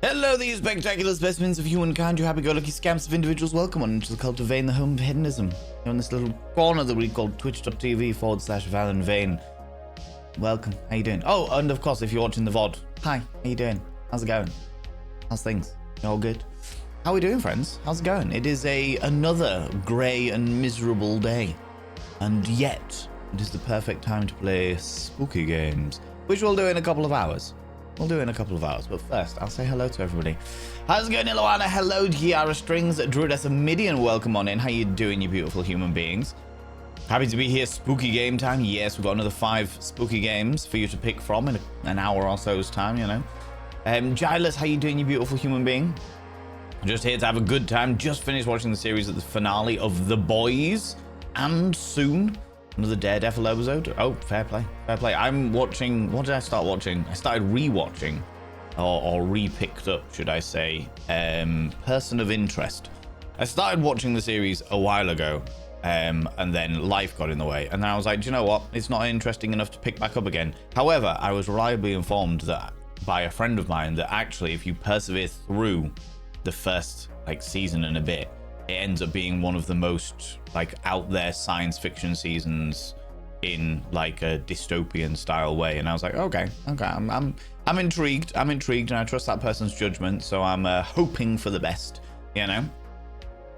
Hello, these spectacular specimens of humankind, you happy-go-lucky scamps of individuals. Welcome on into the cult of Vane, the home of hedonism. You're in this little corner that we call twitch.tv/ValenVane. Welcome. How you doing? Oh, and of course, if you're watching the VOD, hi. How you doing? How's it going? How's things? You all good? How are we doing, friends? How's it going? It is another grey and miserable day, and yet it is the perfect time to play spooky games, which we'll do in a couple of hours. But first, I'll say hello to everybody. How's it going, Iloana? Hello, Kiara Strings, Druidessa Midian, welcome on in. How you doing, you beautiful human beings? Happy to be here. Spooky game time. Yes, we've got another 5 spooky games for you to pick from in an hour or so's time, you know. Giles, how you doing, you beautiful human being? Just here to have a good time. Just finished watching the series of the finale of The Boys, and soon another Daredevil episode. Oh, fair play. I'm watching. What did I start watching? I started rewatching, or re-picked up, should I say? Person of Interest. I started watching the series a while ago, and then life got in the way. And then I was like, do you know what? It's not interesting enough to pick back up again. However, I was reliably informed that by a friend of mine that actually, if you persevere through the first season and a bit, it ends up being one of the most out there science fiction seasons in a dystopian style way. And I was like, okay, I'm intrigued, and I trust that person's judgment, so I'm hoping for the best, you know.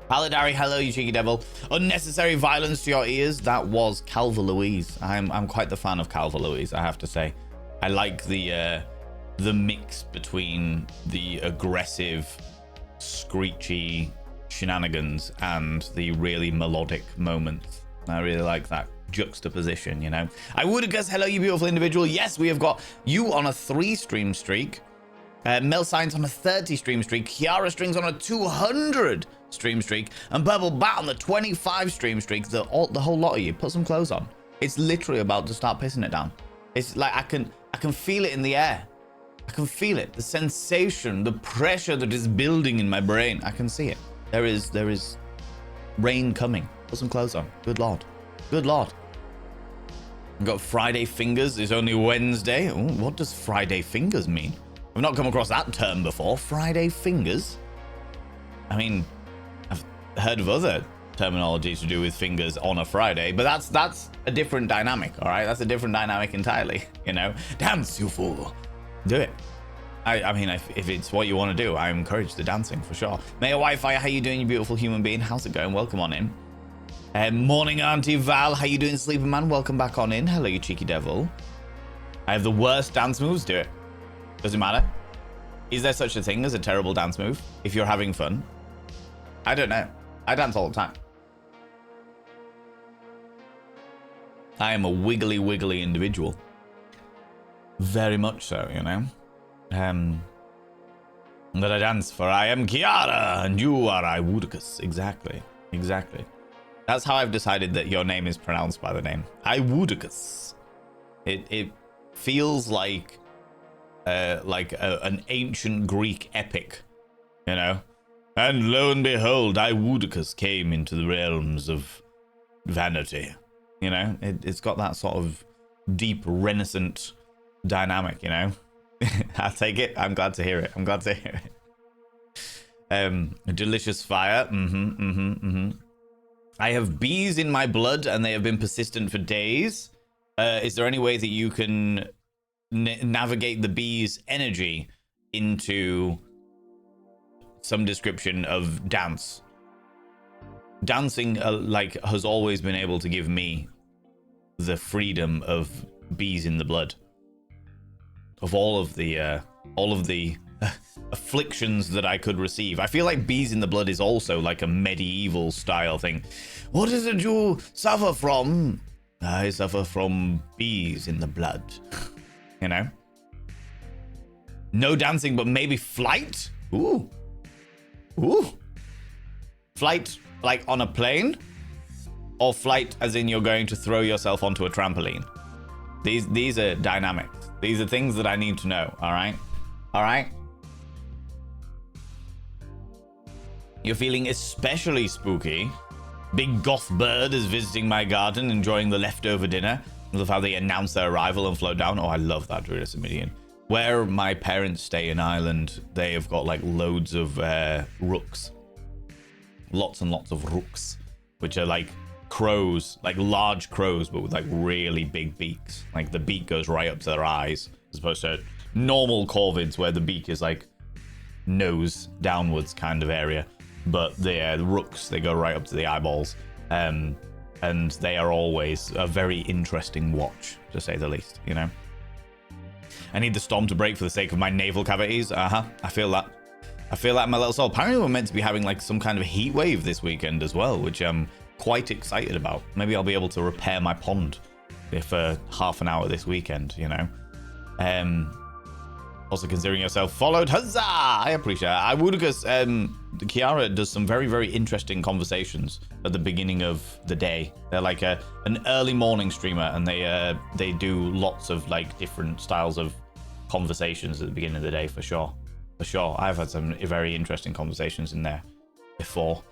Paladari, hello, you cheeky devil. Unnecessary violence to your ears. That was Calva Louise. I'm quite the fan of Calva Louise, I have to say. I like the mix between the aggressive, screechy shenanigans and the really melodic moments. I really like that juxtaposition, you know. I would guess, hello, you beautiful individual. Yes, we have got you on a 3 stream streak. Mel Science on a 30 stream streak. Kiara Strings on a 200 stream streak. And Purple Bat on the 25 stream streak. The whole lot of you, put some clothes on. It's literally about to start pissing it down. It's like I can feel it in the air. I can feel it. The sensation, the pressure that is building in my brain. I can see it. There is rain coming. Put some clothes on. Good lord. I've got Friday fingers. It's only Wednesday. Ooh, what does Friday fingers mean? I've not come across that term before. Friday fingers. I mean, I've heard of other terminology to do with fingers on a Friday, but that's a different dynamic. All right, that's a different dynamic entirely. You know, dance, you fool. Do it. I mean, if it's what you want to do, I encourage the dancing for sure. Mayor Wi-Fi, how you doing, you beautiful human being? How's it going? Welcome on in. Morning, Auntie Val. How you doing, Sleeping Man? Welcome back on in. Hello, you cheeky devil. I have the worst dance moves. Do it. Doesn't matter. Is there such a thing as a terrible dance move if you're having fun? I don't know. I dance all the time. I am a wiggly individual. Very much so, you know. That I dance for. I am Kiara, and you are Iwoodicus. Exactly. That's how I've decided that your name is pronounced by the name Iwoodicus. It feels like an ancient Greek epic, you know. And lo and behold, Iwoodicus came into the realms of vanity. You know, it's got that sort of deep, renaissance dynamic, you know. I'll take it. I'm glad to hear it. Delicious fire. I have bees in my blood, and they have been persistent for days. Is there any way that you can navigate the bees' energy into some description of dance? Dancing, has always been able to give me the freedom of bees in the blood. Of all of the afflictions that I could receive. I feel like bees in the blood is also like a medieval style thing. What is it you suffer from? I suffer from bees in the blood. You know? No dancing, but maybe flight? Ooh. Flight like on a plane? Or flight as in you're going to throw yourself onto a trampoline? These are dynamics. These are things that I need to know, all right? You're feeling especially spooky. Big goth bird is visiting my garden, enjoying the leftover dinner. I love how they announce their arrival and float down. Oh, I love that, Druidessa Midian. Where my parents stay in Ireland, they have got like loads of rooks. Lots and lots of rooks, which are like crows, like large crows, but with like really big beaks. Like the beak goes right up to their eyes, as opposed to normal corvids where the beak is like nose downwards kind of area. But the rooks, they go right up to the eyeballs. And they are always a very interesting watch, to say the least, you know? I need the storm to break for the sake of my naval cavities. I feel that. I feel that in my little soul. Apparently we're meant to be having like some kind of heat wave this weekend as well, which I'm quite excited about. Maybe I'll be able to repair my pond for half an hour this weekend, you know? Also considering yourself followed. Huzzah! I appreciate it. I would, because Kiara does some very, very interesting conversations at the beginning of the day. They're like an early morning streamer, and they do lots of like different styles of conversations at the beginning of the day, for sure. For sure. I've had some very interesting conversations in there before.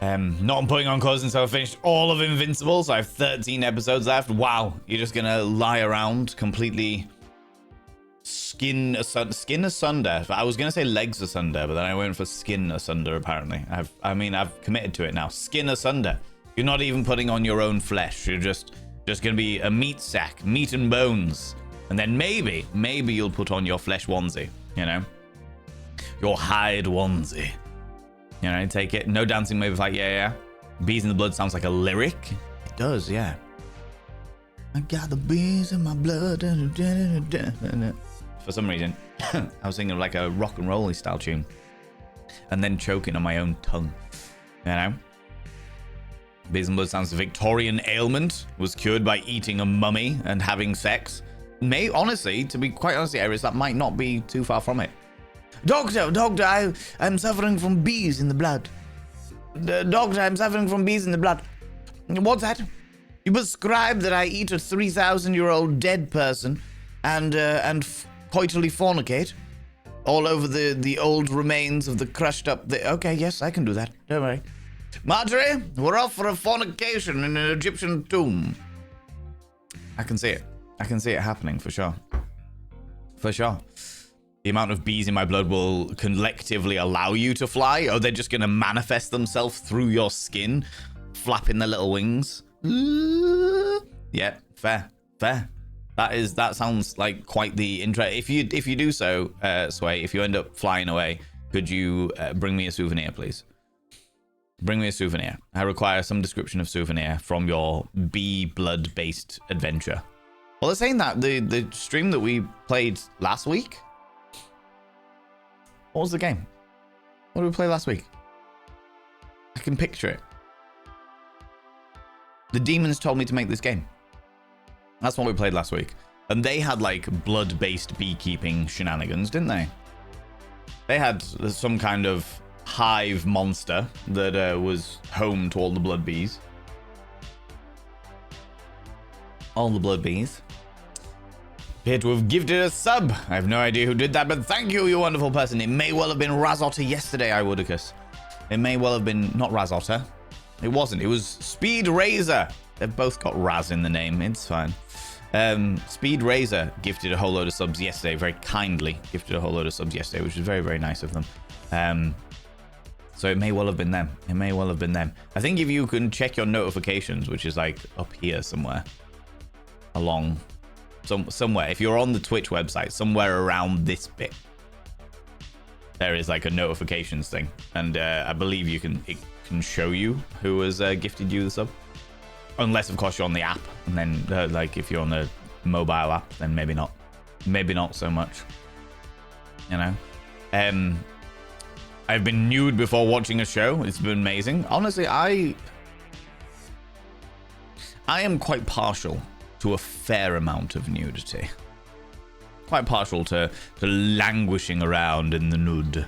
Not putting on clothes until I've finished all of Invincible, so I have 13 episodes left. Wow, you're just gonna lie around completely skin asunder. I was gonna say legs asunder, but then I went for skin asunder. Apparently, I've committed to it now. Skin asunder. You're not even putting on your own flesh. You're just gonna be a meat sack, meat and bones, and then maybe you'll put on your flesh onesie. You know, your hide onesie. You know, take it. No dancing, maybe like yeah. Bees in the blood sounds like a lyric. It does, yeah. I got the bees in my blood. For some reason, I was thinking of like a rock and roll style tune, and then choking on my own tongue. You know, bees in blood sounds a Victorian ailment, was cured by eating a mummy and having sex. Honestly, to be quite honest, Aries, that might not be too far from it. Doctor, I'm suffering from bees in the blood. Doctor, I'm suffering from bees in the blood. What's that? You prescribe that I eat a 3,000-year-old dead person and coitally fornicate all over the old remains of the crushed up... Okay, yes, I can do that. Don't worry. Marjorie, we're off for a fornication in an Egyptian tomb. I can see it. I can see it happening, for sure. For sure. The amount of bees in my blood will collectively allow you to fly, or they're just going to manifest themselves through your skin, flapping their little wings. Yeah, fair. That sounds like quite the intro. If you do so, Sway, if you end up flying away, could you bring me a souvenir, please? Bring me a souvenir. I require some description of souvenir from your bee blood based adventure. Well, they're saying that the stream that we played last week. What was the game? What did we play last week? I can picture it. The demons told me to make this game. That's what we played last week. And they had like blood-based beekeeping shenanigans, didn't they? They had some kind of hive monster that was home to all the blood bees. All the blood bees. Appear to have gifted a sub. I have no idea who did that, but thank you, you wonderful person. It may well have been Razotter yesterday, I would-icus. It may well have been not Razotter. It wasn't. It was Speed Razor. They've both got Raz in the name. It's fine. Speed Razor gifted a whole load of subs yesterday. Very kindly gifted a whole load of subs yesterday, which was very, very nice of them. So it may well have been them. It may well have been them. I think if you can check your notifications, which is like up here somewhere, along somewhere. If you're on the Twitch website, somewhere around this bit, there is like a notifications thing, and I believe it can show you who has gifted you the sub. Unless, of course, you're on the app, and then like if you're on the mobile app, then maybe not so much. You know, I've been nude before watching a show. It's been amazing. Honestly, I am quite partial to a fair amount of nudity. Quite partial to languishing around in the nude.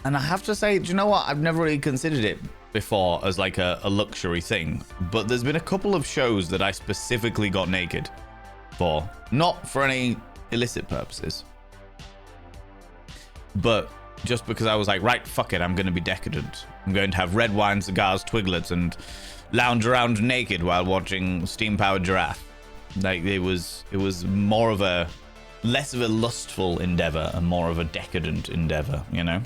And I have to say, do you know what? I've never really considered it before as like a luxury thing. But there's been a couple of shows that I specifically got naked for. Not for any illicit purposes. But just because I was like, right, fuck it, I'm going to be decadent. I'm going to have red wine, cigars, twiglets, and lounge around naked while watching Steam Powered Giraffe. Like it was more of a less of a lustful endeavor and more of a decadent endeavor, you know.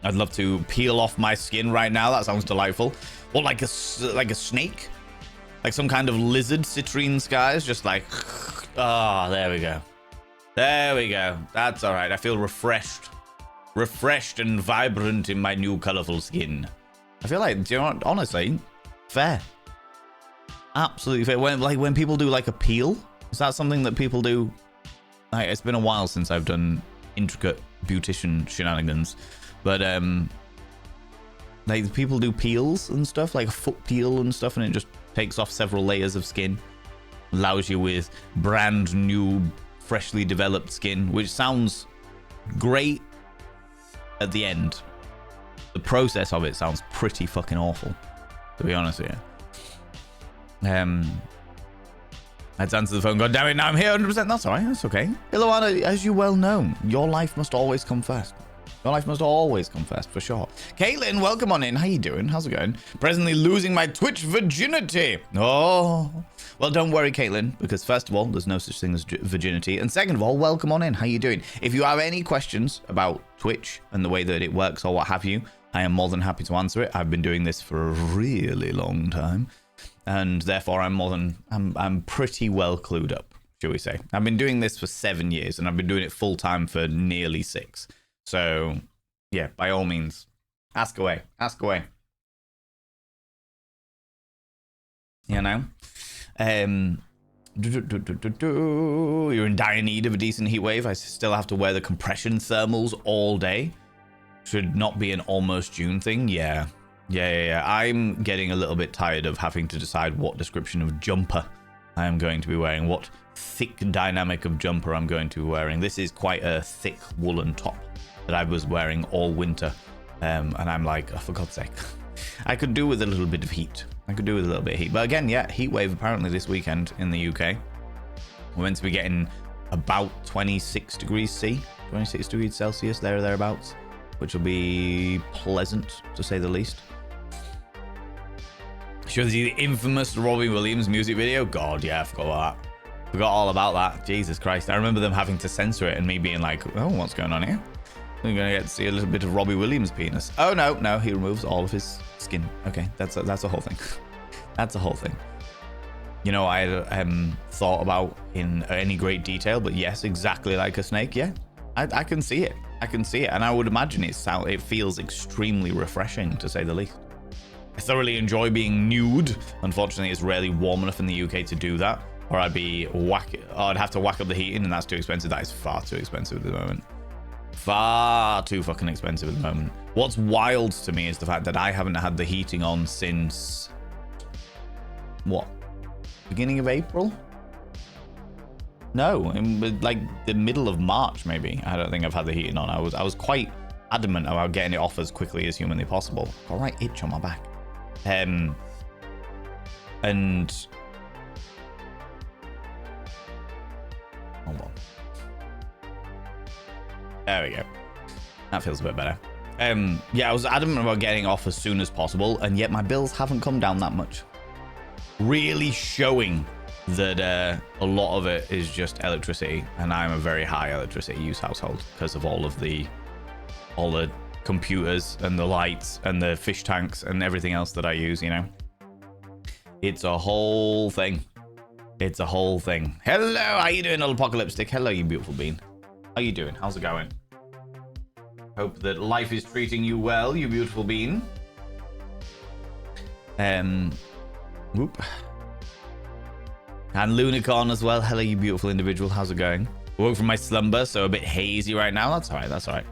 I'd love to peel off my skin right now. That sounds delightful. Or like a snake, like some kind of lizard. Citrine skies, just like there we go. There we go. That's all right. I feel refreshed and vibrant in my new colorful skin. I feel like, do you know what? Honestly, fair. Absolutely fair. When people do like a peel, is that something that people do? Like, it's been a while since I've done intricate beautician shenanigans, but like people do peels and stuff, like a foot peel and stuff, and it just takes off several layers of skin, allows you with brand new, freshly developed skin, which sounds great at the end. The process of it sounds pretty fucking awful, to be honest with you. Let's answer the phone. God damn it, now I'm here 100%. That's all right. That's okay. Hello, Anna. As you well know, your life must always come first. Your life must always come first, for sure. Caitlin, welcome on in. How you doing? How's it going? Presently losing my Twitch virginity. Oh. Well, don't worry, Caitlin, because first of all, there's no such thing as virginity. And second of all, welcome on in. How you doing? If you have any questions about Twitch and the way that it works or what have you, I am more than happy to answer it. I've been doing this for a really long time, and therefore I'm pretty well clued up, shall we say. I've been doing this for 7 years, and I've been doing it full time for nearly 6. So, yeah, by all means, ask away. Ask away. You know? You're in dire need of a decent heat wave. I still have to wear the compression thermals all day. Should not be an almost June thing. Yeah. I'm getting a little bit tired of having to decide what description of jumper I am going to be wearing, what thick dynamic of jumper I'm going to be wearing. This is quite a thick woolen top that I was wearing all winter, and I'm like, oh, for God's sake, I could do with a little bit of heat. But again, yeah, heat wave apparently this weekend in the UK. We're meant to be getting about 26 degrees C, 26 degrees Celsius, there or thereabouts, which will be pleasant to say the least. Shows you the infamous Robbie Williams music video. God, yeah, I forgot all about that. Jesus Christ. I remember them having to censor it and me being like, oh, what's going on here? We're going to get to see a little bit of Robbie Williams' penis. Oh, no, he removes all of his skin. Okay, that's a whole thing. That's a whole thing. You know, I thought about in any great detail, but yes, exactly like a snake. Yeah, I can see it. And I would imagine it feels extremely refreshing, to say the least. I thoroughly enjoy being nude. Unfortunately, it's rarely warm enough in the UK to do that, or I'd have to whack up the heating, and that's too expensive. That is far too expensive at the moment. Far too fucking expensive at the moment. What's wild to me is the fact that I haven't had the heating on since what? Beginning of April? No, in like the middle of March, maybe. I don't think I've had the heating on. I was quite adamant about getting it off as quickly as humanly possible. Got a right itch on my back. And hold on. There we go. That feels a bit better. Yeah, I was adamant about getting off as soon as possible, and yet my bills haven't come down that much. Really showing that a lot of it is just electricity, and I'm a very high electricity use household because of all the computers and the lights and the fish tanks and everything else that I use, you know. It's a whole thing. Hello, how you doing, Apocalyptic? Hello, you beautiful bean. How you doing? How's it going? Hope that life is treating you well, you beautiful bean. Whoop. And Lunicorn as well. Hello, you beautiful individual. How's it going? Woke from my slumber, so a bit hazy right now. That's all right.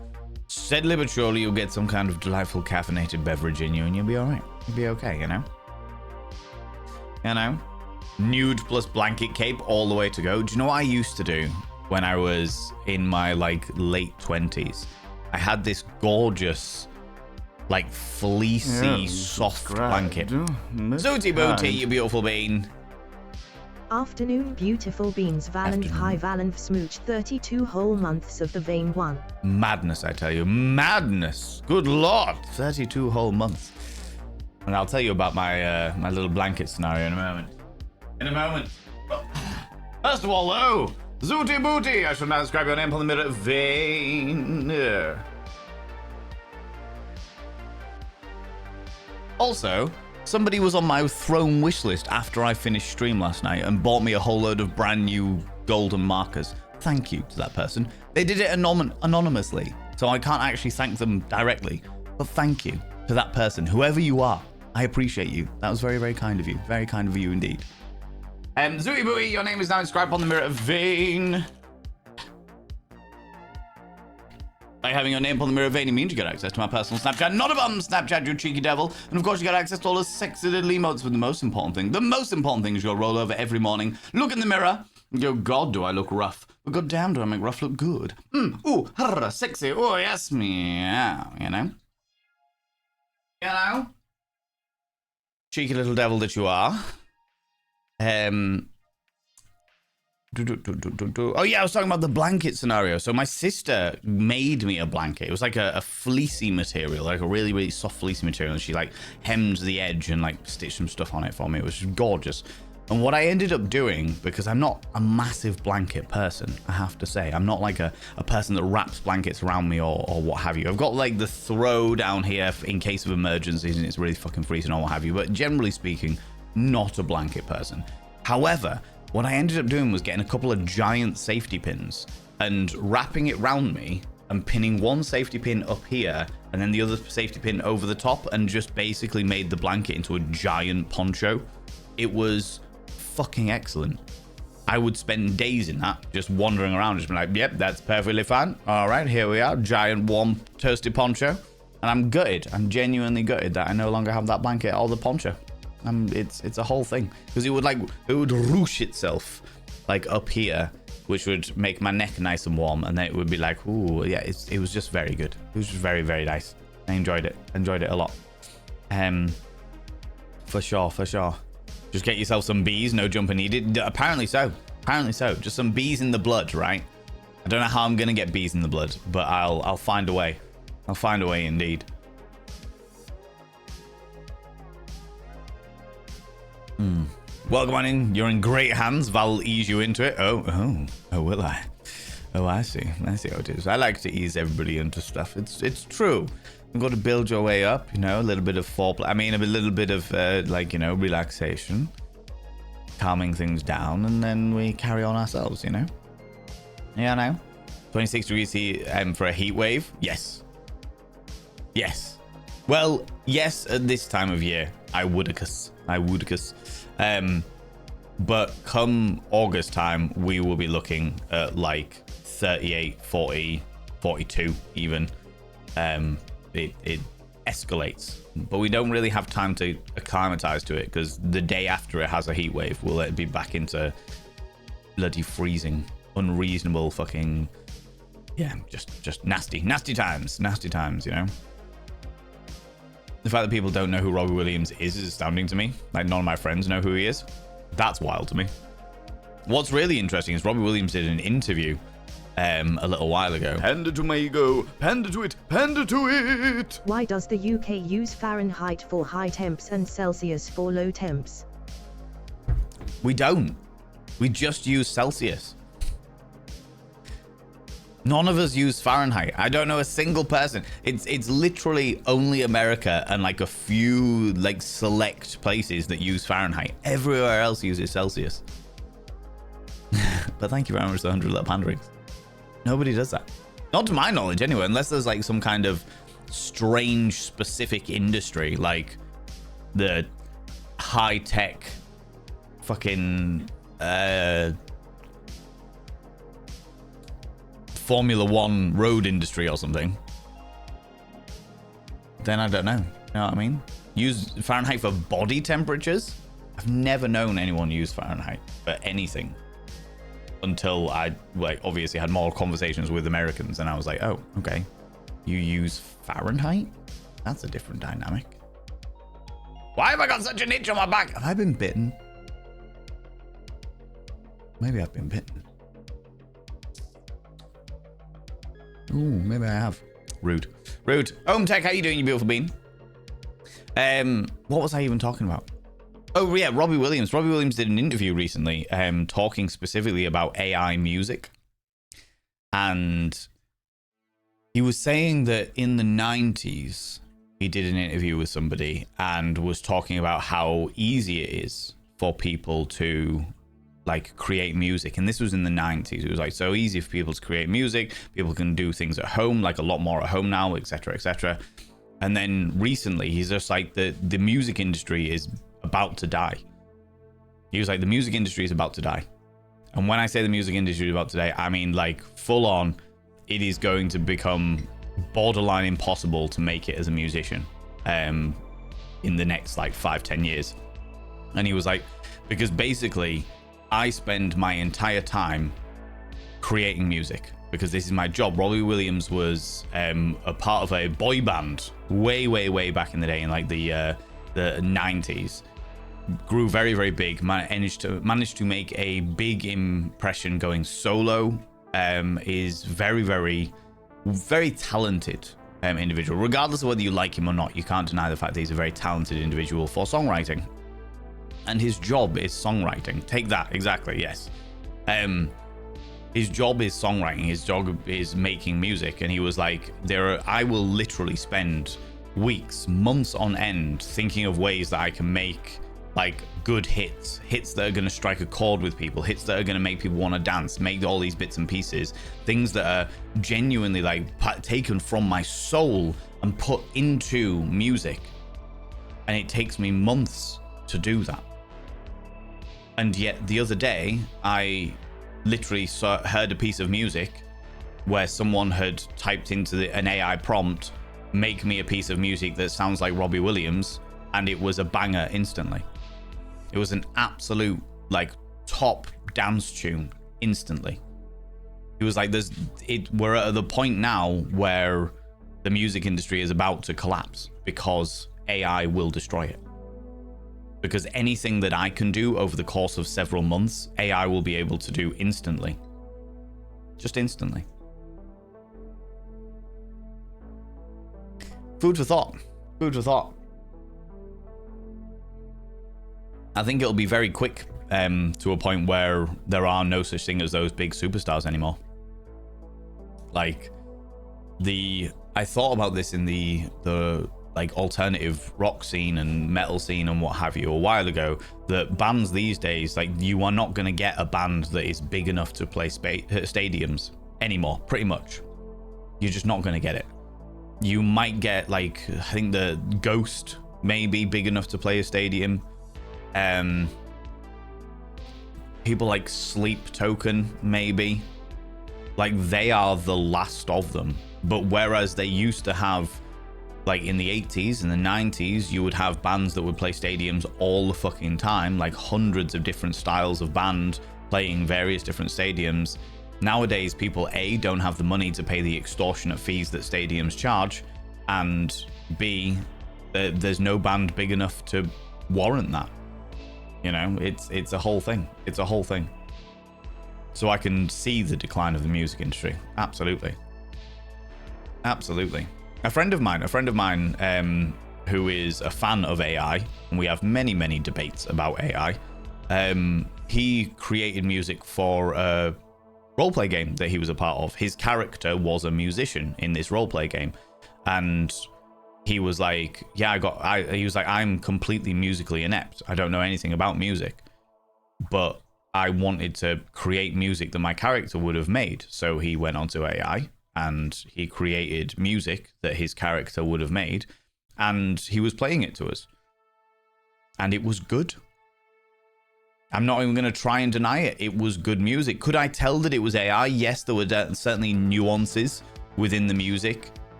Steadily but surely you'll get some kind of delightful caffeinated beverage in you, and you'll be all right. You'll be okay, you know? Nude plus blanket cape all the way to go. Do you know what I used to do when I was in my like late 20s? I had this gorgeous like fleecy soft blanket. Zooty booty, you beautiful bean. Afternoon, beautiful beans. Hi, Valenth Smooch. 32 whole months of the vein 1. Madness, I tell you. Madness. Good lord. 32 whole months. And I'll tell you about my my little blanket scenario in a moment. First of all, though, Zooty Booty, I shall now describe your name upon the mirror vein. Also, somebody was on my throne wish list after I finished stream last night and bought me a whole load of brand new golden markers. Thank you to that person. They did it anonymously, so I can't actually thank them directly. But thank you to that person, whoever you are. I appreciate you. That was very, very kind of you. Very kind of you indeed. Zooty Booty, your name is now inscribed on the mirror vein. By having your name upon the mirror vein, it means you get access to my personal Snapchat. Not a bum Snapchat, you cheeky devil. And of course, you get access to all the sexy little emotes. But the most important thing is you'll roll over every morning, look in the mirror, and go, God, do I look rough? But God damn, do I make rough look good? Ooh, sexy. Oh, yes, meow. You know? You know? Cheeky little devil that you are. Oh yeah, I was talking about the blanket scenario. So my sister made me a blanket. It was like a fleecy material, like a really, really soft fleecy material. And she like hemmed the edge and like stitched some stuff on it for me. It was just gorgeous. And what I ended up doing, because I'm not a massive blanket person, I have to say, I'm not like a person that wraps blankets around me or what have you. I've got like the throw down here in case of emergencies and it's really fucking freezing or what have you. But generally speaking, not a blanket person. However, what I ended up doing was getting a couple of giant safety pins and wrapping it round me and pinning one safety pin up here and then the other safety pin over the top and just basically made the blanket into a giant poncho. It was fucking excellent. I would spend days in that, just wandering around, just be like, yep, that's perfectly fine. All right, here we are, giant warm toasty poncho. And I'm gutted. I'm genuinely gutted that I no longer have that blanket or the poncho. It's a whole thing because it would roosh itself like up here, which would make my neck nice and warm, and then it would be like, ooh, yeah, it was just very good. It was just very, very nice. I enjoyed it a lot. For sure. Just get yourself some bees, no jumper needed. Apparently so. Just some bees in the blood, right? I don't know how I'm gonna get bees in the blood, but I'll find a way. I'll find a way indeed. Welcome on in. You're in great hands. Val will ease you into it. Oh, will I? Oh, I see how it is. I like to ease everybody into stuff. It's true. You've got to build your way up, you know, a little bit of foreplay. I mean, a little bit of, relaxation, calming things down, and then we carry on ourselves, you know? Yeah, I know. 26 degrees for a heat wave? Yes. Well, yes, at this time of year, I would-icus. But come August time, we will be looking at like 38, 40, 42 even. It escalates, but we don't really have time to acclimatize to it because the day after it has a heat wave, we'll let it be back into bloody freezing, unreasonable fucking, yeah, just nasty times, you know? The fact that people don't know who Robbie Williams is astounding to me. Like, none of my friends know who he is. That's wild to me. What's really interesting is Robbie Williams did an interview a little while ago. Pander to my ego. Pander to it. Why does the UK use Fahrenheit for high temps and Celsius for low temps? We don't. We just use Celsius. None of us use Fahrenheit. I don't know a single person. It's literally only America and like a few like select places that use Fahrenheit. Everywhere else uses Celsius. But thank you very much for the 100 little panderings. Nobody does that. Not to my knowledge anyway, unless there's like some kind of strange specific industry like the high-tech fucking Formula One road industry or something. Then I don't know. You know what I mean? Use Fahrenheit for body temperatures? I've never known anyone use Fahrenheit for anything until I obviously had more conversations with Americans and I was like, oh, okay. You use Fahrenheit? That's a different dynamic. Why have I got such an itch on my back? Have I been bitten? Maybe I've been bitten. Ooh, maybe I have. Rude. Home Tech, how you doing, you beautiful bean? What was I even talking about? Oh yeah, Robbie Williams. Robbie Williams did an interview recently, talking specifically about AI music, and he was saying that in the 90s, he did an interview with somebody and was talking about how easy it is for people to like create music. And this was in the 90s. It was like so easy for people to create music. People can do things at home, like a lot more at home now, etc., etc. And then recently, he's just like the music industry is about to die. He was like, the music industry is about to die. And when I say the music industry is about to die, I mean like full on, it is going to become borderline impossible to make it as a musician in the next like 5-10 years. And he was like, because basically I spend my entire time creating music because this is my job. Robbie Williams was a part of a boy band way back in the day, in like the 90s. Grew very, very big, managed to make a big impression going solo. Is very talented individual. Regardless of whether you like him or not, you can't deny the fact that he's a very talented individual for songwriting. And his job is songwriting. Take that, exactly, yes. His job is songwriting. His job is making music. And he was like, I will literally spend weeks, months on end thinking of ways that I can make like good hits that are going to strike a chord with people, hits that are going to make people want to dance, make all these bits and pieces, things that are genuinely like taken from my soul and put into music. And it takes me months to do that. And yet the other day, I literally heard a piece of music where someone had typed into an AI prompt, make me a piece of music that sounds like Robbie Williams, and it was a banger instantly. It was an absolute like top dance tune instantly. It was like we're at the point now where the music industry is about to collapse because AI will destroy it. Because anything that I can do over the course of several months, AI will be able to do instantly. Just instantly. Food for thought. Food for thought. I think it'll be very quick to a point where there are no such thing as those big superstars anymore. Like I thought about this in the like alternative rock scene and metal scene and what have you a while ago, that bands these days, like you are not going to get a band that is big enough to play stadiums anymore, pretty much. You're just not going to get it. You might get like, I think the Ghost may be big enough to play a stadium. People like Sleep Token, maybe. Like they are the last of them. But whereas they used to have, like in the 80s and the 90s, you would have bands that would play stadiums all the fucking time, like hundreds of different styles of band playing various different stadiums. Nowadays, people A, don't have the money to pay the extortionate fees that stadiums charge, and B, there's no band big enough to warrant that. You know, it's a whole thing. It's a whole thing. So I can see the decline of the music industry. Absolutely. Absolutely. A friend of mine, who is a fan of AI, and we have many debates about AI, he created music for a roleplay game that he was a part of. His character was a musician in this roleplay game, and he was like, he was like, I'm completely musically inept. I don't know anything about music, but I wanted to create music that my character would have made. So he went onto AI and he created music that his character would have made, and he was playing it to us. And it was good. I'm not even going to try and deny it. It was good music. Could I tell that it was AI? Yes, there were certainly nuances within the music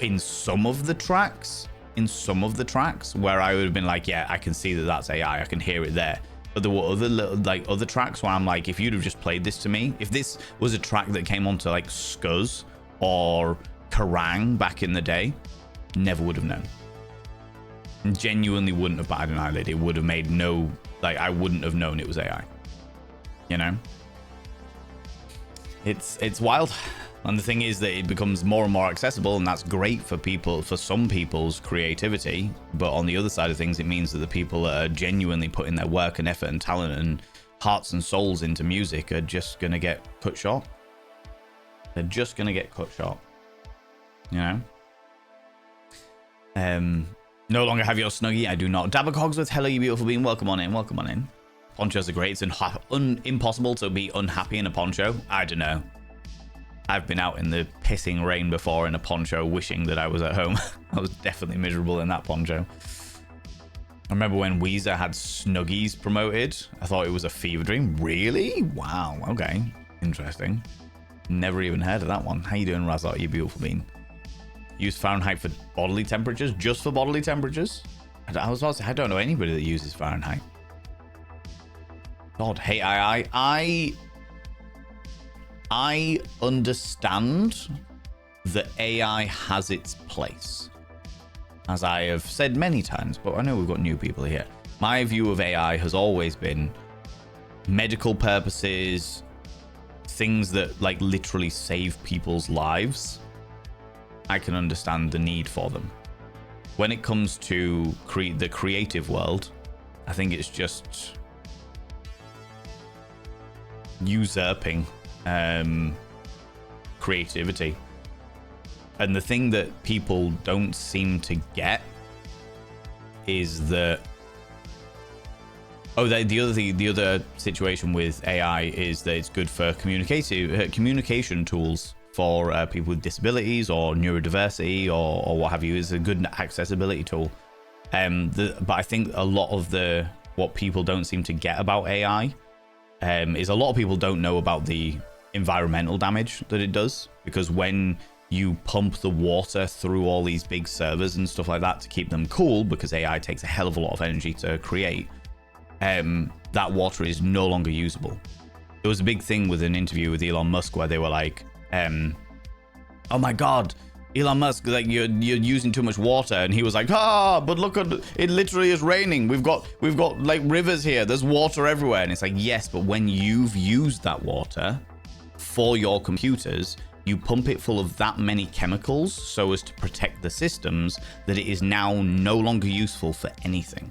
in some of the tracks, where I would have been like, yeah, I can see that that's AI. I can hear it there. But there were other tracks where I'm like, if you'd have just played this to me, if this was a track that came onto like Scuzz or Kerrang back in the day, never would have known. Genuinely wouldn't have batted an eyelid. It would have made I wouldn't have known it was AI. You know? It's wild. And the thing is that it becomes more and more accessible, and that's great for people, for some people's creativity. But on the other side of things, it means that the people that are genuinely putting their work and effort and talent and hearts and souls into music are just going to get cut short. They're just going to get cut short. You know? No longer have your Snuggie. I do not. Dabber Cogsworth, hello, you beautiful being. Welcome on in. Welcome on in. Ponchos are great. It's impossible to be unhappy in a poncho. I don't know. I've been out in the pissing rain before in a poncho wishing that I was at home. I was definitely miserable in that poncho. I remember when Weezer had Snuggies promoted. I thought it was a fever dream. Really? Wow. Okay. Interesting. Never even heard of that one. How you doing, Razot? You beautiful bean. Use Fahrenheit for bodily temperatures? Just for bodily temperatures? I was about to say, I don't know anybody that uses Fahrenheit. God, hey, I understand that AI has its place, as I have said many times, but I know we've got new people here. My view of AI has always been medical purposes, things that like literally save people's lives. I can understand the need for them. When it comes to the creative world, I think it's just usurping creativity. And the thing that people don't seem to get is that the other situation with AI is that it's good for communication tools for people with disabilities or neurodiversity or what have you. Is a good accessibility tool. But I think a lot of what people don't seem to get about AI is a lot of people don't know about the environmental damage that it does, because when you pump the water through all these big servers and stuff like that to keep them cool, because AI takes a hell of a lot of energy to create, that water is no longer usable. There was a big thing with an interview with Elon Musk where they were like, oh my god, Elon Musk, like you're using too much water, and he was like, but look at it, literally is raining. We've got like rivers here. There's water everywhere. And it's like, yes, but when you've used that water for your computers, you pump it full of that many chemicals so as to protect the systems that it is now no longer useful for anything.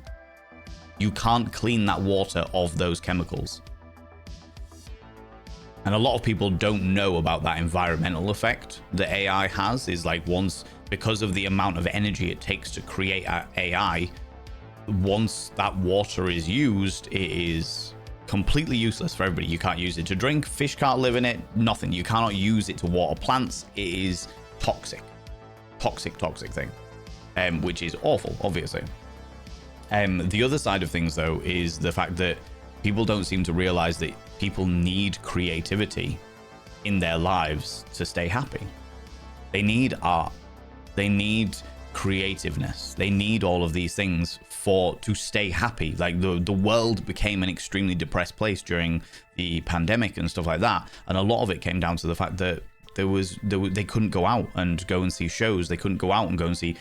You can't clean that water of those chemicals. And a lot of people don't know about that environmental effect that AI has. Is like, once, because of the amount of energy it takes to create AI, once that water is used, it is completely useless for everybody. You can't use it to drink, fish can't live in it, nothing. You cannot use it to water plants. It is toxic thing, which is awful, obviously. The other side of things, though, is the fact that people don't seem to realize that people need creativity in their lives to stay happy. They need art. They need creativeness. They need all of these things to stay happy. Like the world became an extremely depressed place during the pandemic and stuff like that. And a lot of it came down to the fact that they couldn't go out and go and see shows. They couldn't go out and go and see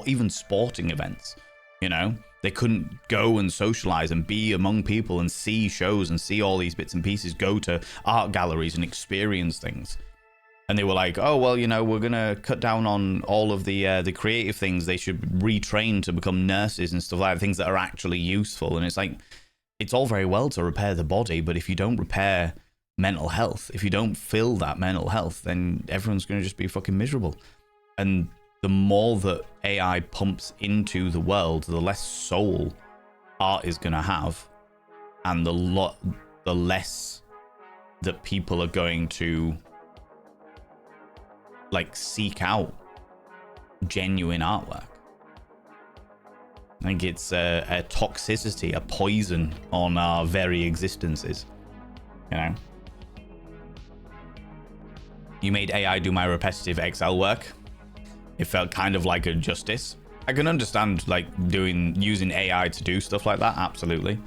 even sporting events, you know? They couldn't go and socialize and be among people and see shows and see all these bits and pieces, go to art galleries and experience things. And they were like, oh, well, you know, we're going to cut down on all of the creative things. They should retrain to become nurses and stuff like that, things that are actually useful. And it's like, it's all very well to repair the body, but if you don't repair mental health, if you don't fill that mental health, then everyone's going to just be fucking miserable. And the more that AI pumps into the world, the less soul art is going to have, and the less that people are going to like seek out genuine artwork. I think it's a toxicity, a poison on our very existences, you know? You made AI do my repetitive Excel work. It felt kind of like a justice. I can understand like using AI to do stuff like that. Absolutely.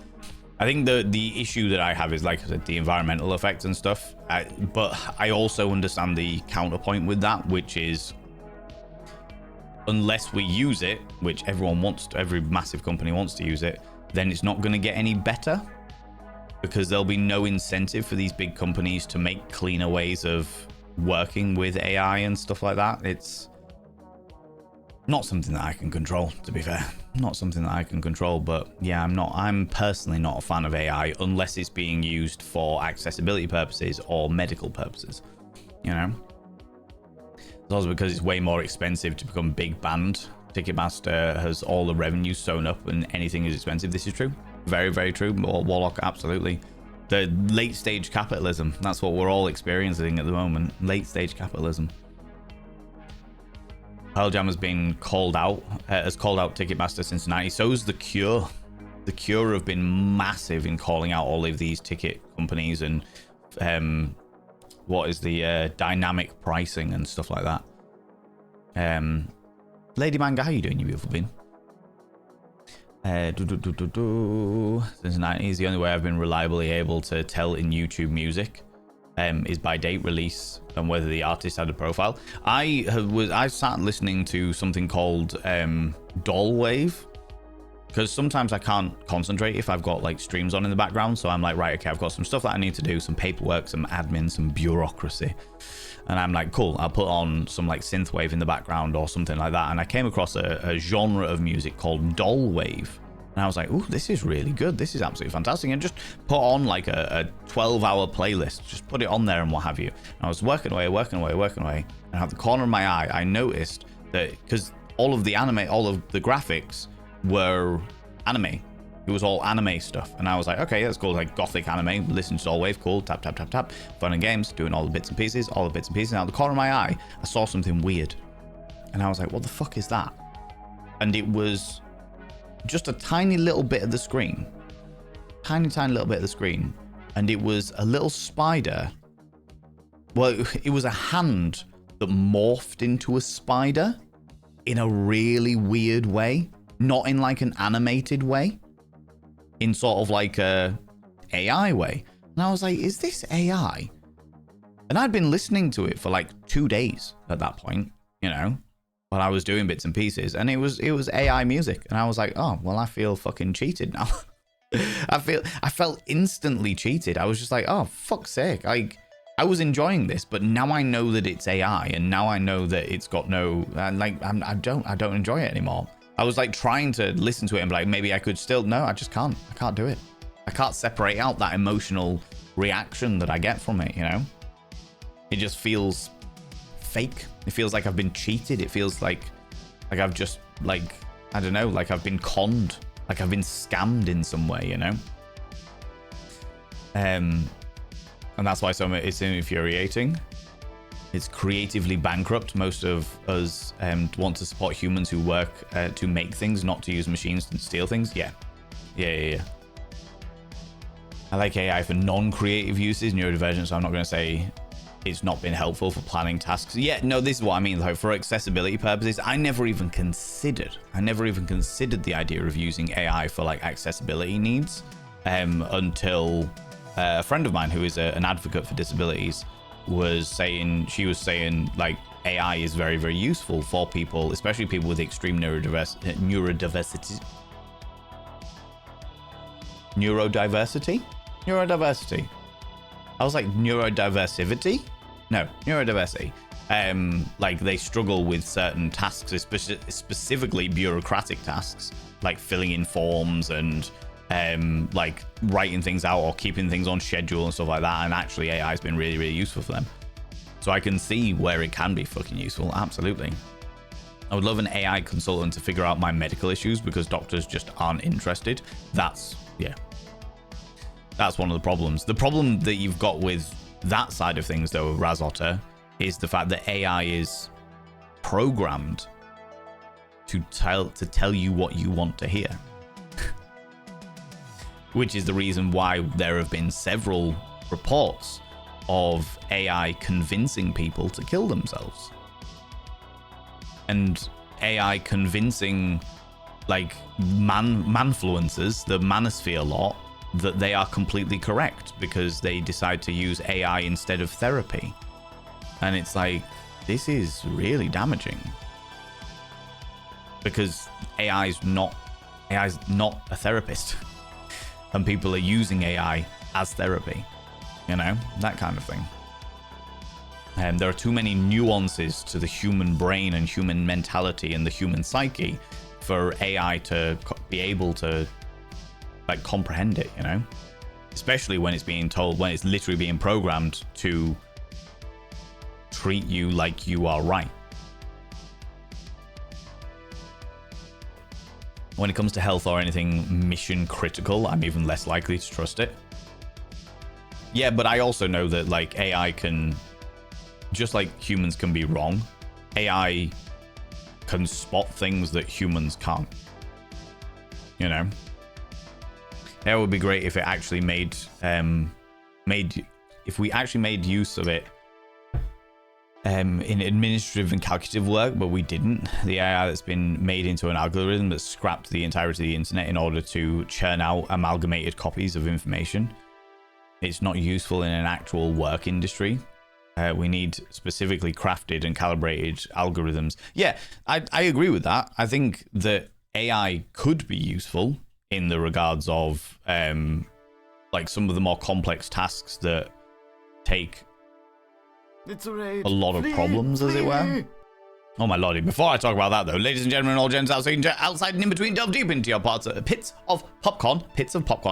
I think the issue that I have is, like I said, the environmental effects and stuff. But I also understand the counterpoint with that, which is, unless we use it, which every massive company wants to use it, then it's not going to get any better. because there'll be no incentive for these big companies to make cleaner ways of working with AI and stuff like that. It's not something that I can control, to be fair. Not something that I can control, but yeah, I'm personally not a fan of AI unless it's being used for accessibility purposes or medical purposes, you know? It's also because it's way more expensive to become big band. Ticketmaster has all the revenue sewn up and anything is expensive. This is true. Very, very true. Warlock, absolutely. The late stage capitalism. That's what we're all experiencing at the moment. Late stage capitalism. Pearl Jam has been called out, has called out Ticketmaster since the 90s. So has The Cure. The Cure have been massive in calling out all of these ticket companies and what is the dynamic pricing and stuff like that. Lady Manga, how you doing, you beautiful bean? Since the 90s, the only way I've been reliably able to tell in YouTube music is by date release and whether the artist had a profile. I sat listening to something called Doll Wave, because sometimes I can't concentrate if I've got like streams on in the background. So I'm like, right, okay, I've got some stuff that I need to do, some paperwork, some admin, some bureaucracy. And I'm like, cool, I'll put on some like synthwave in the background or something like that. And I came across a genre of music called Doll Wave. And I was like, ooh, this is really good. This is absolutely fantastic. And just put on like a 12-hour playlist. Just put it on there and what have you. And I was working away. And at the corner of my eye, I noticed that because all of the graphics were anime. It was all anime stuff. And I was like, okay, that's cool. Like gothic anime, listen to Doll Wave, cool. Tap, tap, tap, tap. Fun and games, doing all the bits and pieces. And out the corner of my eye, I saw something weird. And I was like, what the fuck is that? And it was just a tiny little bit of the screen. Tiny little bit of the screen. And it was a little spider. Well, it was a hand that morphed into a spider in a really weird way. Not in like an animated way. In sort of like a AI way. And I was like, is this AI? And I'd been listening to it for like 2 days at that point, you know, while I was doing bits and pieces, and it was AI music. And I was like, oh, well, I feel fucking cheated now. I felt instantly cheated. I was just like, oh, fuck's sake. I was enjoying this, but now I know that it's AI, and now I know that it's got no, I don't enjoy it anymore. I was like trying to listen to it and be like, maybe I could still, no, I just can't. I can't do it. I can't separate out that emotional reaction that I get from it, you know? It just feels fake. It feels like I've been cheated. It feels like I've just like, I don't know, like I've been conned, like I've been scammed in some way, you know? And that's why it's infuriating. It's creatively bankrupt. Most of us want to support humans who work to make things, not to use machines to steal things. Yeah. I like AI for non-creative uses, neurodivergent, so I'm not going to say it's not been helpful for planning tasks. Yeah, no, this is what I mean, though. For accessibility purposes, I never even considered the idea of using AI for like accessibility needs until a friend of mine who is an advocate for disabilities was saying like AI is very, very useful for people, especially people with extreme neurodiversity. I was like, neurodiversity? No, neurodiversity. Like they struggle with certain tasks, specifically bureaucratic tasks, like filling in forms and like writing things out or keeping things on schedule and stuff like that. And actually AI has been really, really useful for them. So I can see where it can be fucking useful. Absolutely. I would love an AI consultant to figure out my medical issues because doctors just aren't interested. That's one of the problems. The problem that you've got with that side of things, though, Razotter, is the fact that AI is programmed to tell you what you want to hear. Which is the reason why there have been several reports of AI convincing people to kill themselves. And AI convincing like manfluencers, the manosphere lot, that they are completely correct because they decide to use AI instead of therapy. And it's like, this is really damaging. Because AI is not a therapist. And people are using AI as therapy. You know, that kind of thing. And there are too many nuances to the human brain and human mentality and the human psyche for AI to be able to like comprehend it, you know, especially when it's being told, when it's literally being programmed to treat you like you are right. When it comes to health or anything mission critical, I'm even less likely to trust it. Yeah, but I also know that like AI can, just like humans can be wrong, AI can spot things that humans can't. You know, it would be great if it actually if we actually made use of it in administrative and calculative work, but we didn't. The AI that's been made into an algorithm that scrapped the entirety of the internet in order to churn out amalgamated copies of information. It's not useful in an actual work industry. We need specifically crafted and calibrated algorithms. Yeah, I agree with that. I think that AI could be useful in the regards of like some of the more complex tasks that take a lot of problems, as it were. Oh my lordy. Before I talk about that though, ladies and gentlemen, all gents outside and in between, delve deep into your pits of popcorn,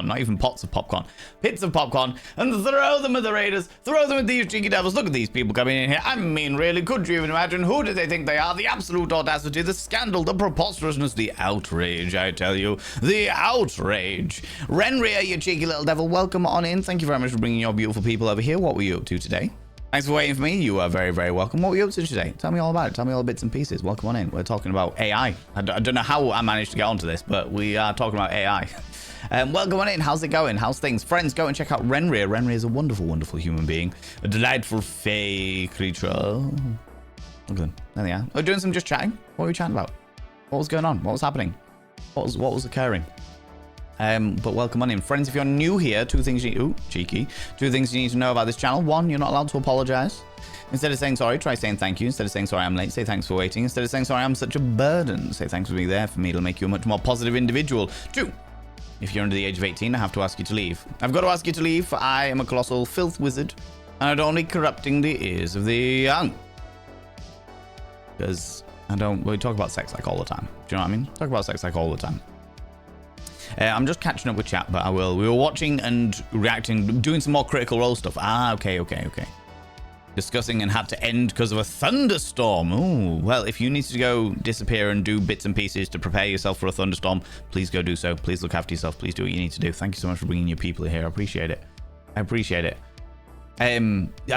not even pots of popcorn, pits of popcorn, and throw them at the raiders, throw them at these cheeky devils. Look at these people coming in here. I mean, really, could you even imagine? Who do they think they are? The absolute audacity, the scandal, the preposterousness, the outrage, I tell you, the outrage. Renria, you cheeky little devil, welcome on in. Thank you very much for bringing your beautiful people over here. What were you up to today? Thanks for waiting for me. You are very, very welcome. What were you up to today? Tell me all about it. Tell me all the bits and pieces. Welcome on in. We're talking about AI. I don't know how I managed to get onto this, but we are talking about AI. Welcome on in. How's it going? How's things? Friends, go and check out Renria. Renria is a wonderful, wonderful human being. A delightful fey creature. Look at them. There they are. We're doing some just chatting. What were we chatting about? What was going on? What was happening? What was occurring? But welcome on in. Friends, if you're new here, two things you need to know about this channel. One, you're not allowed to apologize. Instead of saying sorry, try saying thank you. Instead of saying sorry, I'm late, say thanks for waiting. Instead of saying sorry, I'm such a burden, say thanks for being there for me. It'll make you a much more positive individual. Two, if you're under the age of 18, I have to ask you to leave. I've got to ask you to leave, for I am a colossal filth wizard, and I'm only corrupting the ears of the young. Because we talk about sex like all the time. Do you know what I mean? Talk about sex like all the time. I'm just catching up with chat, but we were watching and reacting, doing some more Critical Role stuff. Okay. Discussing and had to end because of a thunderstorm. Ooh, well, if you need to go disappear and do bits and pieces to prepare yourself for a thunderstorm, please go do so. Please look after yourself. Please do what you need to do. Thank you so much for bringing your people here. I appreciate it. I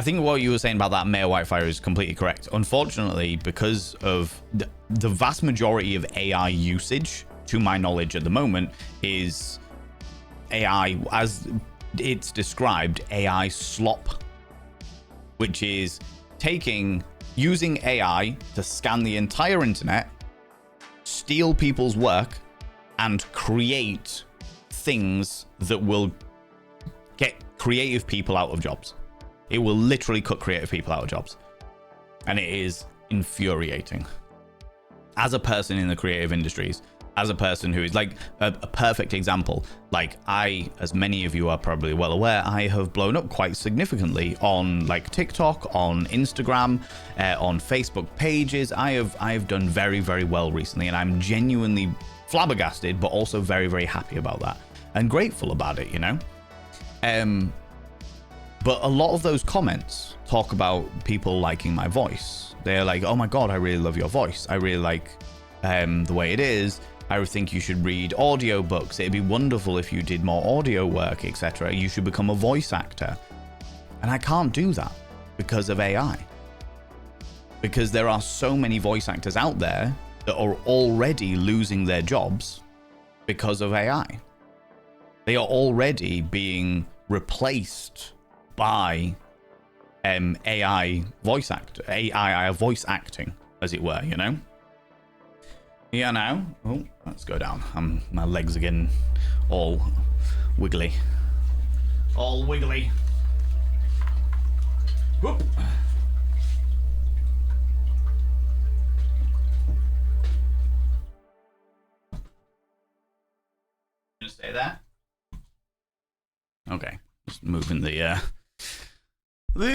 think what you were saying about that Mayor Whitefire is completely correct. Unfortunately, because of the vast majority of AI usage, to my knowledge at the moment, is AI, as it's described, AI slop, which is using AI to scan the entire internet, steal people's work, and create things that will get creative people out of jobs. It will literally cut creative people out of jobs. And it is infuriating. As a person in the creative industries, as a person who is like a perfect example, like as many of you are probably well aware, I have blown up quite significantly on like TikTok, on Instagram, on Facebook pages. I have done very, very well recently, and I'm genuinely flabbergasted, but also very, very happy about that and grateful about it, you know? But a lot of those comments talk about people liking my voice. They're like, oh my God, I really love your voice. I really like the way it is. I would think you should read audiobooks. It'd be wonderful if you did more audio work, etc. You should become a voice actor. And I can't do that because of AI. Because there are so many voice actors out there that are already losing their jobs because of AI. They are already being replaced by AI voice acting, as it were, you know? Yeah, now. Oh, let's go down. My legs are getting all wiggly. All wiggly. Whoop. Gonna stay there? Okay. Just moving the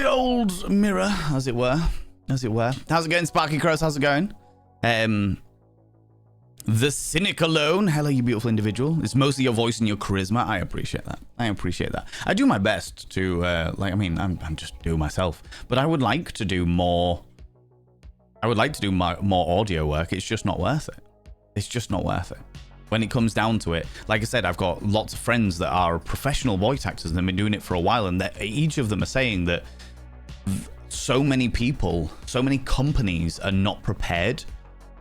old mirror, as it were. How's it going, Sparky Crows? How's it going? The Cynic Alone. Hello, you beautiful individual. It's mostly your voice and your charisma. I appreciate that. I do my best to, I'm just doing myself. But I would like to do more. I would like to do more audio work. It's just not worth it. When it comes down to it, like I said, I've got lots of friends that are professional voice actors and they've been doing it for a while, and each of them are saying that so many people, so many companies are not prepared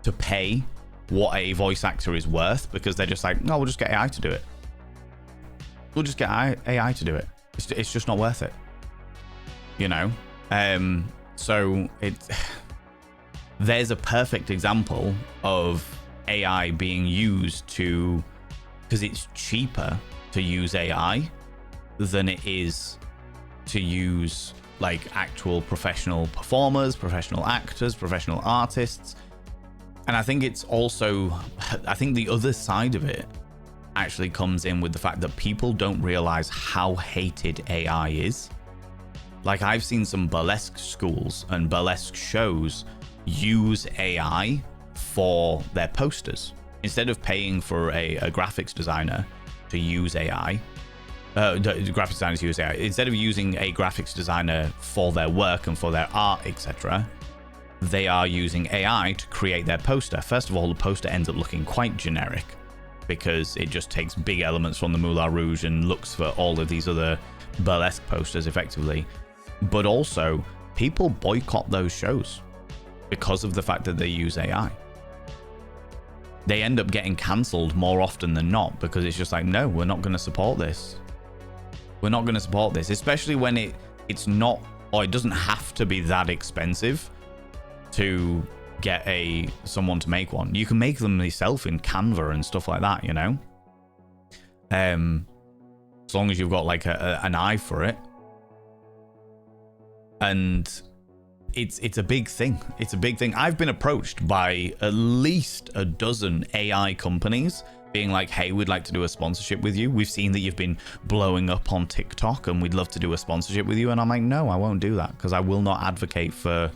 to pay what a voice actor is worth, because they're just like, no, we'll just get AI to do it. It's just not worth it. So there's a perfect example of AI being used because it's cheaper to use AI than it is to use like actual professional performers, professional actors, professional artists. And I think it's also, I think the other side of it actually comes in with the fact that people don't realize how hated AI is. Like, I've seen some burlesque schools and burlesque shows use AI for their posters. Instead of paying for a graphics designer to use AI, graphics designers use AI. Instead of using a graphics designer for their work and for their art, etc., they are using AI to create their poster. First of all, the poster ends up looking quite generic because it just takes big elements from the Moulin Rouge and looks for all of these other burlesque posters effectively. But also, people boycott those shows because of the fact that they use AI. They end up getting cancelled more often than not because it's just like, no, we're not going to support this. We're not going to support this, especially when it's not, or it doesn't have to be that expensive to get someone to make one. You can make them yourself in Canva and stuff like that, as long as you've got like an eye for it. And it's a big thing. I've been approached by at least a dozen AI companies being like, hey, we'd like to do a sponsorship with you. We've seen that you've been blowing up on TikTok and we'd love to do a sponsorship with you. And I'm like, no, I won't do that, because I will not advocate for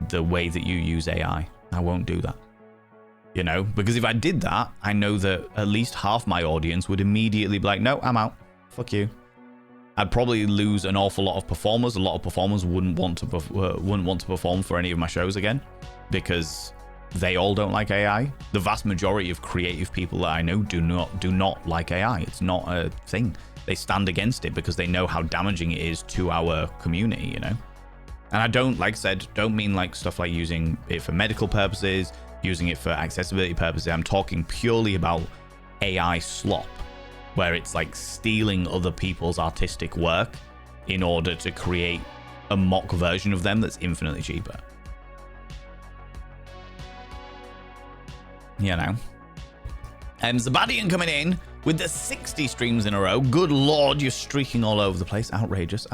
the way that you use AI. I won't do that. Because if I did that, I know that at least half my audience would immediately be like, no, I'm out. Fuck you. I'd probably lose an awful lot of performers. A lot of performers wouldn't want to perform for any of my shows again, because they all don't like AI. The vast majority of creative people that I know do not like AI. It's not a thing. They stand against it because they know how damaging it is to our community, And I don't, like I said, don't mean like stuff like using it for medical purposes, using it for accessibility purposes. I'm talking purely about AI slop, where it's like stealing other people's artistic work in order to create a mock version of them that's infinitely cheaper. Zabadian coming in with the 60 streams in a row. Good lord, you're streaking all over the place. Outrageous.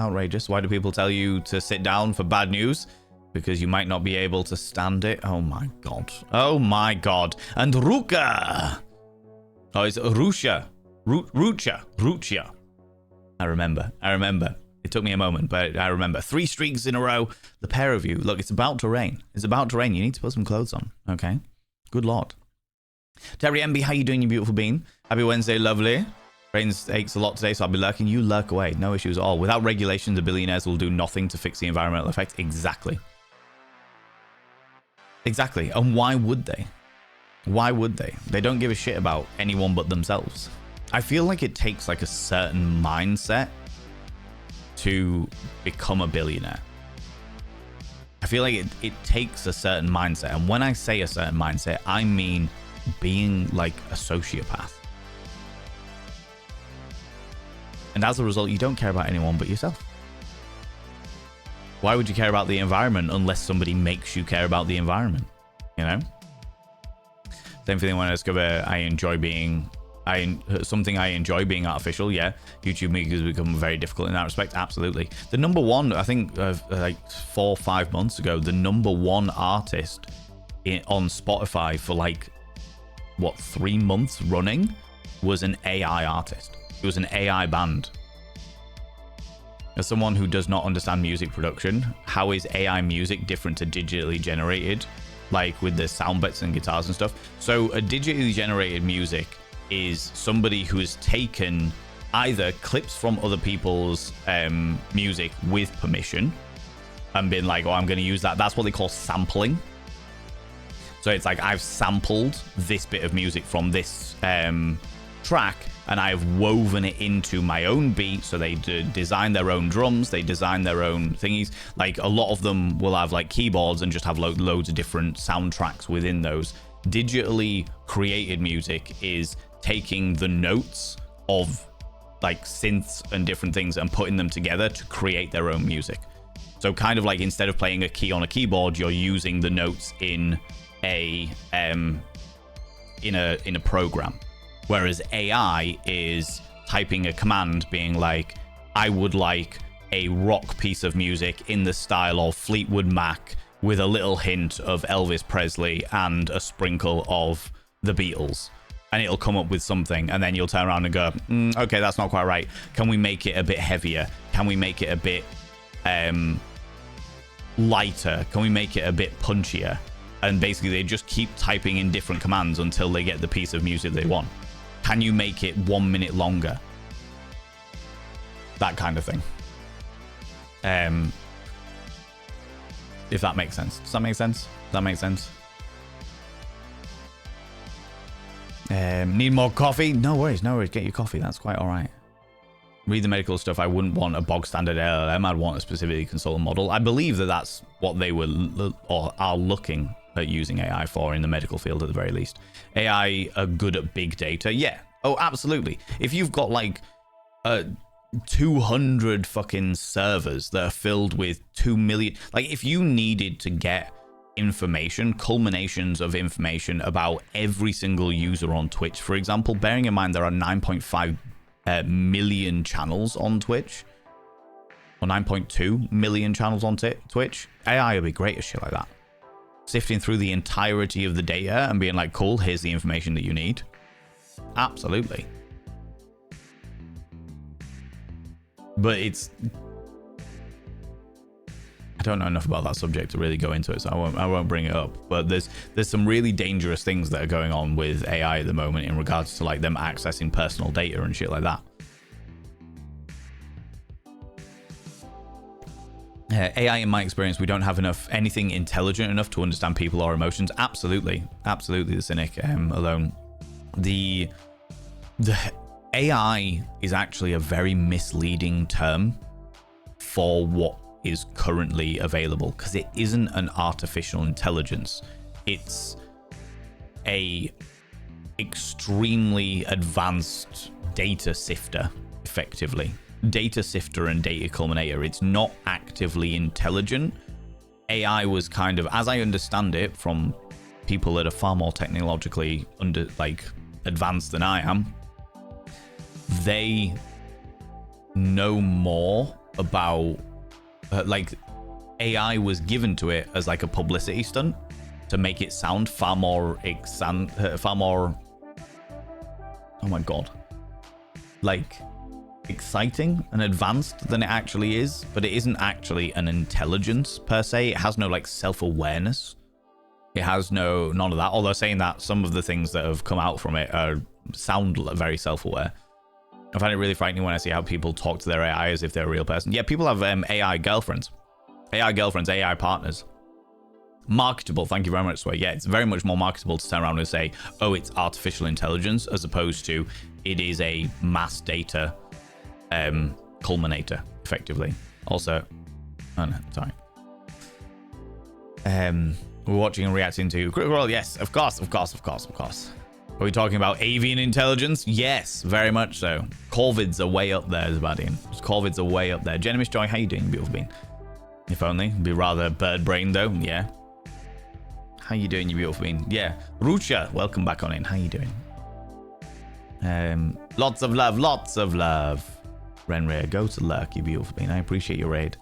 Why do people tell you to sit down for bad news? Because you might not be able to stand it. Oh my god. And Ruka. Oh, it's Rusha. Rucha. I remember. It took me a moment, but I remember. 3 streaks in a row. The pair of you. Look, it's about to rain. You need to put some clothes on. Okay? Good lord. Terry MB, how you doing, you beautiful bean? Happy Wednesday, lovely. Rains aches a lot today, so I'll be lurking. You lurk away. No issues at all. Without regulation, the billionaires will do nothing to fix the environmental effect. Exactly. And why would they? They don't give a shit about anyone but themselves. I feel like it takes like a certain mindset to become a billionaire. I feel like it takes a certain mindset. And when I say a certain mindset, I mean being like a sociopath. And as a result, you don't care about anyone but yourself. Why would you care about the environment unless somebody makes you care about the environment? Same thing when I discover something I enjoy being artificial. Yeah, YouTube makers become very difficult in that respect. Absolutely. The number one, I think, like 4 or 5 months ago, the number one artist on Spotify for like 3 months running was an AI artist. It was an AI band. As someone who does not understand music production, how is AI music different to digitally generated, like with the sound bits and guitars and stuff? So a digitally generated music is somebody who has taken either clips from other people's music with permission and been like, oh, I'm going to use that. That's what they call sampling. So it's like, I've sampled this bit of music from this track, and I've woven it into my own beat. So they design their own drums, they design their own thingies. Like a lot of them will have like keyboards and just have loads of different soundtracks within those. Digitally created music is taking the notes of like synths and different things and putting them together to create their own music. So kind of like, instead of playing a key on a keyboard, you're using the notes in a program. Whereas AI is typing a command being like, I would like a rock piece of music in the style of Fleetwood Mac with a little hint of Elvis Presley and a sprinkle of the Beatles. And it'll come up with something, and then you'll turn around and go, okay, that's not quite right. Can we make it a bit heavier? Can we make it a bit lighter? Can we make it a bit punchier? And basically they just keep typing in different commands until they get the piece of music they want. Can you make it 1 minute longer? That kind of thing. If that makes sense. Does that make sense? Does that make sense? Need more coffee? No worries. Get your coffee. That's quite all right. Read the medical stuff. I wouldn't want a bog standard LLM. I'd want a specifically consultant model. I believe that that's what they were or are looking at using AI for in the medical field at the very least. AI are good at big data. Yeah. Oh, absolutely. If you've got like 200 fucking servers that are filled with 2 million, like if you needed to get information, culminations of information about every single user on Twitch, for example, bearing in mind there are 9.5 million channels on Twitch, or 9.2 million channels on Twitch, AI would be great at shit like that. Sifting through the entirety of the data and being like, cool, here's the information that you need. Absolutely. But it's, I don't know enough about that subject to really go into it, so I won't bring it up. But there's some really dangerous things that are going on with AI at the moment in regards to like them accessing personal data and shit like that. AI, in my experience, we don't have anything intelligent enough to understand people or emotions. Absolutely, the cynic alone. The AI is actually a very misleading term for what is currently available, because it isn't an artificial intelligence. It's a extremely advanced data sifter, effectively. Data sifter and data culminator. It's not actively intelligent. AI was kind of, as I understand it from people that are far more technologically advanced than I am, they know more about AI was given to it as like a publicity stunt to make it sound far more oh my god, like exciting and advanced than it actually is. But it isn't actually an intelligence per se. It has no like self-awareness. It has none of that. Although saying that, some of the things that have come out from it sound very self-aware. I find it really frightening when I see how people talk to their AI as if they're a real person. Yeah, people have AI girlfriends, AI partners. Marketable, thank you very much, Sway. Yeah, it's very much more marketable to turn around and say, oh, it's artificial intelligence, as opposed to it is a mass data culminator, effectively. Also, oh no, sorry. We're watching and reacting to Critical Role. Yes, of course. Are we talking about avian intelligence? Yes, very much so. Corvids are way up there, Zabadian. Corvids are way up there. Genemis Joy, how you doing, beautiful being? If only. Be rather bird brain though. Yeah. How you doing, you beautiful being? Yeah. Rucha, welcome back on in. How you doing? Lots of love. Renray, go to lurk, you beautiful being. I appreciate your raid.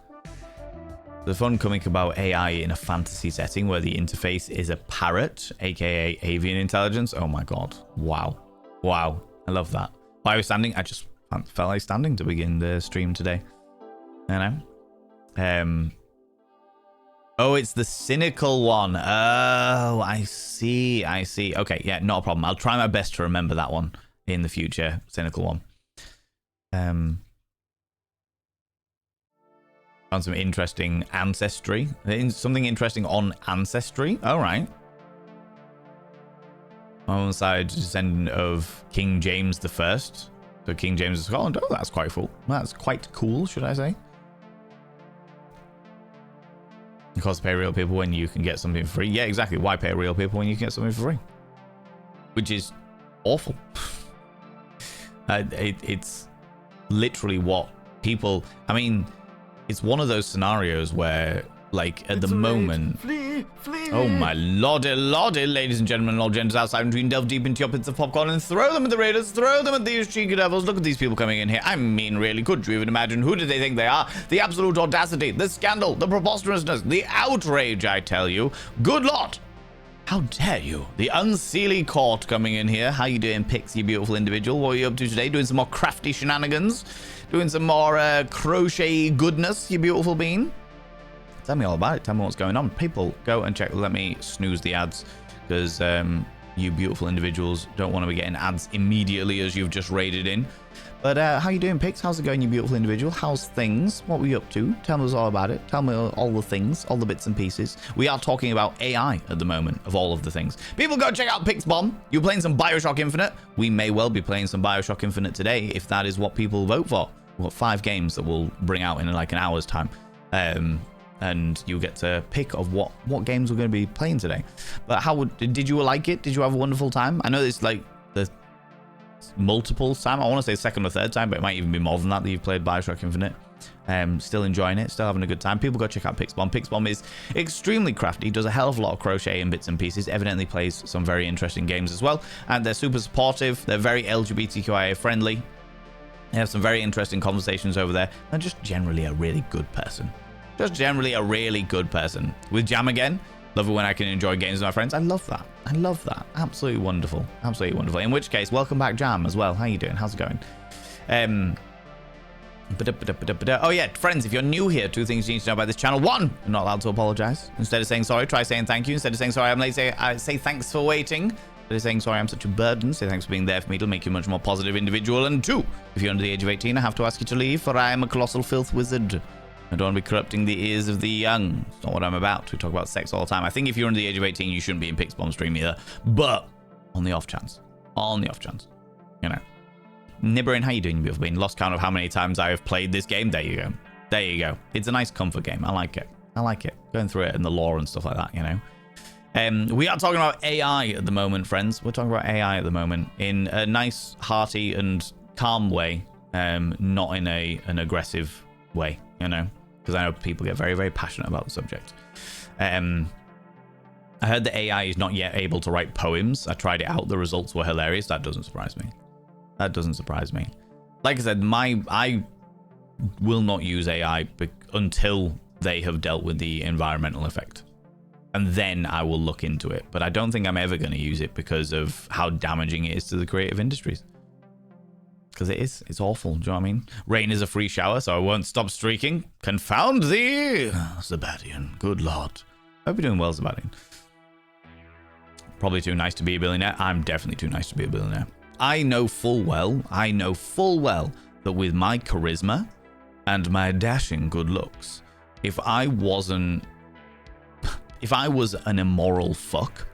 The fun comic about AI in a fantasy setting where the interface is a parrot, aka avian intelligence. Oh my god. Wow. I love that. Why was standing? I just felt like standing to begin the stream today. You know? Oh, it's the cynical one. Oh, I see. Okay, yeah, not a problem. I'll try my best to remember that one in the future. Cynical one. Found some interesting ancestry. Something interesting on ancestry. All right. On the side, descendant of King James the First. So King James of Scotland. Oh, that's quite cool. That's quite cool, should I say? Of course, pay real people when you can get something for free. Yeah, exactly. Why pay real people when you can get something for free? Which is awful. It's literally what people... I mean, it's one of those scenarios where, like, at the moment... Flee! Oh my lordy, ladies and gentlemen, all genders outside between, delve deep into your pits of popcorn and throw them at the raiders, throw them at these cheeky devils. Look at these people coming in here. I mean, really, could you even imagine? Who do they think they are? The absolute audacity, the scandal, the preposterousness, the outrage, I tell you. Good lot. How dare you? The unseelie court coming in here. How you doing, Pix, you beautiful individual? What are you up to today? Doing some more crafty shenanigans? Doing some more crochet goodness, you beautiful bean? Tell me all about it. Tell me what's going on. People, go and check. Let me snooze the ads because you beautiful individuals don't want to be getting ads immediately as you've just raided in. But how you doing, Pix? How's it going, you beautiful individual? How's things? What were you up to? Tell us all about it. Tell me all the things, all the bits and pieces. We are talking about AI at the moment, of all of the things. People, go check out Pix Bomb. You're playing some BioShock Infinite. We may well be playing some BioShock Infinite today if that is what people vote for. We've got 5 games that we'll bring out in like an hour's time. And you get to pick of what games we're going to be playing today. But did you like it? Did you have a wonderful time? I know it's like the multiple time. I want to say second or third time, but it might even be more than that you've played BioShock Infinite. Still enjoying it, still having a good time. People, go check out Pixbomb. Pixbomb is extremely crafty, does a hell of a lot of crochet and bits and pieces, evidently plays some very interesting games as well. And they're super supportive. They're very LGBTQIA friendly. They have some very interesting conversations over there. They're just generally a really good person. Just generally a really good person. With Jam again, love it when I can enjoy games with my friends. I love that. I love that. Absolutely wonderful. Absolutely wonderful. In which case, welcome back, Jam, as well. How you doing? How's it going? Oh yeah, friends, if you're new here, 2 things you need to know about this channel. 1, you're not allowed to apologize. Instead of saying sorry, try saying thank you. Instead of saying sorry, I'm late, say thanks for waiting. Instead of saying sorry, I'm such a burden, say thanks for being there for me. It'll make you a much more positive individual. And 2, if you're under the age of 18, I have to ask you to leave, for I am a colossal filth wizard. I don't want to be corrupting the ears of the young. It's not what I'm about. We talk about sex all the time. I think if you're under the age of 18, you shouldn't be in Pixbomb stream either. But on the off chance, you know. Nibberin, how you doing, beautiful being? Lost count of how many times I have played this game. There you go. There you go. It's a nice comfort game. I like it. Going through it and the lore and stuff like that, you know. We are talking about AI at the moment, friends. We're talking about AI at the moment in a nice, hearty and calm way. Not in an aggressive way, you know, because I know people get very, very passionate about the subject. I heard the AI is not yet able to write poems. I tried it out. The results were hilarious. That doesn't surprise me. Like I said, I will not use AI until they have dealt with the environmental effect. And then I will look into it. But I don't think I'm ever going to use it because of how damaging it is to the creative industries. Because it's awful. Do you know what I mean? Rain is a free shower, so I won't stop streaking. Confound thee, Sebastian. Good lord. Hope you're doing well, Sebastian. Probably too nice to be a billionaire. I'm definitely too nice to be a billionaire. I know full well that with my charisma and my dashing good looks, if I was an immoral fuck,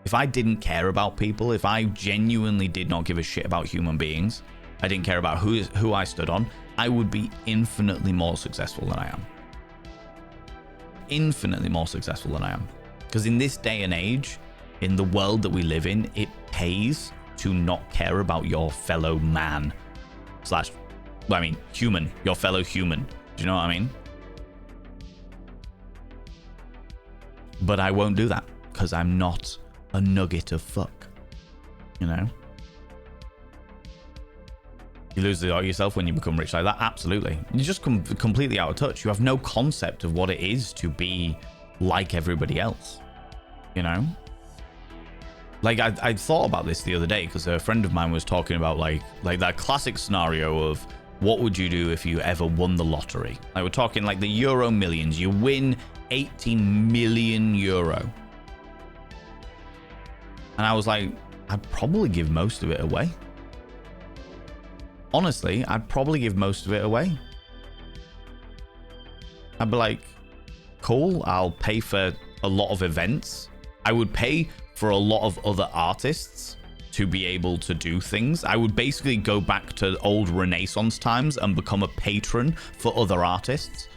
if I didn't care about people, if I genuinely did not give a shit about human beings, I didn't care about who I stood on, I would be infinitely more successful than I am. Infinitely more successful than I am. Because in this day and age, in the world that we live in, it pays to not care about your fellow man human, your fellow human. Do you know what I mean? But I won't do that because I'm not a nugget of fuck, you know? You lose yourself when you become rich like that. Absolutely. You're just completely out of touch. You have no concept of what it is to be like everybody else, you know? Like I thought about this the other day because a friend of mine was talking about like that classic scenario of what would you do if you ever won the lottery? Like, we're talking like the Euro Millions. You win 18 million euro. And I was like, I'd probably give most of it away. Honestly, I'd probably give most of it away. I'd be like, cool, I'll pay for a lot of events. I would pay for a lot of other artists to be able to do things. I would basically go back to old Renaissance times and become a patron for other artists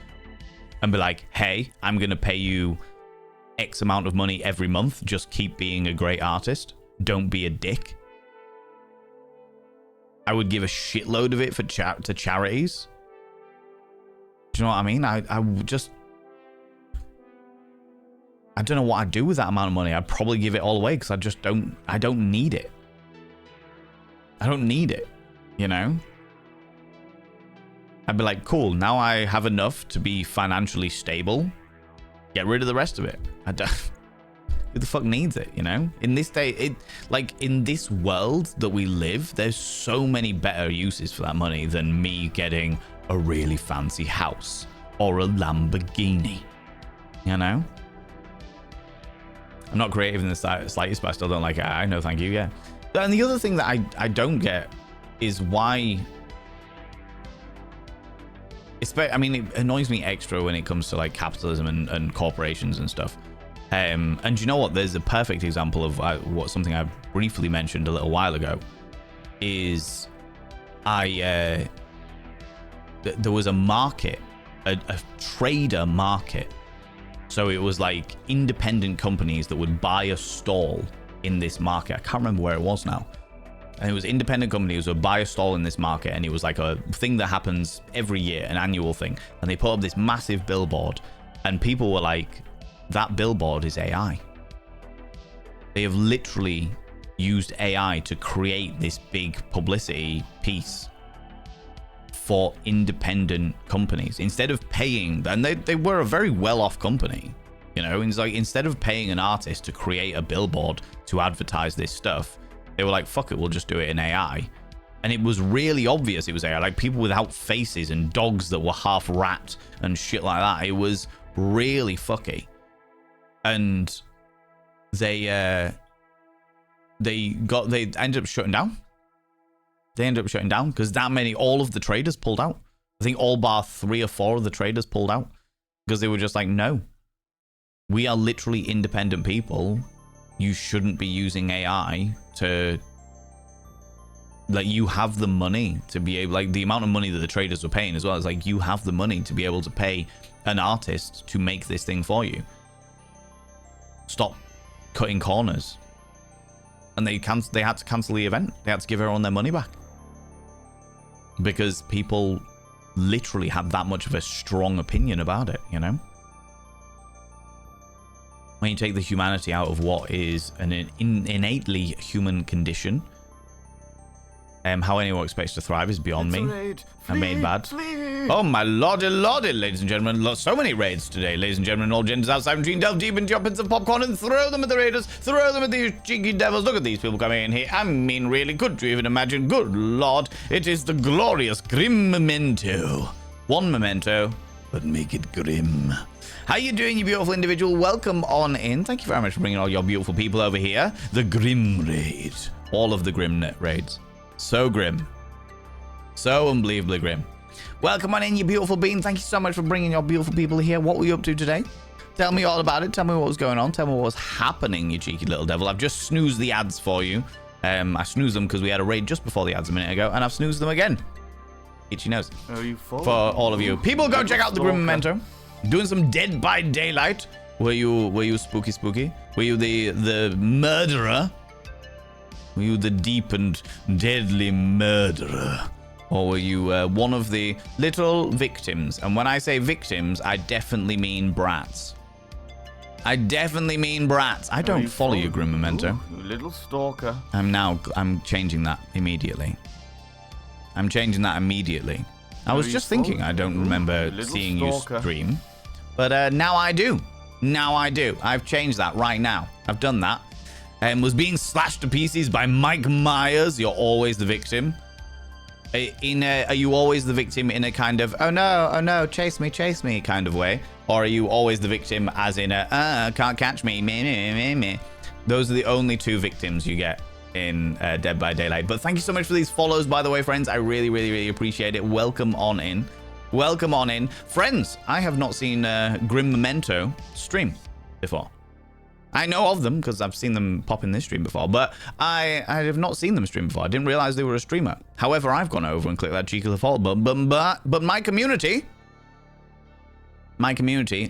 and be like, hey, I'm going to pay you X amount of money every month. Just keep being a great artist. Don't be a dick. I would give a shitload of it for to charities. Do you know what I mean? I would just... I don't know what I'd do with that amount of money. I'd probably give it all away because I don't need it. I don't need it, you know? I'd be like, cool, now I have enough to be financially stable. Get rid of the rest of it. I don't... Who the fuck needs it, you know? In this day, in this world that we live, there's so many better uses for that money than me getting a really fancy house or a Lamborghini, you know? I'm not creative in the slightest, but I still don't like it. I know, thank you, yeah. And the other thing that I don't get is why... I mean, it annoys me extra when it comes to like capitalism and corporations and stuff. And you know what? There's a perfect example of something I briefly mentioned a little while ago. Is there was a market, a trader market. So it was like independent companies that would buy a stall in this market. I can't remember where it was now. And it was independent companies who would buy a stall in this market. And it was like a thing that happens every year, an annual thing. And they put up this massive billboard. And people were like, that billboard is AI. They have literally used AI to create this big publicity piece for independent companies. Instead of paying, and they were a very well-off company, you know, it's like instead of paying an artist to create a billboard to advertise this stuff, they were like, fuck it, we'll just do it in AI. And it was really obvious it was AI, like people without faces and dogs that were half rat and shit like that. It was really fucky. And they ended up shutting down. They ended up shutting down because all of the traders pulled out. I think all bar 3 or 4 of the traders pulled out because they were just like, no, we are literally independent people. You shouldn't be using AI to, like, you have the money to be able, like, the amount of money that the traders were paying as well. It's like, you have the money to be able to pay an artist to make this thing for you. Stop cutting corners. And they had to cancel the event. They had to give everyone their money back. Because people literally had that much of a strong opinion about it, you know? When you take the humanity out of what is an innately human condition, how anyone expects to thrive is beyond me. I'm made bad. Oh my lordy, ladies and gentlemen. So many raids today, ladies and gentlemen. All genders outside between. Delve deep into your pits of popcorn and throw them at the raiders. Throw them at these cheeky devils. Look at these people coming in here. I mean, really, could you even imagine? Good lord. It is the glorious Grim Memento. One memento, but make it grim. How you doing, you beautiful individual? Welcome on in. Thank you very much for bringing all your beautiful people over here. The Grim Raid. All of the Grim Raids. So grim. So unbelievably grim. Welcome on in, you beautiful bean. Thank you so much for bringing your beautiful people here. What were you up to today? Tell me all about it. Tell me what was going on. Tell me what was happening, you cheeky little devil. I've just snoozed the ads for you. I snoozed them because we had a raid just before the ads a minute ago, and I've snoozed them again. Itchy nose. For all of you. People, go check out the Grim Memento. Doing some Dead by Daylight. Were you spooky? Were you the murderer? Were you the deep and deadly murderer? Or were you one of the little victims? And when I say victims, I definitely mean brats. I definitely mean brats. I don't follow you, Grim Memento. You little stalker. I'm changing that immediately. I'm changing that immediately. I was just thinking I don't remember seeing you stream. But now I do. Now I do. I've changed that right now. I've done that. Was being slashed to pieces by Mike Myers. You're always the victim. Are you always the victim in a kind of, oh no, chase me kind of way? Or are you always the victim as in a, can't catch me, meh. Those are the only two victims you get in Dead by Daylight. But thank you so much for these follows, by the way, friends. I really, really, really appreciate it. Welcome on in. Welcome on in. Friends, I have not seen Grim Memento stream before. I know of them because I've seen them pop in this stream before, but I have not seen them stream before. I didn't realize they were a streamer. However, I've gone over and clicked that cheeky little follow button, but my community,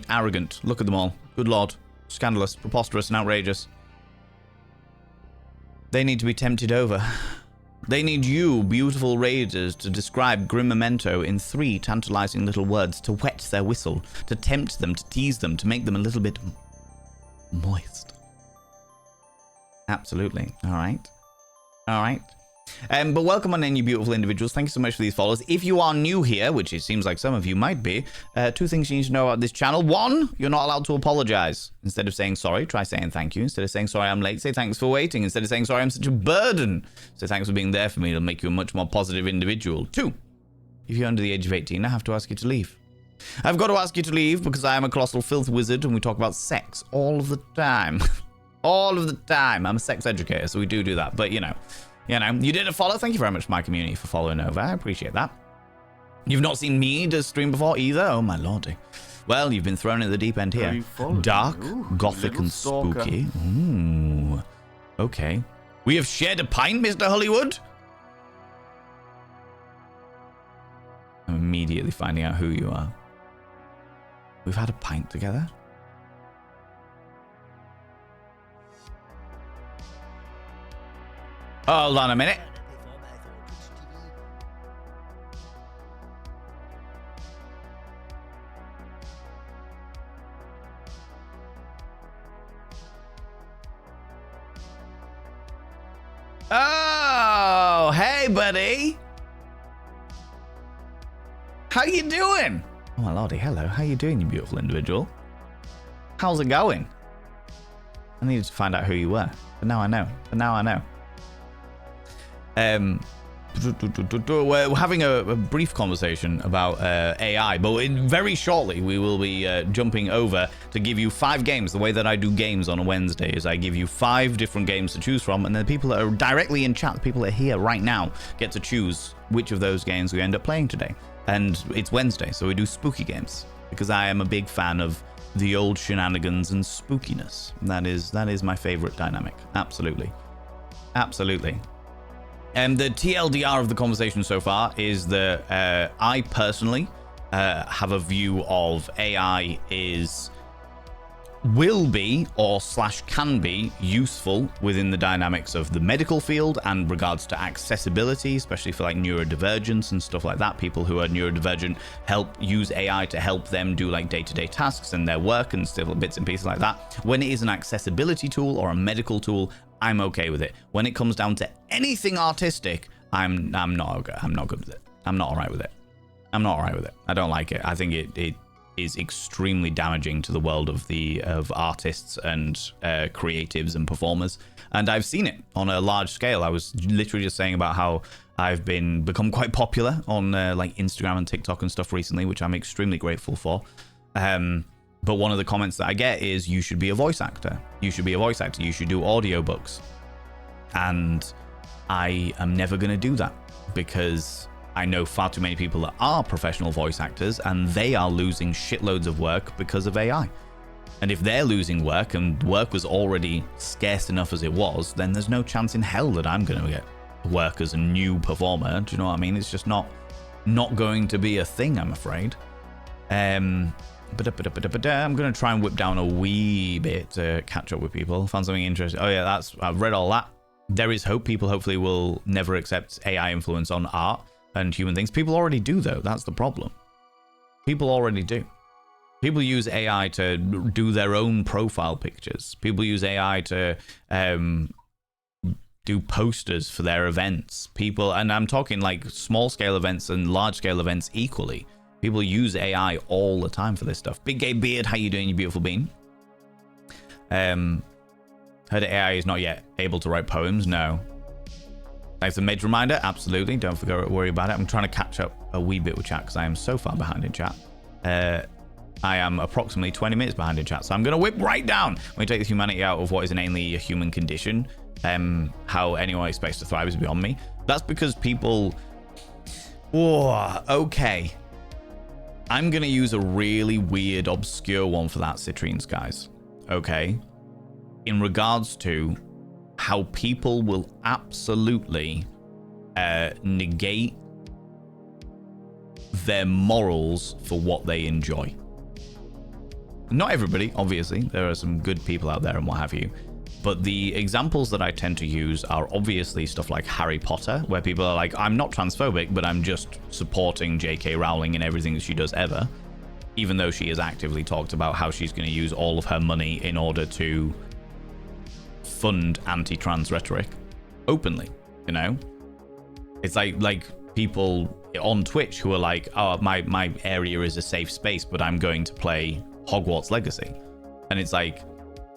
arrogant. Look at them all. Good lord. Scandalous, preposterous, and outrageous. They need to be tempted over. They need you, beautiful raiders, to describe Grim Memento in 3 tantalizing little words to whet their whistle, to tempt them, to tease them, to make them a little bit moist. Absolutely. All right. But welcome on in, you beautiful individuals. Thank you so much for these follows. If you are new here, which it seems like some of you might be, 2 things you need to know about this channel. 1, you're not allowed to apologize. Instead of saying sorry, try saying thank you. Instead of saying sorry I'm late, say thanks for waiting. Instead of saying sorry I'm such a burden, say thanks for being there for me. It'll make you a much more positive individual. 2, if you're under the age of 18, I have to ask you to leave. I've got to ask you to leave because I am a colossal filth wizard and we talk about sex all of the time. All of the time. I'm a sex educator, so we do that. But, you know, you did a follow. Thank you very much, my community, for following over. I appreciate that. You've not seen me do stream before either? Oh, my lordy. Well, you've been thrown in the deep end here. Dark, gothic, and spooky. Ooh. Okay. We have shared a pint, Mr. Hollywood? I'm immediately finding out who you are. We've had a pint together. Hold on a minute. Oh, hey, buddy. How you doing? Oh, my lordy, hello. How you doing, you beautiful individual? How's it going? I needed to find out who you were, but now I know. We're having a brief conversation about AI, but very shortly we will be jumping over to give you 5 games. The way that I do games on a Wednesday is I give you 5 different games to choose from, and then the people that are directly in chat, the people that are here right now, get to choose which of those games we end up playing today. And it's Wednesday, so we do spooky games, because I am a big fan of the old shenanigans and spookiness. That is my favorite dynamic. Absolutely. And the TLDR of the conversation so far is that I personally have a view of AI will be or / can be useful within the dynamics of the medical field and regards to accessibility, especially for like neurodivergence and stuff like that. People who are neurodivergent use AI to help them do like day-to-day tasks and their work and stuff, bits and pieces like that. When it is an accessibility tool or a medical tool, I'm okay with it. When it comes down to anything artistic, I'm not okay. I'm not good with it. I'm not all right with it. I don't like it. I think it is extremely damaging to the world of artists and creatives and performers. And I've seen it on a large scale. I was literally just saying about how I've become quite popular on like Instagram and TikTok and stuff recently, which I'm extremely grateful for. But one of the comments that I get is, you should be a voice actor. You should do audiobooks. And I am never going to do that because I know far too many people that are professional voice actors and they are losing shitloads of work because of AI. And if they're losing work and work was already scarce enough as it was, then there's no chance in hell that I'm going to get work as a new performer. Do you know what I mean? It's just not going to be a thing, I'm afraid. I'm going to try and whip down a wee bit to catch up with people. Found something interesting. Oh yeah, I've read all that. There is hope. People hopefully will never accept AI influence on art and human things. People already do, though. That's the problem. People already do. People use AI to do their own profile pictures. People use AI to do posters for their events. And I'm talking like small scale events and large scale events equally. People use AI all the time for this stuff. Big Gay Beard, how you doing, you beautiful bean? Heard AI is not yet able to write poems? No. Thanks for the major reminder. Absolutely. Don't forget, worry about it. I'm trying to catch up a wee bit with chat because I am so far behind in chat. I am approximately 20 minutes behind in chat. So I'm going to whip right down. When we take the humanity out of what is innately a human condition, how anyone expects to thrive is beyond me. That's because people... Oh, okay. I'm going to use a really weird, obscure one for that, Citrines, guys. Okay. In regards to how people will absolutely negate their morals for what they enjoy. Not everybody, obviously. There are some good people out there and what have you. But the examples that I tend to use are obviously stuff like Harry Potter, where people are like, I'm not transphobic, but I'm just supporting J.K. Rowling in everything that she does ever. Even though she has actively talked about how she's going to use all of her money in order to fund anti-trans rhetoric openly, you know? It's like people on Twitch who are like, oh, my area is a safe space, but I'm going to play Hogwarts Legacy. And it's like,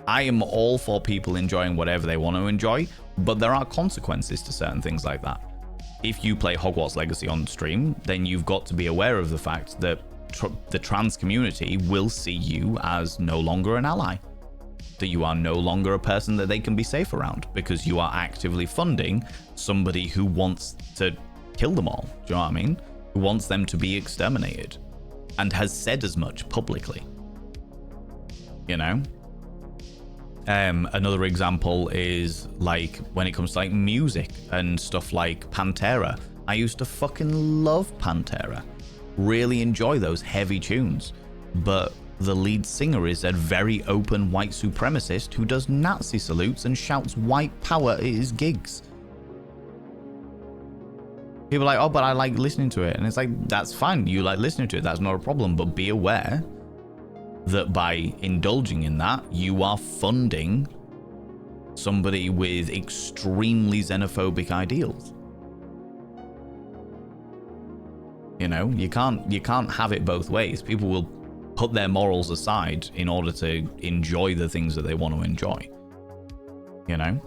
I am all for people enjoying whatever they want to enjoy, but there are consequences to certain things like that. If you play Hogwarts Legacy on stream, then you've got to be aware of the fact that the trans community will see you as no longer an ally. That you are no longer a person that they can be safe around because you are actively funding somebody who wants to kill them all. Do you know what I mean? Who wants them to be exterminated and has said as much publicly. You know? Another example is like when it comes to like music and stuff like Pantera. I used to fucking love Pantera. Really enjoy those heavy tunes. But the lead singer is a very open white supremacist who does Nazi salutes and shouts white power at his gigs. People are like, oh, but I like listening to it. And it's like, that's fine. You like listening to it. That's not a problem. But be aware that by indulging in that, you are funding somebody with extremely xenophobic ideals. You know, you can't have it both ways. People will put their morals aside in order to enjoy the things that they want to enjoy. You know?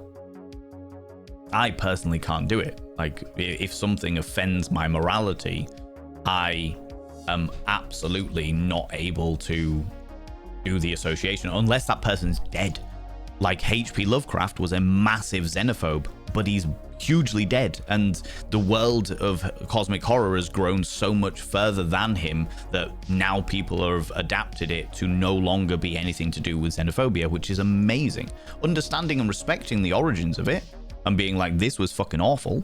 I personally can't do it. Like, if something offends my morality, I am absolutely not able to do the association unless that person's dead. Like, H.P. Lovecraft was a massive xenophobe, but he's hugely dead, and the world of cosmic horror has grown so much further than him that now people have adapted it to no longer be anything to do with xenophobia, which is amazing. Understanding and respecting the origins of it and being like, this was fucking awful,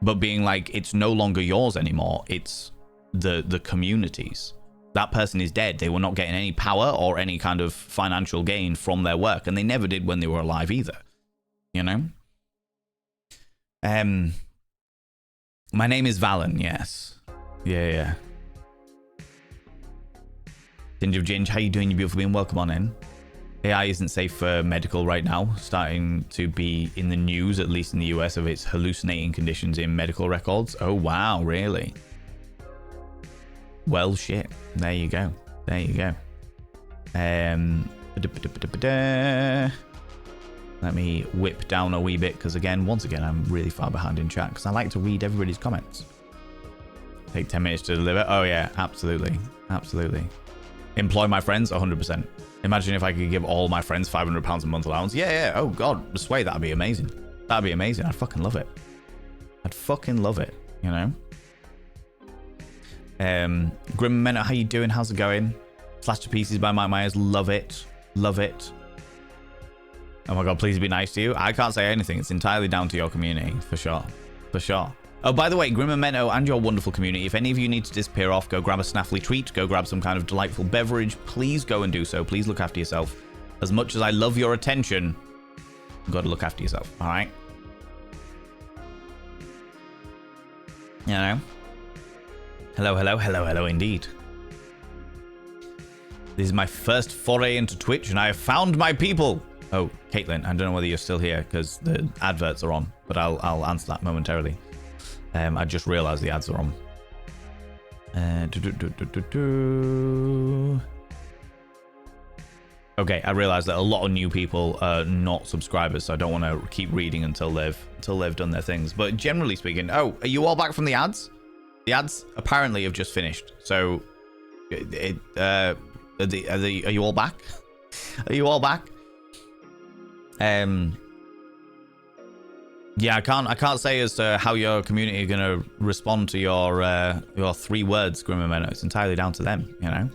but being like, it's no longer yours anymore, it's the community's. That person is dead. They were not getting any power or any kind of financial gain from their work, and they never did when they were alive either. You know? My name is Valen, yes. Yeah. Tinge of Ginge, how you doing, you beautiful being? Welcome on in. AI isn't safe for medical right now, starting to be in the news, at least in the US, of its hallucinating conditions in medical records. Oh, wow, really? Well, shit. There you go. Let me whip down a wee bit, because once again, I'm really far behind in chat, because I like to read everybody's comments. Take 10 minutes to deliver. Oh yeah, absolutely. Employ my friends, 100%. Imagine if I could give all my friends £500 a month allowance. Yeah. Oh god, sway, that'd be amazing. I'd fucking love it. You know? Grim Menno, how you doing? How's it going? Slashed to Pieces by Mike Myers. Love it. Oh my god, please be nice to you. I can't say anything. It's entirely down to your community, for sure. Oh, by the way, Grim Menno and your wonderful community, if any of you need to disappear off, go grab a snaffly treat, go grab some kind of delightful beverage, please go and do so. Please look after yourself. As much as I love your attention, you've got to look after yourself, all right? You know? Hello indeed. This is my first foray into Twitch, and I have found my people. Oh, Caitlin, I don't know whether you're still here because the adverts are on, but I'll answer that momentarily. I just realized the ads are on. Okay, I realize that a lot of new people are not subscribers, so I don't want to keep reading until they've done their things. But generally speaking, oh, are you all back from the ads? The ads apparently have just finished. So, are you all back? Are you all back? Yeah, I can't say as to how your community are gonna respond to your 3 words, Grim Memento. It's entirely down to them, you know.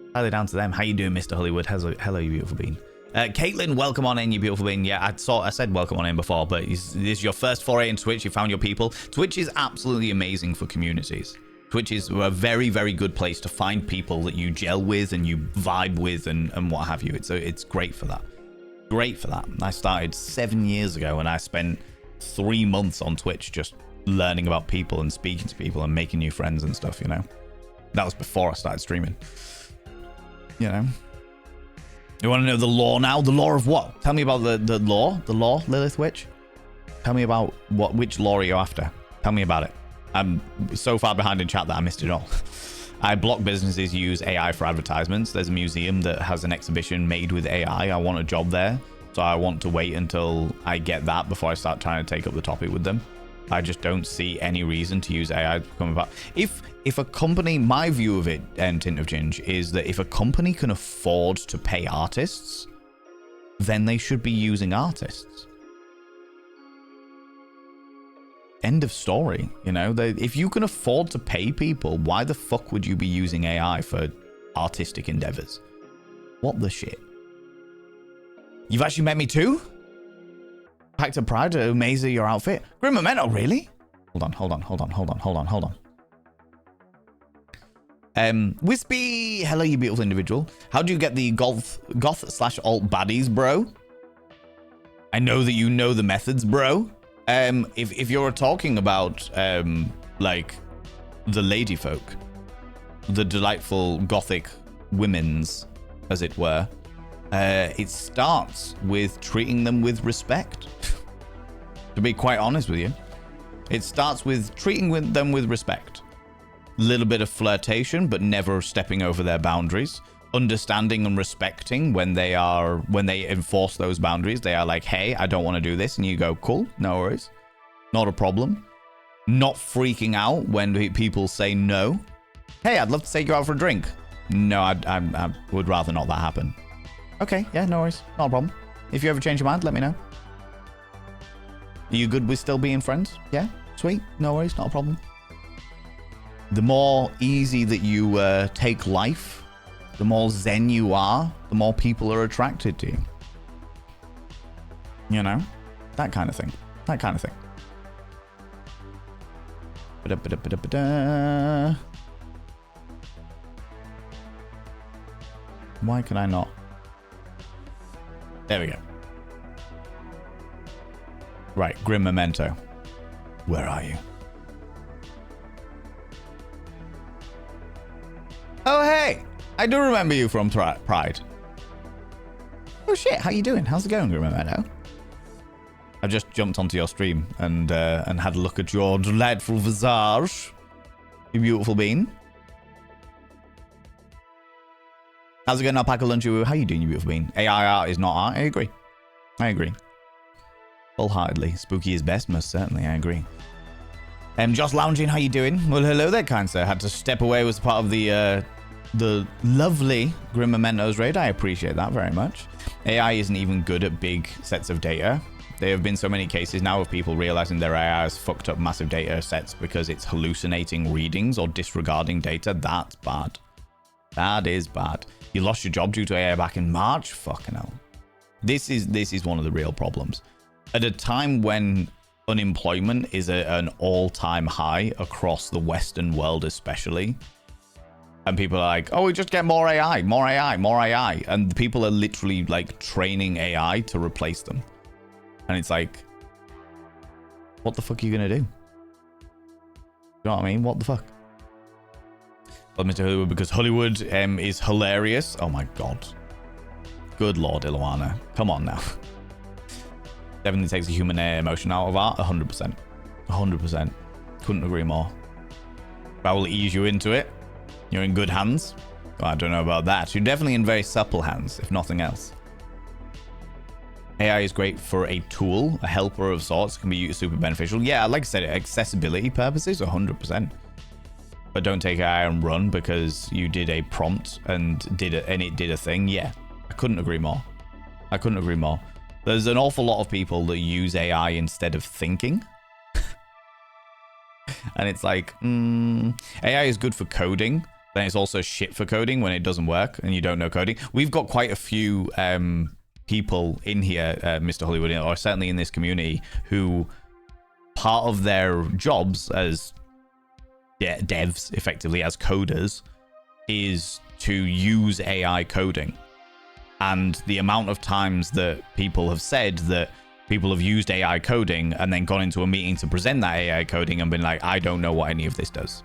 Entirely down to them. How you doing, Mr. Hollywood? Hello, you beautiful bean. Caitlin, welcome on in, you beautiful bean. Yeah, I said welcome on in before, but this is your first foray in Twitch. You found your people. Twitch is absolutely amazing for communities. Twitch is a very, very good place to find people that you gel with and you vibe with and what have you. It's great for that. Great for that. I started 7 years ago and I spent 3 months on Twitch just learning about people and speaking to people and making new friends and stuff, you know. That was before I started streaming. You know. You want to know the lore now? The lore of what? Tell me about the lore. The lore, Lilith Witch. Tell me about which lore are you after? Tell me about it. I'm so far behind in chat that I missed it all. I block businesses use AI for advertisements. There's a museum that has an exhibition made with AI. I want a job there. So I want to wait until I get that before I start trying to take up the topic with them. I just don't see any reason to use AI to become about. If a company, my view of it, Tint of Ginge, is that if a company can afford to pay artists, then they should be using artists. End of story. You know, if you can afford to pay people, why the fuck would you be using AI for artistic endeavors? What the shit? You've actually met me too? Packed a pride to amaze your outfit. Grim Memento, really? Hold on. Wispy, hello you beautiful individual. How do you get the goth/alt baddies, bro? I know that you know the methods, bro. If you're talking about like the lady folk, the delightful gothic women's, as it were, it starts with treating them with respect. To be quite honest with you, it starts with treating them with respect. Little bit of flirtation, but never stepping over their boundaries. Understanding and respecting when they enforce those boundaries. They are like, hey, I don't want to do this, and you go, cool, no worries, not a problem. Not freaking out when people say no. Hey, I'd love to take you out for a drink. No, I would rather not that happen. Okay, yeah, no worries, not a problem. If you ever change your mind, let me know. Are you good with still being friends? Yeah, sweet, no worries, not a problem. The more easy that you take life, the more zen you are, the more people are attracted to you. You know? That kind of thing. That kind of thing. Ba-da-ba-da-ba-da-ba-da. Why can I not? There we go. Right, Grim Memento. Where are you? Oh, hey! I do remember you from Pride. Oh shit, how you doing? How's it going, Grim Memento? I just jumped onto your stream and had a look at your delightful visage. You beautiful bean. How's it going, Alpaca Lunchy? How you doing, you beautiful bean? AI art is not art. I agree. I agree. Wholeheartedly. Spooky is best, most certainly. I agree. Just lounging. How you doing? Well, hello there, kind sir. Had to step away as part of the lovely Grim Mementos raid. I appreciate that very much. AI isn't even good at big sets of data. There have been so many cases now of people realizing their AI has fucked up massive data sets because it's hallucinating readings or disregarding data. That's bad. That is bad. You lost your job due to AI back in March? Fucking hell. This is one of the real problems. At a time when unemployment is at an all-time high across the Western world especially, and people are like, oh, we just get more AI, more AI, more AI. And people are literally like training AI to replace them. And it's like, what the fuck are you going to do? You know what I mean? What the fuck? Well, Mr. Hollywood, because Hollywood is hilarious. Oh my God. Good Lord, Iluana. Come on now. Definitely takes a human emotion out of art. 100%. 100%. Couldn't agree more. I will ease you into it. You're in good hands. I don't know about that. You're definitely in very supple hands, if nothing else. AI is great for a tool, a helper of sorts. Can be super beneficial. Yeah, like I said, accessibility purposes, 100%. But don't take AI and run because you did a prompt and it did a thing. Yeah, I couldn't agree more. I couldn't agree more. There's an awful lot of people that use AI instead of thinking. And it's like, AI is good for coding. Then it's also shit for coding when it doesn't work and you don't know coding. We've got quite a few people in here, Mr. Hollywood, or certainly in this community, who part of their jobs as devs, effectively as coders, is to use AI coding. And the amount of times that people have said that people have used AI coding and then gone into a meeting to present that AI coding and been like, I don't know what any of this does.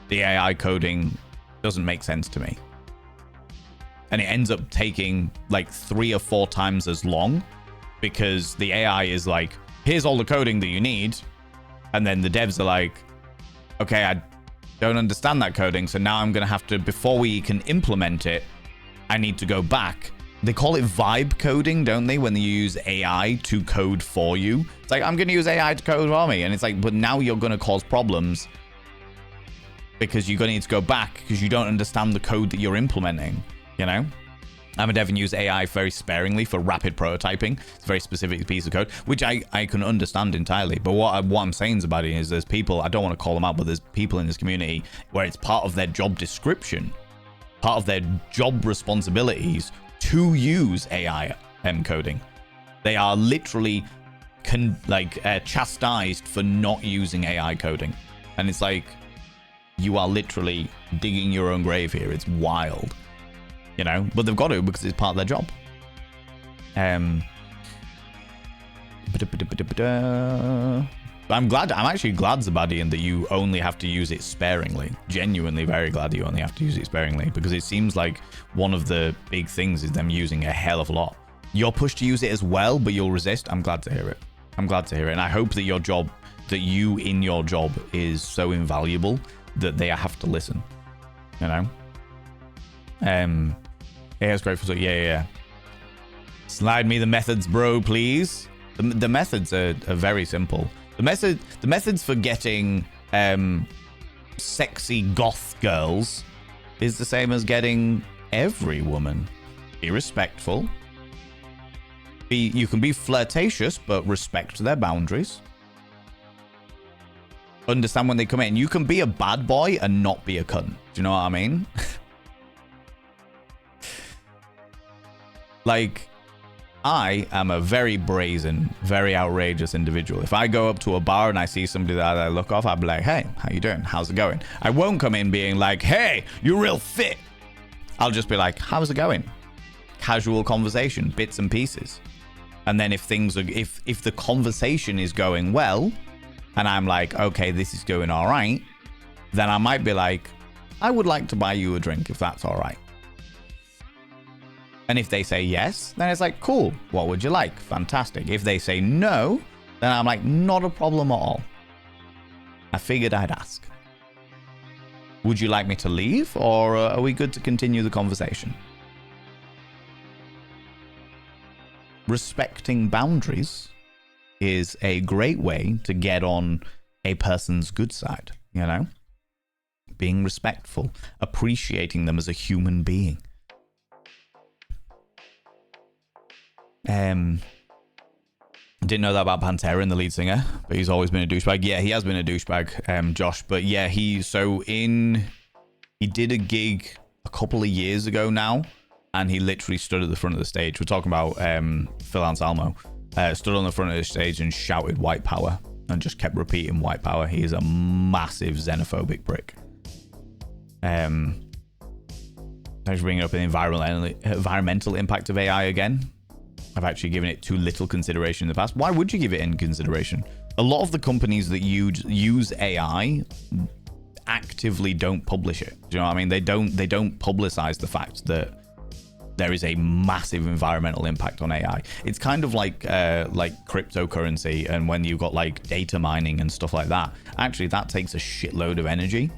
The AI coding doesn't make sense to me. And it ends up taking like 3 or 4 times as long because the AI is like, here's all the coding that you need. And then the devs are like, okay, I don't understand that coding. So now I'm going to have to, before we can implement it, I need to go back. They call it vibe coding, don't they? When you use AI to code for you. It's like, I'm going to use AI to code for me. And it's like, but now you're going to cause problems because you're going to need to go back because you don't understand the code that you're implementing, you know? I'm a dev and use AI very sparingly for rapid prototyping. It's a very specific piece of code, which I can understand entirely. But what I'm saying about it is there's people, I don't want to call them out, but there's people in this community where it's part of their job description, part of their job responsibilities to use AI coding. They are literally chastised for not using AI coding. And it's like, you are literally digging your own grave here. It's wild, you know, but they've got to because it's part of their job. I'm actually glad, Zabadian, that you only have to use it sparingly. Genuinely very glad you only have to use it sparingly because it seems like one of the big things is them using a hell of a lot. You're pushed to use it as well, but you'll resist. I'm glad to hear it. I'm glad to hear it. And I hope that you in your job is so invaluable that they have to listen, you know? Yeah, it's great for, yeah. Slide me the methods, bro, please. The methods are very simple. The methods for getting sexy goth girls is the same as getting every woman. Be respectful. You can be flirtatious, but respect their boundaries. Understand when they come in. You can be a bad boy and not be a cunt. Do you know what I mean? Like, I am a very brazen, very outrageous individual. If I go up to a bar and I see somebody that I look off, I'll be like, hey, how you doing? How's it going? I won't come in being like, hey, you're real fit. I'll just be like, how's it going? Casual conversation, bits and pieces. And then if the conversation is going well, and I'm like, okay, this is going all right, then I might be like, I would like to buy you a drink if that's all right. And if they say yes, then it's like, cool, what would you like? Fantastic. If they say no, then I'm like, not a problem at all. I figured I'd ask. Would you like me to leave, or are we good to continue the conversation? Respecting boundaries is a great way to get on a person's good side, you know? Being respectful, appreciating them as a human being. Didn't know that about Pantera and the lead singer, but he's always been a douchebag. Yeah, he has been a douchebag, Josh. But yeah, he did a gig a couple of years ago now, and he literally stood at the front of the stage. We're talking about Phil Anselmo. Stood on the front of the stage and shouted white power and just kept repeating white power. He is a massive xenophobic prick. I was bringing up the environmental impact of AI again. I've actually given it too little consideration in the past. Why would you give it any consideration? A lot of the companies that use AI actively don't publish it. Do you know what I mean? They don't publicize the fact that there is a massive environmental impact on AI. It's kind of like cryptocurrency, and when you've got like data mining and stuff like that. Actually, that takes a shitload of energy.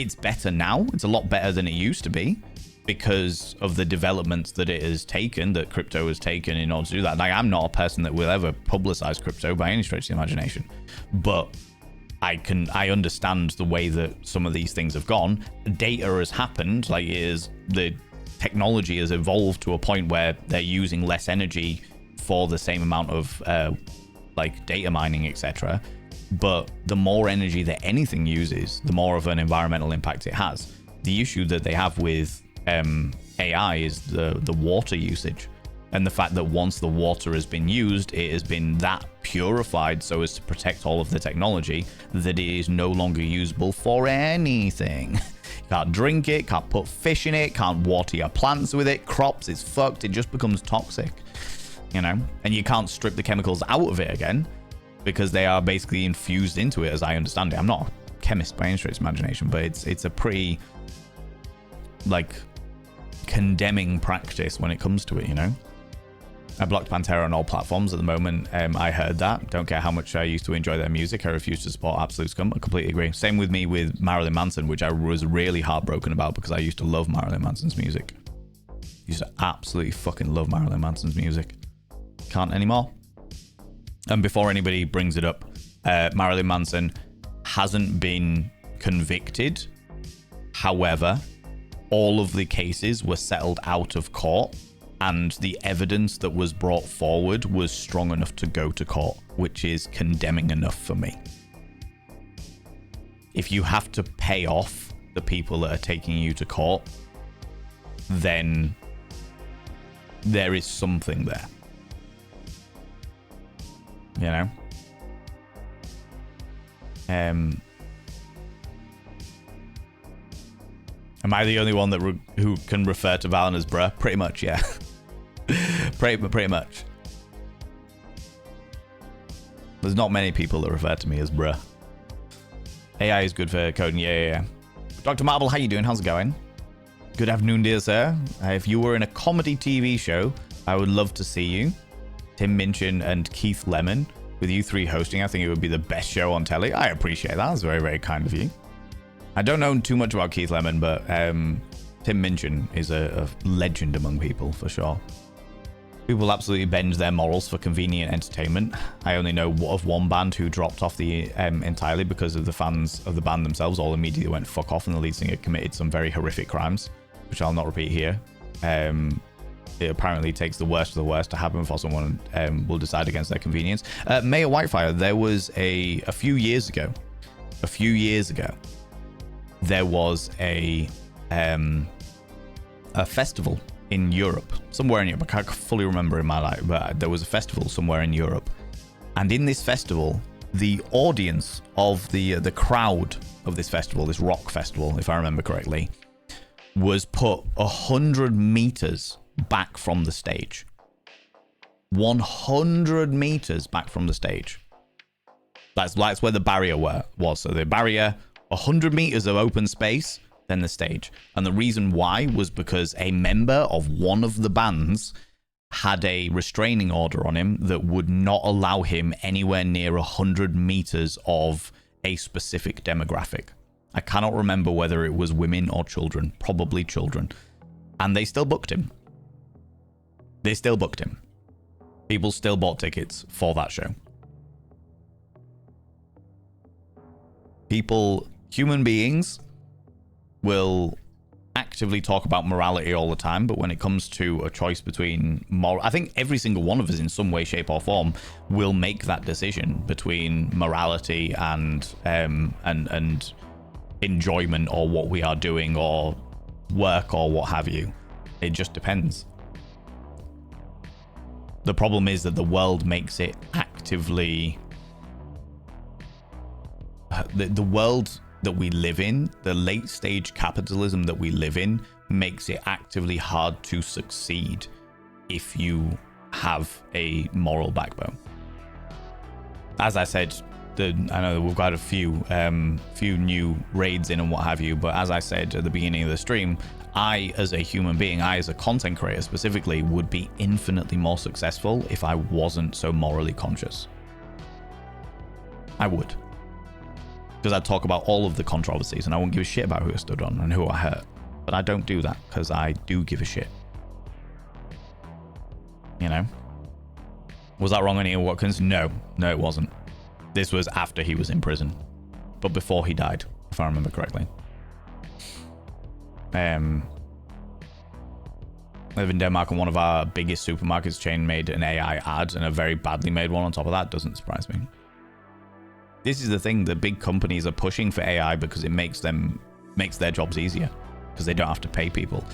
it's better now. It's a lot better than it used to be because of the developments that it has taken, that crypto has taken in order to do that. Like, I'm not a person that will ever publicize crypto by any stretch of the imagination, but I understand the way that some of these things have gone. Data has happened, like the technology has evolved to a point where they're using less energy for the same amount of like data mining, etc. But the more energy that anything uses, the more of an environmental impact it has. The issue that they have with AI is the water usage, and the fact that once the water has been used, it has been that purified so as to protect all of the technology that it is no longer usable for anything. You can't drink it, can't put fish in it, can't water your plants with it, crops, it's fucked, it just becomes toxic, you know? And you can't strip the chemicals out of it again because they are basically infused into it, as I understand it. I'm not a chemist by any stretch of imagination, but it's a pretty, like, condemning practice when it comes to it, you know? I blocked Pantera on all platforms at the moment. I heard that. Don't care how much I used to enjoy their music. I refuse to support absolute scum. I completely agree. Same with me with Marilyn Manson, which I was really heartbroken about because I used to love Marilyn Manson's music. Used to absolutely fucking love Marilyn Manson's music. Can't anymore. And before anybody brings it up, Marilyn Manson hasn't been convicted. However, all of the cases were settled out of court, and the evidence that was brought forward was strong enough to go to court, which is condemning enough for me. If you have to pay off the people that are taking you to court, then there is something there. You know? Am I the only one that who can refer to Valen as bruh? Pretty much, yeah. pretty much. There's not many people that refer to me as bruh. AI is good for coding. Yeah. Dr. Marble, how you doing? How's it going? Good afternoon, dear sir. If you were in a comedy TV show, I would love to see you. Tim Minchin and Keith Lemon, with you three hosting, I think it would be the best show on telly. I appreciate that. That's very, very kind of you. I don't know too much about Keith Lemon, but Tim Minchin is a legend among people, for sure. People absolutely bend their morals for convenient entertainment. I only know of one band who dropped off the entirely because of the fans of the band themselves all immediately went fuck off, and the lead singer committed some very horrific crimes, which I'll not repeat here. It apparently takes the worst of the worst to happen for someone will decide against their convenience. Mayor Whitefire, there was a few years ago, there was a festival in Europe, somewhere in Europe. I can't fully remember in my life, but there was a festival somewhere in Europe. And in this festival, the audience of the crowd of this festival, this rock festival, if I remember correctly, was put 100 meters back from the stage. 100 meters back from the stage. That's where the barrier was. So the barrier, 100 meters of open space, then the stage. And the reason why was because a member of one of the bands had a restraining order on him that would not allow him anywhere near 100 meters of a specific demographic. I cannot remember whether it was women or children, probably children. And they still booked him. People still bought tickets for that show. Human beings will actively talk about morality all the time, but when it comes to a choice between moral, I think every single one of us in some way, shape or form will make that decision between morality and enjoyment or what we are doing or work or what have you. It just depends. The problem is that the world makes it actively... The world that we live in, the late stage capitalism that we live in, makes it actively hard to succeed if you have a moral backbone. As I said, I know we've got a few new raids in and what have you, but as I said at the beginning of the stream, I as a human being, I as a content creator specifically, would be infinitely more successful if I wasn't so morally conscious. I would. because I'd talk about all of the controversies and I wouldn't give a shit about who I stood on and who I hurt. But I don't do that because I do give a shit. You know? Was that wrong on Ian Watkins? No, it wasn't. This was after he was in prison, but before he died, if I remember correctly. I live in Denmark, and one of our biggest supermarkets chain made an AI ad, and a very badly made one on top of that. Doesn't surprise me. This is the thing, the big companies are pushing for AI because it makes their jobs easier, because they don't have to pay people.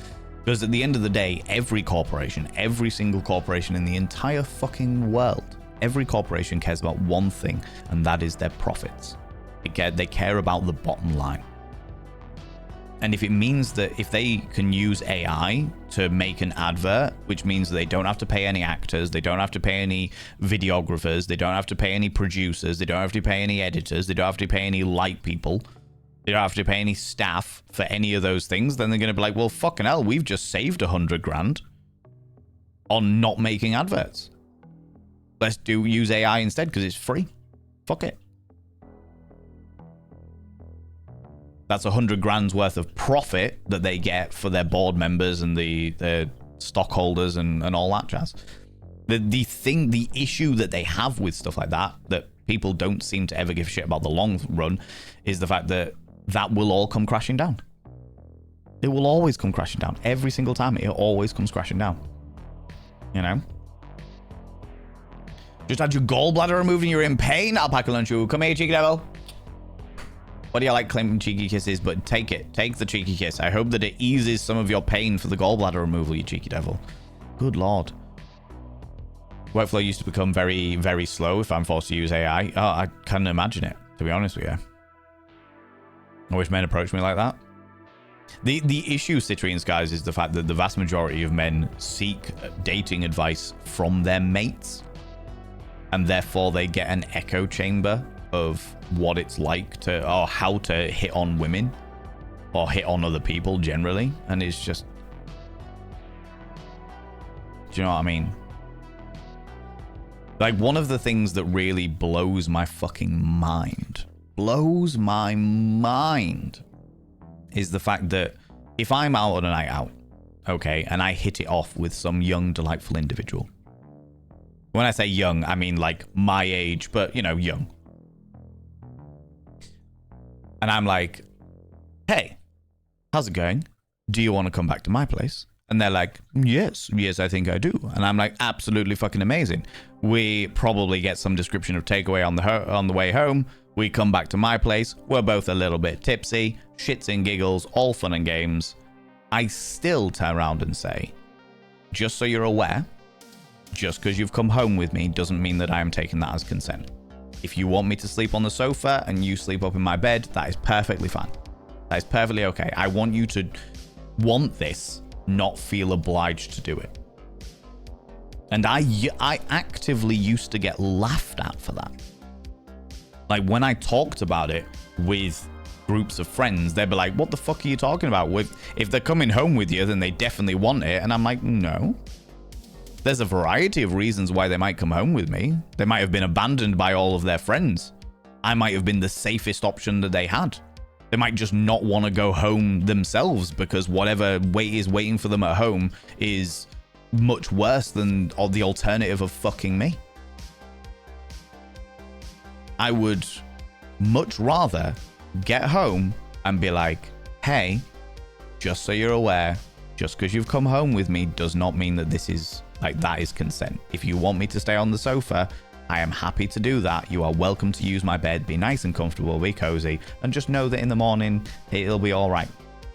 Because at the end of the day, every corporation, every single corporation in the entire fucking world, every corporation cares about one thing, and that is their profits. They care about the bottom line. And if it means that if they can use AI to make an advert, which means they don't have to pay any actors, they don't have to pay any videographers, they don't have to pay any producers, they don't have to pay any editors, they don't have to pay any light people, they don't have to pay any staff for any of those things, then they're going to be like, well, fucking hell, we've just saved 100 grand on not making adverts. Let's use AI instead because it's free. Fuck it. That's 100 grand's worth of profit that they get for their board members and the stockholders and all that jazz. The issue that they have with stuff like that people don't seem to ever give a shit about the long run, is the fact that will all come crashing down. It will always come crashing down. Every single time, it always comes crashing down. You know? Just had your gallbladder removed and you're in pain? Alpaca Lunchu, come here, cheeky devil. What do you like claiming cheeky kisses? But take it. Take the cheeky kiss. I hope that it eases some of your pain for the gallbladder removal, you cheeky devil. Good lord. Workflow used to become very, very slow if I'm forced to use AI. Oh, I can't imagine it, to be honest with you. I wish men approached me like that. The issue, Citrians, guys, is the fact that the vast majority of men seek dating advice from their mates. And therefore they get an echo chamber of what it's like to, or how to hit on women or hit on other people generally. And it's just, do you know what I mean? Like, one of the things that really blows my fucking mind, is the fact that if I'm out on a night out, okay, and I hit it off with some young, delightful individual. When I say young, I mean like my age, but, you know, young. And I'm like, hey, how's it going? Do you want to come back to my place? And they're like, yes, I think I do. And I'm like, absolutely fucking amazing. We probably get some description of takeaway on the way home. We come back to my place. We're both a little bit tipsy, shits and giggles, all fun and games. I still turn around and say, just so you're aware, just because you've come home with me doesn't mean that I am taking that as consent. If you want me to sleep on the sofa and you sleep up in my bed, that is perfectly fine. That is perfectly okay. I want you to want this, not feel obliged to do it. And I actively used to get laughed at for that. Like, when I talked about it with groups of friends, they'd be like, what the fuck are you talking about? If they're coming home with you, then they definitely want it. And I'm like, no. There's a variety of reasons why they might come home with me. They might have been abandoned by all of their friends. I might have been the safest option that they had. They might just not want to go home themselves because whatever is waiting for them at home is much worse than the alternative of fucking me. I would much rather get home and be like, hey, just so you're aware, just because you've come home with me does not mean that this is, like, that is consent. If you want me to stay on the sofa, I am happy to do that. You are welcome to use my bed, be nice and comfortable, be cozy, and just know that in the morning, it'll be all right.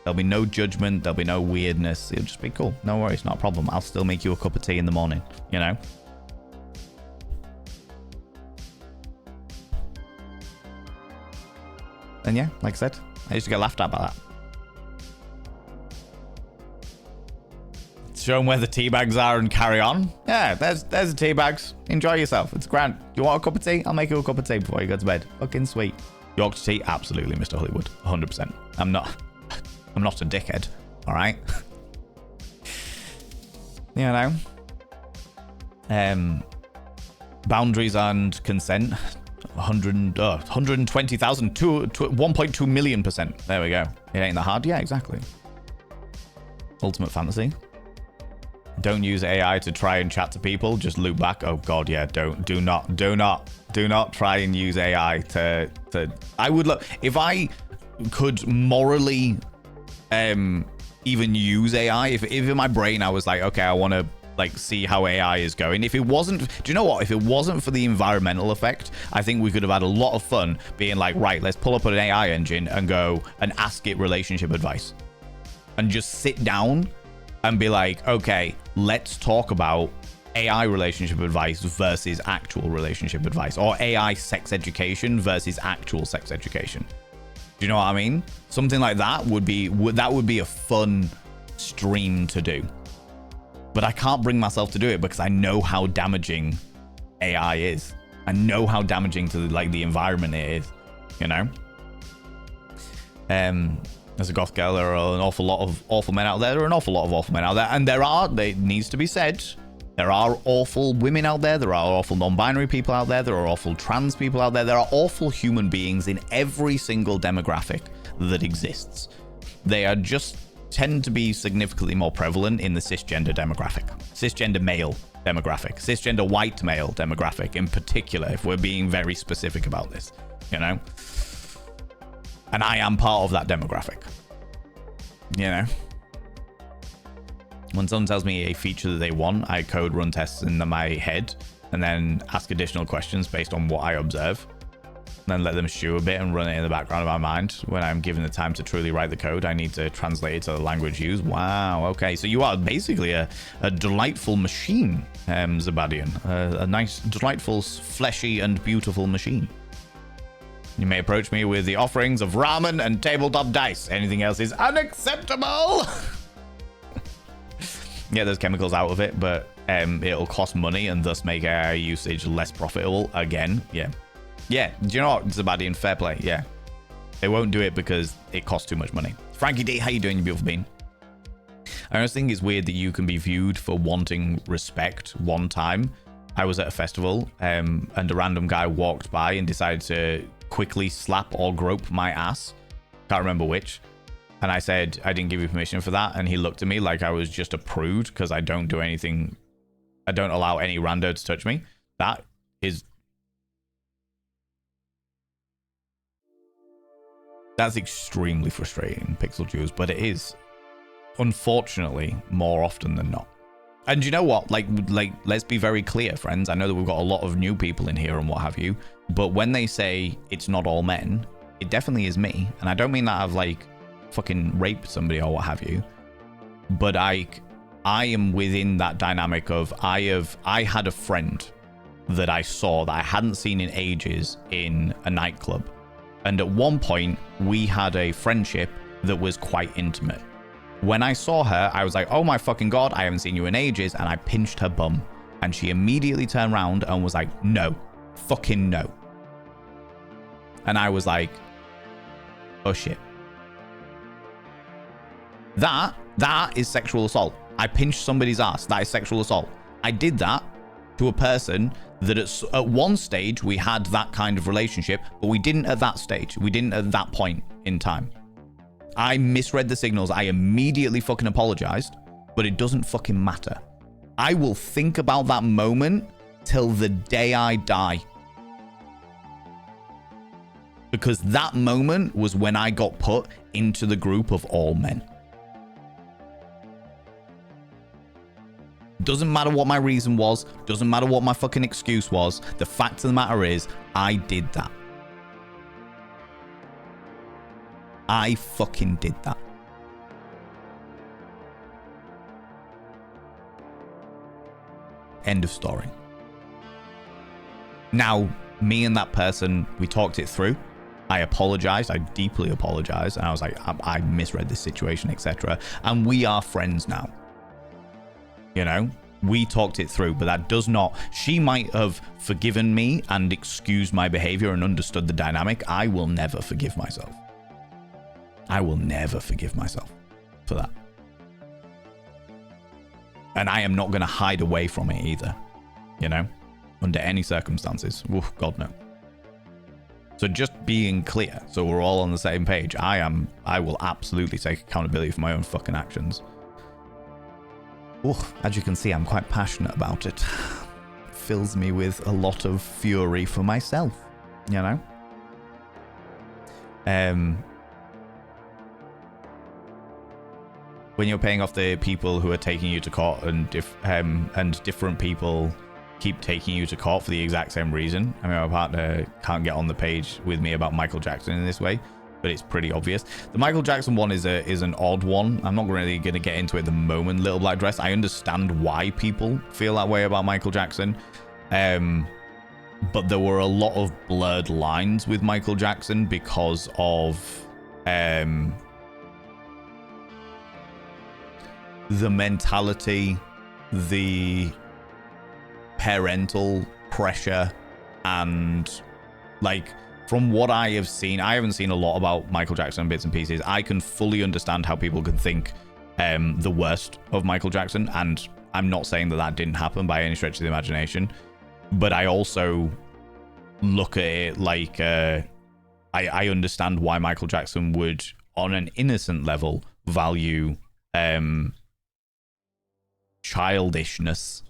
There'll be no judgment, there'll be no weirdness. It'll just be cool. No worries, not a problem. I'll still make you a cup of tea in the morning, you know? And yeah, like I said, I used to get laughed at by that. Show them where the tea bags are and carry on. Yeah, there's the tea bags. Enjoy yourself. It's grand. You want a cup of tea? I'll make you a cup of tea before you go to bed. Fucking sweet. Yorkshire tea? Absolutely, Mr. Hollywood. 100%. I'm not a dickhead. All right? You know? Boundaries and consent. 120,000 to 1.2 million%. There we go. It ain't that hard. Yeah, exactly. Ultimate fantasy. Don't use AI to try and chat to people. Just loop back. Oh god, yeah. Do not try and use AI to. I would look if I could morally even use AI. If in my brain I was like, okay, I want to like see how AI is going. If it wasn't, do you know what? If it wasn't for the environmental effect, I think we could have had a lot of fun being like, right, let's pull up an AI engine and go and ask it relationship advice, and just sit down and be like, okay, let's talk about AI relationship advice versus actual relationship advice, or AI sex education versus actual sex education. Do you know what I mean? Something like that would be a fun stream to do. But I can't bring myself to do it because I know how damaging AI is. I know how damaging to the environment it is, you know? As a goth girl, there are an awful lot of awful men out there. There are an awful lot of awful men out there. And it needs to be said, there are awful women out there. There are awful non-binary people out there. There are awful trans people out there. There are awful human beings in every single demographic that exists. They are just tend to be significantly more prevalent in the cisgender demographic, cisgender male demographic, cisgender white male demographic in particular, if we're being very specific about this, you know? And I am part of that demographic, you know? When someone tells me a feature that they want, I code run tests in my head and then ask additional questions based on what I observe. Then let them stew a bit and run it in the background of my mind. When I'm given the time to truly write the code, I need to translate it to the language used. Wow, okay. So you are basically a delightful machine, Zabadian. A nice, delightful, fleshy, and beautiful machine. You may approach me with the offerings of ramen and tabletop dice. Anything else is unacceptable. Yeah, there's chemicals out of it, but it'll cost money and thus make AI usage less profitable. Again, yeah. Yeah, do you know what, Zabadian? Fair play, yeah. They won't do it because it costs too much money. Frankie D, how you doing, you beautiful bean? I just think it's weird that you can be viewed for wanting respect one time. I was at a festival and a random guy walked by and decided to quickly slap or grope my ass. Can't remember which. And I said, I didn't give you permission for that. And he looked at me like I was just a prude because I don't do anything. I don't allow any rando to touch me. That is... That's extremely frustrating, Pixel Jews, but it is, unfortunately, more often than not. And you know what? Like, let's be very clear, friends. I know that we've got a lot of new people in here and what have you, but when they say it's not all men, it definitely is me. And I don't mean that I've, like, fucking raped somebody or what have you, but I am within that dynamic of I had a friend that I saw that I hadn't seen in ages in a nightclub. And at one point, we had a friendship that was quite intimate. When I saw her, I was like, oh my fucking God, I haven't seen you in ages. And I pinched her bum. And she immediately turned around and was like, no, fucking no. And I was like, oh shit. That is sexual assault. I pinched somebody's ass. That is sexual assault. I did that to a person that at one stage we had that kind of relationship, but we didn't at that stage. We didn't at that point in time. I misread the signals. I immediately fucking apologized, but it doesn't fucking matter. I will think about that moment till the day I die. Because that moment was when I got put into the group of all men. Doesn't matter what my reason was. Doesn't matter what my fucking excuse was. The fact of the matter is, I did that. I fucking did that. End of story. Now, me and that person, we talked it through. I apologized. I deeply apologized. And I was like, I misread this situation, etc. And we are friends now. You know, we talked it through, but that does not... She might have forgiven me and excused my behavior and understood the dynamic. I will never forgive myself. I will never forgive myself for that. And I am not going to hide away from it either. You know, under any circumstances. Oof, God no. So just being clear, so we're all on the same page, I will absolutely take accountability for my own fucking actions. As you can see, I'm quite passionate about it. Fills me with a lot of fury for myself, you know? When you're paying off the people who are taking you to court and different people keep taking you to court for the exact same reason. I mean, my partner can't get on the page with me about Michael Jackson in this way, but it's pretty obvious. The Michael Jackson one is an odd one. I'm not really going to get into it at the moment. Little Black Dress, I understand why people feel that way about Michael Jackson. But there were a lot of blurred lines with Michael Jackson because of the mentality, the parental pressure, and like from what I have seen, I haven't seen a lot about Michael Jackson bits and pieces. I can fully understand how people can think the worst of Michael Jackson, and I'm not saying that didn't happen by any stretch of the imagination, but I also look at it like I understand why Michael Jackson would, on an innocent level, value childhoodness,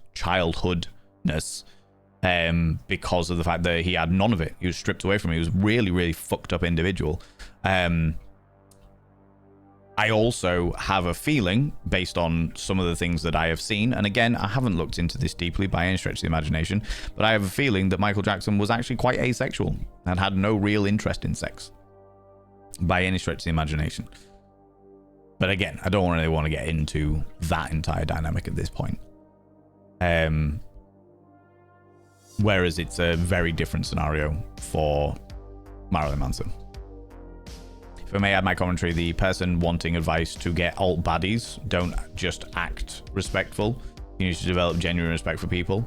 because of the fact that he had none of it. He was stripped away from it. He was a really, really fucked up individual. I also have a feeling, based on some of the things that I have seen, and again, I haven't looked into this deeply by any stretch of the imagination, but I have a feeling that Michael Jackson was actually quite asexual and had no real interest in sex by any stretch of the imagination. But again, I don't really want to get into that entire dynamic at this point. Whereas it's a very different scenario for Marilyn Manson. If I may add my commentary, the person wanting advice to get alt baddies, don't just act respectful. You need to develop genuine respect for people,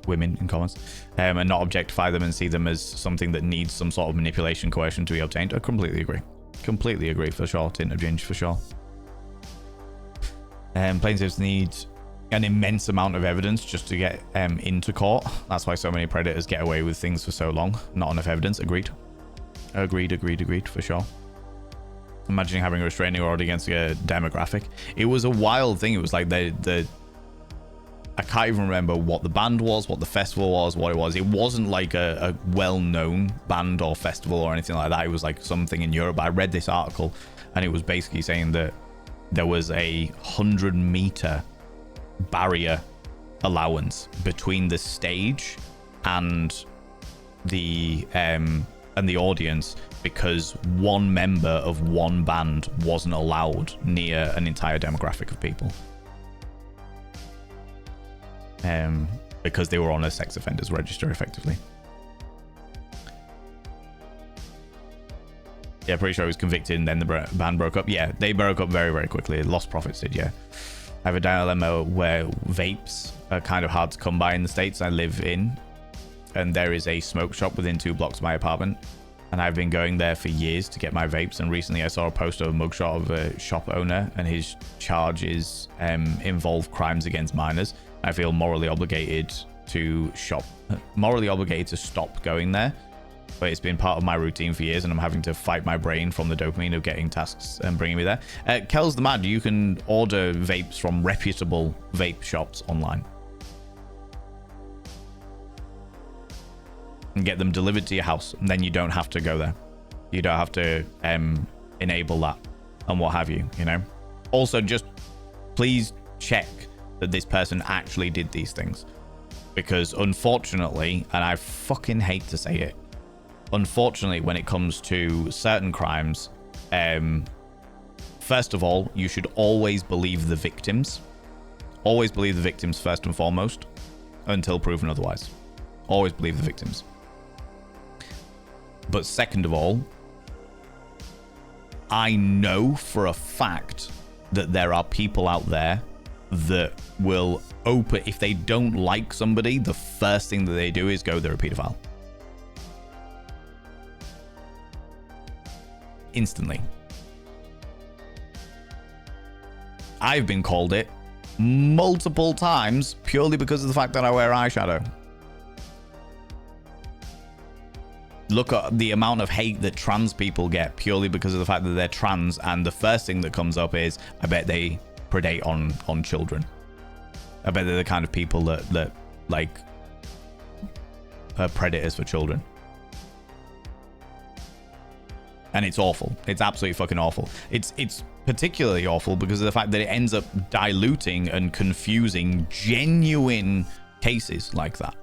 women in comments, and not objectify them and see them as something that needs some sort of manipulation, coercion to be obtained. I completely agree. Completely agree, for sure. Tint of Ginge, for sure. Plaintiffs need an immense amount of evidence just to get into court. That's why so many predators get away with things for so long. Not enough evidence. Agreed, for sure. Imagining having a restraining order against a demographic. It was a wild thing. It was like I can't even remember what the band was, what the festival was, what it was. It wasn't like a well-known band or festival or anything like that. It was like something in Europe. I read this article and it was basically saying that there was a 100-meter barrier allowance between the stage and the audience, because one member of one band wasn't allowed near an entire demographic of people, because they were on a sex offenders register effectively. Yeah, pretty sure he was convicted and then the band broke up. Yeah, they broke up very, very quickly. Lost Profits did, yeah. I have a dilemma where vapes are kind of hard to come by in the States I live in, and there is a smoke shop within 2 blocks of my apartment, and I've been going there for years to get my vapes, and recently I saw a post of a mugshot of a shop owner, and his charges involve crimes against minors. I feel morally obligated to stop going there, but it's been part of my routine for years, and I'm having to fight my brain from the dopamine of getting tasks and bringing me there. Kel's the Mad, you can order vapes from reputable vape shops online and get them delivered to your house, and then you don't have to go there. You don't have to enable that and what have you, you know. Also, just please check that this person actually did these things, because unfortunately, and I fucking hate to say it, unfortunately, when it comes to certain crimes, first of all, you should always believe the victims. Always believe the victims first and foremost, until proven otherwise. Always believe the victims. But second of all, I know for a fact that there are people out there that will open, if they don't like somebody, the first thing that they do is go, they're a pedophile. Instantly. I've been called it multiple times purely because of the fact that I wear eyeshadow. look at the amount of hate that trans people get purely because of the fact that they're trans, and the first thing that comes up is, I bet they predate on children. I bet they're the kind of people that like are predators for children. And it's awful. It's absolutely fucking awful. It's particularly awful because of the fact that it ends up diluting and confusing genuine cases like that.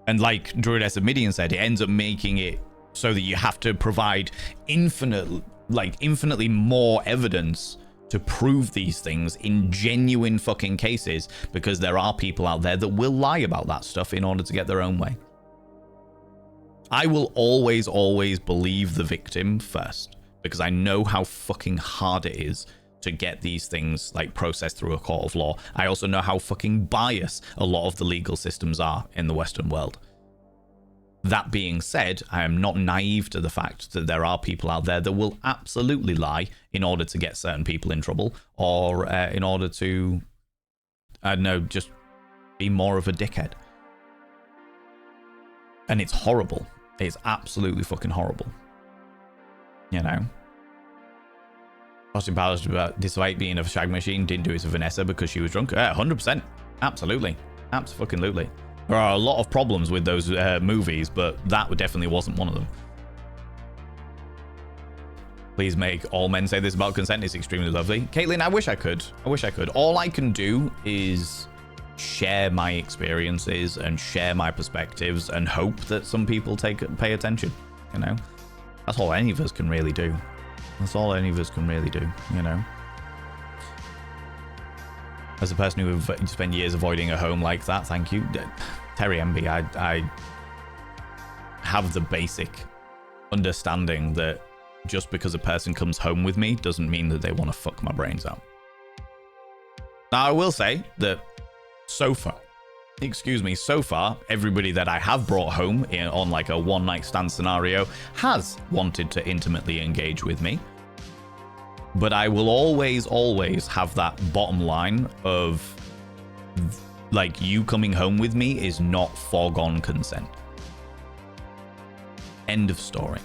And like Druidess Midian said, it ends up making it so that you have to provide infinitely more evidence to prove these things in genuine fucking cases, because there are people out there that will lie about that stuff in order to get their own way. I will always believe the victim first, because I know how fucking hard it is to get these things like processed through a court of law. I also know how fucking biased a lot of the legal systems are in the Western world. That being said, I am not naive to the fact that there are people out there that will absolutely lie in order to get certain people in trouble, or in order to, I don't know, just be more of a dickhead. And it's horrible. It's absolutely fucking horrible. You know? Austin Powers, despite being a shag machine, didn't do it to Vanessa because she was drunk. 100%. Absolutely. Absolutely. There are a lot of problems with those movies, but that definitely wasn't one of them. Please make all men say this about consent. It's extremely lovely. Caitlin, I wish I could. All I can do is share my experiences and share my perspectives and hope that some people pay attention. You know? That's all any of us can really do. You know? As a person who have spent years avoiding a home like that, thank you. Terry MB, I have the basic understanding that just because a person comes home with me doesn't mean that they want to fuck my brains out. Now, I will say that so far, everybody that I have brought home on like a one-night stand scenario has wanted to intimately engage with me. But I will always have that bottom line of, like, you coming home with me is not foregone consent. End of story.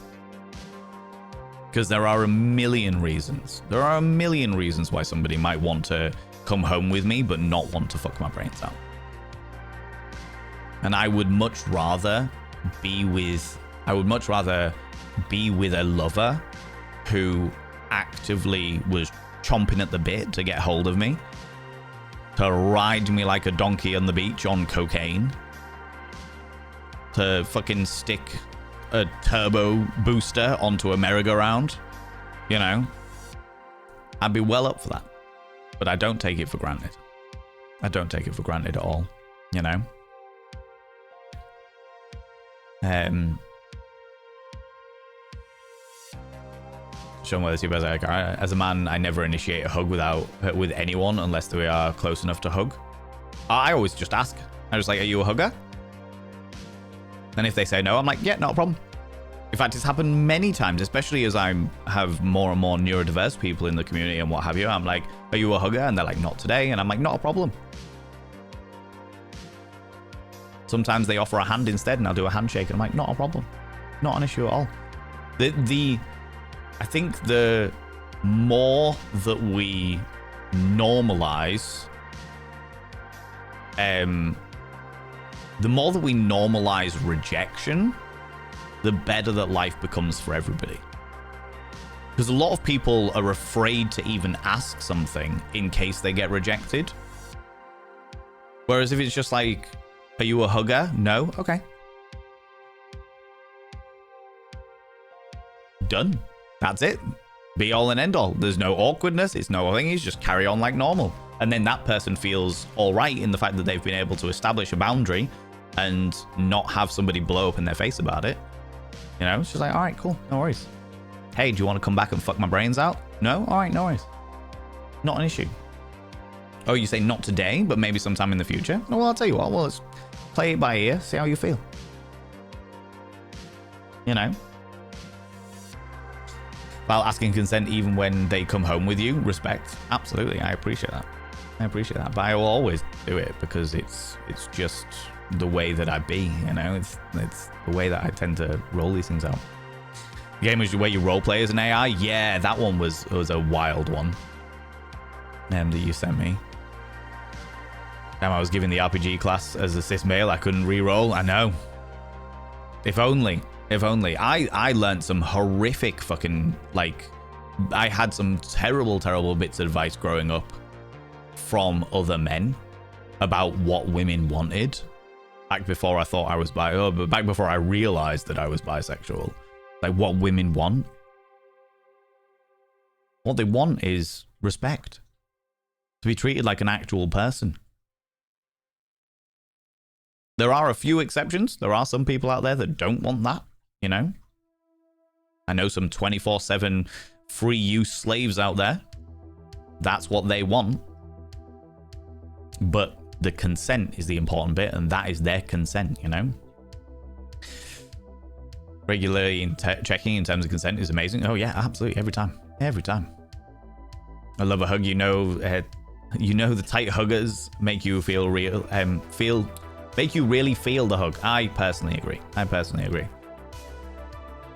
Because there are a million reasons. Why somebody might want to come home with me but not want to fuck my brains out. And I would much rather be with a lover who actively was chomping at the bit to get hold of me, to ride me like a donkey on the beach on cocaine, to fucking stick a turbo booster onto a merry-go-round. You know, I'd be well up for that. But I don't take it for granted. At all, you know. Sean Weather, like, as a man, I never initiate a hug with anyone unless they are close enough to hug. I always just ask. I'm just like, are you a hugger? And if they say no, I'm like, yeah, not a problem. In fact, it's happened many times, especially as I have more and more neurodiverse people in the community and what have you. I'm like, are you a hugger? And they're like, not today. And I'm like, not a problem. Sometimes they offer a hand instead and I'll do a handshake. And I'm like, not a problem. Not an issue at all. I think the more that we normalize, rejection, the better that life becomes for everybody. Because a lot of people are afraid to even ask something in case they get rejected. Whereas if it's just like, are you a hugger? No? Okay. Done. That's it. Be all and end all. There's no awkwardness. It's no thing. It's just carry on like normal. And then that person feels all right in the fact that they've been able to establish a boundary and not have somebody blow up in their face about it. You know, it's just like, all right, cool. No worries. Hey, do you want to come back and fuck my brains out? No? All right, no worries. Not an issue. Oh, you say not today, but maybe sometime in the future? Oh, well, I'll tell you what. Well, let's play it by ear. See how you feel. You know? While asking consent even when they come home with you, respect. Absolutely, I appreciate that. I appreciate that. But I will always do it because it's just the way that I be, you know? It's the way that I tend to roll these things out. The game was where you roleplay as an AI? Yeah, that one was a wild one. That you sent me. Damn, I was given the RPG class as a cis male. I couldn't re-roll. I know. If only. If only. I learned some horrific fucking, like, I had some terrible, terrible bits of advice growing up from other men about what women wanted. Back before I thought I was but back before I realized that I was bisexual. Like, what women want. What they want is respect. To be treated like an actual person. There are a few exceptions. There are some people out there that don't want that, you know? I know some 24/7 free use slaves out there. That's what they want. But the consent is the important bit, and that is their consent, you know? Regularly checking in terms of consent is amazing. Oh yeah, absolutely, every time. Every time. I love a hug, you know the tight huggers make you feel real, make you really feel the hug. I personally agree.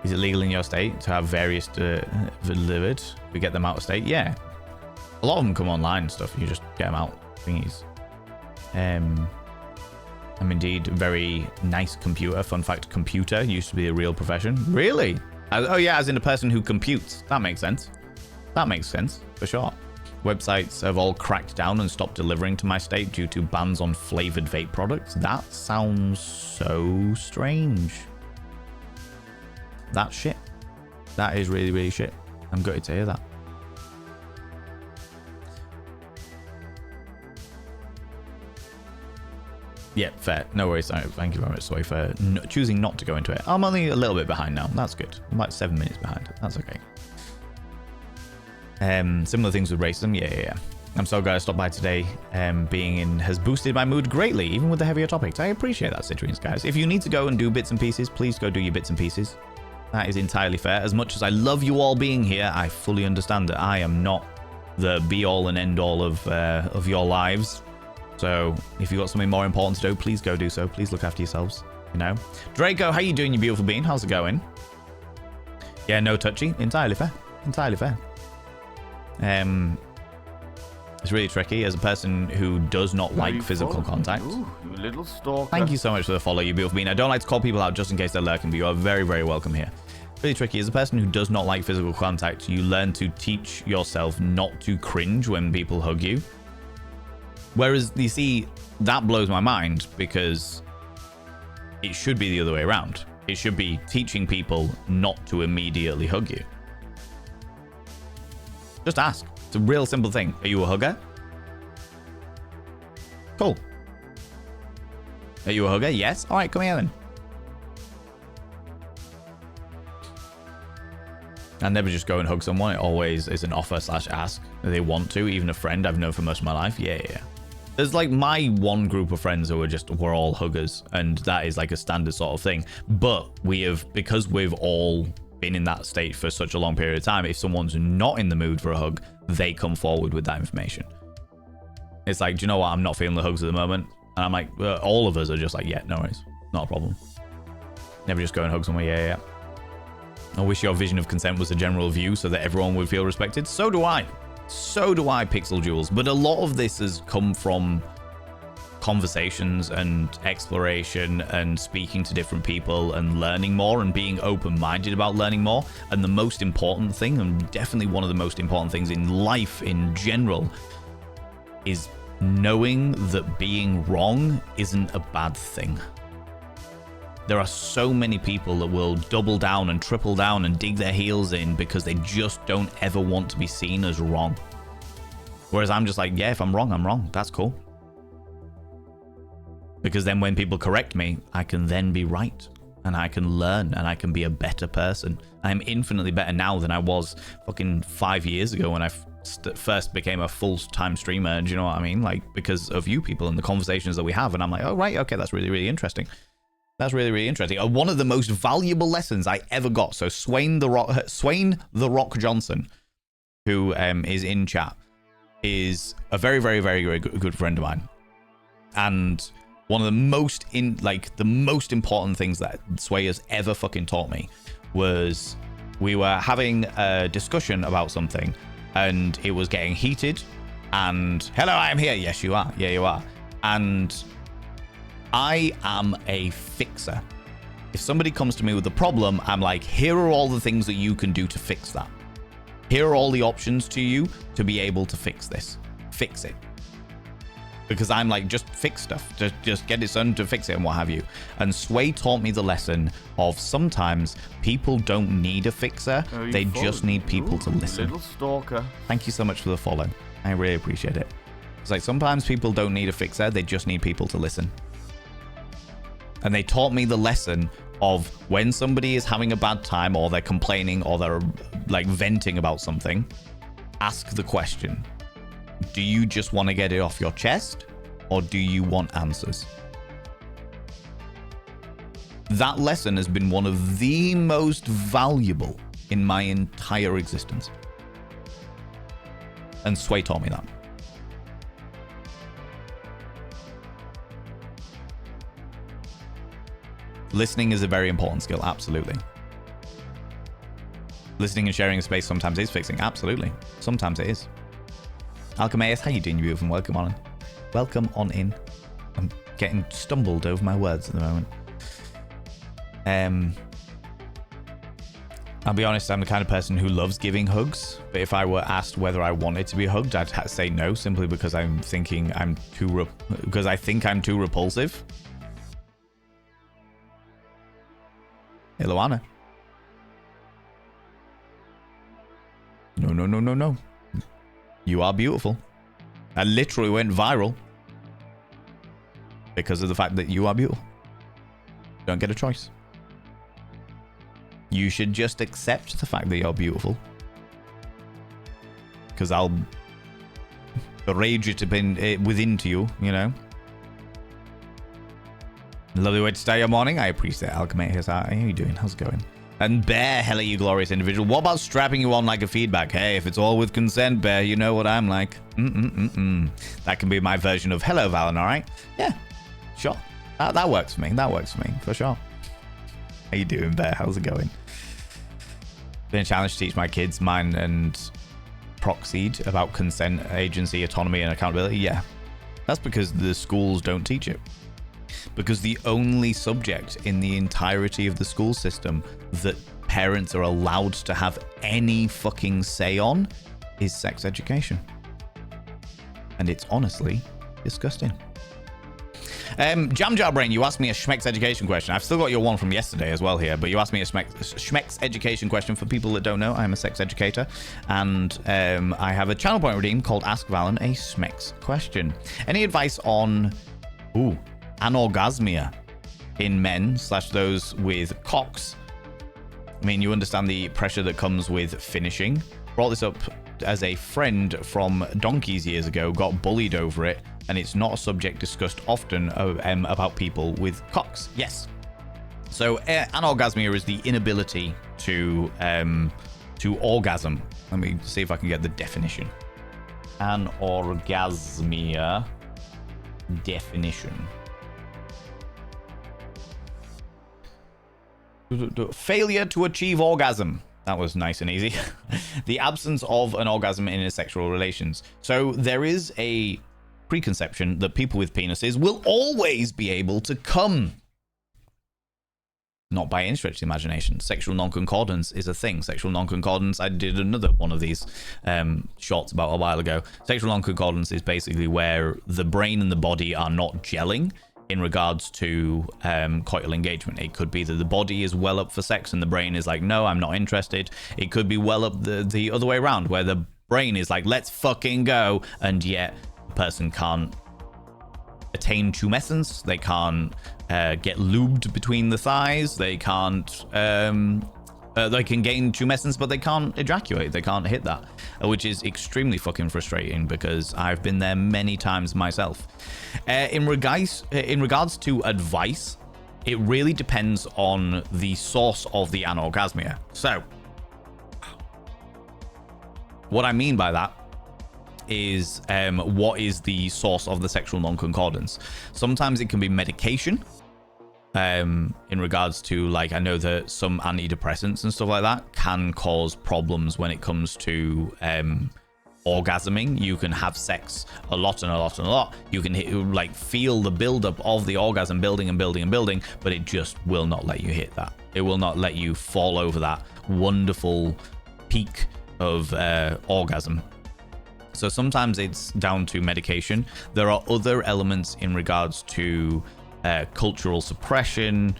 Is it legal in your state to have various delivered? We get them out of state? Yeah. A lot of them come online and stuff. You just get them out. Thingies. I'm indeed very nice computer. Fun fact, computer used to be a real profession. Really? Oh yeah, as in a person who computes. That makes sense. That makes sense, for sure. Websites have all cracked down and stopped delivering to my state due to bans on flavored vape products. That sounds so strange. That's shit. That is really, really shit. I'm gutted to hear that. Yeah, fair. No worries. Thank you very much, Soy, for choosing not to go into it. I'm only a little bit behind now. That's good. I'm like 7 minutes behind. That's okay. Similar things with racism. Yeah. I'm so glad I stopped by today. Being in has boosted my mood greatly, even with the heavier topics. I appreciate that, Citrines, guys. If you need to go and do bits and pieces, please go do your bits and pieces. That is entirely fair. As much as I love you all being here, I fully understand that I am not the be-all and end-all of your lives. So if you've got something more important to do, please go do so. Please look after yourselves, you know. Draco, how you doing, you beautiful bean? How's it going? Yeah, no touchy. Entirely fair. Entirely fair. It's really tricky as a person who does not like physical contact. Ooh, you little stalker. Thank you so much for the follow, you beautiful bean. I don't like to call people out just in case they're lurking, but you are very, very welcome here. Really tricky. As a person who does not like physical contact, you learn to teach yourself not to cringe when people hug you. Whereas, you see, that blows my mind because it should be the other way around. It should be teaching people not to immediately hug you. Just ask. It's a real simple thing. Are you a hugger? Cool. Are you a hugger? Yes. All right, come here then. I never just go and hug someone. It always is an offer/ask. They want to, even a friend I've known for most of my life. Yeah. There's like my one group of friends who are we're all huggers, and that is like a standard sort of thing. But because we've all been in that state for such a long period of time, if someone's not in the mood for a hug, they come forward with that information. It's like, do you know what? I'm not feeling the hugs at the moment. And I'm like, all of us are just like, yeah, no worries. Not a problem. Never just go and hug someone. Yeah. I wish your vision of consent was a general view so that everyone would feel respected. So do I. So do I, Pixel Jewels. But a lot of this has come from conversations and exploration and speaking to different people and learning more and being open-minded about learning more. And the most important thing, and definitely one of the most important things in life in general, is knowing that being wrong isn't a bad thing. There are so many people that will double down and triple down and dig their heels in because they just don't ever want to be seen as wrong. Whereas I'm just like, yeah, if I'm wrong, I'm wrong. That's cool. Because then when people correct me, I can then be right. And I can learn and I can be a better person. I'm infinitely better now than I was fucking 5 years ago when I first became a full-time streamer. Do you know what I mean? Like, because of you people and the conversations that we have. And I'm like, oh, right, okay, that's really, really interesting. That's really, really interesting. One of the most valuable lessons I ever got. So Swain the Rock Johnson, who is in chat, is a very, very, very, very good friend of mine. And one of the most important things that Sway has ever fucking taught me was we were having a discussion about something and it was getting heated and hello, I am here. Yes, you are. Yeah, you are. And I am a fixer. If somebody comes to me with a problem, I'm like, here are all the things that you can do to fix that. Here are all the options to you to be able to fix this. Fix it. Because I'm like, just fix stuff. Just get it done to fix it and what have you. And Sway taught me the lesson of sometimes people don't need a fixer. They just need people to listen. Little stalker. Thank you so much for the follow. I really appreciate it. It's like sometimes people don't need a fixer. They just need people to listen. And they taught me the lesson of when somebody is having a bad time or they're complaining or they're like venting about something, ask the question. Do you just want to get it off your chest or do you want answers? That lesson has been one of the most valuable in my entire existence. And Sway taught me that. Listening is a very important skill, absolutely. Listening and sharing a space sometimes is fixing, absolutely. Sometimes it is. Alchemaeus, how you doing, you beautiful? Welcome on in. Welcome on in. I'm getting stumbled over my words at the moment. I'll be honest, I'm the kind of person who loves giving hugs, but if I were asked whether I wanted to be hugged, I'd say no, simply because I think I'm too repulsive. Hey, Luana. No. You are beautiful. I literally went viral because of the fact that you are beautiful. Don't get a choice. You should just accept the fact that you're beautiful. Because I'll rage it within to you, you know. Lovely way to start your morning. I appreciate it, Alchemaeus. How are you doing? How's it going? And Bear, hello, you glorious individual. What about strapping you on like a feedback? Hey, if it's all with consent, Bear, you know what I'm like. That can be my version of hello, Valen, all right? Yeah, sure. That works for me. That works for me, for sure. How you doing, Bear? How's it going? Been a challenge to teach my kids, mine and Proxeed, about consent, agency, autonomy, and accountability. Yeah, that's because the schools don't teach it. Because the only subject in the entirety of the school system that parents are allowed to have any fucking say on is sex education. And it's honestly disgusting. Jam Jar Brain, you asked me a Schmeck's education question. I've still got your one from yesterday as well here, but you asked me a Schmeck's education question. For people that don't know, I'm a sex educator, and I have a channel point redeem called Ask Valen a Schmeck's question. Any advice on anorgasmia in men / those with cocks? I mean, you understand the pressure that comes with finishing. Brought this up as a friend from donkeys years ago got bullied over it, and it's not a subject discussed often about people with cocks. Yes. So anorgasmia is the inability to orgasm. Let me see if I can get the definition. Anorgasmia definition. Failure to achieve orgasm. That was nice and easy. The absence of an orgasm in sexual relations. So there is a preconception that people with penises will always be able to come. Not by any stretch of the imagination. Sexual non-concordance is a thing. Sexual non-concordance, I did another one of these shorts about a while ago. Sexual non-concordance is basically where the brain and the body are not gelling in regards to coital engagement. It could be that the body is well up for sex and the brain is like, no, I'm not interested. It could be well up the other way around, where the brain is like, let's fucking go, and yet the person can't attain tumescence. They can't get lubed between the thighs. They can't they can gain tumescence, but they can't ejaculate. They can't hit that, which is extremely fucking frustrating because I've been there many times myself. In regards to advice, it really depends on the source of the anorgasmia. So what I mean by that is what is the source of the sexual non-concordance. Sometimes it can be medication, in regards to, like, I know that some antidepressants and stuff like that can cause problems when it comes to orgasming. You can have sex a lot and a lot and a lot. You can like feel the buildup of the orgasm building and building and building, but it just will not let you hit that. It will not let you fall over that wonderful peak of orgasm. So sometimes it's down to medication. There are other elements in regards to cultural suppression,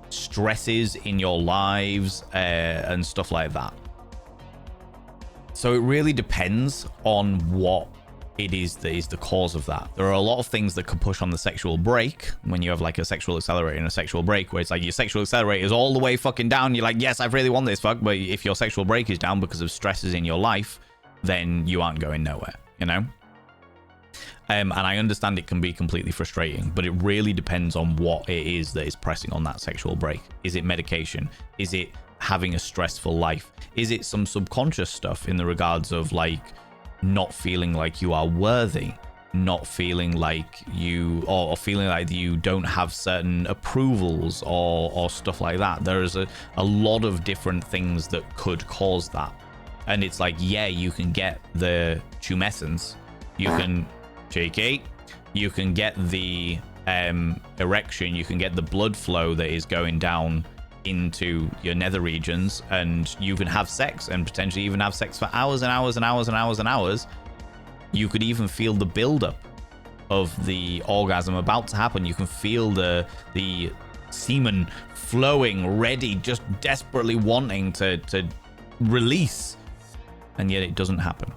stresses in your lives, and stuff like that. So it really depends on what it is that is the cause of that. There are a lot of things that could push on the sexual brake when you have like a sexual accelerator and a sexual brake, where it's like your sexual accelerator is all the way fucking down. You're like, yes, I really want this fuck. But if your sexual brake is down because of stresses in your life, then you aren't going nowhere, you know? And I understand it can be completely frustrating, but it really depends on what it is that is pressing on that sexual brake. Is it medication? Is it having a stressful life? Is it some subconscious stuff in the regards of like not feeling like you are worthy, not feeling like you, or feeling like you don't have certain approvals or stuff like that? There's a lot of different things that could cause that. And it's like, yeah, you can get the tumescence, you can cheeky, you can get the erection, you can get the blood flow that is going down into your nether regions, and you can have sex and potentially even have sex for hours and hours and hours and hours and hours. You could even feel the buildup of the orgasm about to happen. You can feel the semen flowing, ready, just desperately wanting to release, and yet it doesn't happen.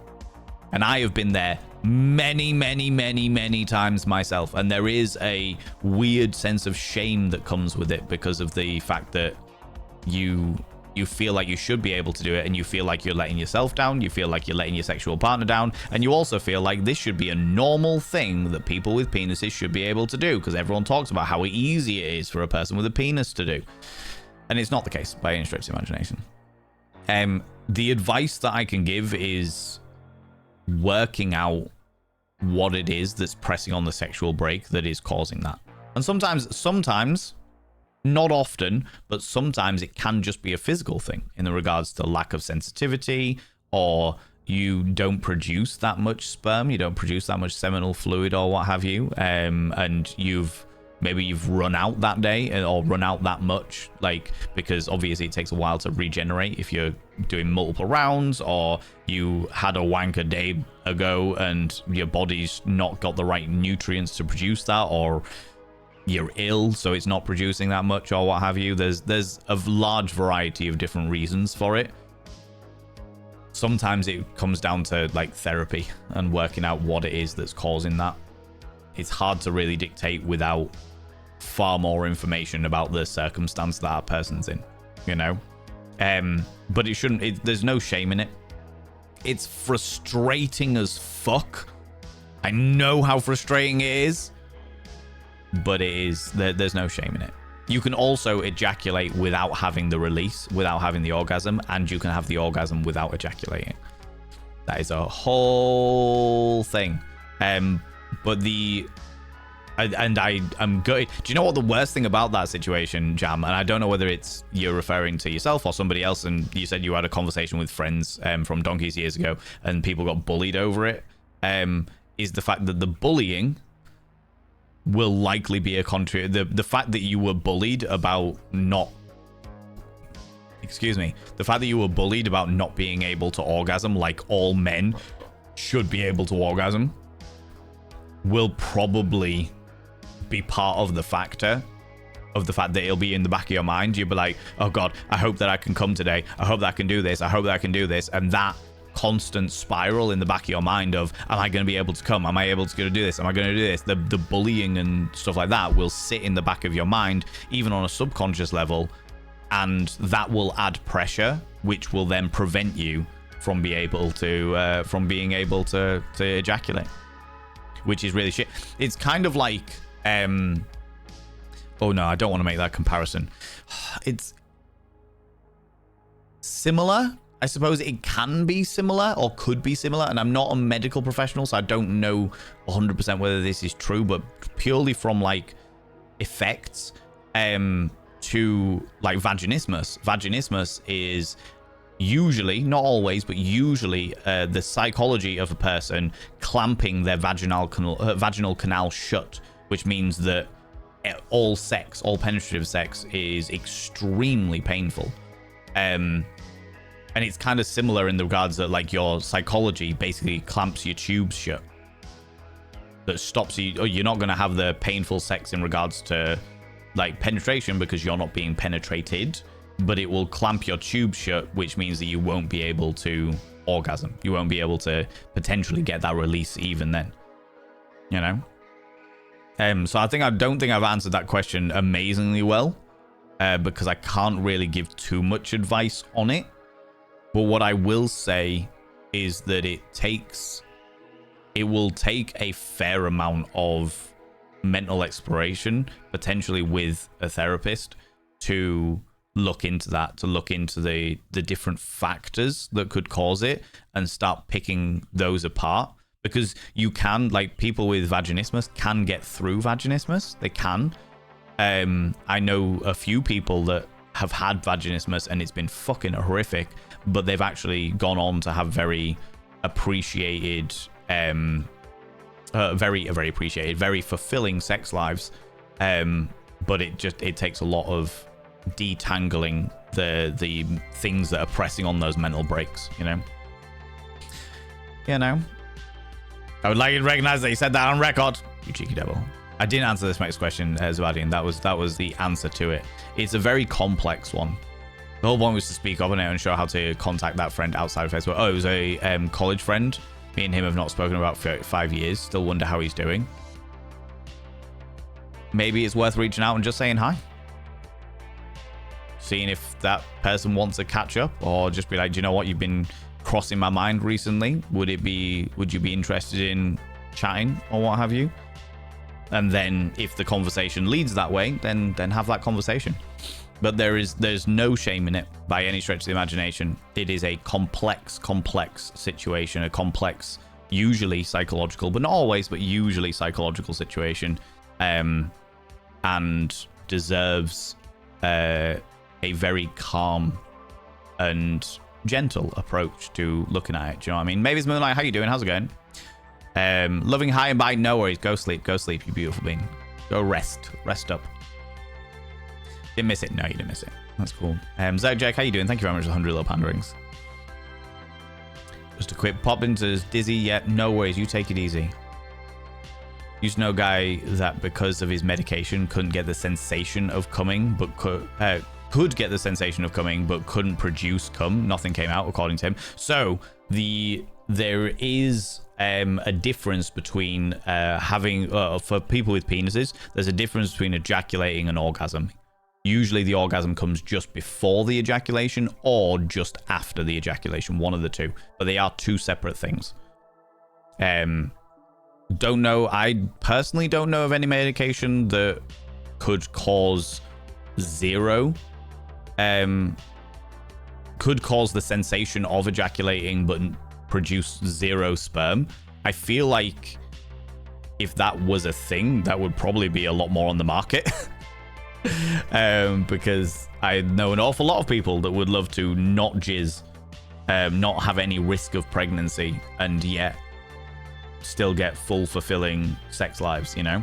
And I have been there many times myself, and there is a weird sense of shame that comes with it because of the fact that you feel like you should be able to do it, and you feel like you're letting yourself down, you feel like you're letting your sexual partner down, and you also feel like this should be a normal thing that people with penises should be able to do, because everyone talks about how easy it is for a person with a penis to do, and it's not the case by any stretch of the imagination. The advice that I can give is working out what it is that's pressing on the sexual brake that is causing that. And sometimes, not often, but sometimes it can just be a physical thing in the regards to lack of sensitivity, or you don't produce that much sperm, you don't produce that much seminal fluid or what have you, and you've run out that day or run out that much, like, because obviously it takes a while to regenerate if you're doing multiple rounds, or you had a wank a day ago and your body's not got the right nutrients to produce that, or you're ill so it's not producing that much or what have you. There's a large variety of different reasons for it. Sometimes it comes down to like therapy and working out what it is that's causing that. It's hard to really dictate without far more information about the circumstance that person's in, you know? But it shouldn't, there's no shame in it. It's frustrating as fuck. I know how frustrating it is, but it is, there's no shame in it. You can also ejaculate without having the release, without having the orgasm, and you can have the orgasm without ejaculating. That is a whole thing. But I'm gutted. Do you know what the worst thing about that situation, Jam? And I don't know whether it's you're referring to yourself or somebody else, and you said you had a conversation with friends from donkeys years ago, and people got bullied over it. Is the fact that the bullying will likely be a contributor. The fact that you were bullied about not... Excuse me. The fact that you were bullied about not being able to orgasm, like all men should be able to orgasm, will probably be part of the factor of the fact that it'll be in the back of your mind. You'll be like, oh God, I hope that I can come today. I hope that I can do this. I hope that I can do this. And that constant spiral in the back of your mind of, am I going to be able to come? Am I able to do this? Am I going to do this? The bullying and stuff like that will sit in the back of your mind, even on a subconscious level. And that will add pressure, which will then prevent you from being able to ejaculate, which is really shit. It's kind of like, oh no, I don't want to make that comparison. It's similar, I suppose it can be similar or could be similar, and I'm not a medical professional, so I don't know 100% whether this is true, but purely from like effects to like vaginismus. Vaginismus is usually, not always, but usually the psychology of a person clamping their vaginal canal shut, which means that all penetrative sex is extremely painful. And it's kind of similar in the regards that like your psychology basically clamps your tubes shut. That stops you, or you're not going to have the painful sex in regards to like penetration because you're not being penetrated, but it will clamp your tube shut, which means that you won't be able to orgasm. You won't be able to potentially get that release even then, you know? So I don't think I've answered that question amazingly well, because I can't really give too much advice on it. But what I will say is that it will take a fair amount of mental exploration, potentially with a therapist, to look into that, to look into the different factors that could cause it and start picking those apart. Because you can, like, people with vaginismus can get through vaginismus. They can. I know a few people that have had vaginismus and it's been fucking horrific, but they've actually gone on to have very appreciated, very appreciated, very fulfilling sex lives. But it takes a lot of detangling the things that are pressing on those mental brakes, you know? I would like you to recognize that you said that on record, you cheeky devil. I didn't answer this next question, Zwadian. That was the answer to it. It's a very complex one. The whole point was to speak up on it and show how to contact that friend outside of Facebook. Oh, it was a college friend. Me and him have not spoken about 5 years. Still wonder how he's doing. Maybe it's worth reaching out and just saying hi. Seeing if that person wants to catch up, or just be like, do you know what, you've been crossing my mind recently. Would you be interested in chatting or what have you? And then if the conversation leads that way, then have that conversation. But there's no shame in it by any stretch of the imagination. It is a complex situation, a complex, usually psychological, but not always, but usually psychological situation, and deserves a very calm and gentle approach to looking at it. Do you know what I mean? Maybe it's Moonlight. How you doing? How's it going? Loving high and by. No worries. Go sleep, you beautiful being. Go rest up. Didn't miss it. No, you didn't miss it. That's cool. Zach Jack, how you doing? Thank you very much for 100 little panda rings. Just a quick pop into Dizzy. Yeah, no worries. You take it easy. Used to know a guy that because of his medication couldn't get the sensation of coming, but could get the sensation of coming, but couldn't produce cum. Nothing came out, according to him. So there is a difference between having for people with penises. There's a difference between ejaculating and orgasm. Usually the orgasm comes just before the ejaculation or just after the ejaculation, one of the two. But they are two separate things. Don't know. I personally don't know of any medication that could cause could cause the sensation of ejaculating but produce zero sperm. I feel like if that was a thing, that would probably be a lot more on the market. Because I know an awful lot of people that would love to not jizz, not have any risk of pregnancy, and yet still get full fulfilling sex lives, you know?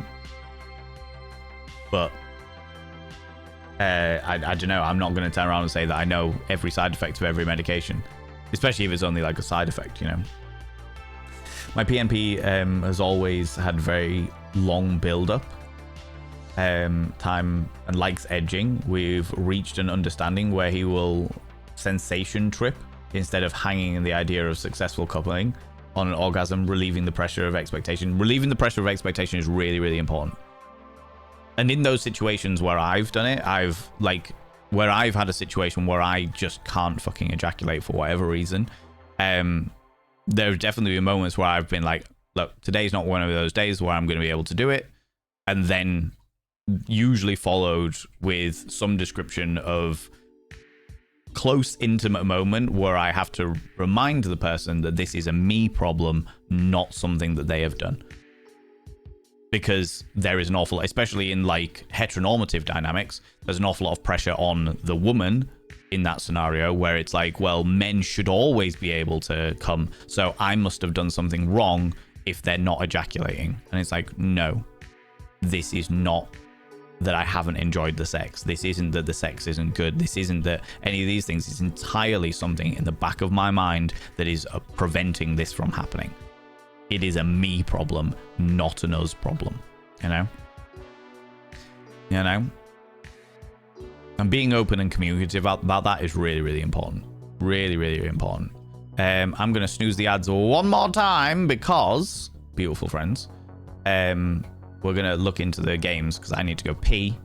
But I don't know. I'm not going to turn around and say that I know every side effect of every medication, especially if it's only like a side effect, you know? My PNP has always had very long build-up time and likes edging. We've reached an understanding where he will sensation trip instead of hanging in the idea of successful coupling on an orgasm, relieving the pressure of expectation. Relieving the pressure of expectation is really, really important. And in those situations where I've done it, where I've had a situation where I just can't fucking ejaculate for whatever reason, there have definitely been moments where I've been like, look, today's not one of those days where I'm going to be able to do it. And then usually followed with some description of close, intimate moment where I have to remind the person that this is a me problem, not something that they have done. Because there is an awful, especially in like heteronormative dynamics, there's an awful lot of pressure on the woman in that scenario where it's like, well, men should always be able to come, so I must have done something wrong if they're not ejaculating. And it's like, no, this is not that I haven't enjoyed the sex. This isn't that the sex isn't good. This isn't that any of these things. It's entirely something in the back of my mind that is preventing this from happening. It is a me problem, not an us problem. You know? You know? And being open and communicative about that is really, really important. Really, really important. I'm going to snooze the ads one more time because, beautiful friends, we're going to look into the games because I need to go pee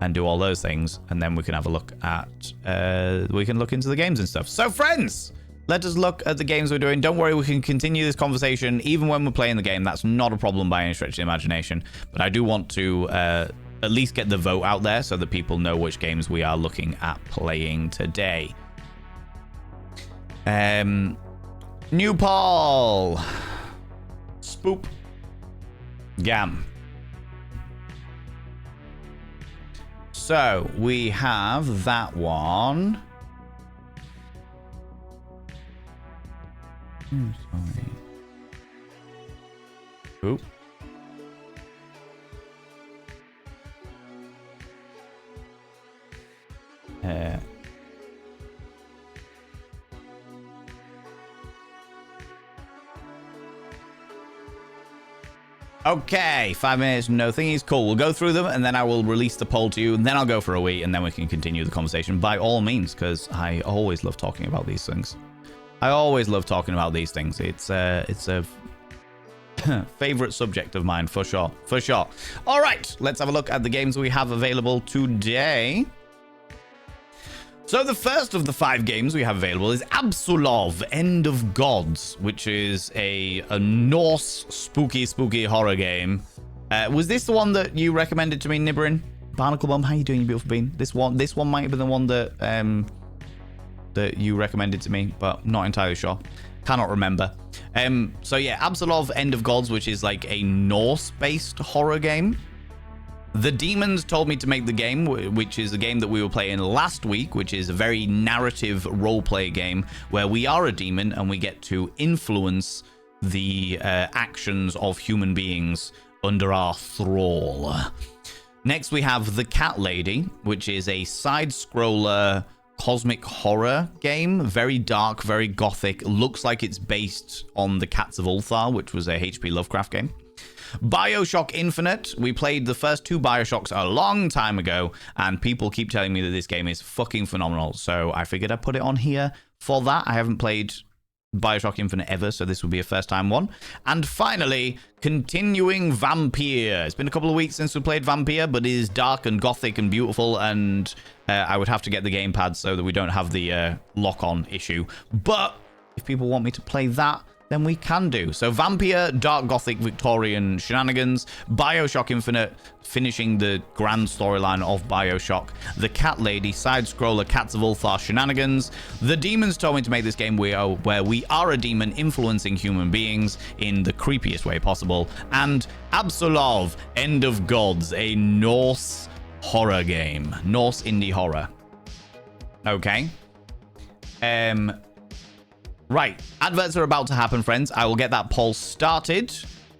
and do all those things. And then we can have a look at, we can look into the games and stuff. So friends, let us look at the games we're doing. Don't worry, we can continue this conversation even when we're playing the game. That's not a problem by any stretch of the imagination. But I do want to at least get the vote out there so that people know which games we are looking at playing today. New Paul. Spoop. Gam. So we have that one. Sorry. Oop. Okay, 5 minutes, no thingies. Cool, we'll go through them and then I will release the poll to you and then I'll go for a wee and then we can continue the conversation by all means, because I always love talking about these things. I always love talking about these things. It's a favorite subject of mine for sure, for sure. All right, let's have a look at the games we have available today. So the first of the 5 games we have available is Absolov, End of Gods, which is a Norse spooky horror game. Was this the one that you recommended to me, Nibrin? Barnacle Bum, how you doing, you beautiful bean? This one might have been the one that that you recommended to me, but not entirely sure. Cannot remember. So yeah, Absolov, End of Gods, which is like a Norse-based horror game. The Demons told me to make the game, which is a game that we were playing last week, which is a very narrative roleplay game where we are a demon and we get to influence the actions of human beings under our thrall. Next, we have The Cat Lady, which is a side-scroller cosmic horror game. Very dark, very gothic. Looks like it's based on The Cats of Ulthar, which was a H.P. Lovecraft game. BIOSHOCK Infinite. We played the first 2 BIOSHOCks a long time ago, and people keep telling me that this game is fucking phenomenal. So I figured I'd put it on here for that. I haven't played BIOSHOCK Infinite ever, so this will be a first-time one. And finally, continuing Vampire. It's been a couple of weeks since we played Vampire, but it is dark and gothic and beautiful, and I would have to get the gamepad so that we don't have the lock-on issue. But if people want me to play that, then we can do. So Vampire, dark gothic Victorian shenanigans, BIOSHOCK Infinite, finishing the grand storyline of BIOSHOCK, The Cat Lady, side-scroller Cats of Ulthar shenanigans. The Demons told me to make this game where we are a demon influencing human beings in the creepiest way possible. And Absolov, End of Gods, a Norse horror game. Norse indie horror. Okay. Right, adverts are about to happen, friends. I will get that poll started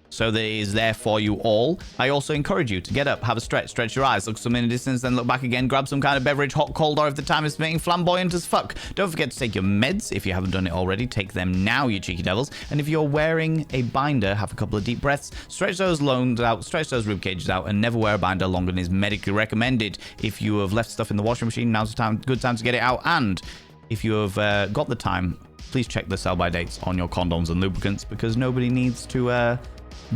so that it is there for you all. I also encourage you to get up, have a stretch your eyes, look some in the distance, then look back again, grab some kind of beverage, hot, cold, or if the time is permitting, flamboyant as fuck. Don't forget to take your meds. If you haven't done it already, take them now, you cheeky devils. And if you're wearing a binder, have a couple of deep breaths, stretch those lungs out, stretch those rib cages out, and never wear a binder longer than is medically recommended. If you have left stuff in the washing machine, now's the good time to get it out. And if you have got the time, please check the sell-by dates on your condoms and lubricants, because nobody needs to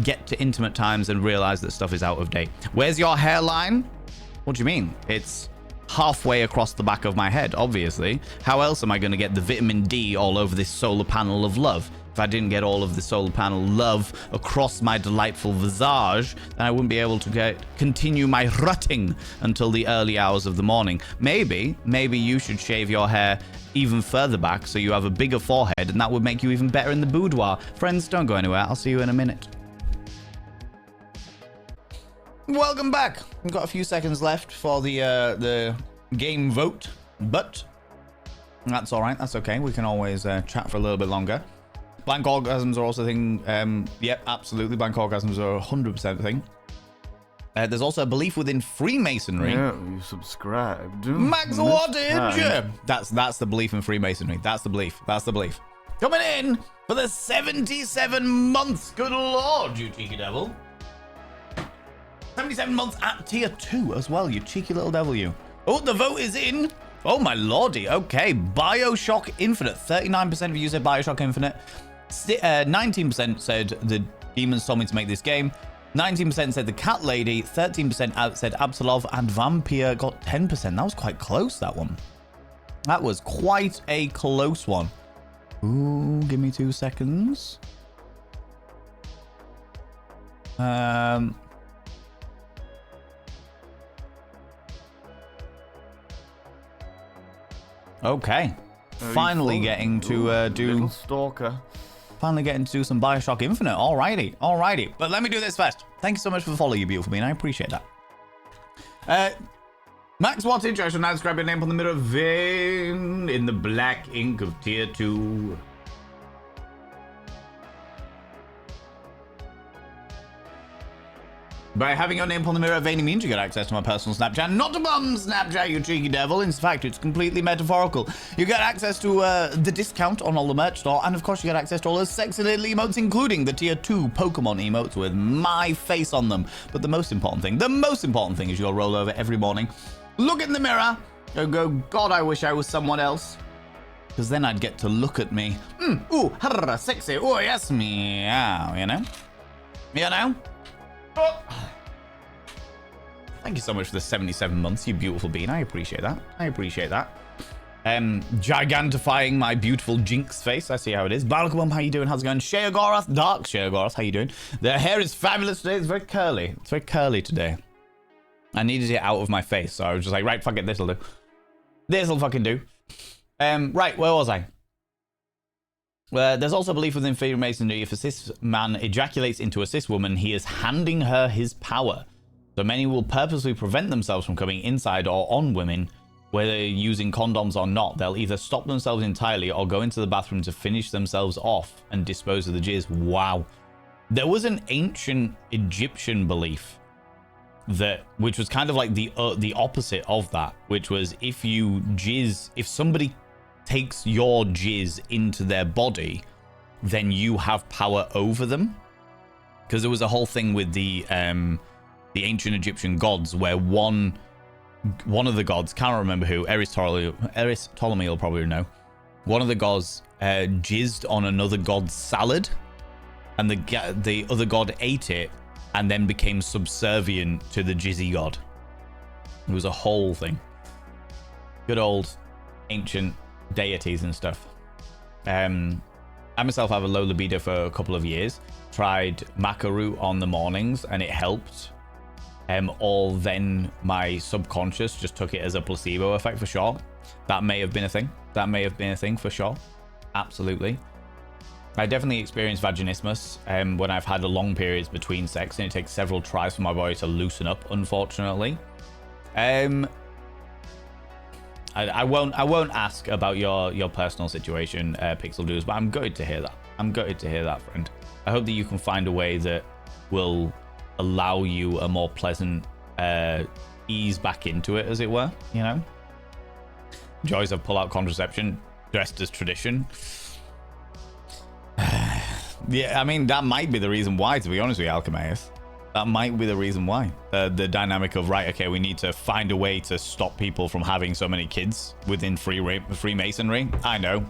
get to intimate times and realize that stuff is out of date. Where's your hairline? What do you mean? It's halfway across the back of my head, obviously. How else am I going to get the vitamin D all over this solar panel of love? if I didn't get all of the solar panel love across my delightful visage, then I wouldn't be able to continue my rutting until the early hours of the morning. Maybe you should shave your hair even further back so you have a bigger forehead, and that would make you even better in the boudoir. Friends, don't go anywhere. I'll see you in a minute. Welcome back. We've got a few seconds left for the game vote, but that's all right. That's okay. We can always chat for a little bit longer. Blank orgasms are also a thing. Yep, absolutely. Blank orgasms are 100% a thing. There's also a belief within Freemasonry. Yeah, you subscribed. Max wattage. That's the belief in Freemasonry. That's the belief. Coming in for the 77 months. Good lord, you cheeky devil. 77 months at tier 2 as well, you cheeky little devil, you. Oh, the vote is in. Oh, my lordy. Okay, BioShock Infinite. 39% of you said BioShock Infinite. 19% said the demons told me to make this game. 19% said the cat lady. 13% said Absolov. And Vampire got 10%. That was quite close, that one. That was quite a close one. Ooh, give me 2 seconds. Okay. Finally getting to do stalker. Finally getting to do some BioShock Infinite. Alrighty. But let me do this first. Thank you so much for following, you beautiful being. I appreciate that. Max wattage. I shall now describe your name on the mirror vein in the black ink of tier 2. By having your name upon the mirror vein means you get access to my personal Snapchat. Not a bum Snapchat, you cheeky devil. In fact, it's completely metaphorical. You get access to the discount on all the merch store, and of course you get access to all those sexy little emotes, including the tier 2 Pokemon emotes with my face on them. But the most important thing is you'll roll over every morning, look in the mirror, and go, God, I wish I was someone else. Because then I'd get to look at me. Ooh, sexy. Oh, yes, meow, you know? Oh. Thank you so much for the 77 months, you beautiful bean. I appreciate that. Gigantifying my beautiful Jinx face. I see how it is. Balakabum, how you doing? How's it going? Sheagorath, Dark Sheagorath, how you doing? The hair is fabulous today. It's very curly. Today. I needed it out of my face, so I was just like, right, fuck it, this'll do. This'll fucking do. Right, where was I? There's also a belief within Freemasonry, if a cis man ejaculates into a cis woman, he is handing her his power. So many will purposely prevent themselves from coming inside or on women, whether using condoms or not. They'll either stop themselves entirely or go into the bathroom to finish themselves off and dispose of the jizz. Wow. There was an ancient Egyptian belief which was kind of like the opposite of that, which was if somebody takes your jizz into their body, then you have power over them. Because there was a whole thing with the ancient Egyptian gods where one of the gods, can't remember who, Eris Ptolemy will probably know, one of the gods jizzed on another god's salad, and the other god ate it and then became subservient to the jizzy god. It was a whole thing. Good old ancient deities and stuff. I myself have a low libido for a couple of years. Tried maca root on the mornings and it helped. Or then my subconscious just took it as a placebo effect for sure. That may have been a thing for sure. Absolutely. I definitely experienced vaginismus when I've had long periods between sex, and it takes several tries for my body to loosen up, unfortunately. I won't ask about your personal situation, Pixel Dudes, but I'm gutted to hear that. Friend. I hope that you can find a way that will allow you a more pleasant ease back into it, as it were, you know? Joys of pull-out contraception dressed as tradition. Yeah, I mean, that might be the reason why, to be honest with you, Alchemaeus. That might be the reason why. The dynamic of, right, okay, we need to find a way to stop people from having so many kids within Freemasonry. I know.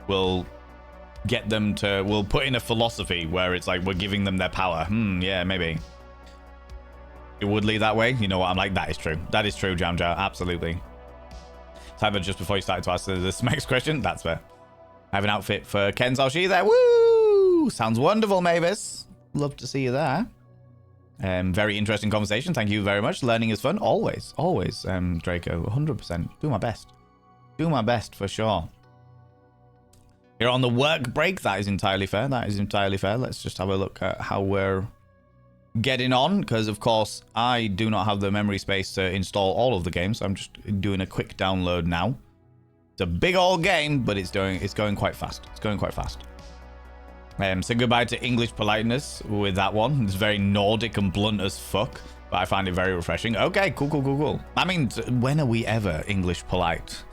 We'll get them to... We'll put in a philosophy where it's like we're giving them their power. Yeah, maybe. It would lead that way. You know what? I'm like, that is true. That is true, Jamjar. Absolutely. Tyler, just before you started to ask this next question, that's fair. I have an outfit for Ken Salshi there. Woo! Sounds wonderful, Mavis. Love to see you there. Very interesting conversation. Thank you very much. Learning is fun. Always. Always, Draco. 100%. Do my best. Do my best for sure. You're on the work break. That is entirely fair. That is entirely fair. Let's just have a look at how we're getting on. Because, of course, I do not have the memory space to install all of the games. So I'm just doing a quick download now. It's a big old game, but it's going quite fast. It's going quite fast. So goodbye to English politeness with that one. It's very Nordic and blunt as fuck, but I find it very refreshing. Okay, cool. I mean, when are we ever English polite?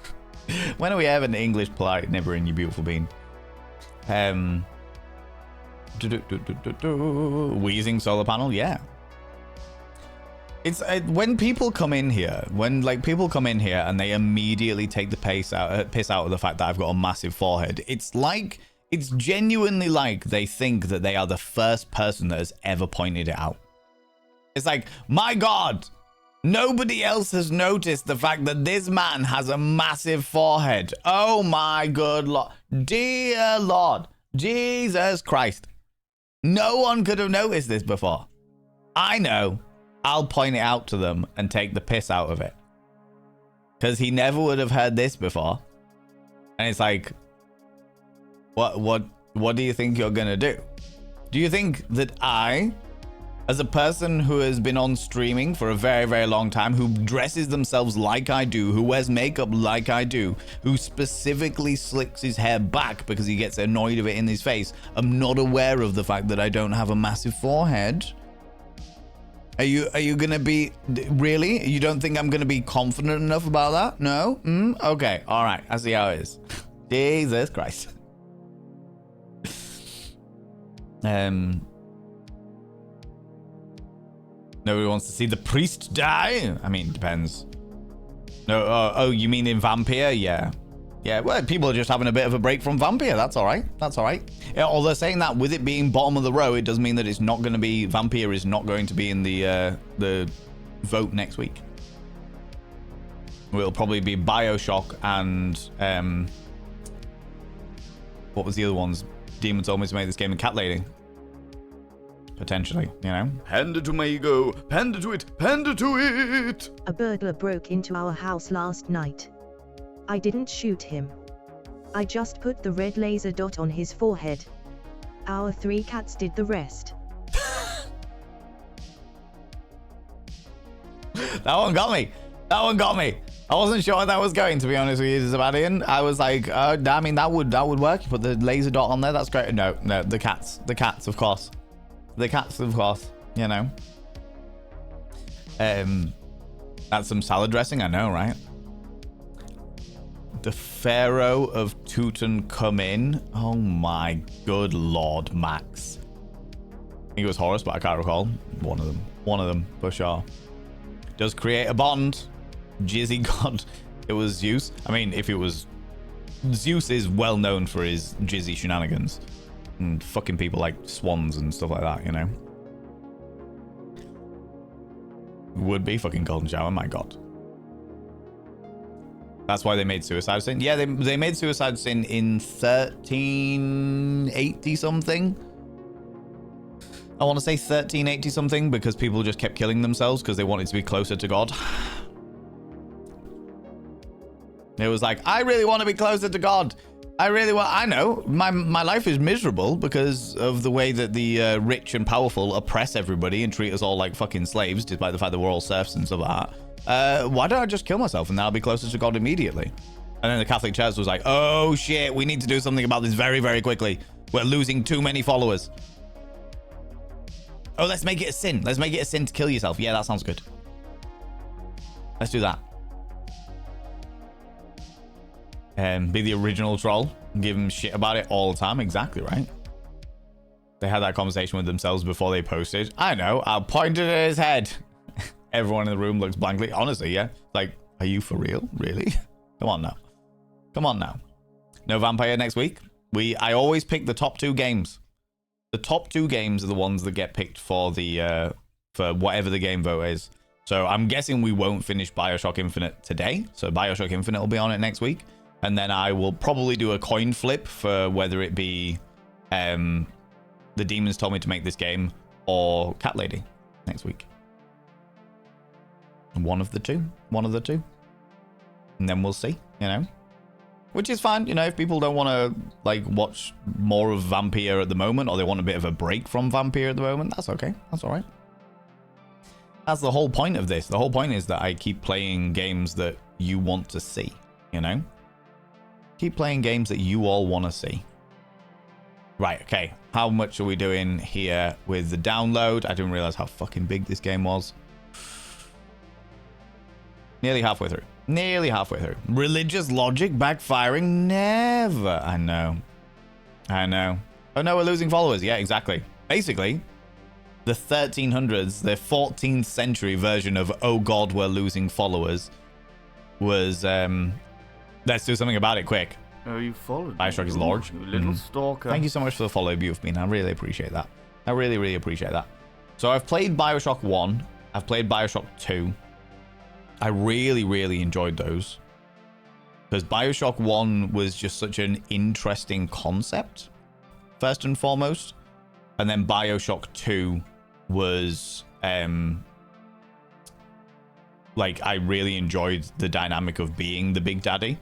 When are we ever an English polite nibbering, you beautiful bean? Wheezing solar panel, yeah. It's when people come in here, people come in here and they immediately take the piss out of the fact that I've got a massive forehead. It's genuinely like they think that they are the first person that has ever pointed it out. It's like, my God, nobody else has noticed the fact that this man has a massive forehead. Oh my good Lord. Dear Lord. Jesus Christ. No one could have noticed this before. I know. I'll point it out to them and take the piss out of it. Because he never would have heard this before. And it's like, what do you think you're going to do? Do you think that I, as a person who has been on streaming for a very, very long time, who dresses themselves like I do, who wears makeup like I do, who specifically slicks his hair back because he gets annoyed of it in his face, am not aware of the fact that I don't have a massive forehead? Are you gonna be, really? You don't think I'm gonna be confident enough about that? No? Okay, all right, I see how it is. Jesus Christ. Nobody wants to see the priest die? I mean, depends. No, oh, you mean in Vampire? Yeah. Yeah, well, people are just having a bit of a break from Vampire. That's all right. That's all right. Yeah, although saying that, with it being bottom of the row, it does mean that it's not going to be, Vampire is not going to be in the vote next week. It'll probably be BioShock and, what was the other ones? Demon told me to make this game, and Cat Lady. Potentially, you know? Panda to my ego. Panda to it. Panda to it. A burglar broke into our house last night. I didn't shoot him. I just put the red laser dot on his forehead. Our 3 cats did the rest. That one got me. That one got me. I wasn't sure what that was going, to be honest with you, Sebastian. I was like, I mean, that would work. You put the laser dot on there. That's great. No, the cats, of course. The cats, of course, you know. That's some salad dressing, I know, right? The Pharaoh of Tutankhamun. Oh my good Lord, Max. I think it was Horus, but I can't recall. One of them, for sure. Does create a bond. Jizzy God. It was Zeus. I mean, if it was... Zeus is well known for his jizzy shenanigans. And fucking people like swans and stuff like that, you know? Would be fucking golden shower, my God. That's why they made Suicide Sin. Yeah, they made Suicide Sin in 1380 something. I want to say 1380 something because people just kept killing themselves because they wanted to be closer to God. It was like, I really want to be closer to God. I know my life is miserable because of the way that the rich and powerful oppress everybody and treat us all like fucking slaves, despite the fact that we're all serfs and stuff like that. Why don't I just kill myself and then I'll be closer to God immediately? And then the Catholic Church was like, oh shit, we need to do something about this very, very quickly. We're losing too many followers. Oh, let's make it a sin. Let's make it a sin to kill yourself. Yeah, that sounds good. Let's do that. Be the original troll. Give them shit about it all the time. Exactly right. They had that conversation with themselves before they posted. I know. I pointed at his head. Everyone in the room looks blankly. Honestly, yeah. Like, are you for real? Really? Come on now. Come on now. No Vampire next week. I always pick the top 2 games. The top 2 games are the ones that get picked for the for whatever the game vote is. So I'm guessing we won't finish BioShock Infinite today. So BioShock Infinite will be on it next week. And then I will probably do a coin flip for whether it be The Demons Told Me to Make This Game or Cat Lady next week. One of the two. And then we'll see, you know. Which is fine, you know, if people don't want to, like, watch more of Vampire at the moment, or they want a bit of a break from Vampire at the moment, that's okay. That's all right. That's the whole point of this. The whole point is that I keep playing games that you want to see, you know? Keep playing games that you all want to see. Right, okay. How much are we doing here with the download? I didn't realize how fucking big this game was. Nearly halfway through. Nearly halfway through. Religious logic backfiring? Never. I know. Oh no, we're losing followers. Yeah, exactly. Basically, the 1300s, the 14th century version of "Oh God, we're losing followers" was let's do something about it quick. Oh, you followed BIOSHOCK is large. You little stalker. Thank you so much for the follow, Beautiful Bean. I really appreciate that. I really, really appreciate that. So I've played BIOSHOCK 1. I've played BIOSHOCK 2. I really, really enjoyed those. Because BIOSHOCK 1 was just such an interesting concept, first and foremost. And then BIOSHOCK 2 was, like, I really enjoyed the dynamic of being the Big Daddy.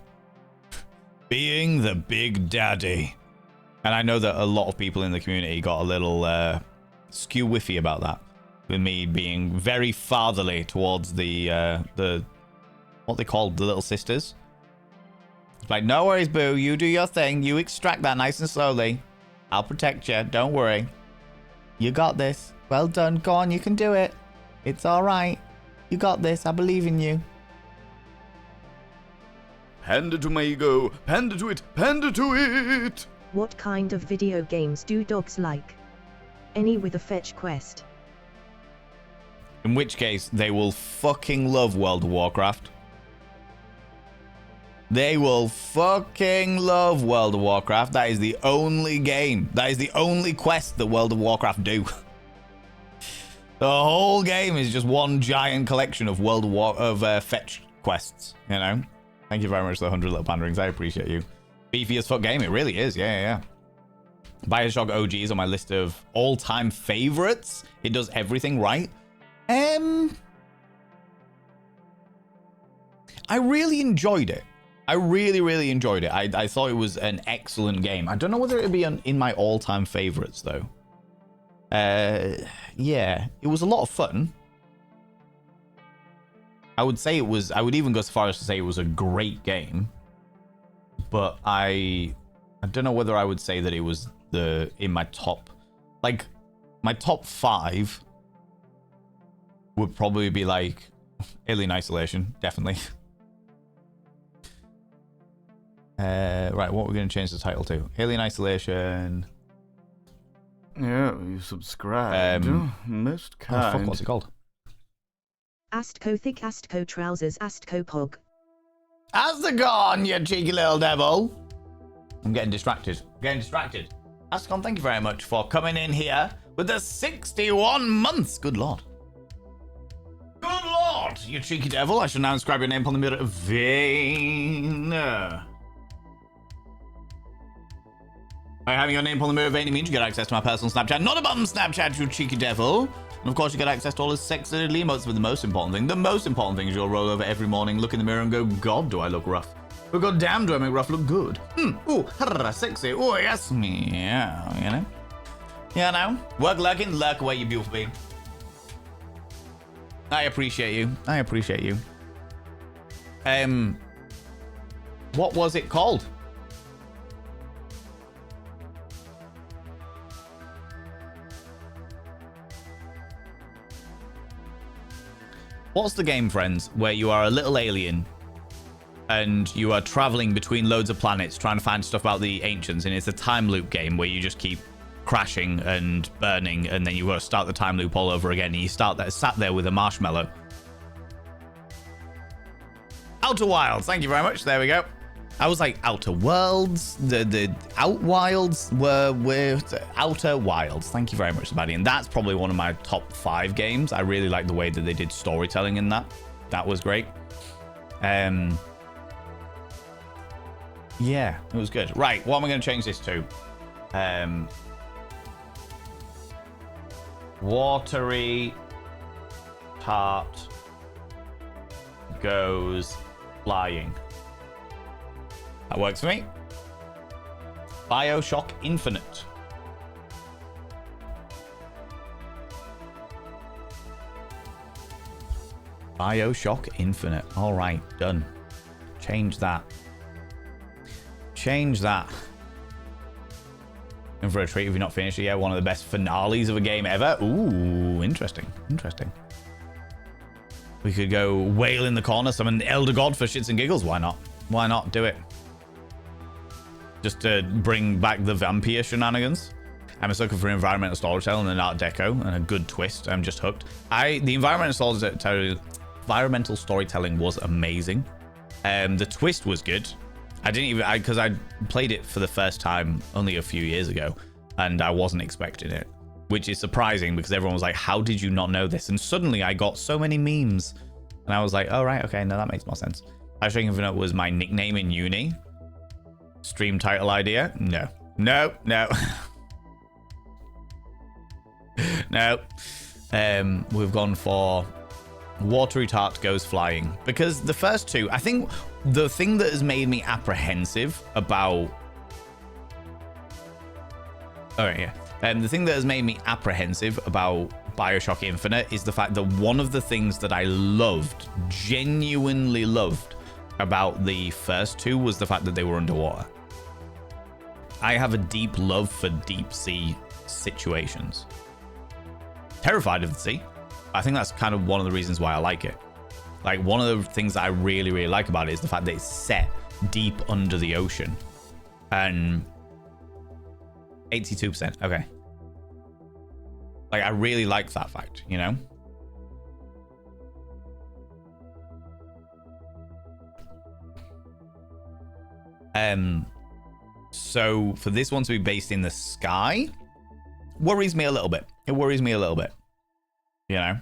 Being the Big Daddy. And I know that a lot of people in the community got a little skew-whiffy about that. With me being very fatherly towards the what they called the little sisters. It's like, no worries, boo. You do your thing. You extract that nice and slowly. I'll protect you. Don't worry. You got this. Well done. Go on. You can do it. It's all right. You got this. I believe in you. Panda to my ego. Panda to it. Panda to it. What kind of video games do dogs like? Any with a fetch quest. In which case, they will fucking love World of Warcraft. They will fucking love World of Warcraft. That is the only game. That is the only quest that World of Warcraft do. The whole game is just one giant collection of fetch quests, you know? Thank you very much for the 100 little panderings. I appreciate you. Beefy as fuck game. It really is. Yeah. BIOSHOCK OG is on my list of all-time favorites. It does everything right. I really enjoyed it. I really enjoyed it. I thought it was an excellent game. I don't know whether it would be in my all-time favorites, though. Yeah, it was a lot of fun. I would say it was... I would even go so far as to say it was a great game. But I don't know whether I would say that it was in my top... Like, my top 5... would probably be like Alien Isolation, definitely. Right, what we're going to change the title to? Alien Isolation. Yeah, you subscribed. Most kind. Oh, fuck, what's it called? Astco thick, Astco trousers, Astco pog. Astagon, you cheeky little devil. I'm getting distracted. Astagon, thank you very much for coming in here with the 61 months. Good lord. Good lord, you cheeky devil. I shall now inscribe your name upon the mirror of Vane. By having your name upon the mirror of Vane, it means you get access to my personal Snapchat. Not a bum Snapchat, you cheeky devil. And of course, you get access to all his sexy little emotes. But the most important thing is you'll roll over every morning, look in the mirror and go, God, do I look rough? But God damn, do I make rough look good? Ooh, sexy. Ooh, yes, me. Yeah, you know. Yeah, no. Work lurking, lurk away, you beautiful being. I appreciate you. What was it called? What's the game, friends, where you are a little alien and you are traveling between loads of planets trying to find stuff about the ancients, and it's a time loop game where you just keep crashing and burning, and then you got to start the time loop all over again, and you sat there with a marshmallow. Outer Wilds, thank you very much. There we go. I was like, Outer Worlds, the Outwilds were Outer Wilds. Thank you very much, Sebastian. And that's probably one of my top 5 games. I really like the way that they did storytelling in that. That was great. Yeah, it was good. Right, what am I going to change this to? Watery tart goes flying. That works for me. BioShock Infinite. BioShock Infinite. All right, done. Change that. Change that. And for a treat if you're not finished it yet, one of the best finales of a game ever. Ooh, interesting. Interesting. We could go whale in the corner, summon Elder God for shits and giggles. Why not? Why not? Do it. Just to bring back the vampire shenanigans. I'm a sucker for environmental storytelling and Art Deco and a good twist. I'm just hooked. The environmental storytelling was amazing. The twist was good. I didn't even, because I played it for the first time only a few years ago, and I wasn't expecting it, which is surprising because everyone was like, how did you not know this? And suddenly I got so many memes, and I was like, oh, right, okay, no, that makes more sense. BioShock Infinite was my nickname in uni. Stream title idea? No. No, no. No. We've gone for Watery Tart Goes Flying, because the first two, I think the thing that has made me apprehensive about the thing that has made me apprehensive about BioShock Infinite is the fact that one of the things that I loved, genuinely loved about the first two was the fact that they were underwater. I have a deep love for deep sea situations. Terrified of the sea. I think that's kind of one of the reasons why I like it. Like, one of the things that I really, really like about it is the fact that it's set deep under the ocean. And 82%. Okay. Like, I really like that fact, you know? So for this one to be based in the sky worries me a little bit. It worries me a little bit, you know?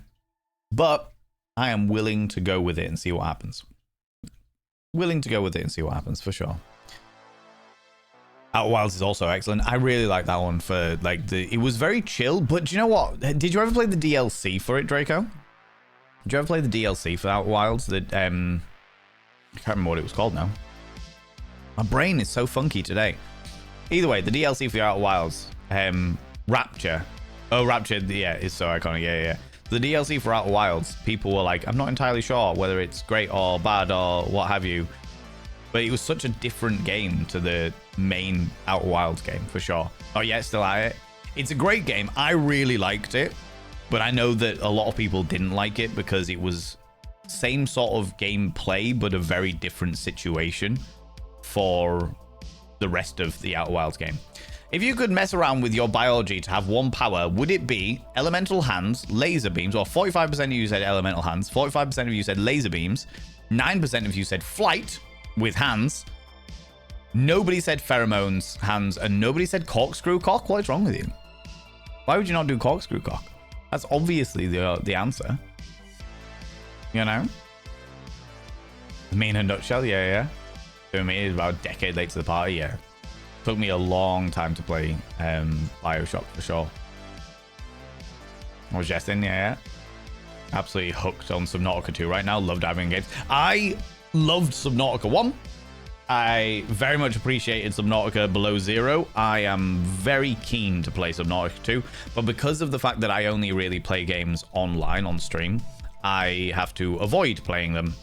But I am willing to go with it and see what happens. Willing to go with it and see what happens, for sure. Outer Wilds is also excellent. I really like that one for, like, it was very chill, but do you know what? Did you ever play the DLC for it, Draco? Did you ever play the DLC for Outer Wilds? I can't remember what it was called now. My brain is so funky today. Either way, the DLC for Outer Wilds, Rapture. Oh, Rapture, yeah, is so iconic. Yeah. The DLC for Outer Wilds, people were like, I'm not entirely sure whether it's great or bad or what have you. But it was such a different game to the main Outer Wilds game, for sure. Oh, yeah, still at it. It's a great game. I really liked it. But I know that a lot of people didn't like it because it was same sort of gameplay, but a very different situation for the rest of the Outer Wilds game. If you could mess around with your biology to have one power, would it be elemental hands, laser beams, or 45% of you said elemental hands, 45% of you said laser beams, 9% of you said flight with hands, nobody said pheromones, hands, and nobody said corkscrew cock? What is wrong with you? Why would you not do corkscrew cock? That's obviously the answer. You know? Me in a nutshell, yeah. To me, it's about a decade late to the party, yeah. Took me a long time to play BioShock, for sure. I was just in, yeah. Absolutely hooked on Subnautica 2 right now. Love diving games. I loved Subnautica 1. I very much appreciated Subnautica Below Zero. I am very keen to play Subnautica 2, but because of the fact that I only really play games online on stream, I have to avoid playing them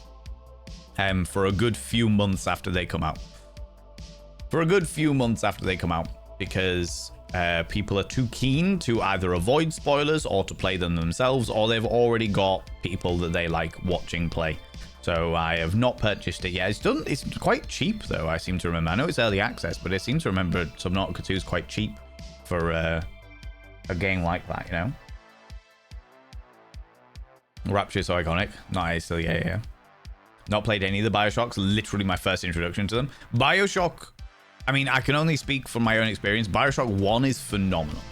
for a good few months after they come out. Because people are too keen to either avoid spoilers or to play them themselves, or they've already got people that they like watching play. So I have not purchased it yet. It's quite cheap though, I seem to remember. I know it's early access, but I seem to remember Subnautica 2 is quite cheap for a game like that, you know? Rapture is so iconic. Nice, so yeah. Not played any of the BioShocks. Literally my first introduction to them. BioShock, I mean, I can only speak from my own experience. BioShock 1 is phenomenal.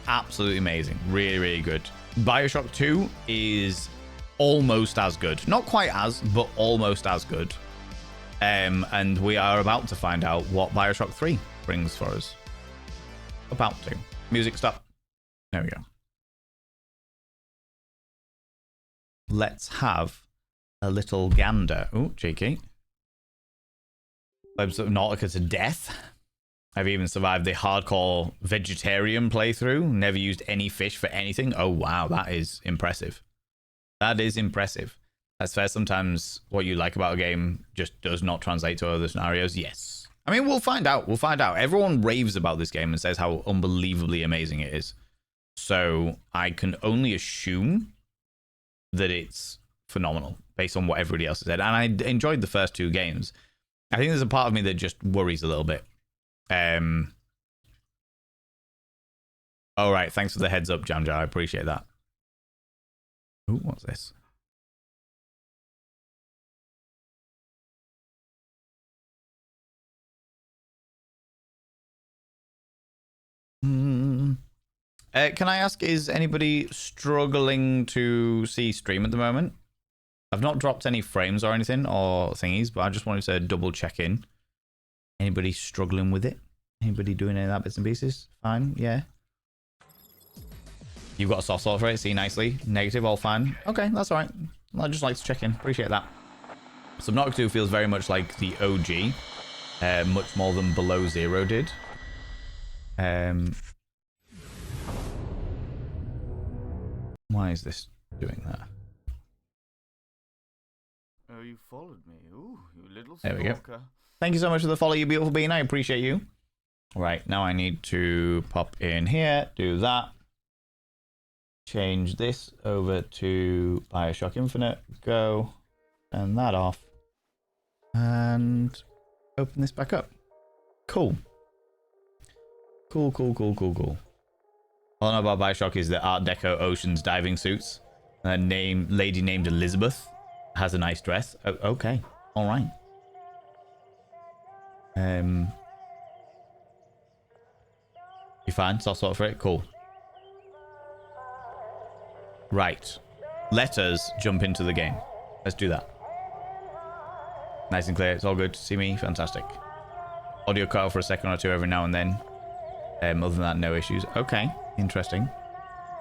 Absolutely amazing. Really, really good. BioShock 2 is almost as good. Not quite as, but almost as good. And we are about to find out what BioShock 3 brings for us. About to. Music stop. There we go. Let's have a little gander. Oh, cheeky. Webs of Nautica to death. I've even survived the hardcore vegetarian playthrough. Never used any fish for anything. Oh, wow. That is impressive. That is impressive. That's fair. Sometimes what you like about a game just does not translate to other scenarios. Yes. I mean, we'll find out. We'll find out. Everyone raves about this game and says how unbelievably amazing it is. So I can only assume that it's phenomenal based on what everybody else has said. And I enjoyed the first 2 games. I think there's a part of me that just worries a little bit. All right. Thanks for the heads up, Jamja. I appreciate that. Ooh, what's this? Can I ask, is anybody struggling to see stream at the moment? I've not dropped any frames or anything or thingies, but I just wanted to double check in. Anybody struggling with it? Anybody doing any of that bits and pieces? Fine, yeah. You've got a soft spot for it, see nicely. Negative, all fine. Okay, that's all right. I'd just like to check in. Appreciate that. Subnautica 2 feels very much like the OG. Much more than Below Zero did. Why is this doing that? Oh, you followed me. Ooh, you little There we go. stalker. Thank you so much for the follow, you beautiful being. I appreciate you. Right, now I need to pop in here, do that. Change this over to BioShock Infinite. Go. Turn that off. And open this back up. Cool. Cool. All I know about BioShock is the Art Deco Oceans diving suits. A lady named Elizabeth has a nice dress. Oh, okay. All right. You fine? Soft spot for it? Cool. Right. Let us jump into the game. Let's do that. Nice and clear. It's all good. See me? Fantastic. Audio cut off for a second or two every now and then. Other than that, no issues. Okay. Interesting.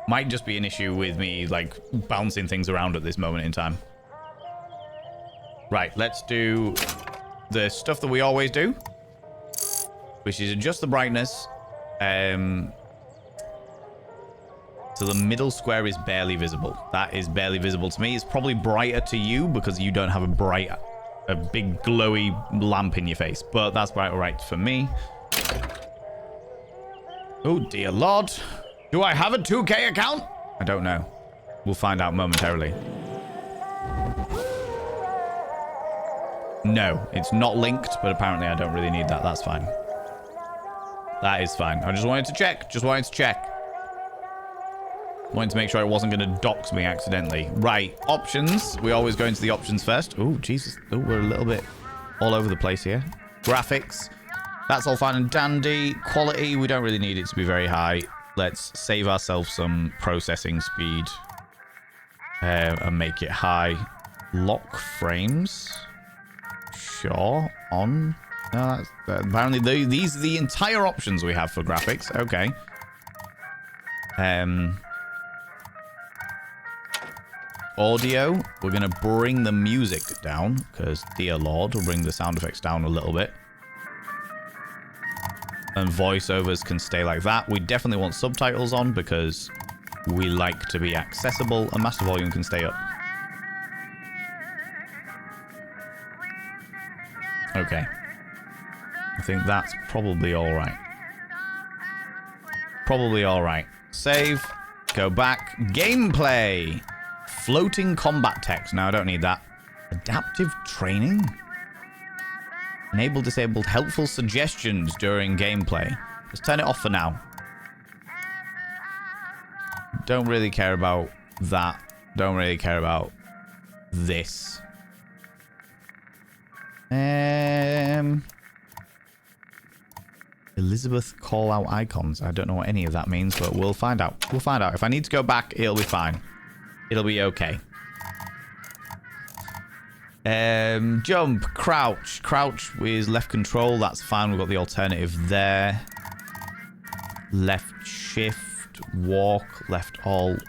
Might just be an issue with me, like, bouncing things around at this moment in time. Right. Let's do the stuff that we always do, which is adjust the brightness. So the middle square is barely visible. That is barely visible to me. It's probably brighter to you because you don't have a big glowy lamp in your face. But that's bright all right for me. Oh, dear Lord. Do I have a 2K account? I don't know. We'll find out momentarily. No, it's not linked, but apparently I don't really need that. That's fine. That is fine. I just wanted to check. Wanted to make sure it wasn't going to dox me accidentally. Right, options. We always go into the options first. Oh, Jesus. Oh, we're a little bit all over the place here. Graphics. That's all fine and dandy. Quality, we don't really need it to be very high. Let's save ourselves some processing speed and make it high. Lock frames. Sure. On. No, that's apparently these are the entire options we have for graphics. Okay. Audio. We're going to bring the music down because, dear Lord, we'll bring the sound effects down a little bit. And voiceovers can stay like that. We definitely want subtitles on because we like to be accessible. And master volume can stay up. Okay. I think that's probably all right. Save. Go back. Gameplay. Floating combat text. No, I don't need that. Adaptive training. Enable disabled helpful suggestions during gameplay. Let's turn it off for now. Don't really care about that. Don't really care about this. Elizabeth call out icons. I don't know what any of that means, but we'll find out. If I need to go back, it'll be fine. It'll be okay. Jump, crouch. Crouch is left control. That's fine. We've got the alternative there. Left shift, walk, left alt,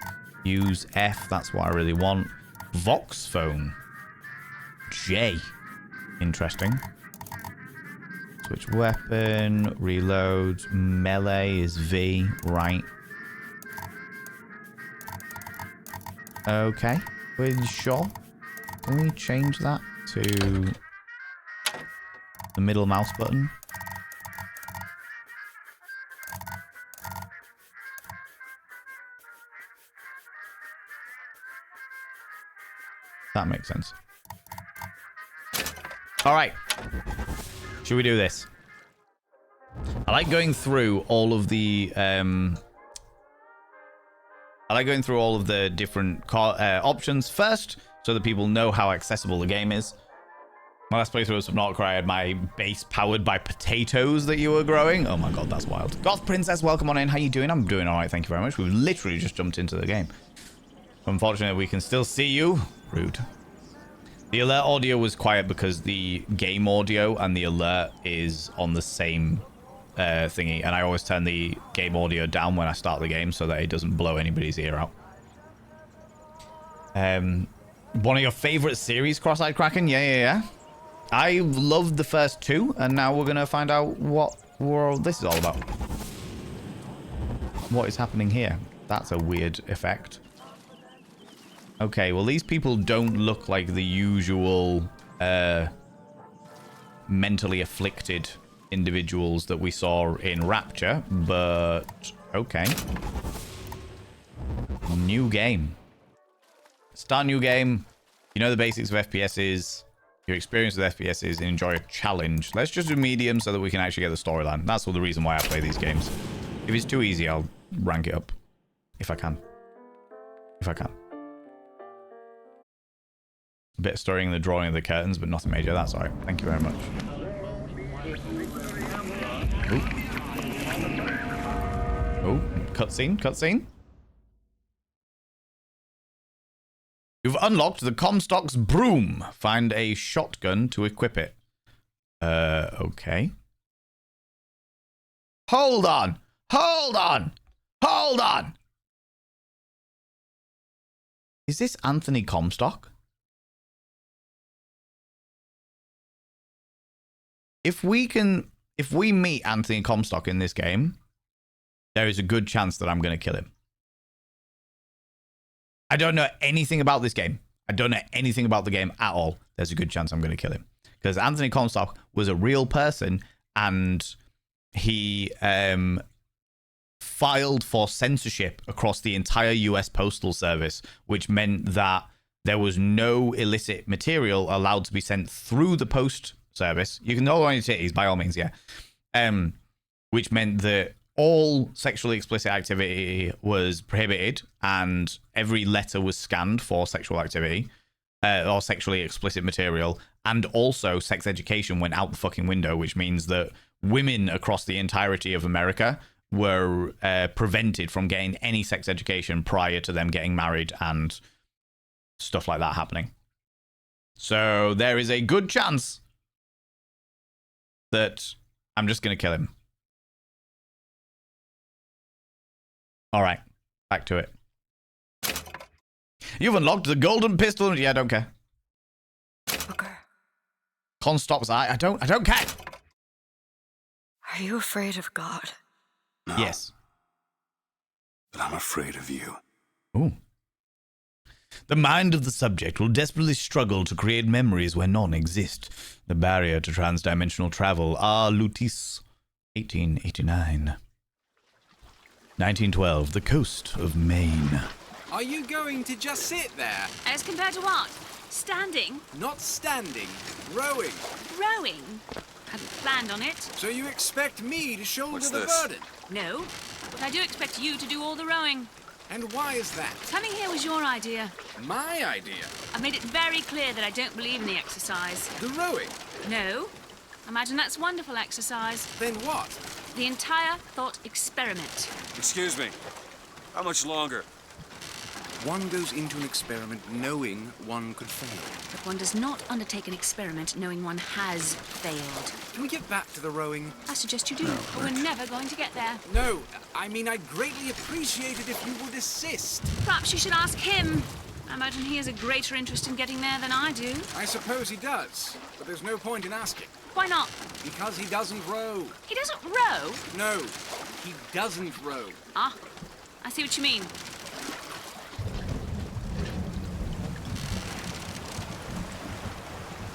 use F. That's what I really want. Vox phone. J. Interesting. Switch weapon, reload, melee is V, right. Okay, we're sure. Can we change that to the middle mouse button? That makes sense. All right. Should we do this? I like going through all of the different options first, so that people know how accessible the game is. My last playthrough of Subnautica, I had my base powered by potatoes that you were growing. Oh my god, that's wild. Goth Princess, welcome on in. How you doing? I'm doing all right, thank you very much. We've literally just jumped into the game. Unfortunately, we can still see you. Rude. The alert audio was quiet because the game audio and the alert is on the same thingy, and I always turn the game audio down when I start the game so that it doesn't blow anybody's ear out. One of your favorite series, Cross-Eyed Kraken? Yeah. I loved the first two, and now we're gonna find out what this is all about. What is happening here? That's a weird effect. Okay, well, these people don't look like the usual mentally afflicted individuals that we saw in Rapture, but okay. New game. Start new game. You know the basics of FPSs. Your experience with FPSs and enjoy a challenge. Let's just do medium so that we can actually get the storyline. That's all the reason why I play these games. If it's too easy, I'll rank it up. If I can. A bit of stirring the drawing of the curtains, but nothing major. That's alright. Thank you very much. Oh, cutscene. You've unlocked the Comstock's broom. Find a shotgun to equip it. Okay. Hold on. Is this Anthony Comstock? If we meet Anthony Comstock in this game, there is a good chance that I'm going to kill him. I don't know anything about this game. I don't know anything about the game at all. There's a good chance I'm going to kill him. Because Anthony Comstock was a real person, and he filed for censorship across the entire US Postal Service, which meant that there was no illicit material allowed to be sent through the post service. You can go on your titties, by all means, yeah. Which meant that all sexually explicit activity was prohibited, and every letter was scanned for sexual activity or sexually explicit material, and also sex education went out the fucking window, which means that women across the entirety of America were prevented from getting any sex education prior to them getting married and stuff like that happening. So there is a good chance that I'm just going to kill him. All right, back to it. You've unlocked the golden pistol. Yeah, I don't care. Booker. Comstock's eye. I don't care. Are you afraid of God? No. Yes. But I'm afraid of you. Ooh. The mind of the subject will desperately struggle to create memories where none exist. The barrier to transdimensional travel. Ah, Lutis. 1889. 1912. The coast of Maine. Are you going to just sit there? As compared to what? Standing? Not standing, rowing. Rowing? Hadn't planned on it. So you expect me to shoulder What's the this? burden? No, but I do expect you to do all the rowing. And why is that? Coming here was your idea. My idea. I've made it very clear that I don't believe in the exercise. The rowing. No. Imagine that's wonderful exercise. Then what? The entire thought experiment. Excuse me. How much longer? One goes into an experiment knowing one could fail. But one does not undertake an experiment knowing one has failed. Can we get back to the rowing? I suggest you do, but we're never going to get there. No, I mean, I'd greatly appreciate it if you would assist. Perhaps you should ask him. I imagine he has a greater interest in getting there than I do. I suppose he does, but there's no point in asking. Why not? Because he doesn't row. He doesn't row? No, he doesn't row. Ah, I see what you mean.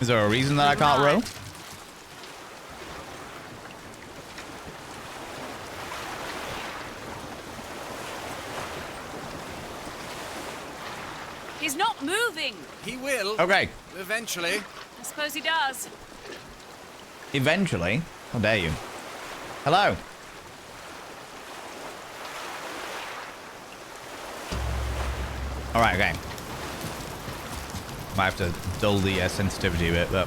Is there a reason that I can't row? He's not moving. He will. Okay. Eventually. I suppose he does. Eventually. How dare you? Hello. All right, okay. Might have to dull the sensitivity a bit, but...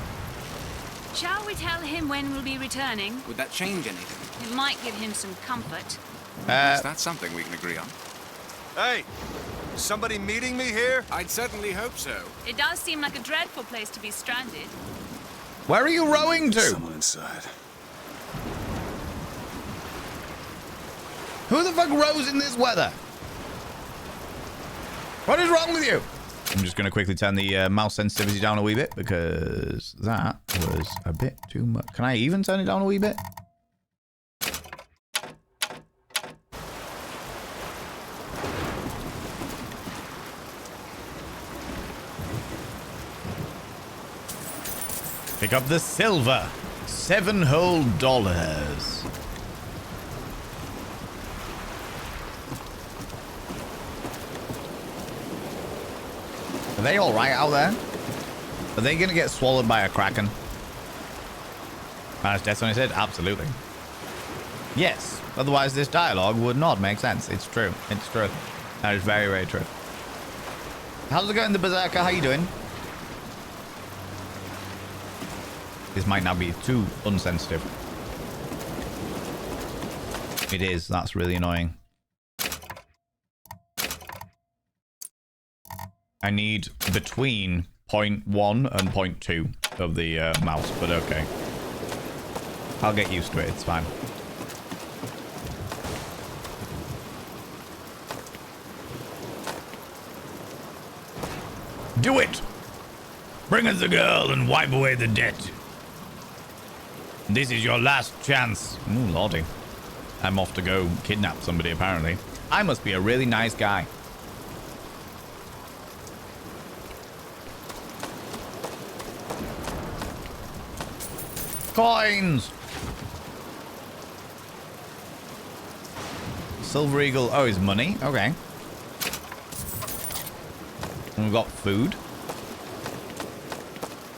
Shall we tell him when we'll be returning? Would that change anything? It might give him some comfort. Is that something we can agree on? Hey, somebody meeting me here? I'd certainly hope so. It does seem like a dreadful place to be stranded. Where are you rowing to? Someone inside. Who the fuck rows in this weather? What is wrong with you? I'm just going to quickly turn the mouse sensitivity down a wee bit because that was a bit too much. Can I even turn it down a wee bit? Pick up the silver. $7 whole. Are they all right out there? Are they going to get swallowed by a kraken? As Destiny said, absolutely. Yes. Otherwise, this dialogue would not make sense. It's true. It's true. That is very, very true. How's it going, the Berserker? How you doing? This might not be too unsensitive. It is. That's really annoying. I need between 0.1 and 0.2 of the mouse, but okay. I'll get used to it. It's fine. Do it! Bring us the girl and wipe away the debt. This is your last chance. Ooh, lordy. I'm off to go kidnap somebody, apparently. I must be a really nice guy. Coins! Silver Eagle. Oh, his money. Okay. And we've got food.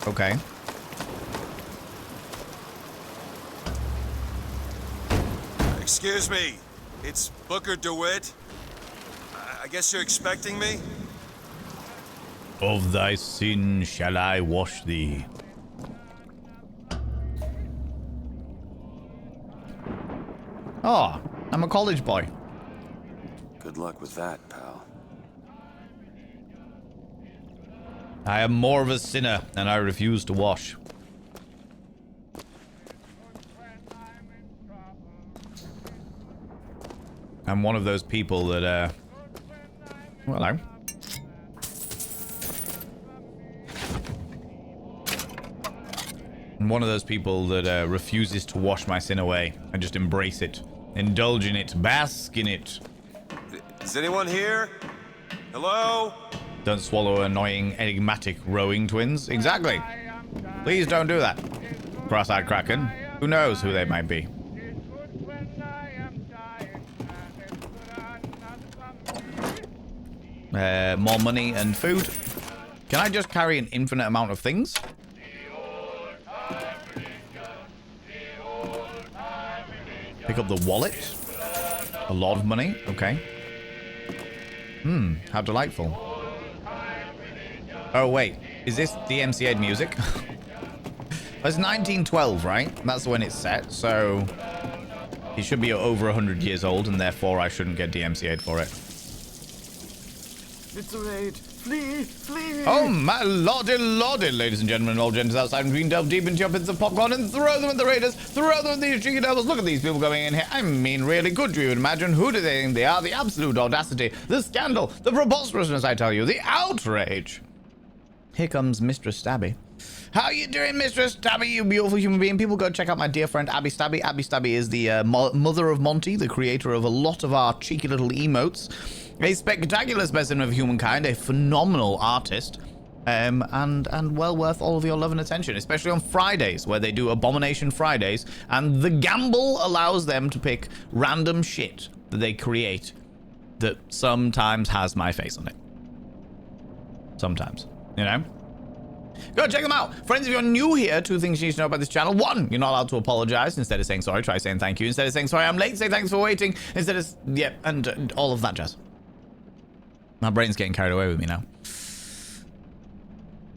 Okay. Excuse me. It's Booker DeWitt. I guess you're expecting me? Of thy sin shall I wash thee. Oh, I'm a college boy. Good luck with that, pal. I am more of a sinner, and I refuse to wash. I'm one of those people that, well, hello. I'm one of those people that refuses to wash my sin away. I just embrace it, indulge in it, bask in it. Is anyone here? Hello? Don't swallow annoying, enigmatic rowing twins. Exactly. Please don't do that. Cross-eyed Kraken. Who knows who they might be? More money and food. Can I just carry an infinite amount of things? Pick up the wallet. A lot of money. Okay. How delightful. Oh, wait. Is this DMCA music? That's 1912, right? That's when it's set, so... He should be over 100 years old, and therefore I shouldn't get DMCA'd for it. It's a raid. Flee! Flee! Oh my lordy, lordy, ladies and gentlemen, all gents outside and green, delve deep into your pits of popcorn and throw them at the raiders, throw them at these cheeky devils. Look at these people going in here. I mean, really, could you imagine who do they think they are? The absolute audacity, the scandal, the preposterousness, I tell you, the outrage. Here comes Mistress Stabby. How you doing, Mistress Stabby, you beautiful human being? People, go check out my dear friend Abby Stabby. Abby Stabby is the mother of Monty, the creator of a lot of our cheeky little emotes. A spectacular specimen of humankind, a phenomenal artist, and well worth all of your love and attention, especially on Fridays, where they do Abomination Fridays, and the gamble allows them to pick random shit that they create that sometimes has my face on it. Sometimes, you know? Go check them out. Friends, if you're new here, 2 things you need to know about this channel. 1, you're not allowed to apologize. Instead of saying sorry, try saying thank you. Instead of saying sorry, I'm late, say thanks for waiting. Instead of, yeah, and all of that jazz. My brain's getting carried away with me now.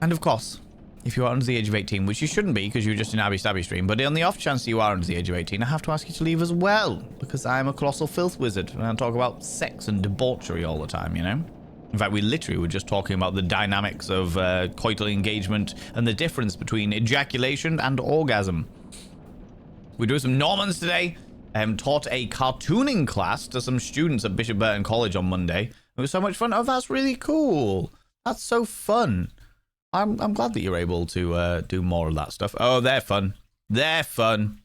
And of course, if you are under the age of 18, which you shouldn't be because you're just an Abby Stabby stream, but on the off chance you are under the age of 18, I have to ask you to leave as well, because I'm a colossal filth wizard and I talk about sex and debauchery all the time, you know? In fact, we literally were just talking about the dynamics of coital engagement and the difference between ejaculation and orgasm. We do some Normans today. Taught a cartooning class to some students at Bishop Burton College on Monday. It was so much fun. Oh, that's really cool. That's so fun. I'm glad that you're able to do more of that stuff. Oh, they're fun. They're fun.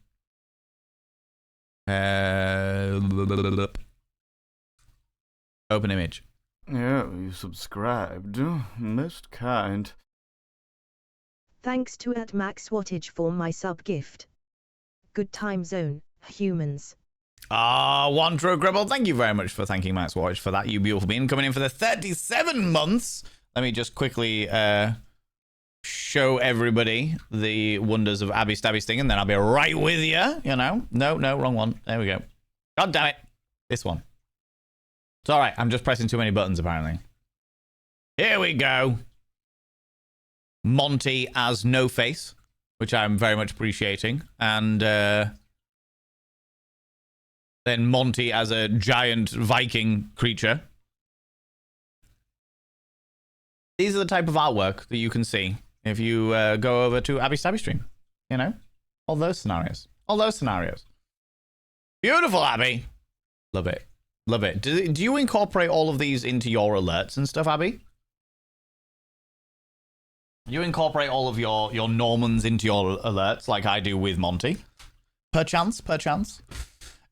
Open image. Yeah, you subscribed. Most kind. Thanks to @MaxWattage for my sub gift. Good time zone, humans. One true gribble. Thank you very much for thanking Max Watch for that, you beautiful being. Coming in for the 37 months. Let me just quickly show everybody the wonders of Abby Stabby's thing, and then I'll be right with you, you know? No, wrong one. There we go. God damn it. This one. It's all right. I'm just pressing too many buttons, apparently. Here we go. Monty as No Face, which I'm very much appreciating. And then Monty as a giant Viking creature. These are the type of artwork that you can see if you go over to Abby Stabby stream. You know? All those scenarios. All those scenarios. Beautiful, Abby. Love it. Love it. Do you incorporate all of these into your alerts and stuff, Abby? You incorporate all of your Normans into your alerts like I do with Monty? Perchance.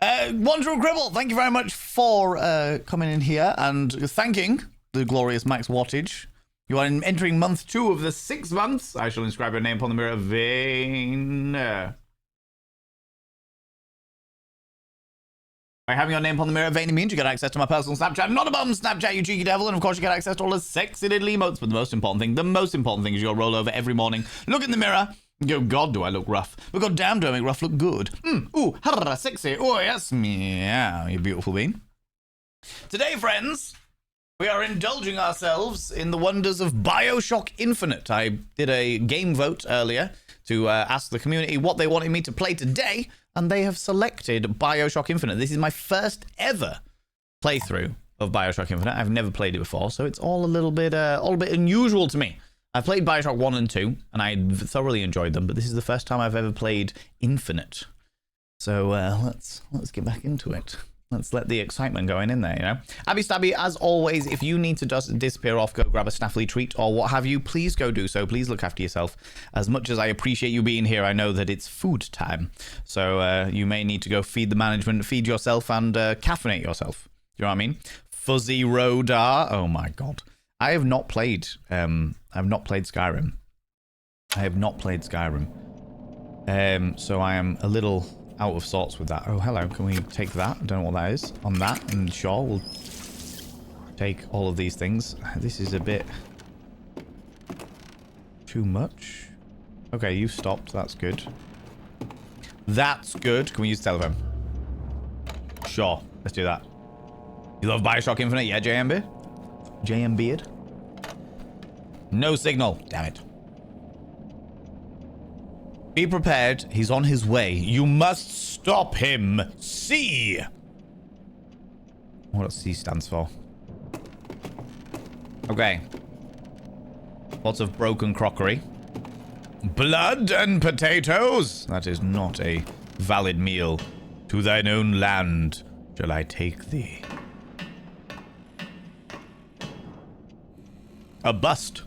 Wonderful Gribble, thank you very much for coming in here and thanking the glorious Max Wattage. You are entering month 2 of the 6 months. I shall inscribe your name upon the mirror vein. By having your name upon the mirror vein means you get access to my personal Snapchat, not a bum Snapchat, you cheeky devil, and of course you get access to all the sexy little emotes. But the most important thing is you'll roll over every morning, look in the mirror, and go, God, do I look rough? But God damn, do I make rough look good? Ooh, harra, sexy. Oh yes, meow, you beautiful bean. Today, friends, we are indulging ourselves in the wonders of BioShock Infinite. I did a game vote earlier to ask the community what they wanted me to play today, and they have selected BioShock Infinite. This is my first ever playthrough of BioShock Infinite. I've never played it before, so it's all a little bit unusual to me. I've played BioShock 1 and 2, and I thoroughly enjoyed them, but this is the first time I've ever played Infinite. So let's get back into it. Let's let the excitement go in there, you know? Abby Stabby, as always, if you need to just disappear off, go grab a snaffly treat or what have you, please go do so. Please look after yourself. As much as I appreciate you being here, I know that it's food time. So you may need to go feed the management, feed yourself, and caffeinate yourself. Do you know what I mean? Fuzzy Rodar. Oh my god. I have not played Skyrim. I have not played Skyrim. So I am a little out of sorts with that. Oh, hello. Can we take that? I don't know what that is. On that, and sure, we'll take all of these things. This is a bit too much. Okay, you stopped. That's good. That's good. Can we use the telephone? Sure. Let's do that. You love BioShock Infinite? Yeah, JM Beard? No signal. Damn it. Be prepared. He's on his way. You must stop him. C. What does C stands for? Okay. Lots of broken crockery. Blood and potatoes. That is not a valid meal. To thine own land shall I take thee. A bust.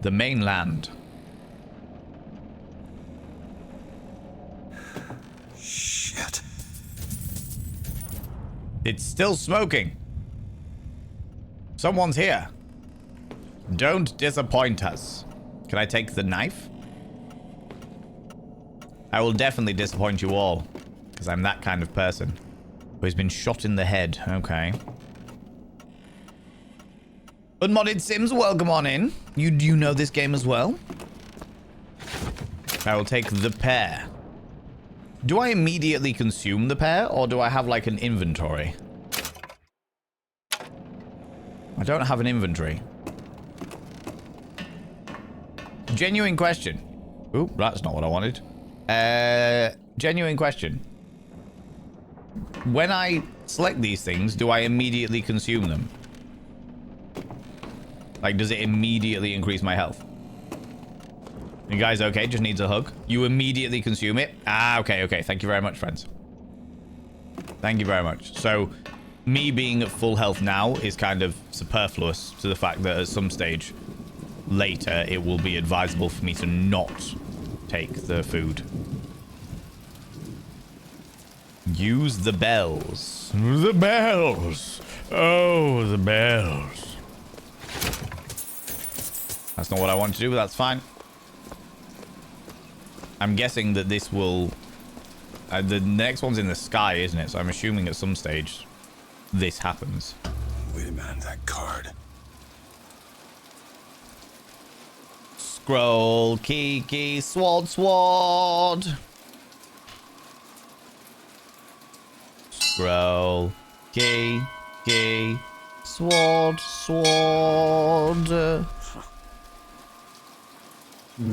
The mainland. Shit. It's still smoking. Someone's here. Don't disappoint us. Can I take the knife? I will definitely disappoint you all, because I'm that kind of person who has been shot in the head. Okay. Unmodded Sims, welcome on in. You know this game as well? I will take the pear. Do I immediately consume the pear, or do I have like an inventory? I don't have an inventory. Genuine question. Oop, that's not what I wanted. Genuine question. When I select these things, do I immediately consume them? Like, does it immediately increase my health? You guys okay? Just needs a hug. You immediately consume it? Ah, okay, okay. Thank you very much, friends. Thank you very much. So, me being at full health now is kind of superfluous to the fact that at some stage later, it will be advisable for me to not take the food. Use the bells. The bells. Oh, the bells. That's not what I want to do, but that's fine. I'm guessing that this will... the next one's in the sky, isn't it? So I'm assuming at some stage this happens. Wait a minute, that card. Scroll, key, sword. Scroll, key, sword. What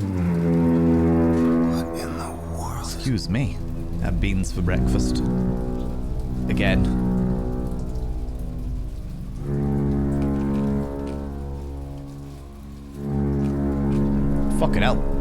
in the world? Excuse me. Have beans for breakfast. Again. Fucking hell.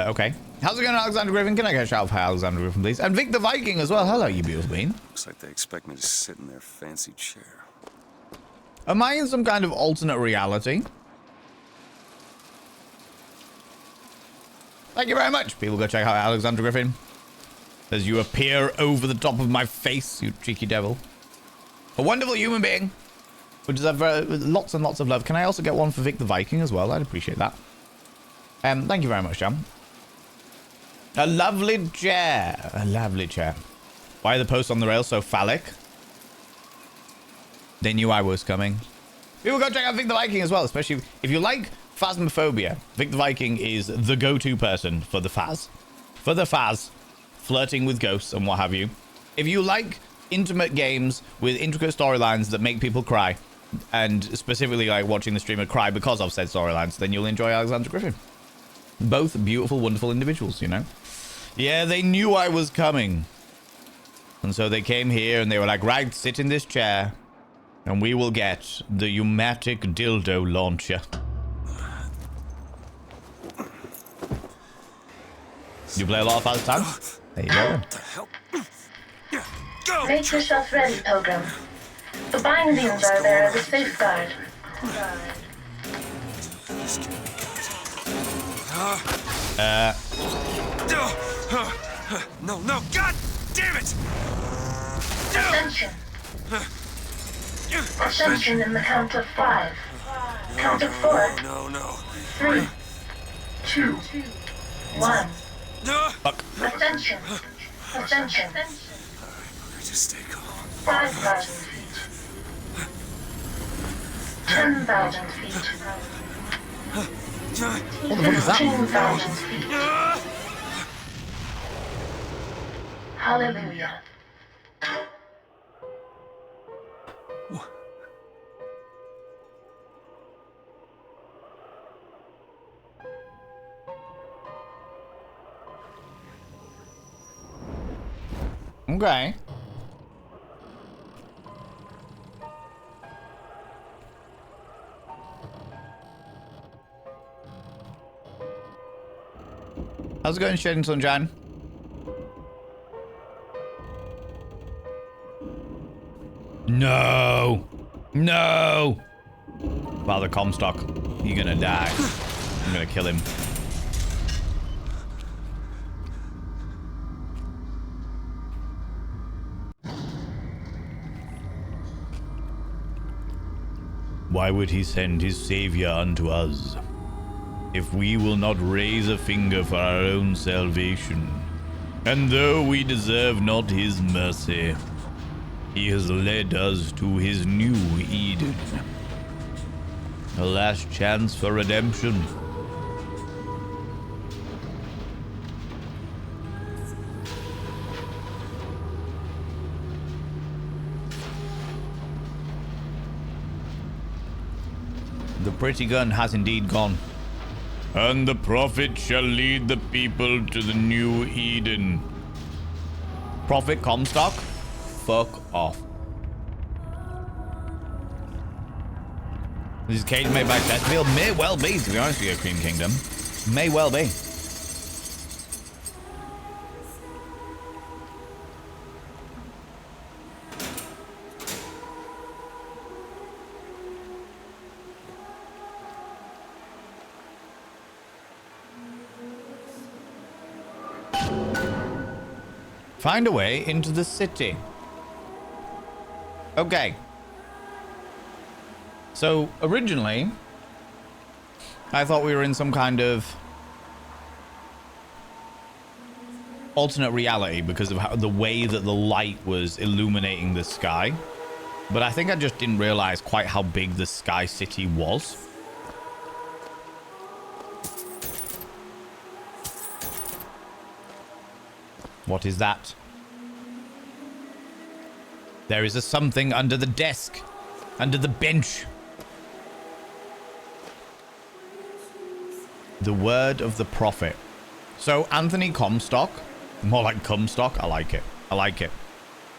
Okay. How's it going, Alexander Griffin? Can I get a shout out for Alexander Griffin, please? And Vic the Viking as well. Hello, you beautiful bean. Looks like they expect me to sit in their fancy chair. Am I in some kind of alternate reality? Thank you very much. People go check out Alexander Griffin as you appear over the top of my face, you cheeky devil. A wonderful human being who deserves lots and lots of love. Can I also get one for Vic the Viking as well? I'd appreciate that. Thank you very much, Jam. A lovely chair. A lovely chair. Why are the posts on the rail so phallic? They knew I was coming. People go check out Vic the Viking as well, especially if you like phasmophobia. Vic the Viking is the go-to person for the phas. For the phas. Flirting with ghosts and what have you. If you like intimate games with intricate storylines that make people cry, and specifically like watching the streamer cry because of said storylines, then you'll enjoy Alexander Griffin. Both beautiful, wonderful individuals, you know? Yeah, they knew I was coming. And so they came here and they were like, right, sit in this chair and we will get the pneumatic dildo launcher. You play a lot of Fast Times? There you go. What the hell? Go! Make yourself ready, Pilgrim. The bindings are there as a safeguard. No, God damn it! Attention. Ascension in the count of 5. Count of 4. No. 3, 2, 1. Fuck. Ascension. Ascension. Just stay calm. 5,000 feet. 10,000 feet. What the fuck is that? 15,000 feet. Hallelujah. Okay. How's it going, Shading Sunshine? No! No! Father Comstock, you're gonna die. I'm gonna kill him. Why would he send his savior unto us, if we will not raise a finger for our own salvation? And though we deserve not his mercy, he has led us to his new Eden. A last chance for redemption. The pretty gun has indeed gone. And the prophet shall lead the people to the new Eden. Prophet Comstock? Fuck off. This is cage made by Chesterfield? May well be, to be honest with you, Cream Kingdom. May well be. Find a way into the city. Okay. So, originally, I thought we were in some kind of alternate reality because of how, the way that the light was illuminating the sky. But I think I just didn't realize quite how big the Sky City was. What is that? There is a something under the desk, under the bench. The word of the prophet. So Anthony Comstock, more like Comstock, I like it. I like it.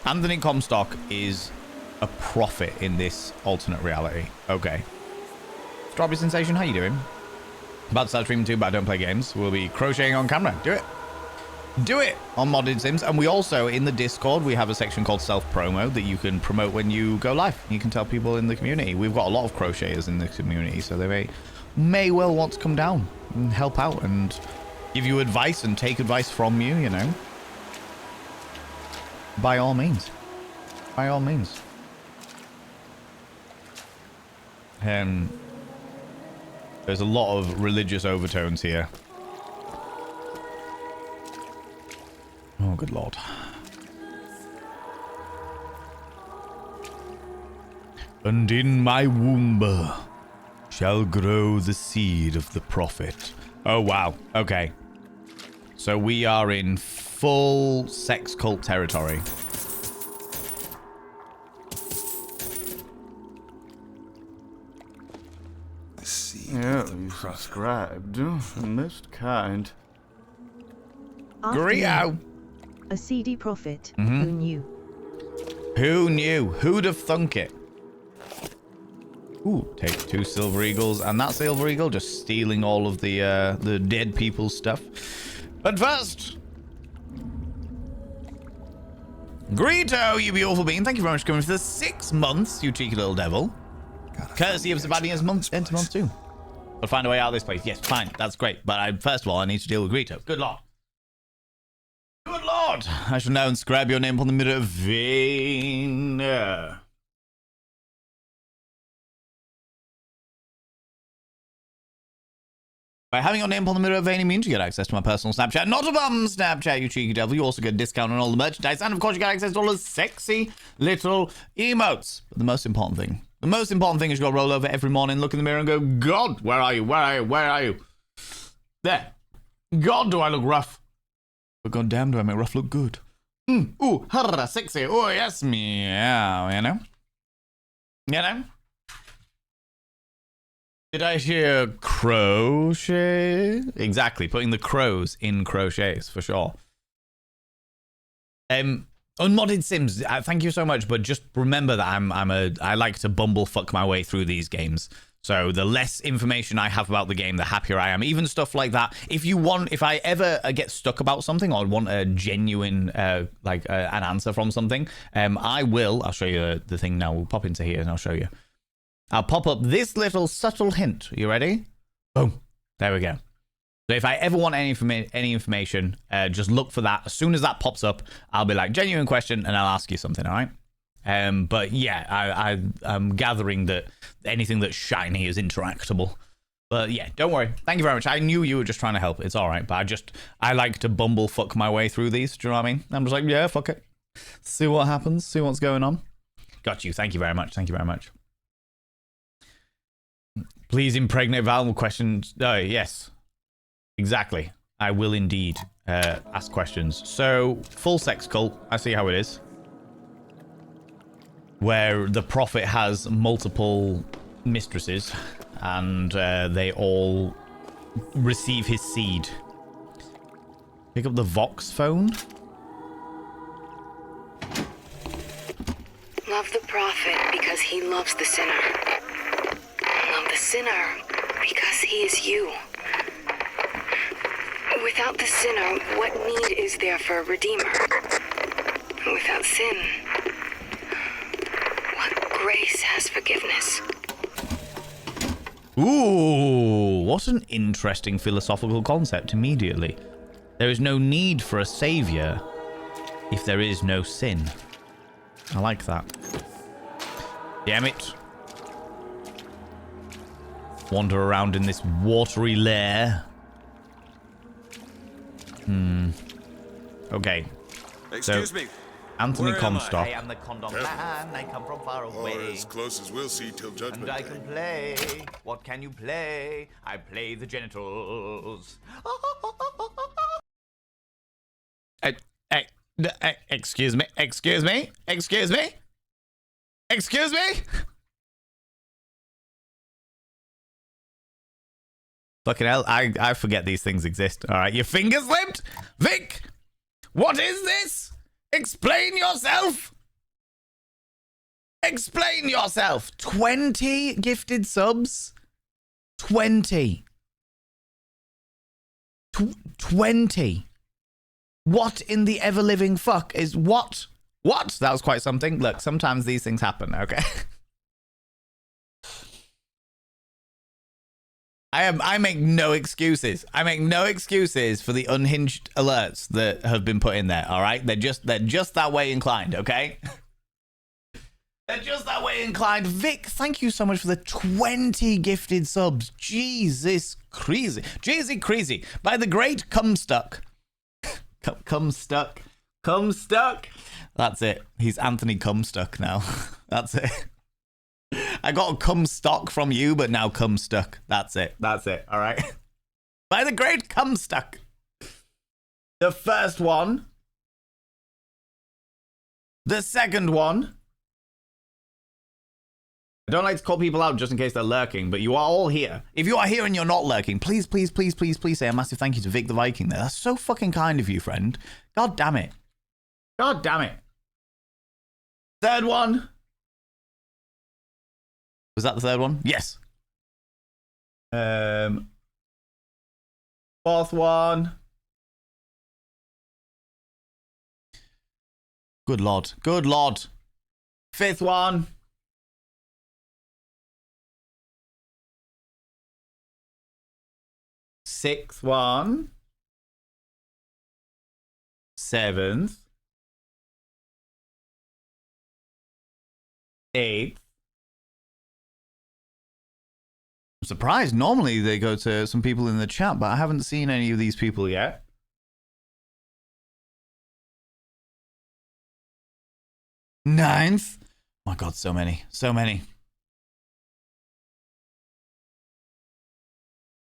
Anthony Comstock is a prophet in this alternate reality. Okay. Strawberry Sensation, how you doing? About to start streaming too, but I don't play games. We'll be crocheting on camera. Do it. Do it on Modded Sims. And we also, in the Discord, we have a section called self-promo that you can promote when you go live. You can tell people in the community. We've got a lot of crocheters in the community, so they may well want to come down and help out and give you advice and take advice from you, you know. By all means. By all means. There's a lot of religious overtones here. Oh, good lord. And in my womb shall grow the seed of the prophet. Oh, wow. Okay. So we are in full sex cult territory. Yeah, you subscribed. Most kind. Grio! A seedy prophet. Mm-hmm. Who knew? Who knew? Who'd have thunk it? Ooh, take 2 Silver Eagles, and that Silver Eagle just stealing all of the dead people's stuff. But first, Greedo, you beautiful being. Thank you very much for coming for the 6 months, you cheeky little devil. Courtesy of Sebastian's month into month 2. We'll find a way out of this place. Yes, fine, that's great. But first of all, I need to deal with Greedo. Good lord. Good lord! I shall now inscribe your name upon the mirror of vain. By having your name on the mirror of veiny means you get access to my personal Snapchat. Not a bum Snapchat, you cheeky devil. You also get a discount on all the merchandise. And of course, you get access to all the sexy little emotes. But the most important thing is you got to roll over every morning, look in the mirror and go, God, where are you? Where are you? Where are you? There. God, do I look rough? But goddamn, do I make rough look good? Ooh, harra, sexy. Oh, yes, meow, you know? You know? Did I hear crochet? Exactly, putting the crows in crochets, for sure. Unmodded Sims, thank you so much, but just remember that I like to bumblefuck my way through these games. So the less information I have about the game, the happier I am. Even stuff like that. If I ever get stuck about something or want a genuine, an answer from something, I'll show you the thing now. We'll pop into here and I'll show you. I'll pop up this little subtle hint. You ready? Boom. There we go. So if I ever want any information, just look for that. As soon as that pops up, I'll be like, genuine question, and I'll ask you something, all right? But yeah, I'm gathering that anything that's shiny is interactable. But yeah, don't worry. Thank you very much. I knew you were just trying to help. It's all right. But I like to bumblefuck my way through these. Do you know what I mean? I'm just like, yeah, fuck it. See what happens. See what's going on. Got you. Thank you very much. Thank you very much. Please impregnate Val with questions. Oh, yes. Exactly. I will indeed ask questions. So, full sex cult. I see how it is. Where the prophet has multiple mistresses and they all receive his seed. Pick up the Vox phone. Love the prophet because he loves the sinner. Love the sinner because he is you. Without the sinner, what need is there for a redeemer? Without sin, what grace has forgiveness? Ooh, what an interesting philosophical concept immediately. There is no need for a savior if there is no sin. I like that. Damn it. Wander around in this watery lair. Okay. Excuse me. Anthony Where am I? Comstock. I am the condom man. I come from far away. Or as close as we'll see till judgment And I day. can play. What can you play? I play the genitals. Excuse me. Excuse me. Excuse me. Excuse me. Fucking hell, I forget these things exist. All right, your finger slipped? Vic, what is this? Explain yourself. Explain yourself. 20 gifted subs? 20. 20. What in the ever-living fuck is what? What? That was quite something. Look, sometimes these things happen, okay? I make no excuses. I make no excuses for the unhinged alerts that have been put in there, all right? They're just that way inclined, okay? They're just that way inclined. Vic, thank you so much for the 20 gifted subs. Jesus crazy. Jeezy crazy. By the great Cumstuck. Cumstuck. Cumstuck. That's it. He's Anthony Cumstuck now. That's it. I got a Cumstock from you, but now Cumstuck. That's it. That's it. All right. By the great Cumstuck. The first one. The second one. I don't like to call people out just in case they're lurking, but you are all here. If you are here and you're not lurking, please, please, please, please, please say a massive thank you to Vic the Viking there. That's so fucking kind of you, friend. God damn it. God damn it. Third one. Was that the third one? Yes. Fourth one. Good lord. Good lord. Fifth one. Sixth one. Seventh. Eighth. surprised. Normally they go to some people in the chat, but I haven't seen any of these people yet. Ninth. Oh my God, so many. So many.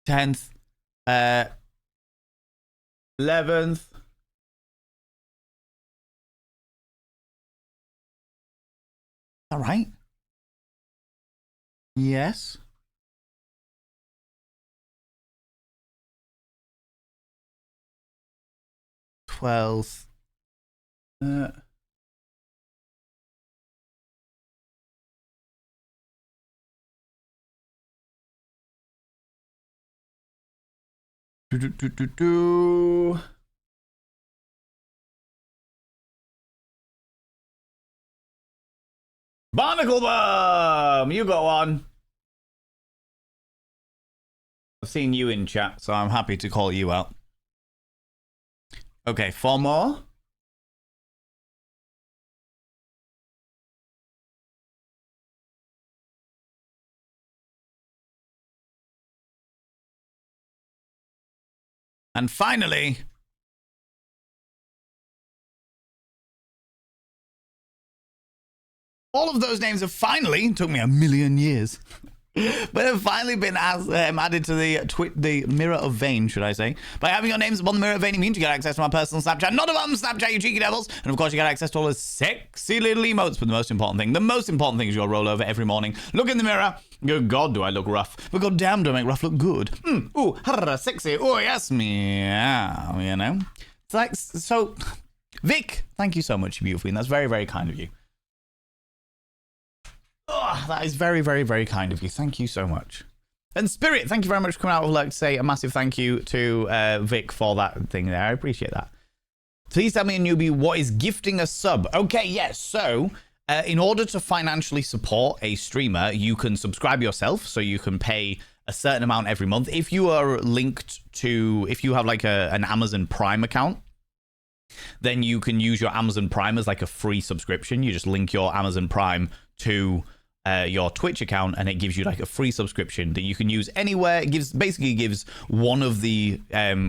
10th. 11th. All right. Yes. Twelfth. Barnacle Bum, you go on. I've seen you in chat, so I'm happy to call you out. Okay, 4 more. And finally, all of those names have finally, took me a million years, but have finally been added to the Mirror of Vane, should I say. By having your names upon the Mirror of Vane, it means you get access to my personal Snapchat. Not about Snapchat, you cheeky devils. And of course, you get access to all the sexy little emotes. But the most important thing is you'll roll over every morning, look in the mirror, go, God, do I look rough? But God damn, do I make rough look good? Ooh, sexy. Oh, yes, meow, you know? It's like, so, Vic, thank you so much, beautiful queen. That's very, very kind of you. Oh, that is very, very, very kind of you. Thank you so much. And Spirit, thank you very much for coming out. I would like to say a massive thank you to Vic for that thing there. I appreciate that. Please tell me, a newbie, what is gifting a sub? Okay, yes. So, in order to financially support a streamer, you can subscribe yourself. So you can pay a certain amount every month. If you are linked to, if you have like an Amazon Prime account, then you can use your Amazon Prime as like a free subscription. You just link your Amazon Prime to your Twitch account, and it gives you like a free subscription that you can use anywhere. It basically gives one of the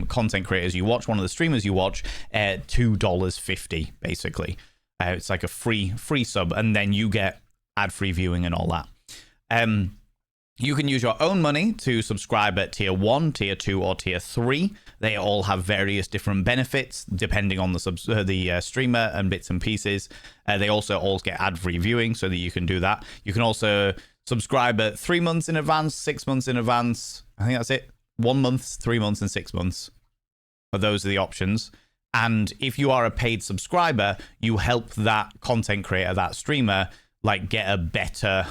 content creators you watch, one of the streamers you watch, $2.50 basically. It's like a free sub, and then you get ad-free viewing and all that. You can use your own money to subscribe at tier 1, tier 2, or tier 3. They all have various different benefits depending on the streamer and bits and pieces. They also all get ad-free viewing so that you can do that. You can also subscribe at 3 months in advance, 6 months in advance. I think that's it. 1 month, 3 months, and 6 months. Those are the options. And if you are a paid subscriber, you help that content creator, that streamer, like get a better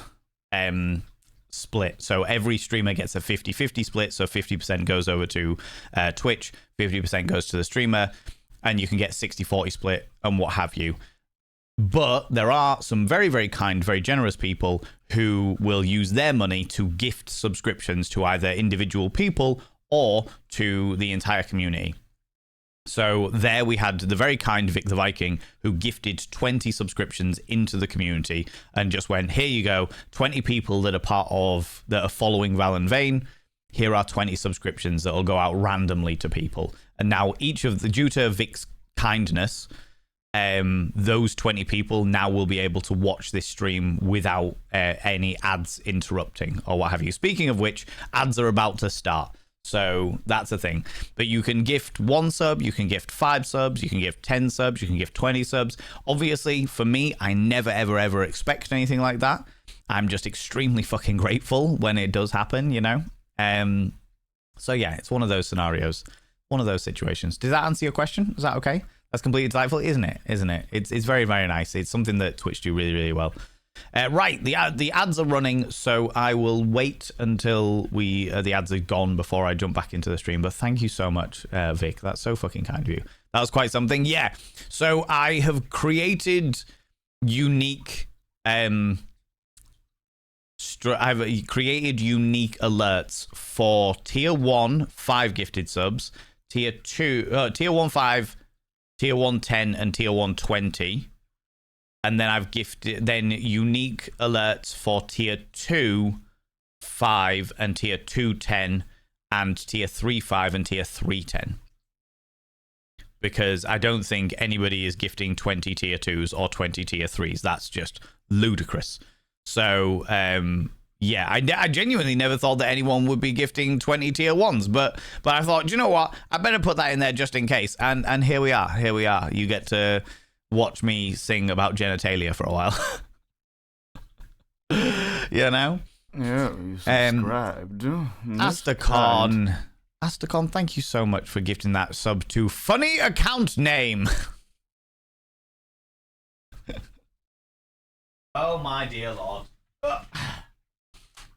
split. So every streamer gets a 50-50 split. So 50% goes over to Twitch, 50% goes to the streamer, and you can get 60-40 split and what have you. But there are some very, very kind, very generous people who will use their money to gift subscriptions to either individual people or to the entire community. So there we had the very kind Vic the Viking, who gifted 20 subscriptions into the community and just went, here you go, 20 people that are following Val and Vane. Here are 20 subscriptions that will go out randomly to people. And now due to Vic's kindness, those 20 people now will be able to watch this stream without any ads interrupting or what have you. Speaking of which, ads are about to start. So that's a thing. But you can gift 1 sub, you can gift 5 subs, you can gift 10 subs, you can gift 20 subs. Obviously, for me, I never, ever, ever expect anything like that. I'm just extremely fucking grateful when it does happen, you know? So yeah, it's one of those scenarios, one of those situations. Does that answer your question? Is that okay? That's completely delightful, isn't it? Isn't it? It's very, very nice. It's something that Twitch do really, really well. Right, the ads are running, so I will wait until the ads are gone before I jump back into the stream. But thank you so much, Vic. That's so fucking kind of you. That was quite something. Yeah. So I have created unique I've created unique alerts for tier 1 5 gifted subs, tier 1 5, tier 1 10, and tier 1 20. And then I've gifted unique alerts for tier 2 5 and tier 2 10 and tier 3 5 and tier 3 10. Because I don't think anybody is gifting 20 tier 2s or 20 tier 3s. That's just ludicrous. So, yeah, I genuinely never thought that anyone would be gifting 20 tier 1s. But I thought, do you know what? I better put that in there just in case. And here we are. Here we are. You get to watch me sing about genitalia for a while. You know? Yeah, you subscribed. Astacon, thank you so much for gifting that sub to Funny Account Name. Oh, my dear Lord.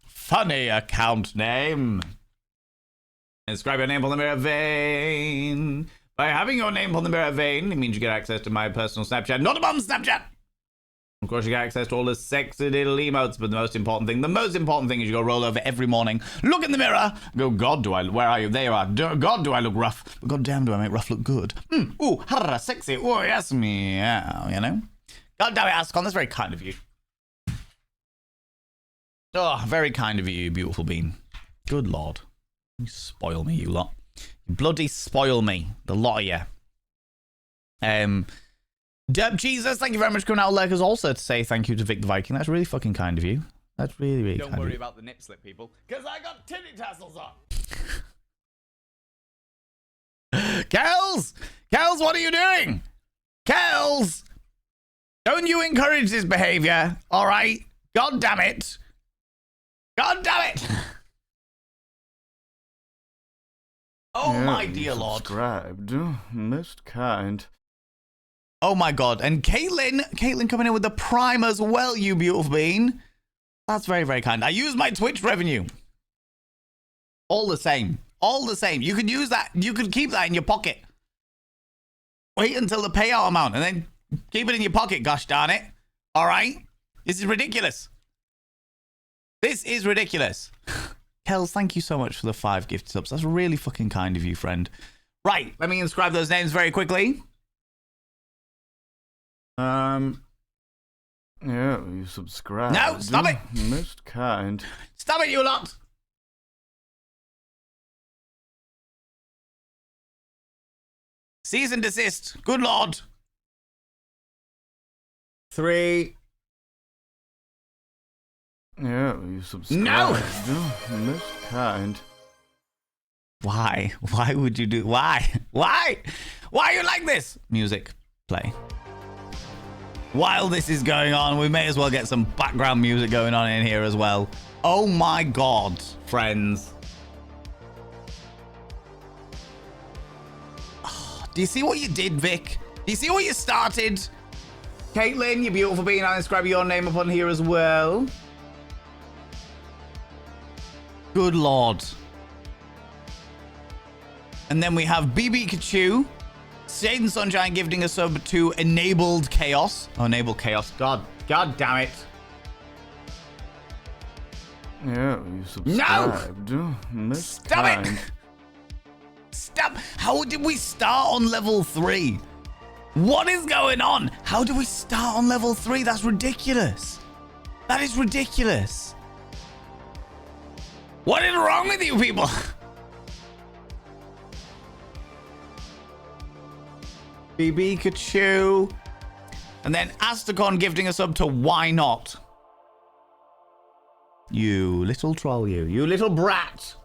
Funny Account Name. Inscribe your name on the mirror vein. By having your name on the mirror vein, it means you get access to my personal Snapchat, not a mum Snapchat. Of course, you get access to all the sexy little emotes, but the most important thing is you go roll over every morning, look in the mirror, go, God, where are you? There you are. God, do I look rough? But God damn, do I make rough look good? Ooh, harra, sexy. Oh, yes, meow, you know? God damn it, Ascon, that's very kind of you. Oh, very kind of you, beautiful bean. Good Lord. You spoil me, you lot. You bloody spoil me, the lot of you. Dub Jesus, thank you very much for coming out, Lurkers, also to say thank you to Vic the Viking. That's really fucking kind of you. That's really, really kind of you. Don't worry about the nip slip, people, because I got titty tassels on. Kels, what are you doing? Kels, don't you encourage this behavior, all right? God damn it. God damn it. Oh, yeah, my dear Lord. Subscribed. Most kind. Oh my God. And Caitlin coming in with the prime as well, you beautiful bean. That's very, very kind. I use my Twitch revenue. All the same. You could use that. You could keep that in your pocket. Wait until the payout amount and then keep it in your pocket, gosh darn it. All right? This is ridiculous. Kels, thank you so much for the 5 gift subs. That's really fucking kind of you, friend. Right, let me inscribe those names very quickly. Yeah, you subscribed. No, stop it! Most kind. Stop it, you lot! Cease and desist. Good Lord. 3. Yeah, you subscribed. No! Most kind. Why? Why would you do... Why? Why are you like this? Music. Play. While this is going on, we may as well get some background music going on in here as well. Oh my God, friends. Oh, do you see what you did, Vic? Do you see what you started? Caitlin, you beautiful being. I'll inscribe your name upon here as well. Good Lord. And then we have BB Kachu. Satan Sunshine gifting a sub to Enabled Chaos. Oh, Enabled Chaos. God damn it. Yeah, you subscribed. No! Stop it! Stop! How did we start on level 3? What is going on? How do we start on level 3? That's ridiculous. That is ridiculous. What is wrong with you people? BB Kachu. And then Astacon gifting a sub to Why Not? You little troll, you little brat.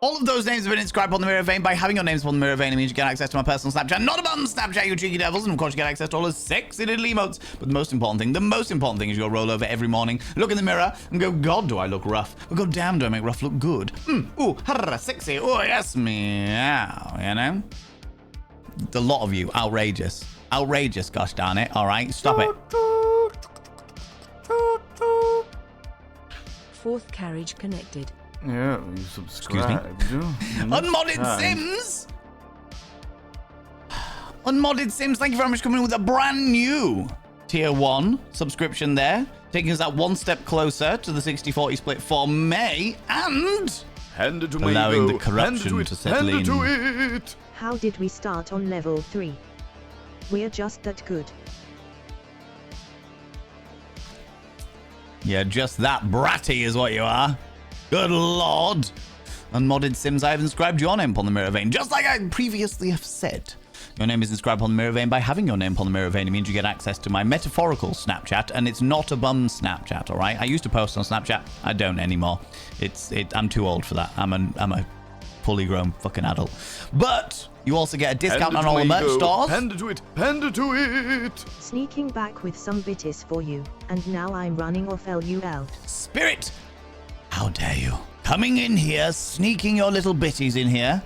All of those names have been inscribed on the mirror vein. By having your names on the mirror vein, it means you get access to my personal Snapchat. Not a bum Snapchat, you cheeky devils. And of course, you get access to all the sexy little emotes. But the most important thing is you'll roll over every morning, look in the mirror, and go, God, do I look rough? But God damn, do I make rough look good? Ooh, harra, sexy. Oh, yes, meow, you know? The lot of you, outrageous. Outrageous, gosh darn it. All right, stop it. 4th carriage connected. Yeah, you subscribed. Unmodded Sims. Unmodded Sims, thank you very much for coming in with a brand new tier 1 subscription there, taking us that one step closer to the 60-40 split for May and allowing the corruption to settle in. How did we start on level 3? We're just that good. Yeah, just that bratty is what you are. Good lord. Unmodded Sims, I have inscribed your name upon the mirror vein, just like I previously have said. Your name is inscribed upon the mirror vein. By having your name upon the mirror vein, it means you get access to my metaphorical Snapchat, and it's not a bum Snapchat, all right? I used to post on Snapchat. I don't anymore. I'm too old for that. I'm a fully grown fucking adult. But you also get a discount on all the merch stores. Panda to it. Panda to it. Sneaking back with some bitties for you, and now I'm running off LUL. Spirit! How dare you? Coming in here, sneaking your little bitties in here.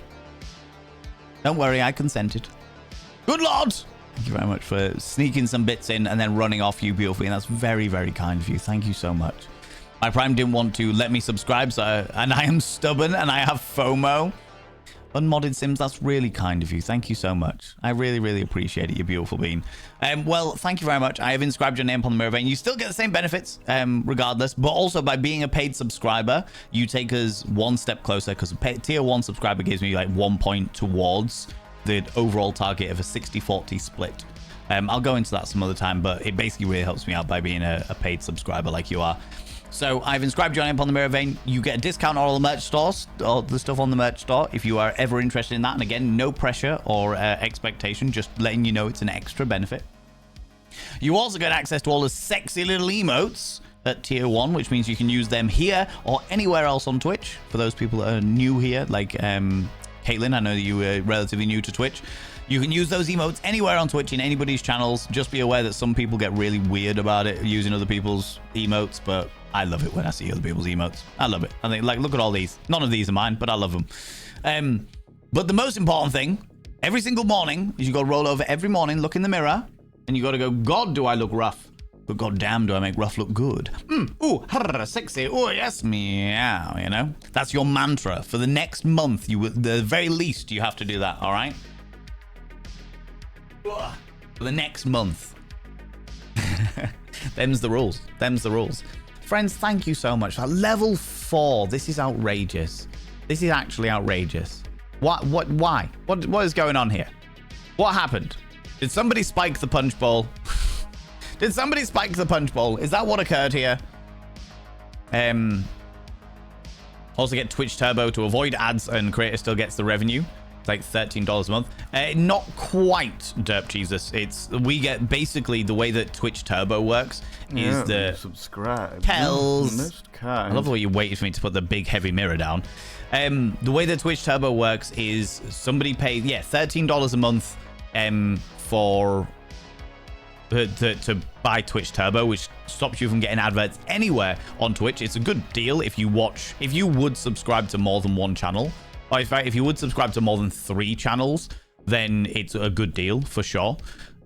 Don't worry, I consented. Good lord! Thank you very much for sneaking some bits in and then running off, you beautiful. And that's very, very kind of you. Thank you so much. My Prime didn't want to let me subscribe, and I am stubborn and I have FOMO. Unmodded Sims, that's really kind of you. Thank you so much. I really, really appreciate it, you beautiful bean. Well, thank you very much. I have inscribed your name upon the mirror vein. You still get the same benefits, regardless, but also by being a paid subscriber, you take us one step closer, because a tier 1 subscriber gives me like 1 point towards the overall target of a 60-40 split. I'll go into that some other time, but it basically really helps me out by being a paid subscriber like you are. So I've inscribed your name upon the mirror vein. You get a discount on all the merch stores, all the stuff on the merch store, if you are ever interested in that. And again, no pressure or expectation, just letting you know it's an extra benefit. You also get access to all the sexy little emotes at tier 1, which means you can use them here or anywhere else on Twitch. For those people that are new here, like Caitlin, I know that you were relatively new to Twitch. You can use those emotes anywhere on Twitch in anybody's channels. Just be aware that some people get really weird about it using other people's emotes, but I love it when I see other people's emotes. I love it. I think, like, look at all these. None of these are mine, but I love them. But the most important thing, every single morning, is you got to roll over every morning, look in the mirror, and you got to go, God, do I look rough? But goddamn, do I make rough look good? Ooh, sexy. Oh, yes, meow, you know? That's your mantra. For the next month, the very least, you have to do that, all right? For the next month. Them's the rules. Them's the rules. Friends, thank you so much. Level 4. This is outrageous. This is actually outrageous. Why? What is going on here? What happened? Did somebody spike the punch bowl? Did somebody spike the punch bowl? Is that what occurred here? Also get Twitch Turbo to avoid ads, and creator still gets the revenue. It's like $13 a month. Not quite, Derp Jesus. We get basically the way that Twitch Turbo works is the subscribe. Tells. I love the way you waited for me to put the big heavy mirror down. The way that Twitch Turbo works is somebody pays $13 a month for to buy Twitch Turbo, which stops you from getting adverts anywhere on Twitch. It's a good deal if you would subscribe to more than one channel. Or in fact, if you would subscribe to more than 3 channels, then it's a good deal for sure.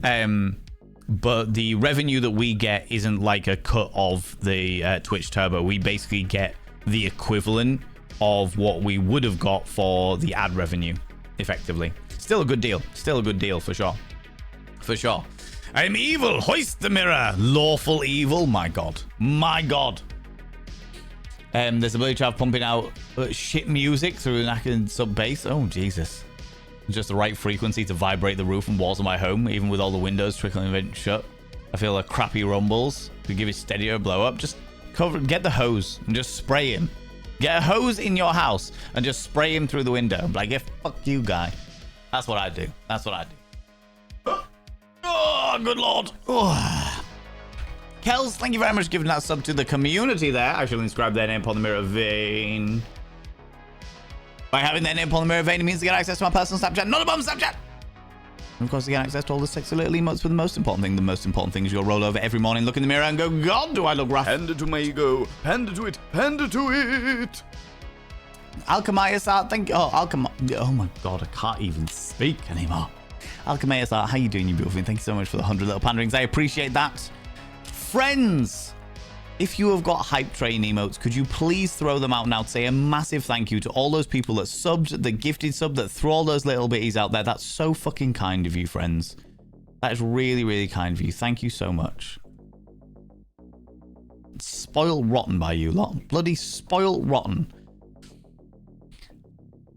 But the revenue that we get isn't like a cut of the Twitch Turbo. We basically get the equivalent of what we would have got for the ad revenue, effectively. Still a good deal. Still a good deal for sure. For sure. I'm evil. Hoist the mirror. Lawful evil. My God. My God. There's a ability to have pumping out shit music through an acting sub bass. Oh, Jesus. Just the right frequency to vibrate the roof and walls of my home, even with all the windows trickling vent shut. I feel like crappy rumbles. To give it steadier blow up, just get the hose and just spray him. Get a hose in your house and just spray him through the window. Like, yeah, fuck you, guy. That's what I do. That's what I do. Oh, good lord. Oh. Kels, thank you very much for giving that sub to the community there. I shall inscribe their name upon the mirror vein. By having their name upon the mirror vein, it means to get access to my personal Snapchat, not a bum Snapchat. And of course, to get access to all the sexy little emotes. But the most important thing is you'll roll over every morning, look in the mirror, and go, God, do I look rough? Panda to my ego. Panda to it. Panda to it. Alchemias Art, thank you. Oh my God, I can't even speak anymore. Alchemias Art, how you doing, you beautiful thing? Thank you so much for the 100 little panderings. I appreciate that. Friends, if you have got hype train emotes, could you please throw them out now to say a massive thank you to all those people that subbed, that gifted sub, that threw all those little bitties out there. That's so fucking kind of you, friends. That is really, really kind of you. Thank you so much. Spoiled rotten by you lot. Bloody spoiled rotten.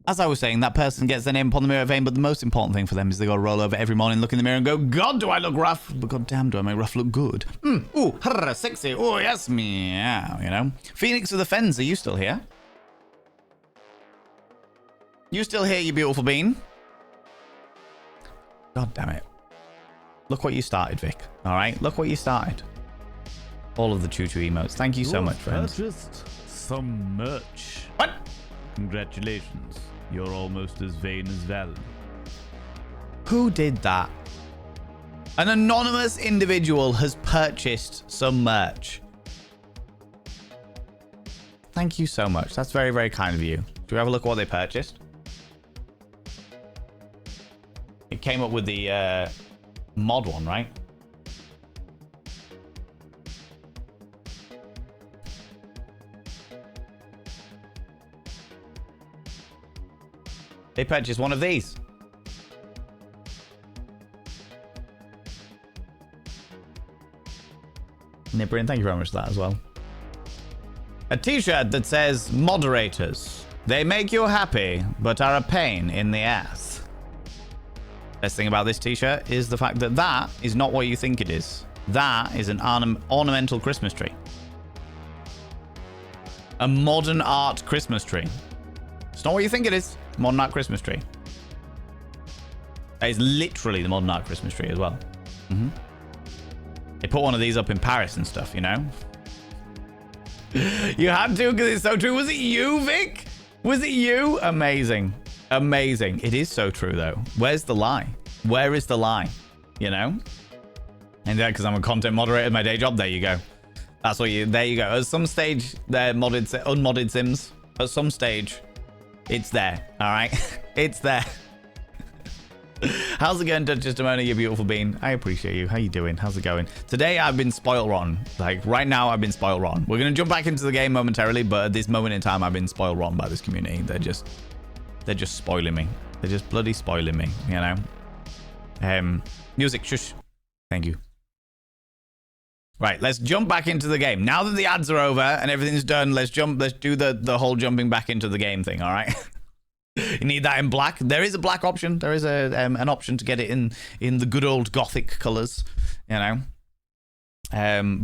As I was saying, that person gets their name upon the mirror vein, but the most important thing for them is they got to roll over every morning, look in the mirror and go, God, do I look rough? But God damn, do I make rough look good? Ooh, harra, sexy. Oh, yes, meow, you know. Phoenix of the Fens, are you still here? You still here, you beautiful bean? God damn it. Look what you started, Vic. All right? Look what you started. All of the choo-choo emotes. Thank you so much, friends. Purchased some merch. What? Congratulations. You're almost as vain as Valen. Who did that? An anonymous individual has purchased some merch. Thank you so much. That's very, very kind of you. Do we have a look at what they purchased? It came up with the mod one, right? They purchased one of these. Nipperin, thank you very much for that as well. A t-shirt that says, moderators. They make you happy, but are a pain in the ass. Best thing about this t-shirt is the fact that that is not what you think it is. That is an ornamental Christmas tree. A modern art Christmas tree. It's not what you think it is. Modern art Christmas tree. That is literally the modern art Christmas tree as well. They put one of these up in Paris and stuff, you know? You had to because it's so true. Was it you, Vic? Was it you? Amazing. Amazing. It is so true, though. Where's the lie? Where is the lie? You know? And yeah, because I'm a content moderator at my day job. There you go. That's what you... There you go. At some stage, they're unmodded Sims. At some stage... It's there, all right? It's there. How's it going, Duchess Demona, you beautiful bean? I appreciate you. How you doing? How's it going? Today, I've been spoiled rotten. Like, right now, I've been spoiled rotten. We're going to jump back into the game momentarily, but at this moment in time, I've been spoiled rotten by this community. They're just spoiling me. They're just bloody spoiling me, you know? Music, shush. Thank you. Right, let's jump back into the game. Now that the ads are over and everything's done, let's do the whole jumping back into the game thing, all right? You need that in black. There is a black option. There is an option to get it in the good old gothic colors, you know?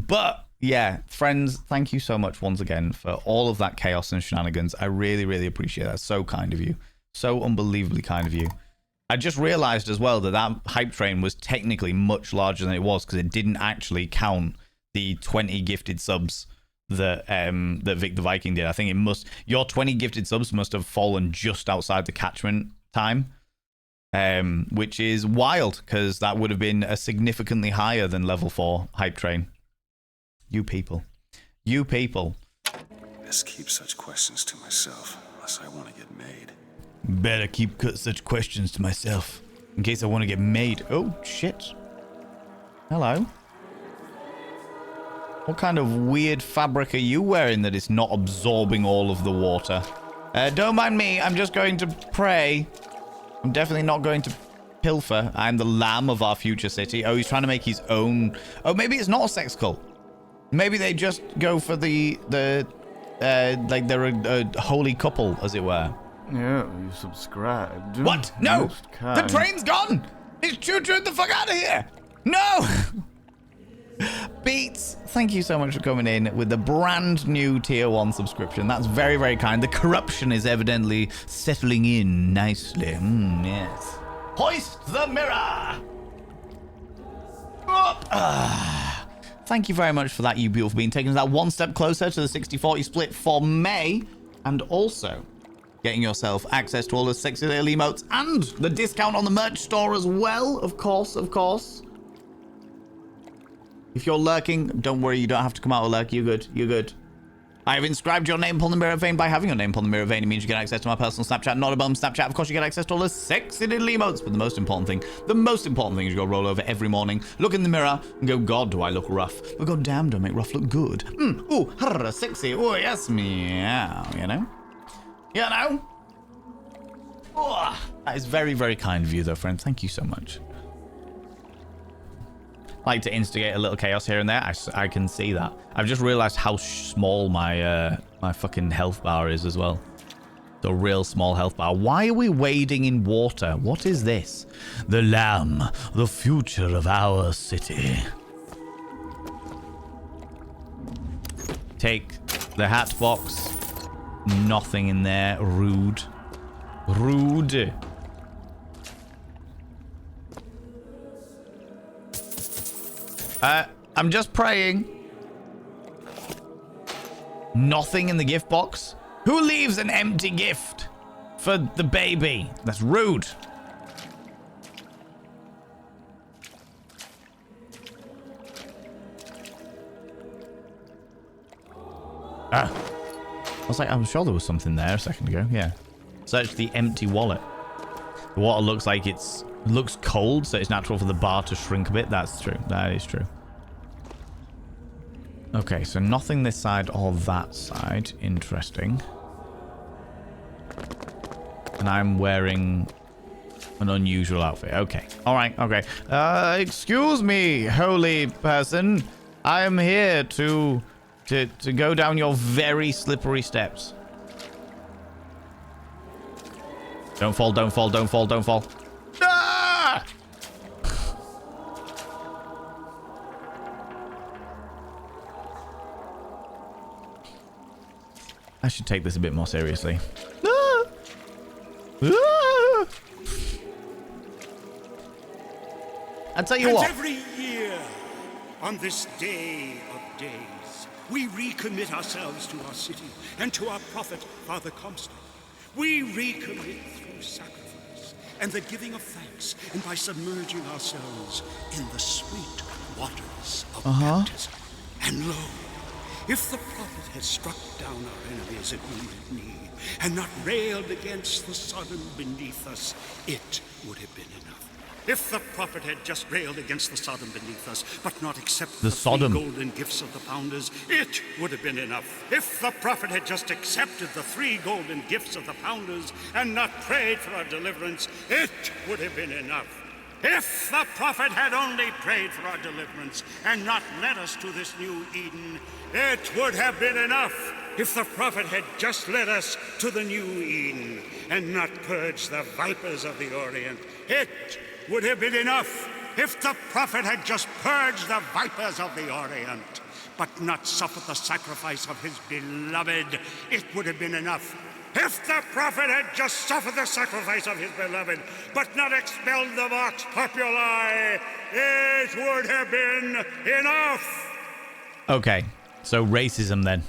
But yeah, friends, thank you so much once again for all of that chaos and shenanigans. I really, really appreciate that. So kind of you. So unbelievably kind of you. I just realized as well that hype train was technically much larger than it was because it didn't actually count the 20 gifted subs that Vic the Viking did. I think your 20 gifted subs must have fallen just outside the catchment time, which is wild because that would have been a significantly higher than level 4 hype train. You people. Best keep such questions to myself unless I want to get made. Better keep such questions to myself in case I want to get made. Oh, shit. Hello. What kind of weird fabric are you wearing that is not absorbing all of the water? Don't mind me. I'm just going to pray. I'm definitely not going to pilfer. I'm the lamb of our future city. Oh, he's trying to make his own. Oh, maybe it's not a sex cult. Maybe they just go for like they're a holy couple, as it were. Yeah, you subscribed. What? No! The train's gone! It's choo-chooed the fuck out of here! No! Beats, thank you so much for coming in with the brand new tier 1 subscription. That's very, very kind. The corruption is evidently settling in nicely. Yes. Hoist the mirror! Thank you very much for that, you beautiful being taking us that one step closer to the 60-40 split for May, and also getting yourself access to all the sexy little emotes and the discount on the merch store as well, of course. If you're lurking, don't worry, you don't have to come out of lurk. You're good. I have inscribed your name upon the mirror vein. By having your name upon the mirror vein, it means you get access to my personal Snapchat, not a bum Snapchat. Of course, you get access to all the sexy little emotes. But the most important thing is you go roll over every morning, look in the mirror, and go, God, do I look rough? But God damn, do I make rough look good? Ooh, harra, sexy. Oh, yes, meow, you know? Oh, that is very, very kind of you, though, friend. Thank you so much. Like to instigate a little chaos here and there. I can see that. I've just realized how small my my fucking health bar is as well. The real small health bar. Why are we wading in water? What is this? The lamb, the future of our city. Take the hat box. Nothing in there. Rude. Rude. I'm just praying. Nothing in the gift box. Who leaves an empty gift for the baby? That's rude. I was like, I'm sure there was something there a second ago. Yeah. Search the empty wallet. The water looks like looks cold, so it's natural for the bar to shrink a bit. That's true. That is true. Okay, so nothing this side or that side. Interesting. And I'm wearing an unusual outfit. Okay. All right. Okay. Excuse me, holy person. I am here to go down your very slippery steps. Don't fall, don't fall, don't fall, don't fall. Ah! I should take this a bit more seriously. Ah! Ah! I'll tell you and what. Every year, on this day of days, we recommit ourselves to our city and to our prophet, Father Comstock. We recommit through sacrifice and the giving of thanks, and by submerging ourselves in the sweet waters of baptism. And lo, if the prophet had struck down our enemies at wounded knee and not railed against the Sodom beneath us, it would have been enough. If the prophet had just railed against the Sodom beneath us, but not accepted the Sodom. 3 golden gifts of the pounders, it would have been enough. If the prophet had just accepted the 3 golden gifts of the pounders and not prayed for our deliverance, it would have been enough. If the prophet had only prayed for our deliverance and not led us to this new Eden, it would have been enough. If the prophet had just led us to the new Eden and not purged the vipers of the Orient, it would have been enough. If the prophet had just purged the vipers of the Orient, but not suffered the sacrifice of his beloved, it would have been enough. If the prophet had just suffered the sacrifice of his beloved, but not expelled the vox populi, it would have been enough. Okay, so racism then.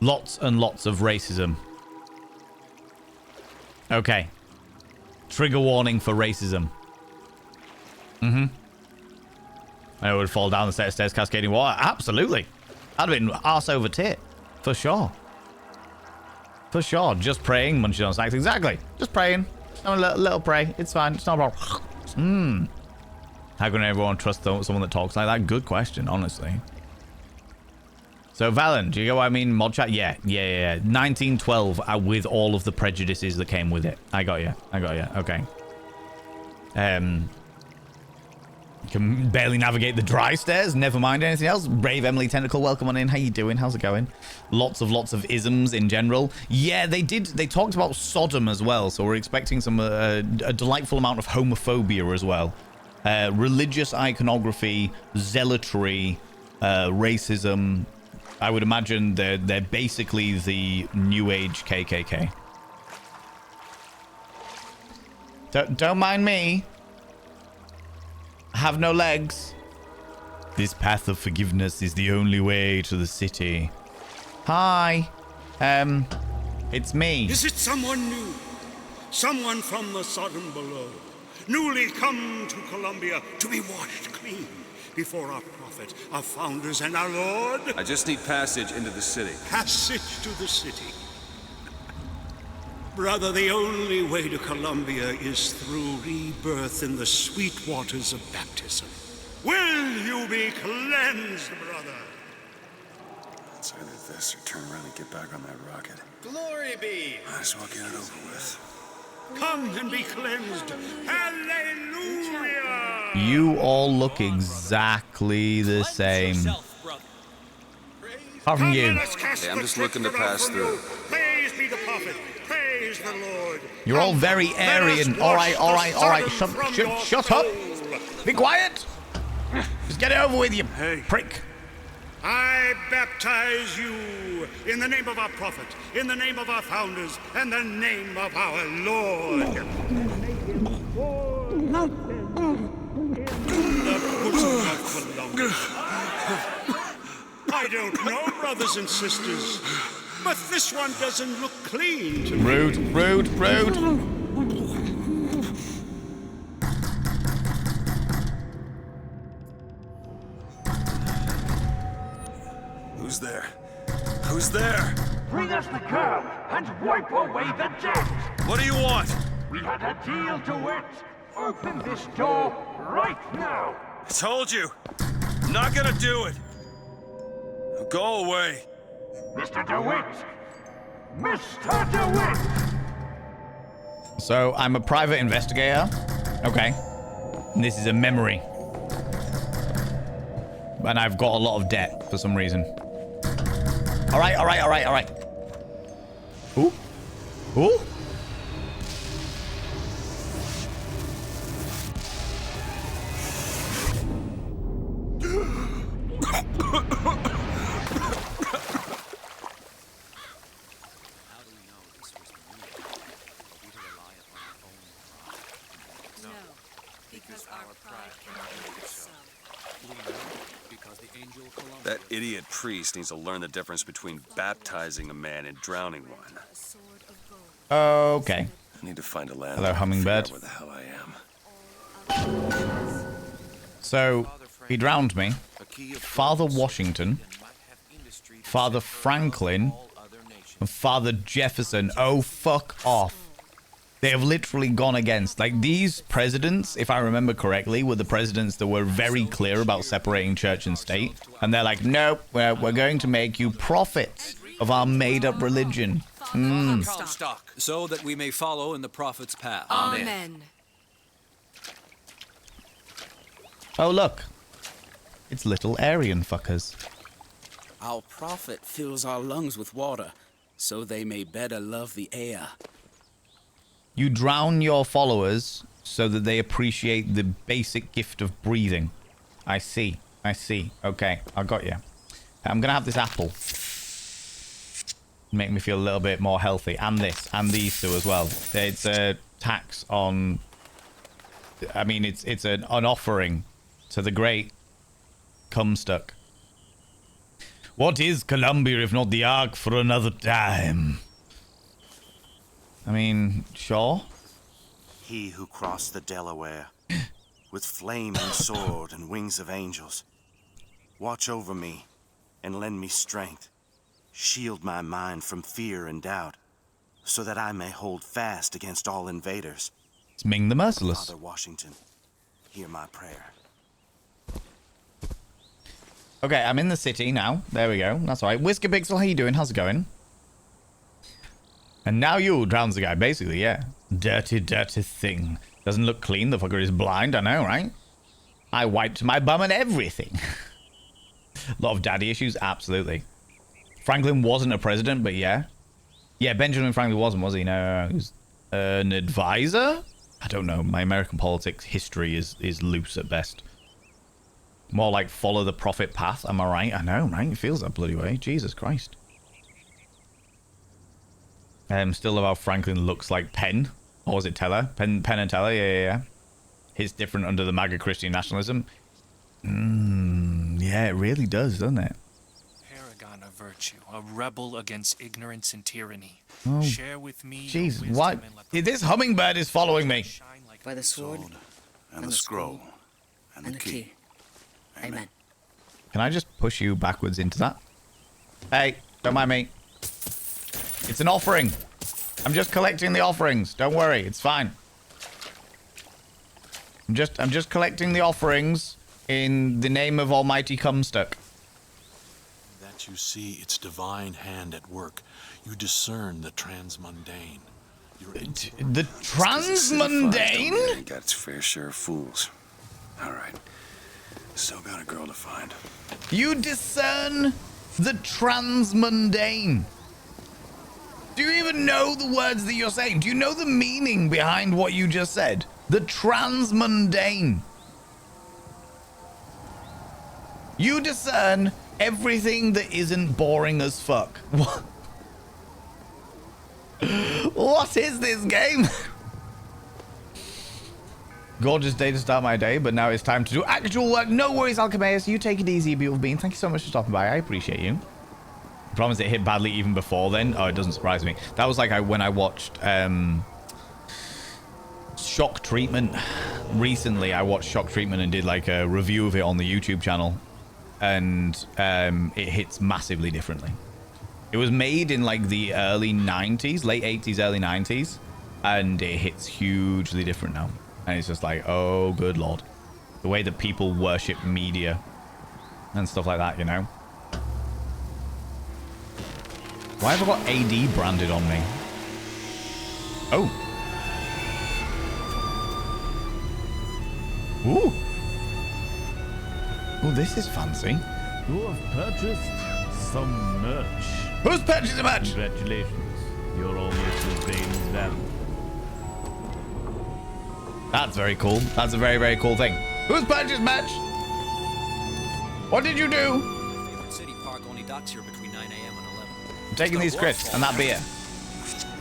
Lots and lots of racism. Okay. Trigger warning for racism. I would fall down the set of stairs cascading water. Absolutely. I'd have been arse over tit. For sure. For sure. Just praying, munching on snacks. Exactly. Just praying. A little pray. It's fine. It's not a problem. How can everyone trust someone that talks like that? Good question, honestly. So, Valen, do you get what I mean? Mod chat? Yeah. 1912 with all of the prejudices that came with it. I got you. Okay. Can barely navigate the dry stairs. Never mind anything else. Brave Emily Tentacle, welcome on in. How you doing? How's it going? Lots of isms in general. Yeah, they talked about Sodom as well. So we're expecting some a delightful amount of homophobia as well. Religious iconography, zealotry, racism. I would imagine they're basically the New Age KKK. Don't mind me. I have no legs. This path of forgiveness is the only way to the city. Hi. It's me. Is it someone new? Someone from the Sodom below, newly come to Columbia to be washed clean before our prophet, our founders, and our Lord? I just need passage into the city. Passage to the city. Brother, the only way to Columbia is through rebirth in the sweet waters of baptism. Will you be cleansed, brother? It's either this or turn around and get back on that rocket. Glory be! Might as well get it over with. Come and be cleansed. Hallelujah! You all look exactly the same. Apart from you. Hey, I'm just looking to pass through. Praise be the prophet. Praise the Lord. You're all very Aryan. All right. Shut up. Be quiet. Just get it over with, you prick. I baptize you in the name of our prophet, in the name of our founders, and the name of our Lord. I don't know, brothers and sisters, but this one doesn't look clean to me. Rude. Who's there? Who's there? Bring us the girl and wipe away the debt! What do you want? We had a deal, DeWitt! Open this door right now! I told you. I'm not gonna do it. Go away. Mr. DeWitt! Mr. DeWitt! So, I'm a private investigator. Okay. And this is a memory. And I've got a lot of debt for some reason. All right. Ooh. That idiot priest needs to learn the difference between baptizing a man and drowning one. Okay. I need to find a landlord. Hello, hummingbird. Where the hell I am. So, he drowned me. Father Washington, Father Franklin, and Father Jefferson. Oh, fuck off. They have literally gone against, like, these presidents, if I remember correctly, were the presidents that were very clear about separating church and state. And they're like, nope, we're going to make you prophets of our made-up religion. So that we may follow in the prophet's path. Amen. Oh, look. It's little Aryan fuckers. Our prophet fills our lungs with water, so they may better love the air. You drown your followers so that they appreciate the basic gift of breathing. I see. Okay, I got you. I'm going to have this apple. Make me feel a little bit more healthy. And this. And these two as well. It's a tax on... I mean, it's an offering to the great Comstock. What is Columbia if not the Ark for another time? I mean, sure. He who crossed the Delaware with flaming sword and wings of angels. Watch over me and lend me strength. Shield my mind from fear and doubt, so that I may hold fast against all invaders. It's Ming the Merciless. Father Washington, hear my prayer. Okay, I'm in the city now. There we go. That's all right. Whisker Pixel, how you doing? How's it going? And now you drowns the guy, basically, yeah. Dirty thing. Doesn't look clean. The fucker is blind, I know, right? I wiped my bum and everything. A lot of daddy issues, absolutely. Franklin wasn't a president, but yeah. Yeah, Benjamin Franklin wasn't, was he? No, he was an advisor? I don't know. My American politics history is loose at best. More like follow the prophet path, am I right? I know, right? It feels that bloody way. Jesus Christ. Still love how Franklin looks like Penn. Or was it Teller? Penn and Teller, yeah. He's different under the MAGA Christian nationalism. Yeah, it really does, doesn't it? Paragon of virtue, a rebel against ignorance and tyranny. Oh, share with me. Jeez, what? This hummingbird is following me. By the sword and the scroll and the key. Amen. Can I just push you backwards into that? Hey, don't mind me. It's an offering. I'm just collecting the offerings. Don't worry, it's fine. I'm just collecting the offerings in the name of Almighty Comstock. That you see its divine hand at work. You discern the transmundane. The transmundane? Got its fair share of fools. All right. Still got a girl to find. You discern The transmundane. Do you even know the words that you're saying? Do you know the meaning behind what you just said? The transmundane. You discern everything that isn't boring as fuck. What? What is this game? Gorgeous day to start my day, but now it's time to do actual work. No worries, Alchemaeus. You take it easy, beautiful being. Thank you so much for stopping by. I appreciate you. I promise it hit badly even before then. Oh, it doesn't surprise me. That was like when I watched Shock Treatment. Recently, I watched Shock Treatment and did like a review of it on the YouTube channel. And it hits massively differently. It was made in like the early 90s, late 80s, early 90s. And it hits hugely different now. And it's just like, oh, good lord. The way that people worship media and stuff like that, you know? Why have I got AD branded on me? Oh. Ooh. Oh, this is fancy. You have purchased some merch. Who's purchased the merch? Congratulations. You're almost as vain as them. That's very cool. That's a very, very cool thing. Who's purchased merch? What did you do? Favorite city park only docks here between 9 a.m. and 11. I'm taking these crisps and that beer.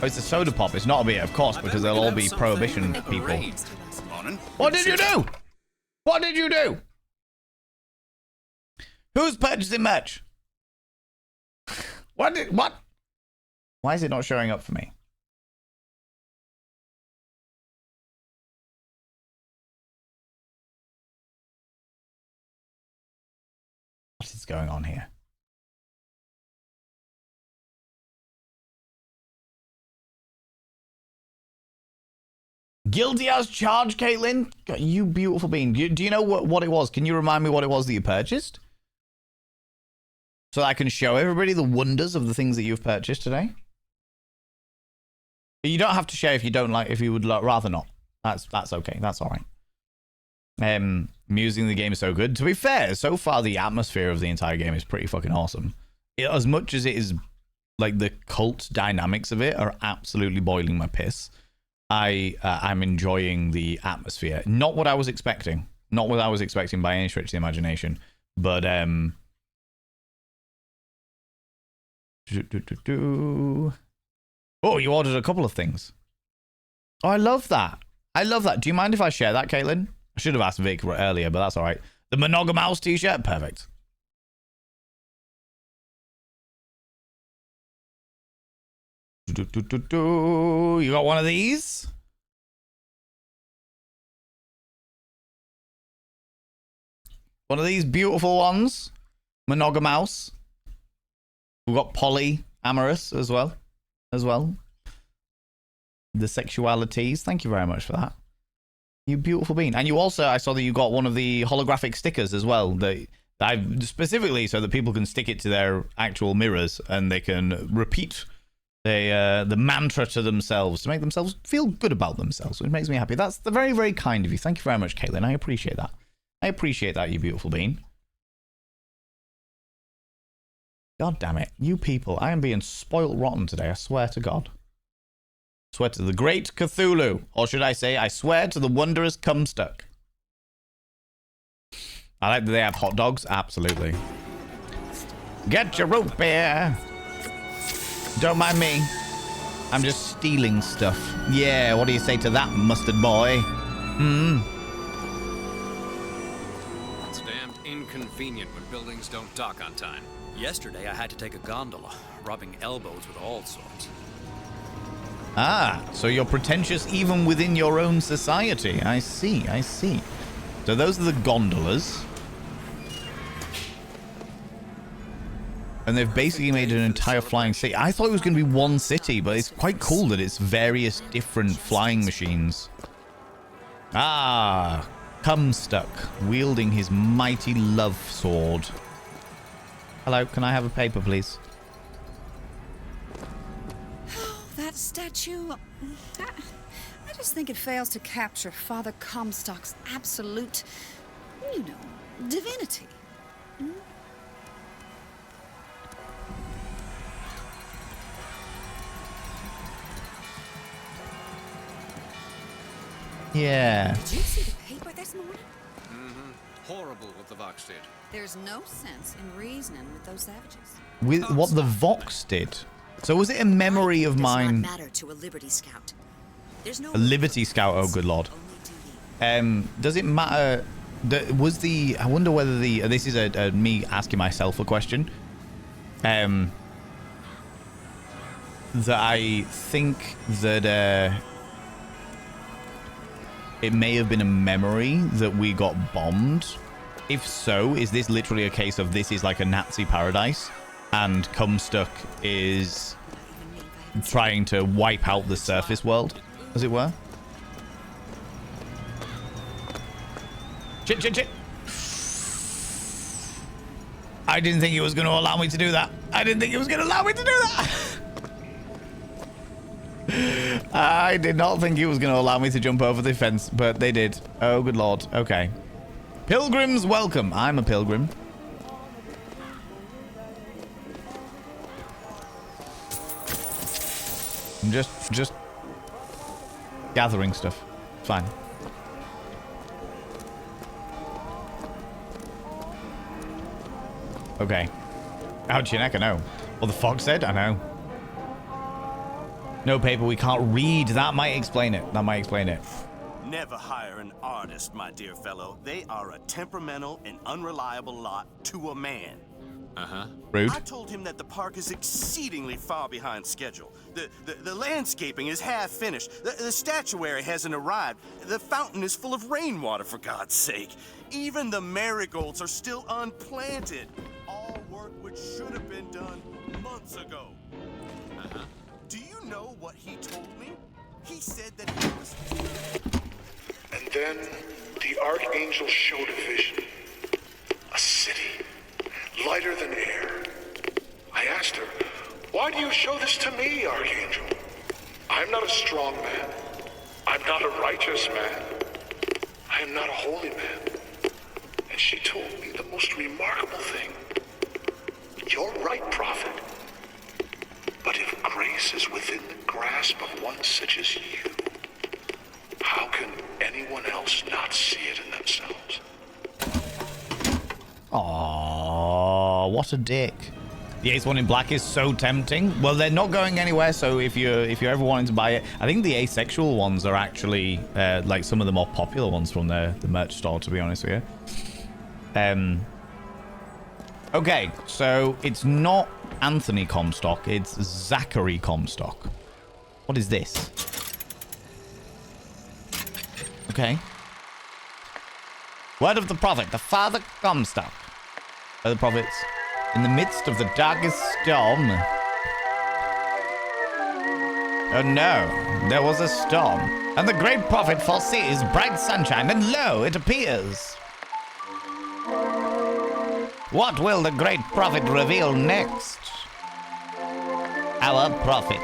Oh, it's a soda pop. It's not a beer, of course, because they'll all be prohibition people. What did you do? What did you do? Who's purchasing merch? What? Why is it not showing up for me? What is going on here? Guilty as charged, Caitlin. God, you beautiful being. Do you know what it was? Can you remind me what it was that you purchased? So that I can show everybody the wonders of the things that you've purchased today. You don't have to share if you don't like. If you would rather not. That's okay. That's all right. Music in the game is so good. To be fair, so far the atmosphere of the entire game is pretty fucking awesome. As much as it is, like, the cult dynamics of it are absolutely boiling my piss. I'm enjoying the atmosphere. Not what I was expecting. Not what I was expecting by any stretch of the imagination. But oh, you ordered a couple of things. Oh, I love that. I love that. Do you mind if I share that, Caitlin? I should have asked Vic earlier, but that's all right. The Monogamous t-shirt? Perfect. You got one of these? One of these beautiful ones. Monogamous. We've got polyamorous as well. The sexualities. Thank you very much for that. You beautiful being. And you also, I saw that you got one of the holographic stickers as well. That I've specifically so that people can stick it to their actual mirrors and they can repeat the mantra to themselves to make themselves feel good about themselves. It makes me happy. That's very, very kind of you. Thank you very much, Caitlin. I appreciate that. I appreciate that, you beautiful being. God damn it. You people. I am being spoiled rotten today. I swear to God. I swear to the great Cthulhu. Or should I say, I swear to the wondrous Cumstuck. I like that they have hot dogs. Absolutely. Get your root beer. Don't mind me. I'm just stealing stuff. Yeah, what do you say to that, mustard boy? It's damned inconvenient when buildings don't dock on time. Yesterday, I had to take a gondola, rubbing elbows with all sorts. Ah, so you're pretentious even within your own society. I see, I see. So those are the gondolas. And they've basically made an entire flying city. I thought it was going to be one city, but it's quite cool that it's various different flying machines. Ah, Cumstuck, wielding his mighty love sword. Hello, can I have a paper, please? That statue, I just think it fails to capture Father Comstock's absolute, divinity. Yeah. Did you see the paper this morning? Horrible what the Vox did. There's no sense in reasoning with those savages. With what the Vox did. So was it a memory of mine? Matter to a Liberty Scout. There's no A Liberty Scout, oh good lord. Does it matter? I wonder whether this is a me asking myself a question. That I think that it may have been a memory that we got bombed. If so, is this literally a case of this is like a Nazi paradise and Comstock is trying to wipe out the surface world, as it were? Chit. I didn't think it was going to allow me to do that. I did not think it was going to allow me to jump over the fence, but they did. Oh, good lord. Okay. Pilgrims, welcome. I'm a pilgrim. I'm just gathering stuff. Fine. Okay. Ouch, your neck, I know. Well, the fox said, I know. No paper, we can't read. That might explain it. Never hire an artist, my dear fellow. They are a temperamental and unreliable lot to a man. Rude. I told him that the park is exceedingly far behind schedule. The landscaping is half finished. The statuary hasn't arrived. The fountain is full of rainwater, for God's sake. Even the marigolds are still unplanted. All work which should have been done months ago. Do you know what he told me? He said that he was... And then the Archangel showed a vision. A city, lighter than air. I asked her, why do you show this to me, Archangel? I'm not a strong man. I'm not a righteous man. I am not a holy man. And she told me the most remarkable thing. You're right, prophet. But if grace is within the grasp of one such as you, how can anyone else not see it in themselves? Aww, what a dick. The Ace one in black is so tempting. Well, they're not going anywhere, so if you're ever wanting to buy it, I think the asexual ones are actually like some of the more popular ones from the merch store, to be honest with you. Okay, so it's not Anthony Comstock, it's Zachary Comstock. What is this? Okay. Word of the prophet, the father Comstock. Where the prophets, in the midst of the darkest storm. Oh no, there was a storm, and the great prophet foresees bright sunshine, and lo, it appears. What will the great prophet reveal next? Our prophet.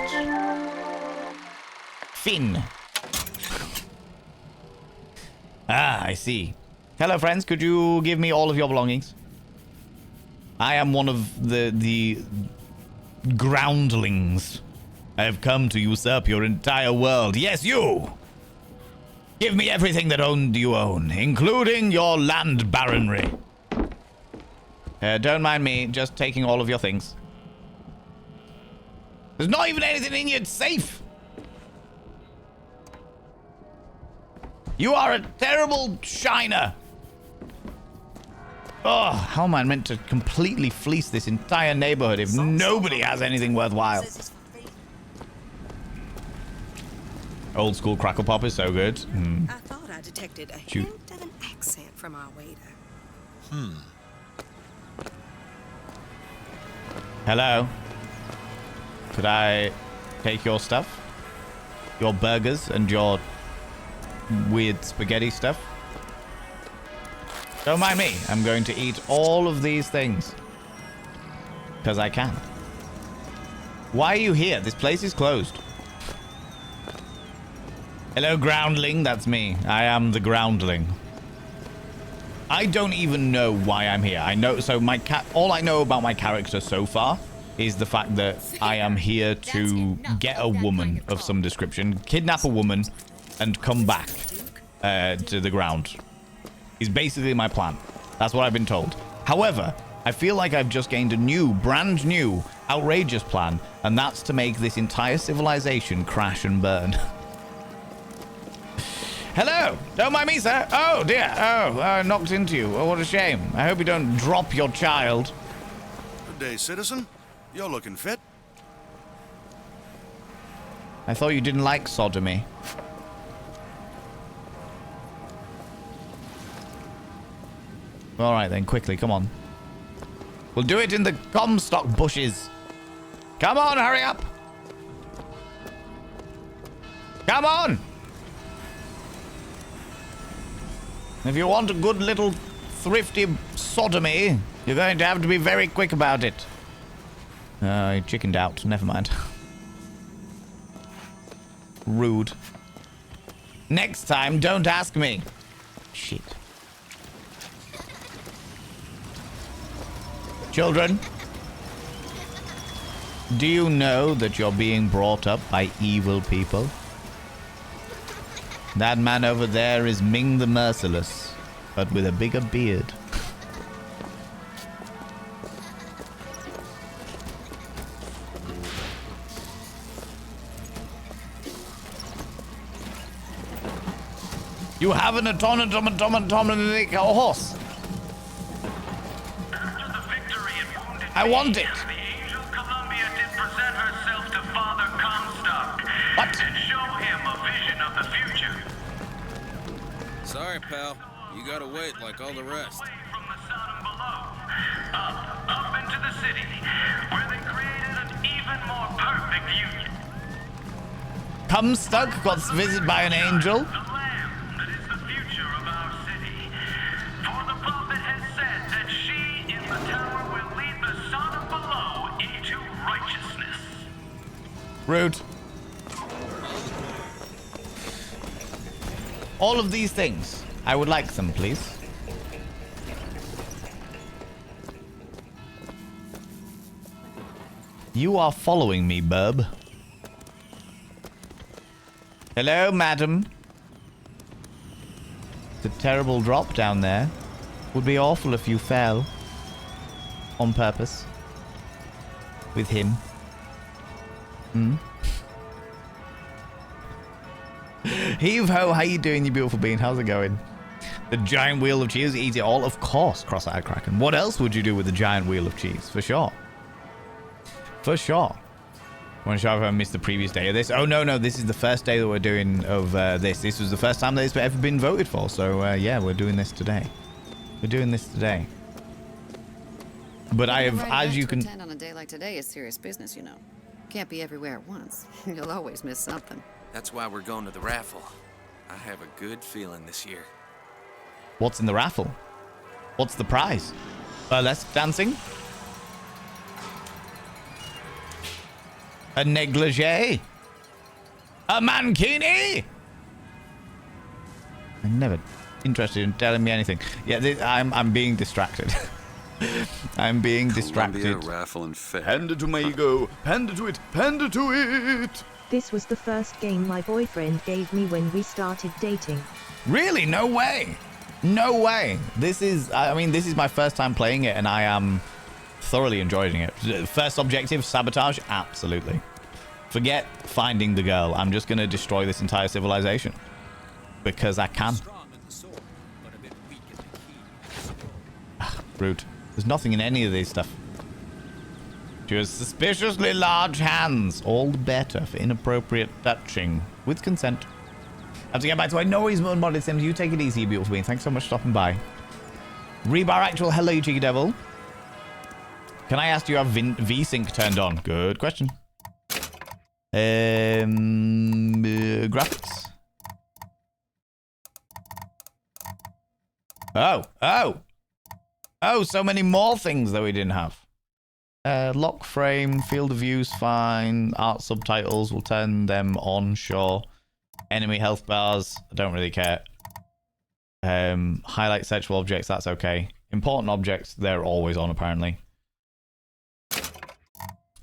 Finn. Ah, I see. Hello, friends. Could you give me all of your belongings? I am one of the groundlings. I have come to usurp your entire world. Yes, you! Give me everything that you own, including your land baronry. Don't mind me, just taking all of your things. There's not even anything in your safe. You are a terrible shiner. Oh, how am I meant to completely fleece this entire neighborhood if nobody has anything worthwhile? Old school crackle pop is so good. I thought I detected a hint of an accent from our waiter. Hello. Could I take your stuff? Your burgers and your weird spaghetti stuff? Don't mind me. I'm going to eat all of these things. Because I can. Why are you here? This place is closed. Hello, groundling. That's me. I am the groundling. I don't even know why I'm here. I know, so all I know about my character so far is the fact that I am here to get a woman of some description, kidnap a woman, and come back. to the ground. Is basically my plan. That's what I've been told. However, I feel like I've just gained a new, brand new, outrageous plan, and that's to make this entire civilization crash and burn. Hello! Don't mind me, sir. Oh, dear. Oh, I knocked into you. Oh, what a shame. I hope you don't drop your child. Good day, citizen. You're looking fit. I thought you didn't like sodomy. All right, then, quickly, come on. We'll do it in the Comstock bushes. Come on, hurry up. Come on. If you want a good little thrifty sodomy, you're going to have to be very quick about it. I chickened out. Never mind. Rude. Next time, don't ask me. Shit. Children, do you know that you're being brought up by evil people? That man over there is Ming the Merciless, but with a bigger beard. You have an automatic horse. I want it. The angel Columbia did present herself to Father Comstock. What? And show him a vision of the future. Sorry, pal. You gotta wait like all the rest. From the Sodom below. Up into the city, where they created an even more perfect union. Comstock got visited by an angel. The lamb that is the future of our city. For the prophet has said that she in the tower will lead the Sodom below into righteousness. Rude. All of these things. I would like them, please. You are following me, bub. Hello, madam. It's a terrible drop down there. Would be awful if you fell. On purpose. With him. Hmm? Heave ho, how you doing, you beautiful bean? How's it going? The giant wheel of cheese, eat it all? Of course, cross-eyed Kraken. What else would you do with the giant wheel of cheese? For sure. For sure. Want to show if I missed the previous day of this? Oh, no, this is the first day that we're doing of this. This was the first time that it's ever been voted for. So, yeah, we're doing this today. We're doing this today. But I have, as you can... Attend on a day like today is serious business, you know. Can't be everywhere at once. You'll always miss something. That's why we're going to the raffle. I have a good feeling this year. What's in the raffle? What's the prize? Less dancing? A negligee? A mankini? I'm never interested in telling me anything. Yeah, I'm being distracted. I'm being distracted. Columbia raffle and fit. Panda to my ego. Panda to it. Panda to it. This was the first game my boyfriend gave me when we started dating. Really? No way. No way. This is, I mean, this is my first time playing it and I am thoroughly enjoying it. First objective, sabotage? Absolutely. Forget finding the girl. I'm just going to destroy this entire civilization. Because I can. Rude. There's nothing in any of these stuff. She has suspiciously large hands. All the better for inappropriate touching. With consent. I have to get back to I know he's modded Sims. You take it easy, you beautiful being. Thanks so much for stopping by. Rebar actual. Hello, you cheeky devil. Can I ask, do you have VSync turned on? Good question. Graphics. Oh, so many more things that we didn't have. Lock frame, field of view's fine. Art subtitles, we'll turn them on, sure. Enemy health bars, I don't really care. Highlight sexual objects, that's okay. Important objects, they're always on apparently.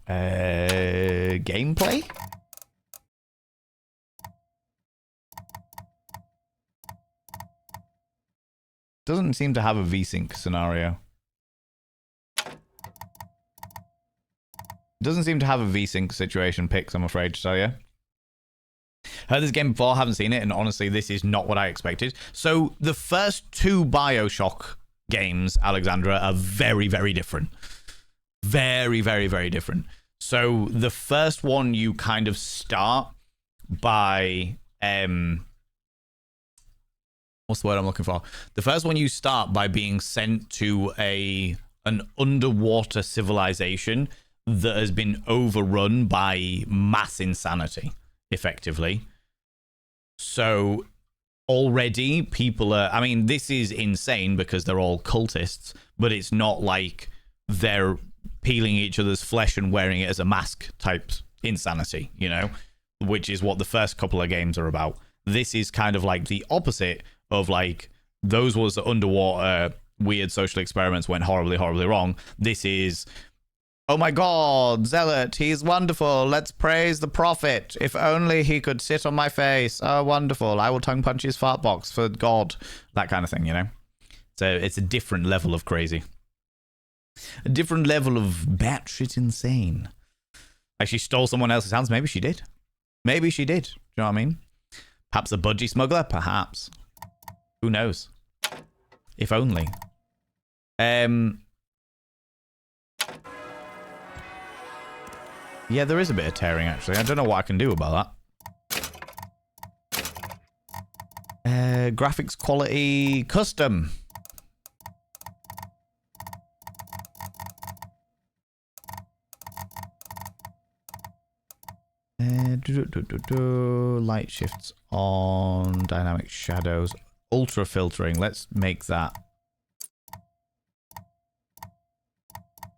Gameplay? doesn't seem to have a VSync scenario. Doesn't seem to have a VSync situation picks, I'm afraid to tell you. Heard this game before, haven't seen it, and honestly, this is not what I expected. So the first 2 BioShock games, Alexandra, are very, very different. Very, very, very different. So the first one, you kind of start by... what's the word I'm looking for? The first one, you start by being sent to an underwater civilization that has been overrun by mass insanity, effectively. So already people are... I mean, this is insane because they're all cultists, but it's not like they're peeling each other's flesh and wearing it as a mask type insanity, you know, which is what the first couple of games are about. This is kind of like the opposite of like those was the underwater weird social experiments went horribly, horribly wrong. This is... oh my god, Zealot, he's wonderful. Let's praise the prophet. If only he could sit on my face. Oh, wonderful. I will tongue punch his fart box for God. That kind of thing, you know? So it's a different level of crazy. A different level of batshit insane. Like she stole someone else's hands. Maybe she did. Maybe she did. Do you know what I mean? Perhaps a budgie smuggler? Perhaps. Who knows? If only. Yeah, there is a bit of tearing, actually. I don't know what I can do about that. Graphics quality custom. Light shifts on. Dynamic shadows. Ultra filtering. Let's make that.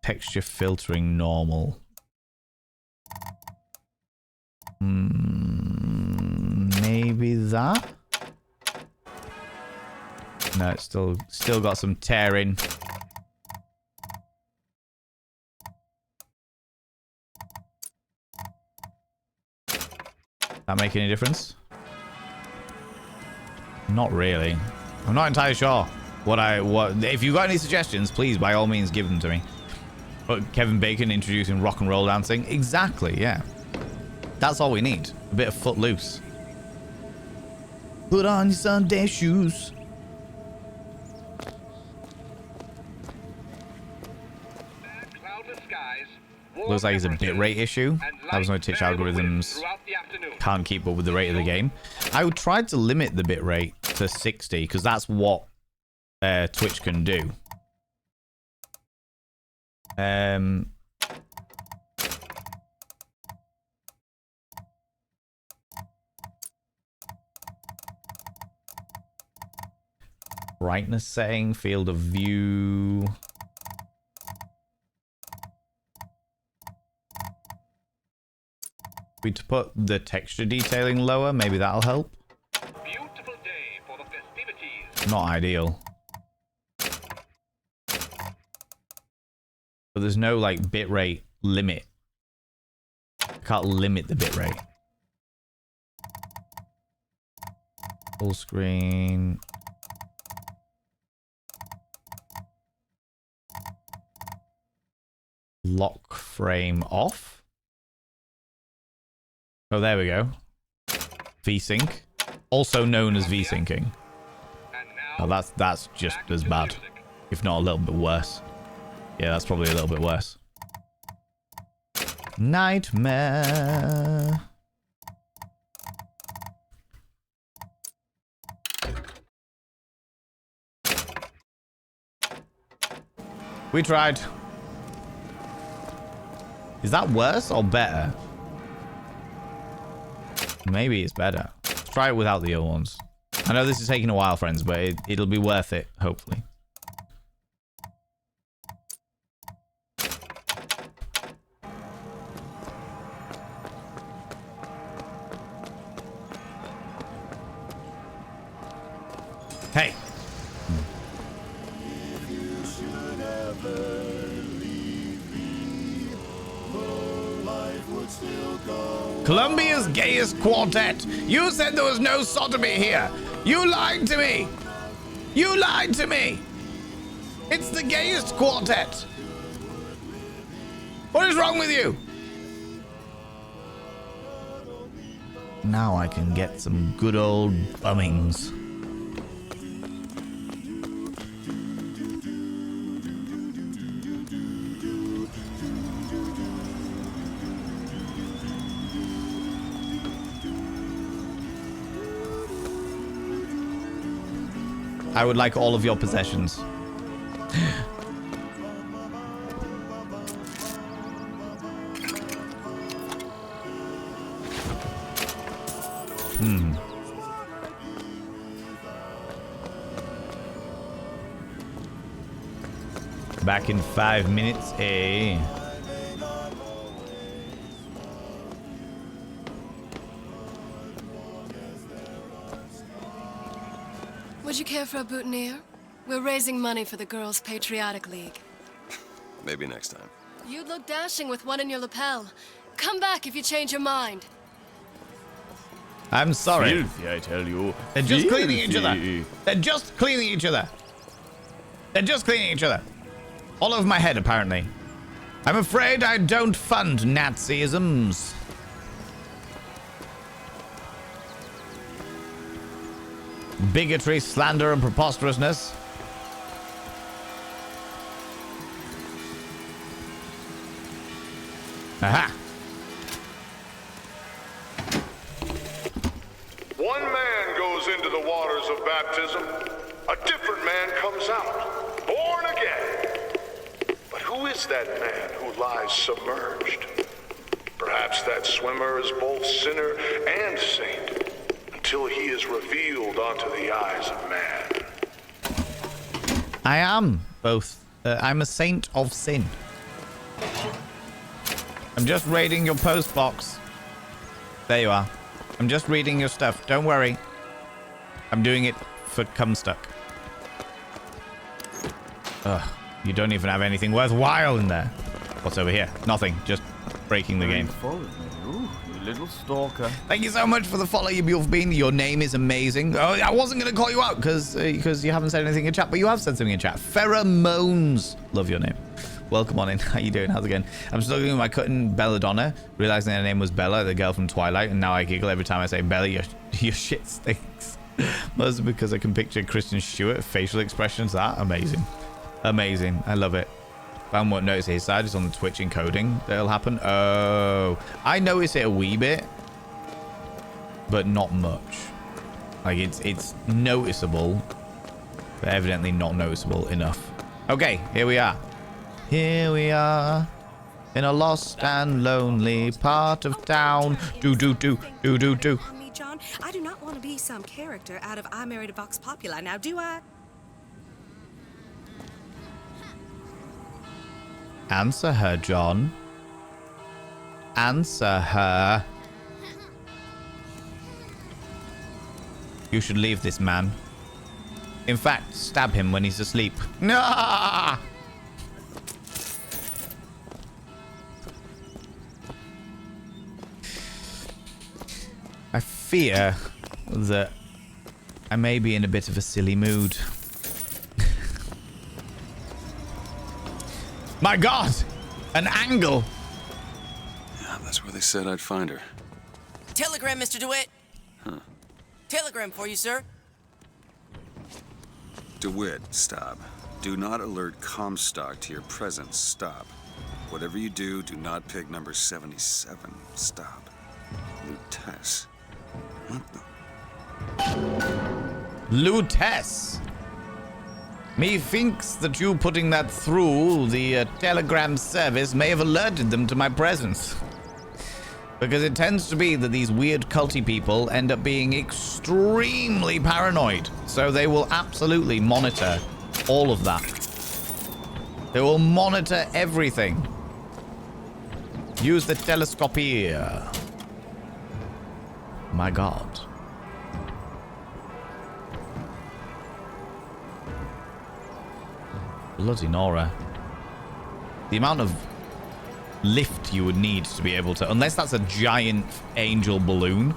Texture filtering normal. Maybe that? No, it's still got some tearing. That make any difference? Not really. I'm not entirely sure what if you've got any suggestions, please by all means give them to me. But Kevin Bacon introducing rock and roll dancing. Exactly, yeah. That's all we need. A bit of Footloose. Put on your Sunday shoes. Looks like it's a bitrate issue. That was no Twitch algorithms. Can't keep up with the rate of the game. I would try to limit the bitrate to 60 because that's what Twitch can do. Brightness setting, field of view. We to put the texture detailing lower, maybe that'll help. Beautiful day for the festivities. Not ideal. But there's no like bitrate limit. I can't limit the bitrate. Full screen. Lock frame off. Oh, there we go. VSync. Also known as VSyncing. Oh, that's just as bad. If not a little bit worse. Yeah, that's probably a little bit worse. Nightmare. We tried. Is that worse or better? Maybe it's better. Let's try it without the other ones. I know this is taking a while, friends, but it'll be worth it, hopefully. Hey. Colombia's gayest quartet. You said there was no sodomy here. You lied to me. You lied to me! It's the gayest quartet! What is wrong with you? Now I can get some good old bummings. I would like all of your possessions. Back in 5 minutes, eh? Would you care for a boutonniere? We're raising money for the Girls' Patriotic League. Maybe next time. You'd look dashing with one in your lapel. Come back if you change your mind. I'm sorry. Filthy, I tell you. They're just cleaning each other. They're just cleaning each other. They're just cleaning each other. All over my head, apparently. I'm afraid I don't fund Nazisms. Bigotry, slander, and preposterousness. Aha! One man goes into the waters of baptism, a different man comes out, born again. But who is that man who lies submerged? Perhaps that swimmer is both sinner and saint, until he is revealed onto the eyes of man. I am both. I'm a saint of sin. I'm just raiding your post box. There you are. I'm just reading your stuff. Don't worry. I'm doing it for Cumstuck. Ugh. You don't even have anything worthwhile in there. What's over here? Nothing. Just breaking the game. Ooh, you little stalker. Thank you so much for the follow you've been. Your name is amazing. Oh, I wasn't going to call you out because you haven't said anything in chat, but you have said something in chat. Pheromones. Love your name. Welcome on in. How you doing? How's it going? I'm struggling with my cutting Belladonna, realizing her name was Bella, the girl from Twilight, and now I giggle every time I say Bella, your shit stinks. Mostly because I can picture Kristen Stewart facial expressions. That amazing. Amazing. I love it. I won't notice his side. It's on the Twitch encoding that'll happen. Oh, I notice it a wee bit, but not much. Like it's noticeable, but evidently not noticeable enough. Okay, here we are. Here we are in a lost and lonely part of town. Do. Me, John, I do not want to be some character out of I Married a Vox Populi. Now, do I? Answer her, John. Answer her. You should leave this man. In fact, stab him when he's asleep. No! I fear that I may be in a bit of a silly mood. My God! An angle! Yeah, that's where they said I'd find her. Telegram, Mr. DeWitt. Huh. Telegram for you, sir. DeWitt, stop. Do not alert Comstock to your presence. Stop. Whatever you do, do not pick number 77. Stop. Lutess. What the? Lutess! Methinks that you putting that through the telegram service may have alerted them to my presence. Because it tends to be that these weird culty people end up being extremely paranoid. So they will absolutely monitor all of that. They will monitor everything. Use the telescope here. My God. Bloody Nora. The amount of lift you would need to be able to, unless that's a giant angel balloon,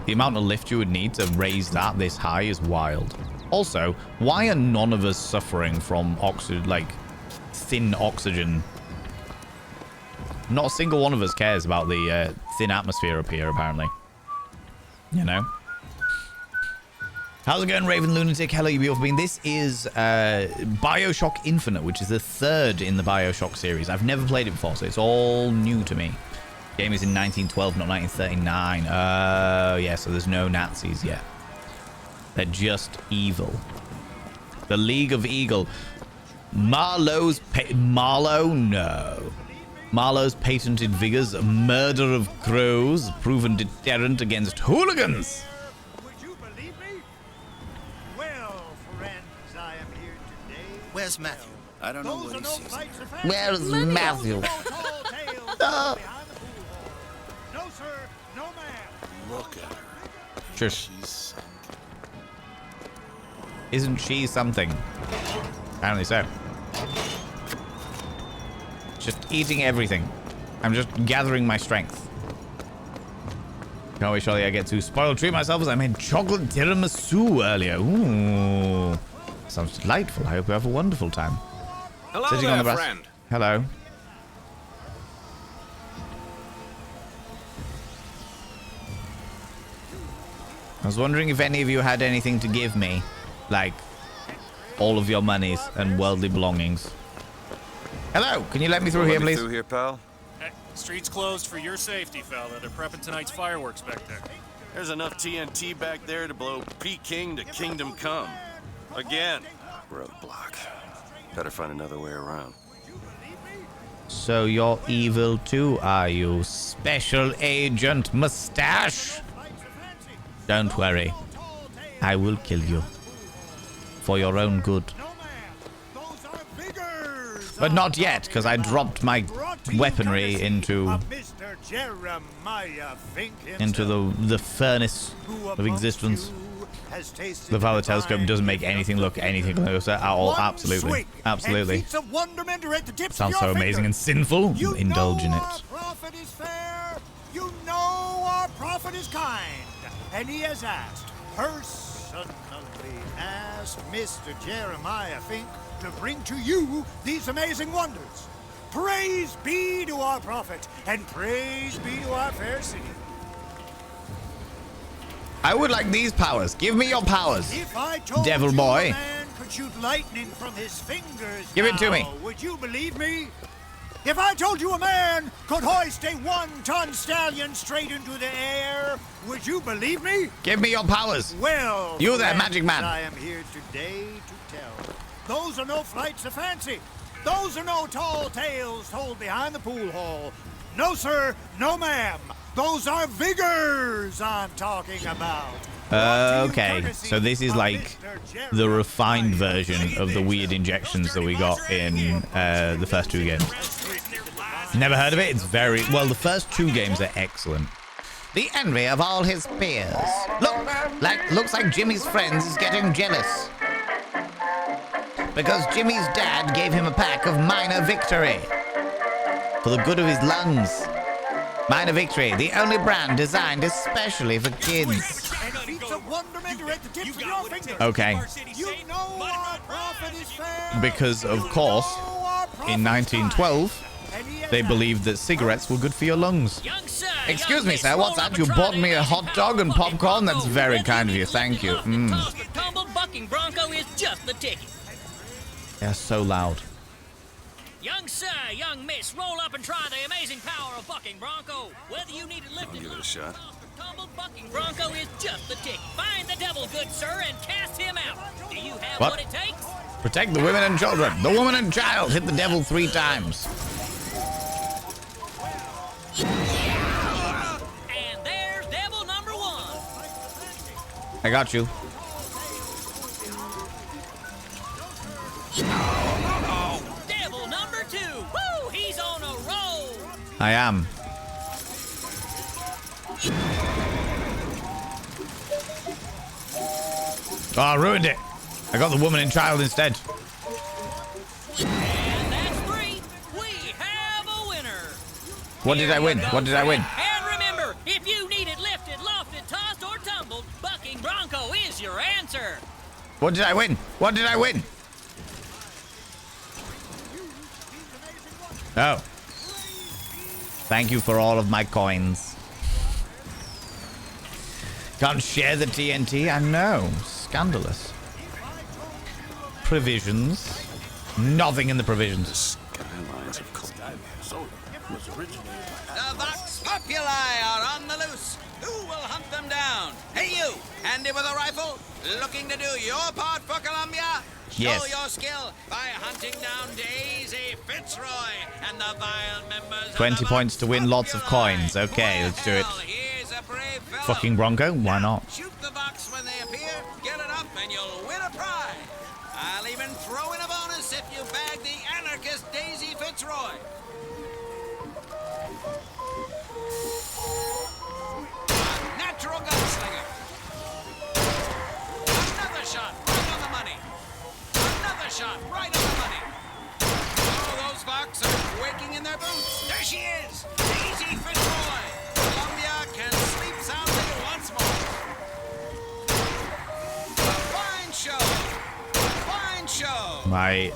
the amount of lift you would need to raise that this high is wild. Also, why are none of us suffering from oxygen, like thin oxygen? Not a single one of us cares about the thin atmosphere up here, apparently. You know? How's it going, Raven Lunatic? Hello, you being. This is BioShock Infinite, which is the third in the BioShock series. I've never played it before, so it's all new to me. Game is in 1912, not 1939. Yeah, so there's no Nazis yet. They're just evil. The League of Eagle. Marlowe's patented vigors, murder of crows, proven deterrent against hooligans. Where's Matthew? I don't know what he sees. Where's Matthew? No, sir. No, ma'am. Look at her. Shush. She's something. Isn't she something? Apparently so. Just eating everything. I'm just gathering my strength. Can't wait, surely I get to spoil treat myself as I made chocolate tiramisu earlier. Ooh. Sounds delightful. I hope you have a wonderful time. Hello Sitting there, on the bus. friend. Hello. I was wondering if any of you had anything to give me. Like, all of your monies and worldly belongings. Hello, can you let me through here, please? Through here, pal. Hey, street's closed for your safety, fella. They're prepping tonight's fireworks back there. There's enough TNT back there to blow Peking to Kingdom Come. Again. Roadblock. Better find another way around. So you're evil too, are you, Special Agent Mustache? Don't worry. I will kill you. For your own good. But not yet, because I dropped my weaponry into the furnace of existence. The power telescope doesn't make anything look anything closer at all. Absolutely. Absolutely. Sounds so amazing and sinful. Indulge in it. You know our prophet is kind, and he has personally asked Mr. Jeremiah Fink to bring to you these amazing wonders. Praise be to our prophet, and praise be to our fair city. I would like these powers. Give me your powers, If I told devil you boy. a man could shoot lightning from his fingers, Give it to me. Would you believe me? If I told you a man could hoist a 1-ton stallion straight into the air, would you believe me? Give me your powers. Well, You there, friends, magic man. I am here today to tell. Those are no flights of fancy. Those are no tall tales told behind the pool hall. No, sir. No, ma'am. Those are vigors I'm talking about. Okay, so this is like the refined version of the weird injections that we got in the first two games. Never heard of it. It's very well. The first two games are excellent. The envy of all his peers. Looks like Jimmy's friends is getting jealous because Jimmy's dad gave him a pack of Minor Victory for the good of his lungs. Minor Victory, the only brand designed especially for kids. Okay. Because, of course, in 1912, they believed that cigarettes were good for your lungs. Excuse me, sir, what's that? You bought me a hot dog and popcorn? That's very kind of you, thank you. Tumbled bucking bronco is just the ticket. They're so loud. Young sir, young miss, roll up and try the amazing power of bucking bronco. Whether you need it lifted, I'll give it a shot. tumbled bucking bronco is just the ticket. Find the devil, good sir, and cast him out. Do you have what it takes? Protect the women and children. The woman and child. Hit the devil 3 times. And there's devil number 1. I got you. Devil number 2. Woo! He's on a roll. I am. Oh, I ruined it. I got the woman and child instead. And that's 3. We have a winner. What did I win? What did I win? And remember, if you need it lifted, lofted, tossed, or tumbled, bucking bronco is your answer. What did I win? What did I win? Oh. Thank you for all of my coins. Can't share the TNT? I know. Scandalous. Provisions. Nothing in the provisions. Skylines of The Vox Populi are on the loose. Who will hunt them down? Hey, you, handy with a rifle, looking to do your part for Columbia? Yes. Show your skill by hunting down Daisy Fitzroy and the vile members 20 points to win lots of coins. Okay, let's do it. Here's a brave fellow. Fucking Bronco? Why not? Shoot the Vox when they appear, get it up, and you'll win a prize. I'll even throw in a bonus if you bag the anarchist Daisy Fitzroy. A natural gunslinger. Another shot right on the money. Another shot right on the money. Oh, those Vox are waking in their boots. There she is, Daisy Fitzroy. Columbia can sleep soundly once more. Fine show. Fine show. My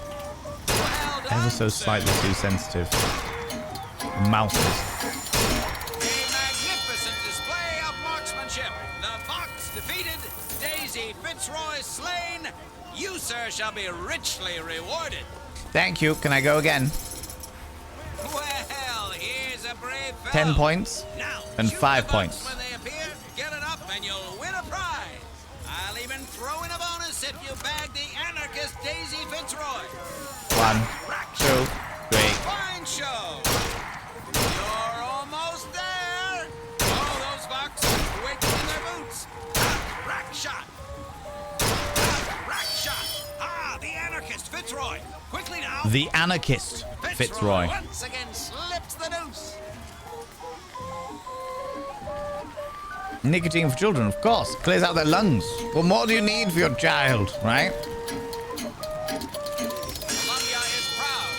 ever so slightly too sensitive mouses. A magnificent display of marksmanship. The Vox defeated, Daisy Fitzroy slain. You, sir, shall be richly rewarded. Thank you. Can I go again? Well, here's a brave fellow. 10 points Now, and shoot 5 the points. Vox when they appear, get it up, and you'll win a prize. I'll even throw in a bonus if you bag the anarchist Daisy Fitzroy. 1, 2, 3. Fine show. You're almost there. Oh, those Vox are waking in their boots. Ah, rack shot. Ah, rack shot. Ah, the anarchist Fitzroy. Quickly now. The anarchist Fitzroy. Once again slips the noose. Nicotine for children, of course. Clears out their lungs. What more do you need for your child, right?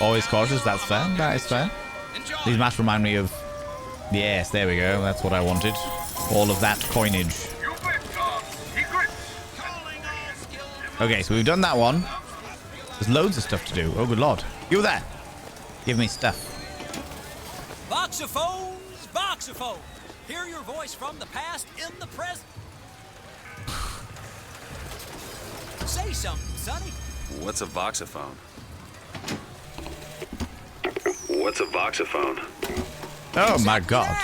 Always cautious, that's fair. That is fair. These maps remind me of... Yes, there we go. That's what I wanted. All of that coinage. Okay, so we've done that one. There's loads of stuff to do. Oh, good lord. You there. Give me stuff. Voxophones, voxophones. Hear your voice from the past in the present. Say something, Sonny. What's a voxophone? What's a voxophone? Oh my god.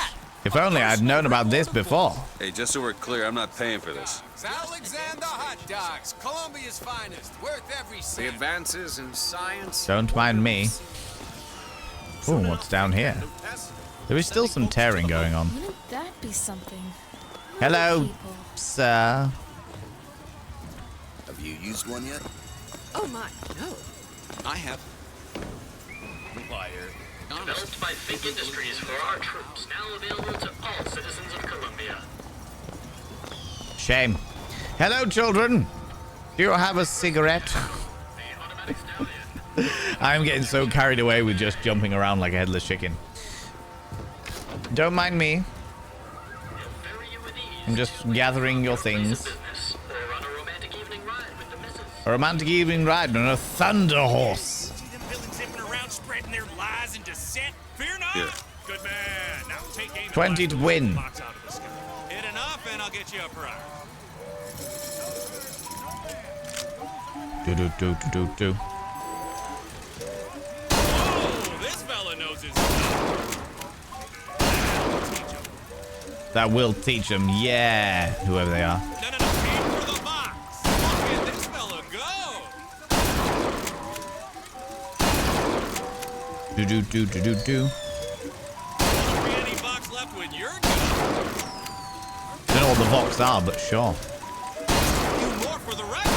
If only I'd known about this before. Hey, just so we're clear, I'm not paying for this. Alexander hot dogs, Columbia's finest, worth every cent. The advances in science. Don't mind me. Ooh, what's down here? There is still some tearing going on. Wouldn't that be something? Hello, sir. Have you used one yet? Oh my, no. I have. Liar. Developed by Fig Industries for our troops, now available to all citizens of Columbia. Shame. Hello, children. Do you have a cigarette? I'm getting so carried away with just jumping around like a headless chicken. Don't mind me. I'm just gathering your things. A romantic evening ride on a thunder horse. See them villains zipping around, spreading their lies and dissent? Fear not. Yeah. Good man. Now take aim. 20 to win. Box out of the sky. Hit enough, and I'll get you a prize. Do. Oh, this fella knows his. That will teach them. Yeah, whoever they are. No, aim for the box. Look at this fella go. Do. Won't be any box left when you're done. Don't know what the Vox are, but sure. Do more for the record.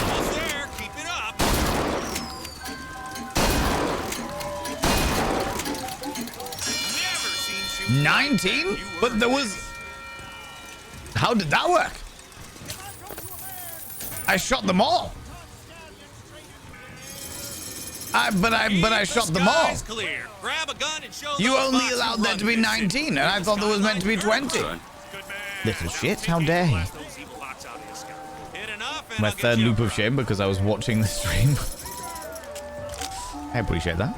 Almost there. Keep it up. Never seen you. 19? But there was... How did that work? I shot them all. But I shot them all. Clear. Grab a gun and show You those only bots allowed who there run to be this 19, and city. I thought there was meant to be 20. Little shit, how dare he? My third loop of shame because I was watching the stream. I appreciate that.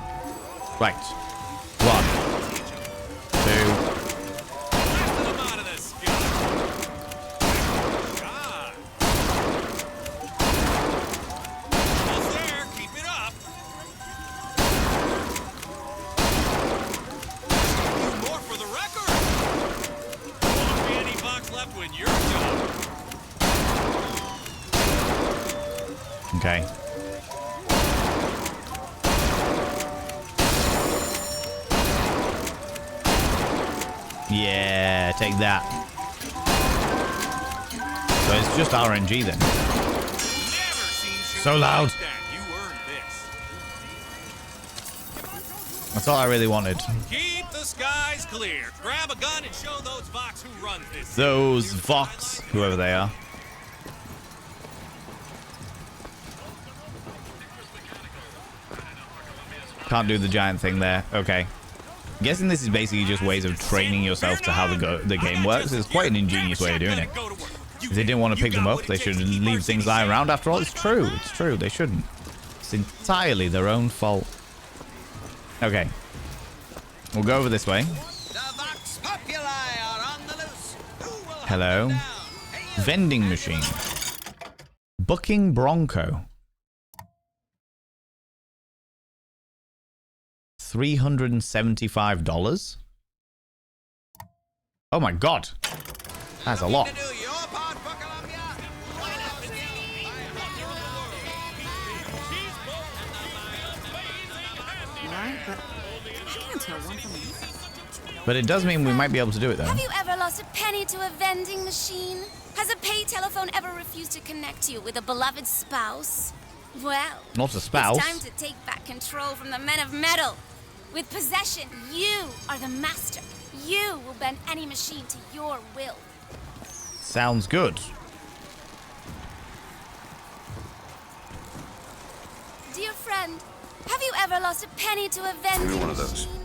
Right. 1, 2. Okay. Yeah, take that. So it's just RNG then. So loud. That's all I really wanted. Keep the skies clear. Grab a gun and show those Vox who runs this. Those Vox, whoever they are. Can't do the giant thing there. Okay. I'm guessing this is basically just ways of training yourself to how the game works. It's quite an ingenious way of doing it. If they didn't want to pick them up, they should leave things lying around. After all, it's true. It's true. They shouldn't. It's entirely their own fault. Okay. We'll go over this way. Hello. Vending machine. Bucking Bronco. $375. Oh my god. That's a lot. But it does mean we might be able to do it though. Have you ever lost a penny to a vending machine? Has a pay telephone ever refused to connect you with a beloved spouse? Well, not a spouse. It's time to take back control from the men of metal. With possession, you are the master. You will bend any machine to your will. Sounds good. Dear friend, have you ever lost a penny to a vending Give me one of machine? those.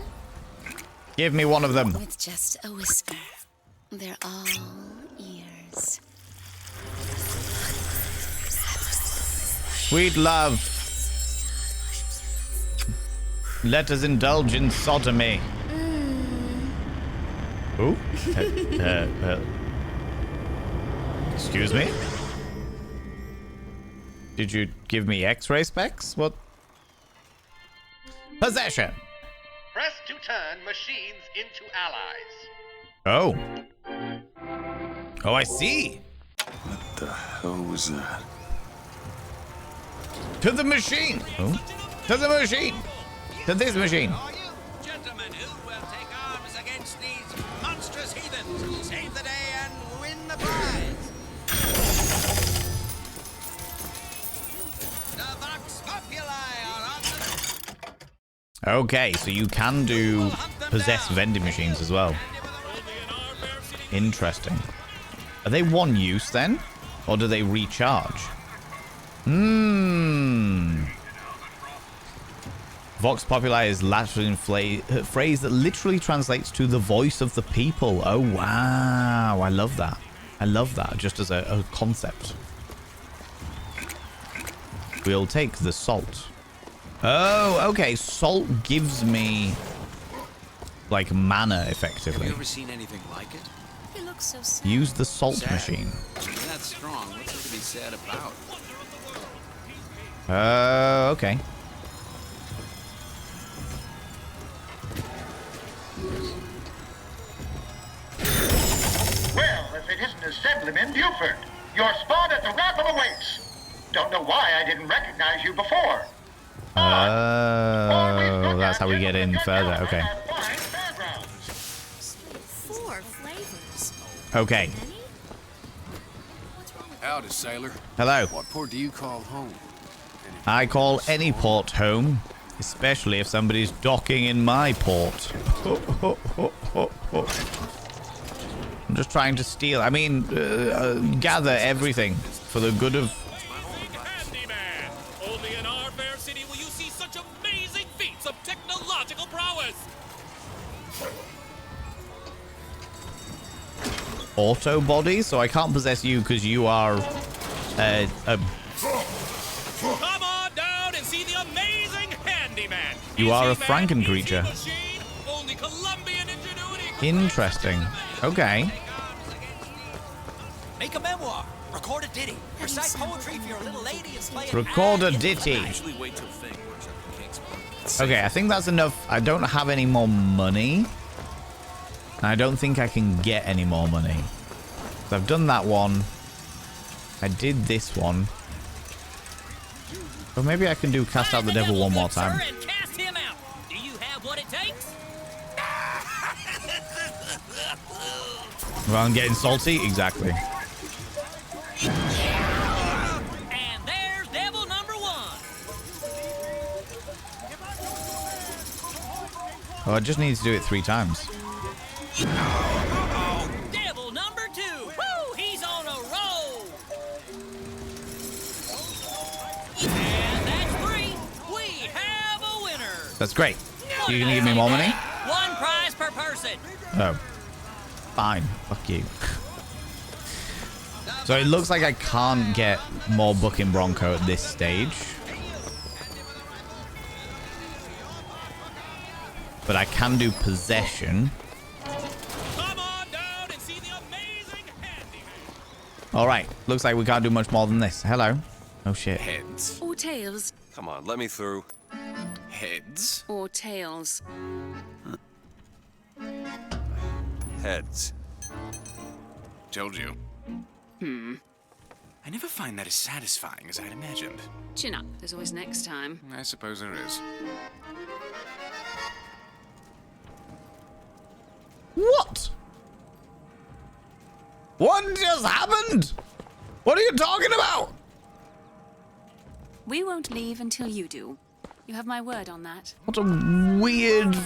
Give me one of them. With just a whisker. They're all ears. Sweet love. Let us indulge in sodomy. Ooh. Excuse me? Did you give me X-ray specs? What? Possession. Press to turn machines into allies. Oh. Oh, I see. What the hell was that? To the machine. Oh. To the machine. To this machine. Gentlemen who will take arms against these monstrous heathens, save the day and win the prize. The Vox Populi are on the... Okay, so you can do possess vending machines as well. Interesting. Are they one use then? Or do they recharge? Vox Populi is Latin phrase that literally translates to the voice of the people. Oh, wow. I love that. I love that just as a concept. We'll take the salt. Oh, okay. Salt gives me, like, mana, effectively. Have you ever seen anything like it? You look so sad. Use the salt Sad? machine. That's strong. What's there to be sad about? Okay. Well, if it isn't Assemblyman Buford, your spot at the raffle awaits. Don't know why I didn't recognize you before. Oh, that's how we get in further. Okay. 4 flavors. Okay. Howdy, sailor. Hello. What port do you call home? I call any port home, especially if somebody's docking in my port. I'm just trying to steal. I mean, gather everything for the good of... Only in our fair city will you see such a Auto body, so I can't possess you because you are a Come on down and see the amazing handyman. you are a Franken creature. Only Colombian ingenuity. Interesting. Okay. Make a memoir. Record a ditty. Recite poetry for your little lady and slay Record a ditty. Okay, I think that's enough. I don't have any more money. And I don't think I can get any more money. So I've done that one. I did this one. Or maybe I can do Cast Out the Devil one more time. And cast him out. Do you have what it takes? Well, I'm getting salty? Exactly. And there's devil number 1. Oh, I just need to do it 3 times. Devil number 2. Woo! He's on a roll. And that's 3. We have a winner. That's great. You gonna give me more money? 1 prize per person. Oh. Fine. Fuck you. So it looks like I can't get more Bucking Bronco at this stage. But I can do possession. Alright. Looks like we can't do much more than this. Hello. Oh shit. Heads. Or tails. Come on, let me through. Heads. Or tails. Heads. Told you. I never find that as satisfying as I'd imagined. Chin up. There's always next time. I suppose there is. What? What just happened? What are you talking about? We won't leave until you do. You have my word on that. What a weird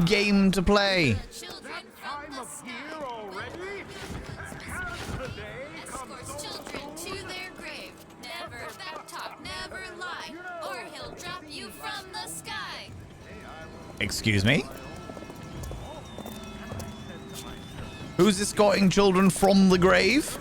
game to play. Escorts children to their grave. Never back talk, never lie, or he'll drop you from the sky. Excuse me? Who's escorting children from the grave?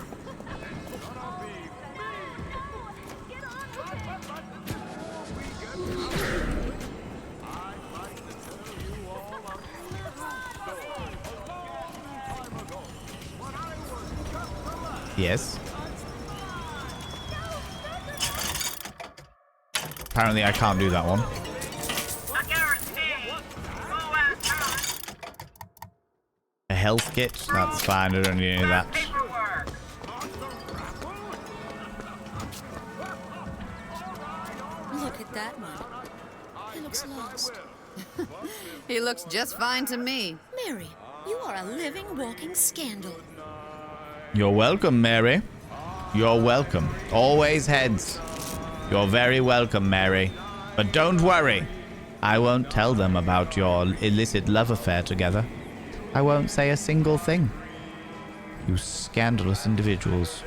Yes. Apparently I can't do that one. A health kit? That's fine, I don't need any of that. Look at that one. He looks lost. He looks just fine to me. Mary, you are a living, walking scandal. You're welcome, Mary. You're welcome. Always heads. You're very welcome, Mary. But don't worry. I won't tell them about your illicit love affair together. I won't say a single thing. You scandalous individuals.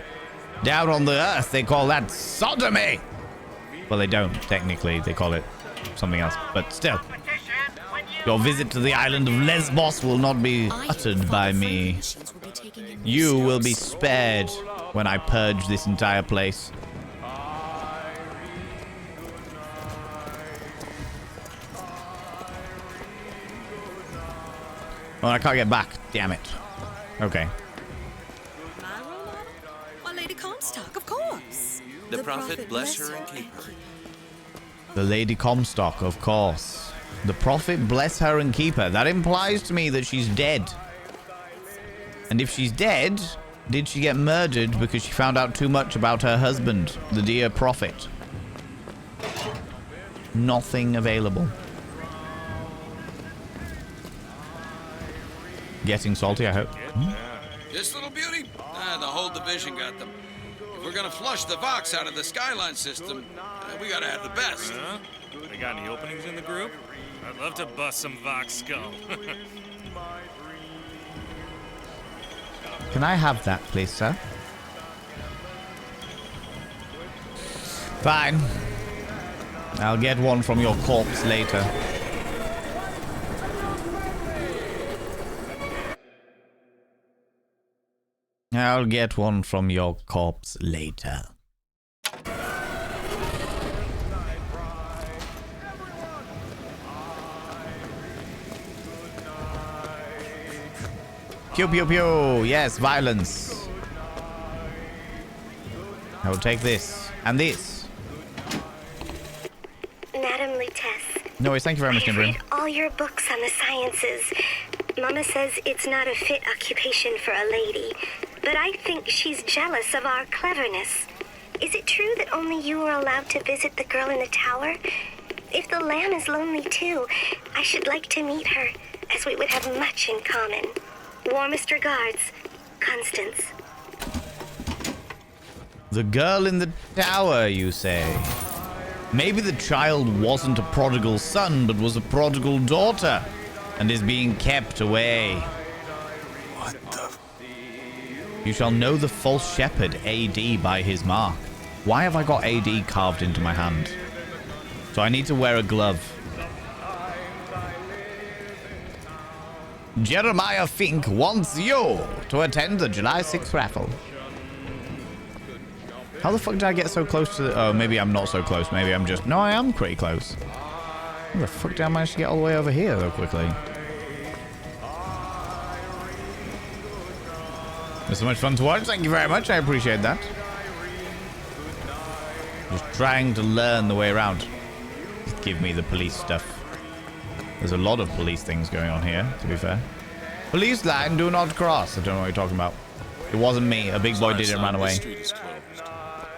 Down on the earth, they call that sodomy. Well, they don't, technically. They call it something else. But still. Your visit to the island of Lesbos will not be uttered by me. You will be spared when I purge this entire place. Oh, I can't get back. Damn it. Okay. My role model? Well, Lady Comstock, of course. The prophet bless her and keep her. The Lady Comstock, of course. The prophet bless her and keep her. That implies to me that she's dead. And if she's dead, did she get murdered because she found out too much about her husband, the dear prophet? Nothing available. Getting salty, I hope. This little beauty? The whole division got them. If we're gonna flush the Vox out of the Skyline system, we gotta have the best. They got any openings in the group? I'd love to bust some Vox skull. Can I have that, please, sir? Fine. I'll get one from your corpse later. I'll get one from your corpse later. Pew pew pew. Yes, violence. I will take this and this. Madam Lutece. No worries, thank you very much, I've Nimbrin. read all your books on the sciences. Mama says it's not a fit occupation for a lady, but I think she's jealous of our cleverness. Is it true that only you are allowed to visit the girl in the tower? If the lamb is lonely too, I should like to meet her, as we would have much in common. Warmest regards, Constance. The girl in the tower, you say? Maybe the child wasn't a prodigal son, but was a prodigal daughter, and is being kept away. What the? You shall know the false shepherd, AD, by his mark. Why have I got AD carved into my hand? So I need to wear a glove. Jeremiah Fink wants you to attend the July 6th raffle. How the fuck did I get so close to the... Oh, maybe I'm not so close. Maybe I'm just... No, I am pretty close. How the fuck did I manage to get all the way over here, though, quickly? It's so much fun to watch. Thank you very much. I appreciate that. Just trying to learn the way around. Just give me the police stuff. There's a lot of police things going on here, to be fair. Police line, do not cross. I don't know what you're talking about. It wasn't me. A big boy did it and ran away.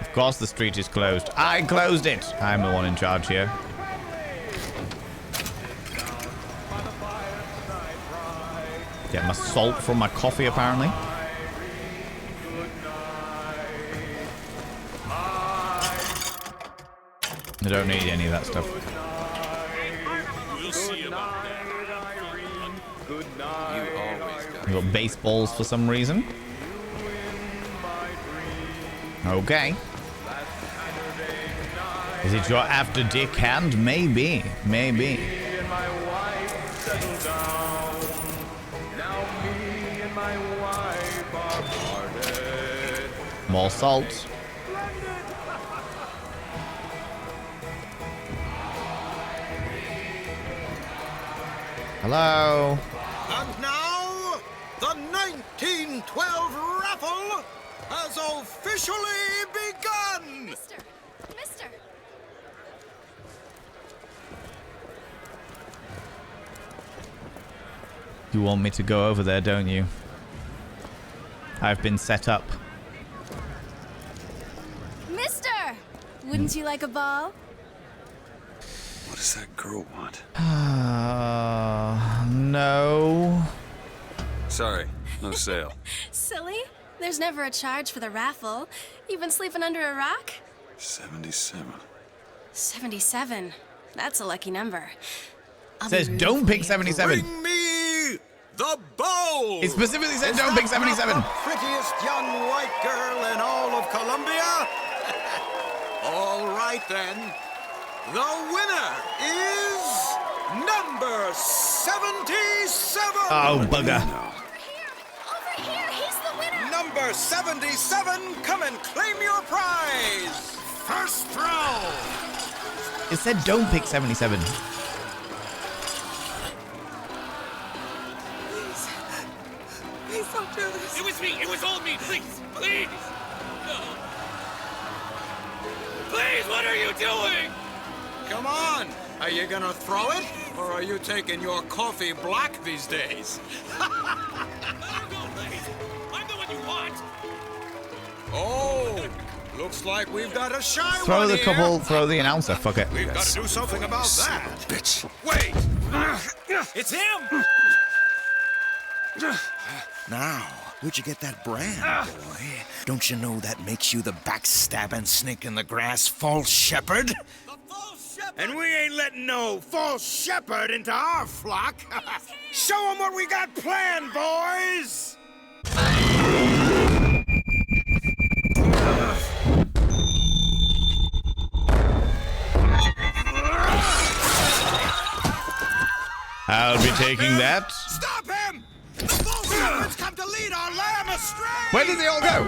Of course the street is closed. I closed it. I'm the one in charge here. Get my salt from my coffee, apparently. I don't need any of that stuff. We'll see about that. We've got baseballs for some reason. Okay. Is it your after dick hand? Maybe. Maybe. More salt. Hello. And now, the 1912 raffle has officially begun! Mister! You want me to go over there, don't you? I've been set up. Mister! Wouldn't you like a ball? What does that girl want? No. Sorry, no sale. Silly. There's never a charge for the raffle. You've been sleeping under a rock? 77. 77. That's a lucky number. Says don't pick 77. Bring me the bowl! It specifically said don't pick 77. The prettiest young white girl in all of Columbia? All right then. The winner is number 77. Oh, bugger. Over here, he's the winner. Number 77, come and claim your prize. First throw. It said don't pick 77. Please don't do this. It was me. It was all me. Please. Please. No. Please, what are you doing? Come on. Are you gonna throw it? Or are you taking your coffee black these days? Let her go, please. I'm the one you want. Oh, looks like we've got a shy Throw one the here. couple, throw the announcer. Fuck it. We've got to do something about that. Bitch. Wait. It's him. Now, where'd you get that brand, boy? Don't you know that makes you the backstabbing snake in the grass false shepherd? And we ain't letting no false shepherd into our flock. Show them what we got planned, boys! I'll be taking that. Stop him! The false shepherd's come to lead lead our lamb astray! Where did they all go?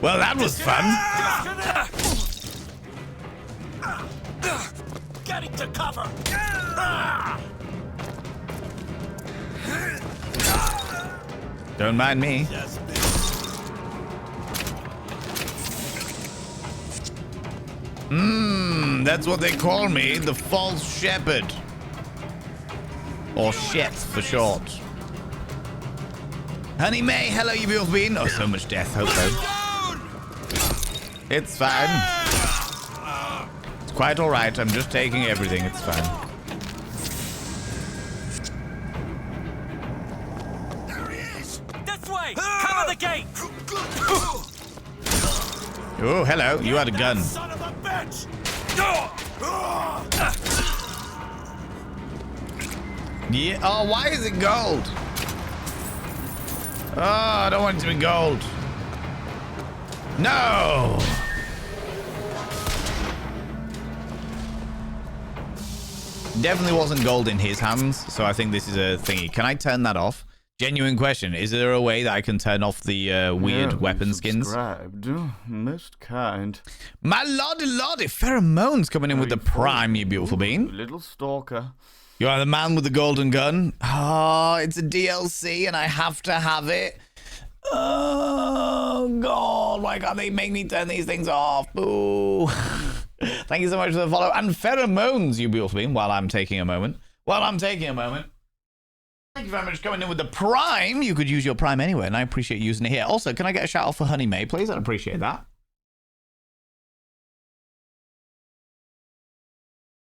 Well, that was fun. Getting to cover! Don't mind me. That's what they call me, the false shepherd. Or Shep for short. Honey May, hello, you both been? Oh, so much death, hope so. It's fine. It's quite alright, I'm just taking everything, it's fine. There he is! This way! Cover the gate! Oh, hello, you had a gun. Son of a bitch! Yeah, oh, why is it gold? Oh, I don't want it to be gold. No! Definitely wasn't gold in his hands, so I think this is a thingy. Can I turn that off? Genuine question. Is there a way that I can turn off the weird weapon skins? Subscribed. Most kind. My lordy, pheromones coming in with the prime, you beautiful bean. Little stalker. You are the man with the golden gun. Oh, it's a DLC and I have to have it. Oh, God. Why can't they make me turn these things off? Boo. Thank you so much for the follow. And pheromones, you beautiful being, while I'm taking a moment. Thank you very much for coming in with the prime. You could use your prime anywhere, and I appreciate using it here. Also, can I get a shout out for Honey May, please? I'd appreciate that.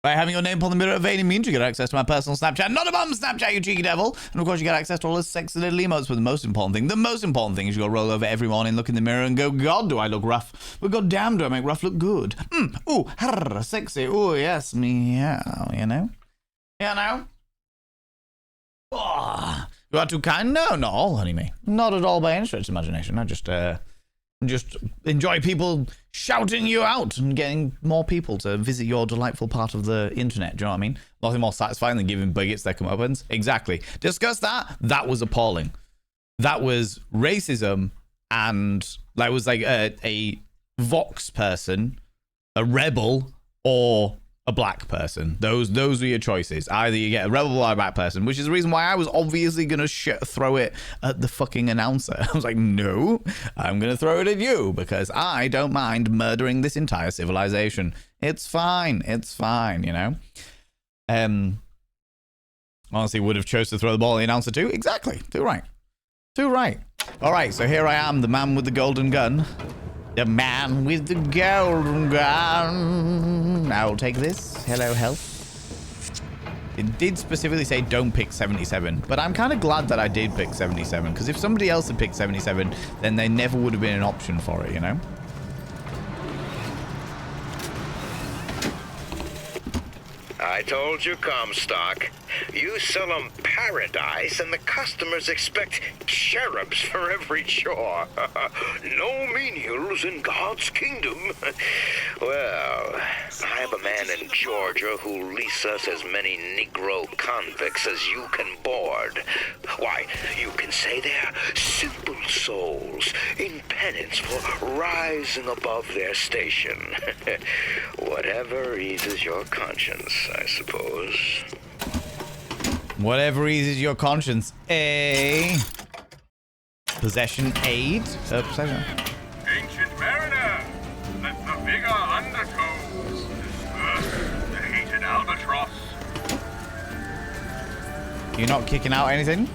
By having your name upon the mirror of Vane means you get access to my personal Snapchat. Not a bum Snapchat, you cheeky devil. And of course, you get access to all the sexy little emotes. But the most important thing is you gotta roll over every morning, look in the mirror, and go, God, do I look rough? But goddamn, do I make rough look good? Ooh, harr, sexy. Ooh, yes, meow, you know? Oh, you are too kind? No, not all, Honey May. Not at all by any stretch of imagination. I just enjoy people shouting you out and getting more people to visit your delightful part of the internet. Do you know what I mean? Nothing more satisfying than giving bigots their comeuppance. Exactly. Discuss that. That was appalling. That was racism, and that was like a Vox person, a rebel, or a black person. Those were your choices. Either you get a rebel or a black person, which is the reason why I was obviously gonna throw it at the fucking announcer. I was like, no, I'm gonna throw it at you because I don't mind murdering this entire civilization. It's fine, you know. Honestly, would have chose to throw the ball at the announcer too. Exactly. Too right. All right, so here I am, the man with the golden gun. The man with the golden gun. I'll take this. Hello, health. It did specifically say don't pick 77, but I'm kind of glad that I did pick 77, because if somebody else had picked 77, then there never would have been an option for it, you know? I told you, Comstock. You sell them paradise, and the customers expect cherubs for every chore. No menials in God's kingdom. Well, I have a man in Georgia who'll lease us as many Negro convicts as you can board. Why, you can say they're simple souls in penance for rising above their station. Whatever eases your conscience, I suppose. Whatever eases your conscience. Possession aid? Possession. Ancient mariner, let the vigor undertows disperse the hated albatross. You're not kicking out anything?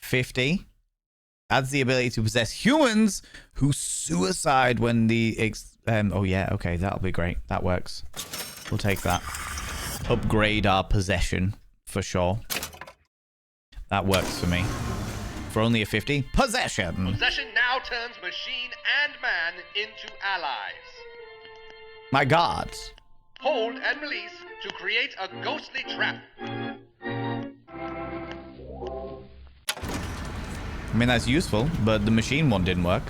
50. Adds the ability to possess humans who suicide when the... oh yeah, okay, that'll be great. That works. We'll take that. Upgrade our possession, for sure. That works for me. For only a 50. Possession! Possession now turns machine and man into allies. My God. Hold and release to create a ghostly trap. I mean, that's useful, but the machine one didn't work.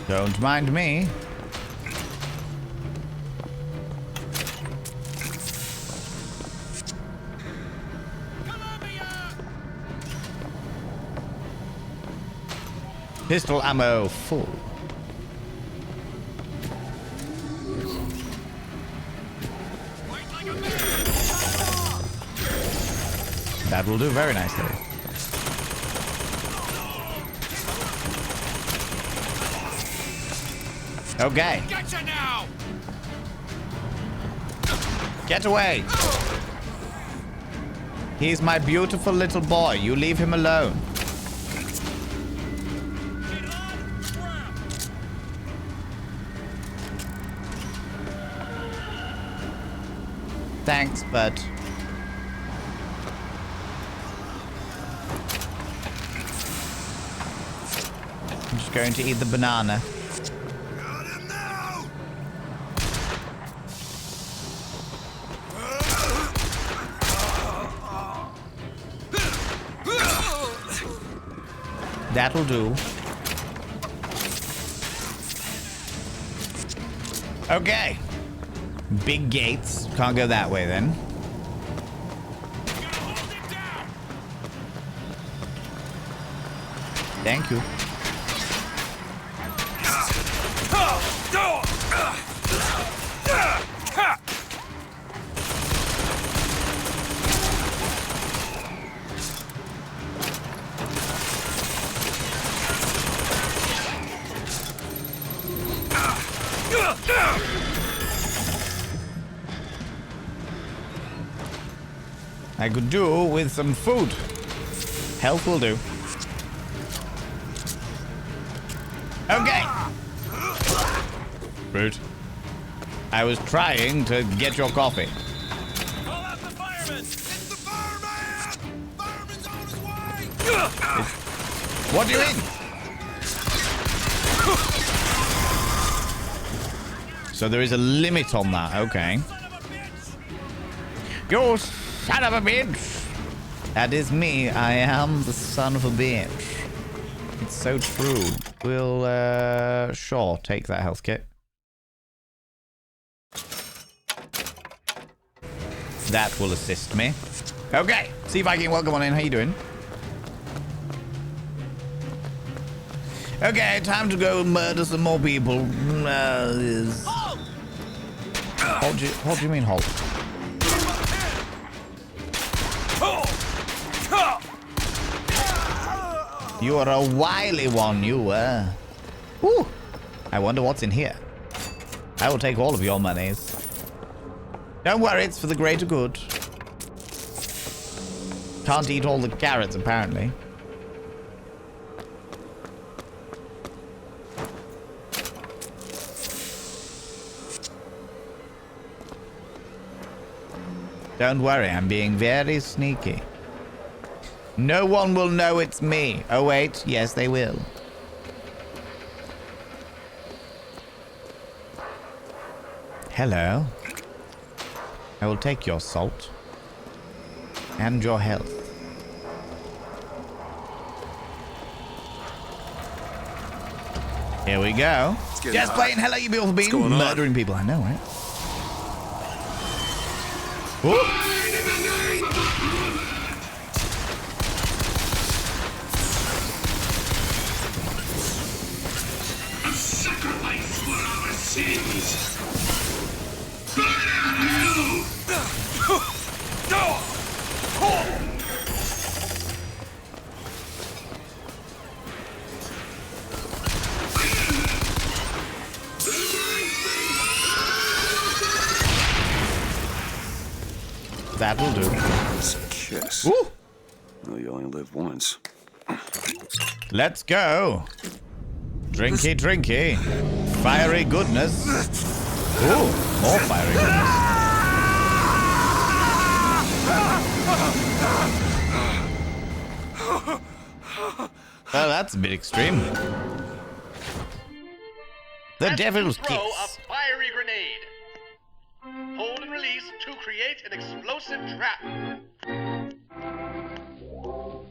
Don't mind me. Pistol ammo full. That will do very nicely. Okay. Gotcha now! Get away. He's my beautiful little boy. You leave him alone. Thanks, bud. I'm just going to eat the banana. That'll do. Okay. Big gates. Can't go that way then. Thank you. I could do with some food. Health will do. Okay. Rude. I was trying to get your coffee. Call out the fireman! It's the fireman! Fireman's on his way! What do you mean? So there is a limit on that. Okay. You son of a bitch! That is me. I am the son of a bitch. It's so true. We'll, sure, take that health kit. That will assist me. Okay, see Viking, welcome on in. How you doing? Okay, time to go murder some more people. What do you mean halt? You are a wily one, you were. Whew. I wonder what's in here. I will take all of your monies. Don't worry, it's for the greater good. Can't eat all the carrots, apparently. Don't worry, I'm being very sneaky. No one will know it's me. Oh wait, yes they will. Hello. I will take your salt. And your health. Here we go. Just playing hello you beautiful being murdering people, I know, right? Ooh. That'll do. It's a kiss. Ooh. Well, you only live once. Let's go. Drinky, drinky. Fiery goodness. Ooh, more fiery goodness. Well, that's a bit extreme. The devil's kiss. Throw a fiery grenade. Hold and release to create an explosive trap.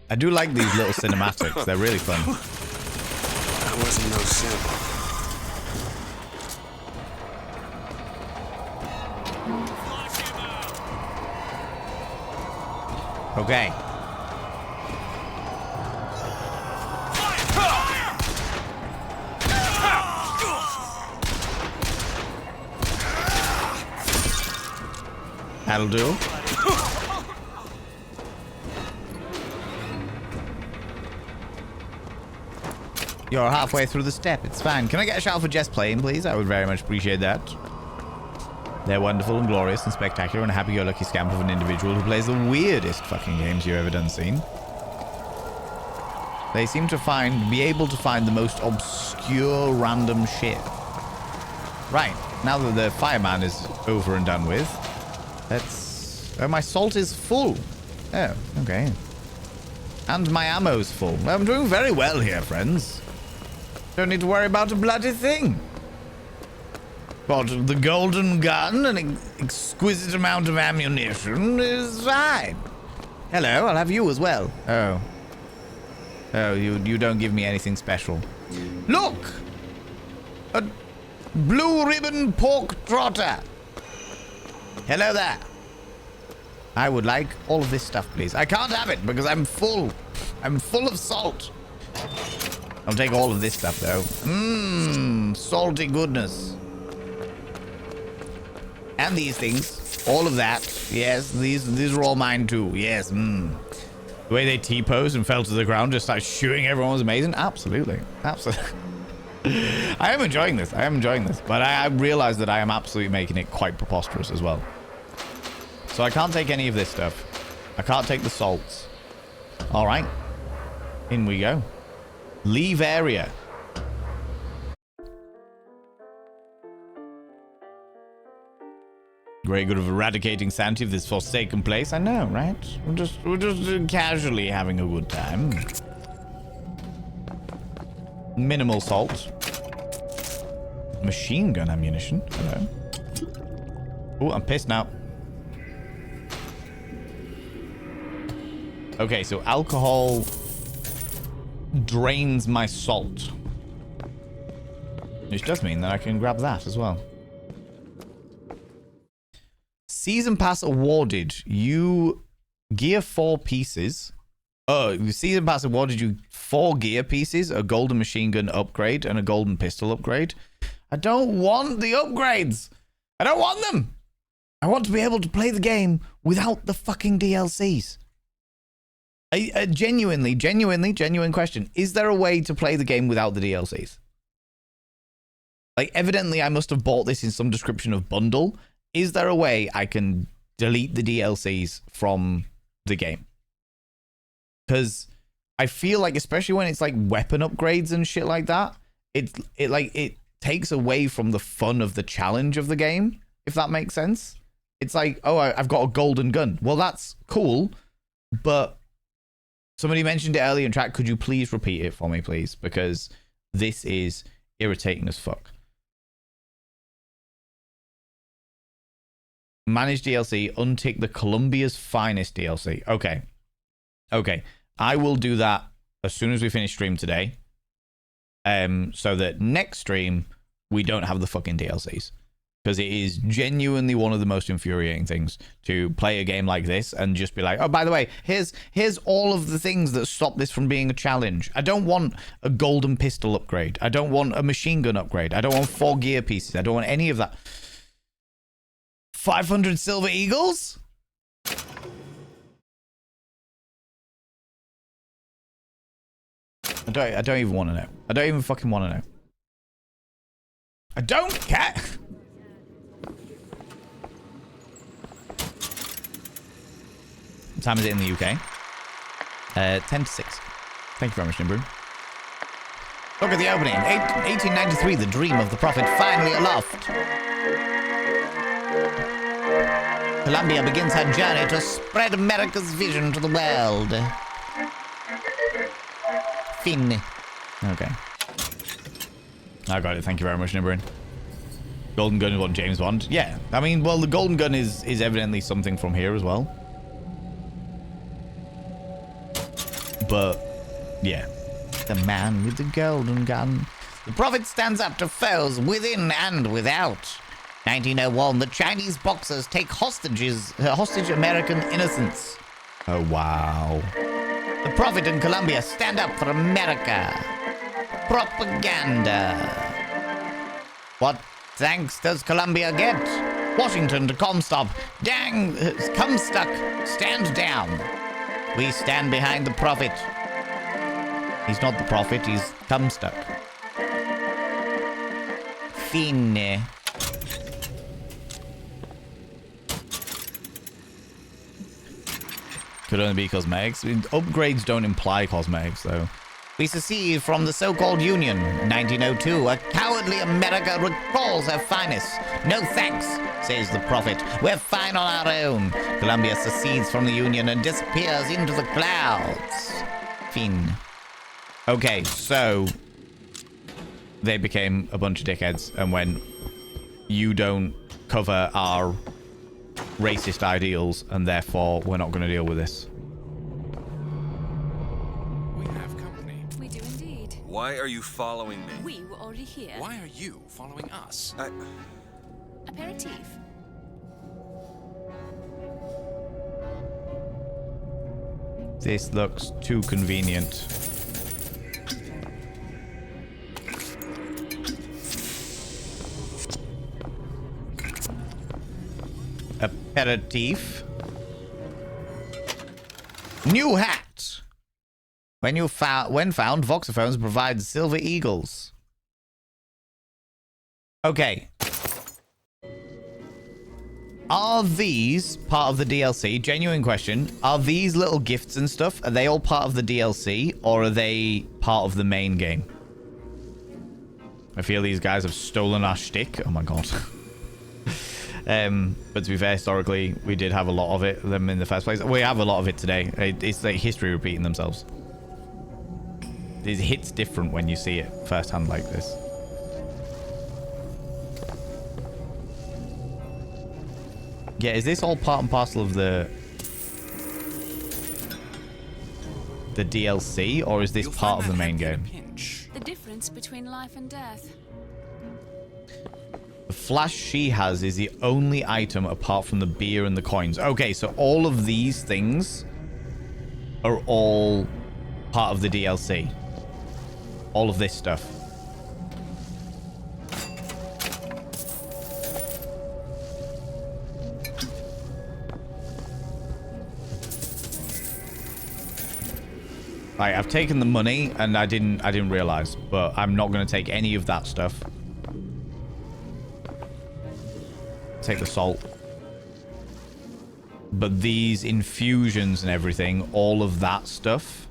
I do like these little cinematics. They're really fun. That wasn't no sample. Okay. That'll do. You're halfway through the step. It's fine. Can I get a shout for Jess playing, please? I would very much appreciate that. They're wonderful and glorious and spectacular and a happy-go-lucky scamp of an individual who plays the weirdest fucking games you've ever done seen. They seem to be able to find the most obscure random shit. Right, now that the fireman is over and done with, let's... Oh, my salt is full. Oh, okay. And my ammo's full. Well, I'm doing very well here, friends. Don't need to worry about a bloody thing. Got the golden gun, an exquisite amount of ammunition is fine. Hello, I'll have you as well. Oh. Oh, you don't give me anything special. Look! A blue ribbon pork trotter. Hello there. I would like all of this stuff, please. I can't have it because I'm full. I'm full of salt. I'll take all of this stuff, though. Mmm, salty goodness. And these things. All of that. Yes, these are all mine, too. Yes, mmm. The way they T-posed and fell to the ground, just started shooting everyone was amazing. Absolutely. Absolutely. I am enjoying this. I am enjoying this. But I realize that I am absolutely making it quite preposterous as well. So I can't take any of this stuff. I can't take the salts. All right. In we go. Leave area. Great good of eradicating sanity of this forsaken place. I know, right? We're just casually having a good time. Minimal salt. Machine gun ammunition. Hello. Oh, I'm pissed now. Okay, so alcohol drains my salt. Which does mean that I can grab that as well. Season pass awarded. You gear 4 pieces. Oh, the season pass awarded you 4 gear pieces, a golden machine gun upgrade, and a golden pistol upgrade. I don't want the upgrades. I don't want them. I want to be able to play the game without the fucking DLCs. A genuine question. Is there a way to play the game without the DLCs? Like, evidently I must have bought this in some description of bundle. Is there a way I can delete the DLCs from the game? Because I feel like, especially when it's like weapon upgrades and shit like that, it takes away from the fun of the challenge of the game, if that makes sense. It's like, oh, I've got a golden gun. Well, that's cool, but somebody mentioned it earlier in chat. Could you please repeat it for me, please? Because this is irritating as fuck. Manage DLC, untick the Columbia's Finest DLC. Okay. Okay. I will do that as soon as we finish stream today. So that next stream, we don't have the fucking DLCs. Because it is genuinely one of the most infuriating things to play a game like this and just be like, oh, by the way, here's all of the things that stop this from being a challenge. I don't want a golden pistol upgrade. I don't want a machine gun upgrade. I don't want 4 gear pieces. I don't want any of that. 500 silver eagles? I don't even want to know. I don't even fucking want to know. I don't care. What time is it in the UK? 10 to 6. Thank you very much, Nimbrew. Look at the opening. 1893, the dream of the prophet finally aloft. Columbia begins her journey to spread America's vision to the world. Finn. Okay. I got it. Thank you very much, Nimbrin. Golden gun is what James Bond. Yeah. I mean, well, the golden gun is evidently something from here as well. But, yeah. The man with the golden gun. The prophet stands up to foes within and without. 1901, the Chinese boxers take hostage American innocents. Oh, wow. The prophet and Columbia stand up for America. Propaganda. What thanks does Columbia get? Washington to Comstock Gang, come stuck. Stand down. We stand behind the prophet. He's not the prophet, he's come stuck. Fine. Could only be cosmetics. Upgrades don't imply cosmetics, though. We secede from the so-called Union. 1902, a cowardly America recalls her finest. No thanks, says the prophet. We're fine on our own. Columbia secedes from the Union and disappears into the clouds. Fin. Okay, so they became a bunch of dickheads and went, you don't cover our racist ideals, and therefore we're not going to deal with this. Why are you following me? We were already here. Why are you following us? Aperitif. This looks too convenient. Aperitif. New hat. When found, voxophones provide silver eagles. Okay. Are these part of the DLC? Genuine question. Are these little gifts and stuff, are they all part of the DLC, or are they part of the main game? I feel these guys have stolen our shtick. Oh my god. But to be fair, historically, we did have a lot of them in the first place. We have a lot of it today. It's like history repeating themselves. It hits different when you see it firsthand like this. Yeah, is this all part and parcel of the DLC, or is this part of the main game? The difference between life and death. The flash she has is the only item apart from the beer and the coins. Okay, so all of these things are all part of the DLC. All of this stuff. Right, I've taken the money and I didn't realize, but I'm not going to take any of that stuff. Take the salt. But these infusions and everything, all of that stuff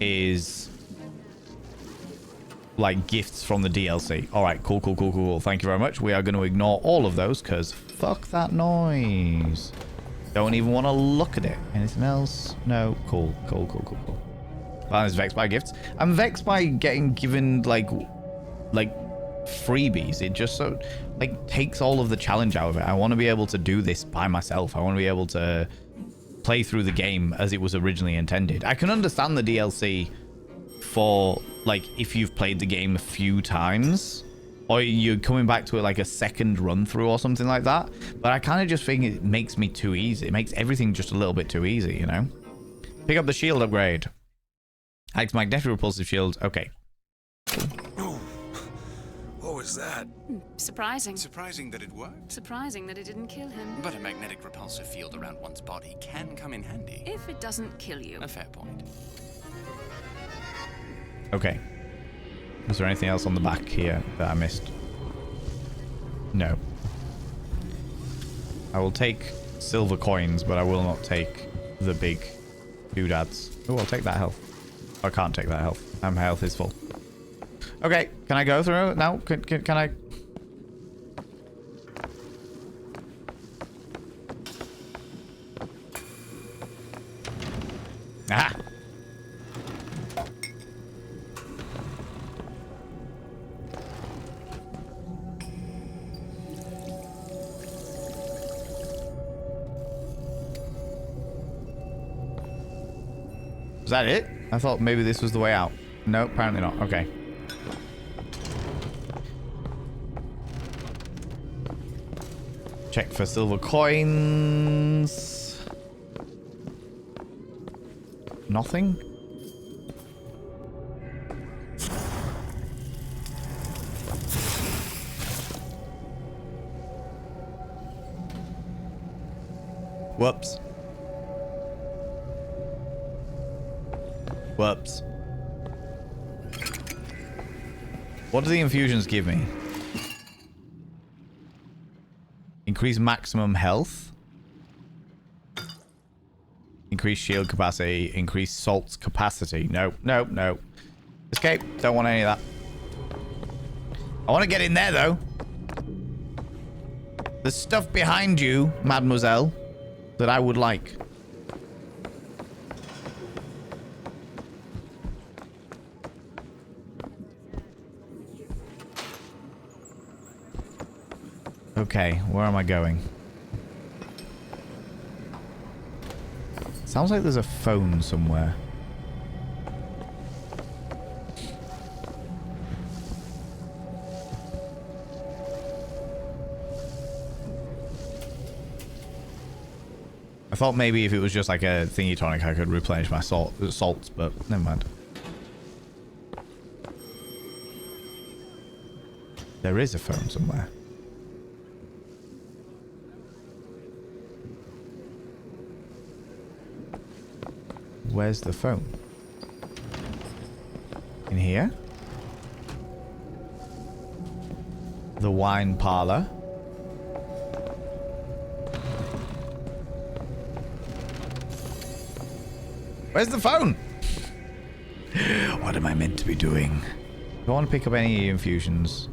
is like gifts from the DLC. All right, cool. Thank you very much. We are going to ignore all of those because fuck that noise. Don't even want to look at it. Anything else? No. Cool. I was vexed by gifts. I'm vexed by getting given like freebies. It just so like takes all of the challenge out of it. I want to be able to do this by myself. I want to be able to play through the game as it was originally intended. I can understand the DLC for like if you've played the game a few times or you're coming back to it like a second run through or something like that, but I kind of just think it makes me too easy. It makes everything just a little bit too easy, you know. Pick up the shield upgrade. Acts magnetic repulsive shield. Okay. What was that? Surprising. Surprising that it worked? Surprising that it didn't kill him. But a magnetic repulsive field around one's body can come in handy. If it doesn't kill you. A fair point. Okay. Was there anything else on the back here that I missed? No. I will take silver coins, but I will not take the big doodads. Oh, I'll take that health. I can't take that health. My health is full. Okay, can I go through now? Can I? Ah! Was that it? I thought maybe this was the way out. No, apparently not. Okay. Check for silver coins. Nothing? Whoops. Whoops. What do the infusions give me? Increase maximum health. Increase shield capacity. Increase salt's capacity. No, no, no. Escape. Don't want any of that. I want to get in there, though. There's stuff behind you, mademoiselle, that I would like. Okay, where am I going? Sounds like there's a phone somewhere. I thought maybe if it was just like a thingy tonic, I could replenish my salts, but never mind. There is a phone somewhere. Where's the phone? In here? The wine parlor. Where's the phone? What am I meant to be doing? Do I want to pick up any infusions?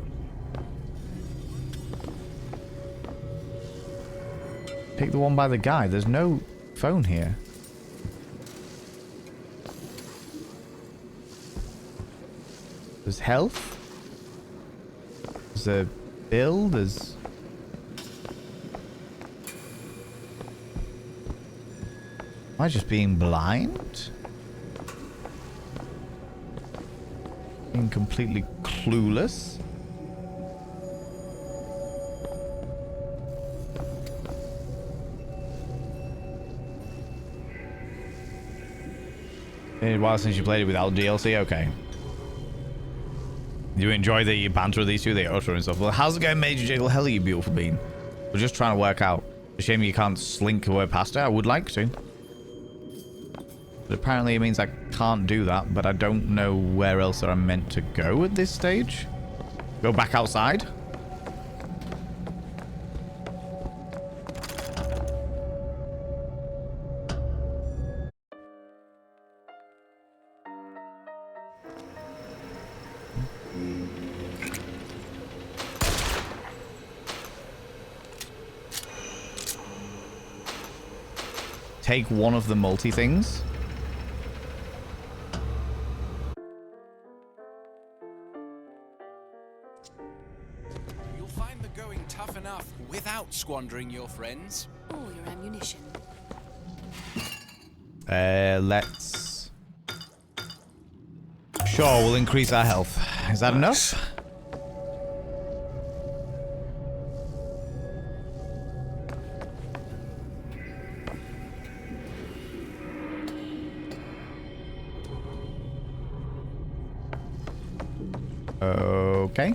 Pick the one by the guy. There's no phone here. There's health. There's a bill. There's... Am I just being blind? Being completely clueless? Been a while since you played it without DLC? Okay. Do you enjoy the banter of these two? They utter and stuff. Well, how's the game made you jiggle? Hell, you beautiful bean. We're just trying to work out. A shame you can't slink away past it. I would like to. But apparently it means I can't do that, but I don't know where else I'm meant to go at this stage. Go back outside? Take one of the multi things. You'll find the going tough enough without squandering your friends. Or your ammunition. Let's... Sure, we'll increase our health. Is that enough? Okay.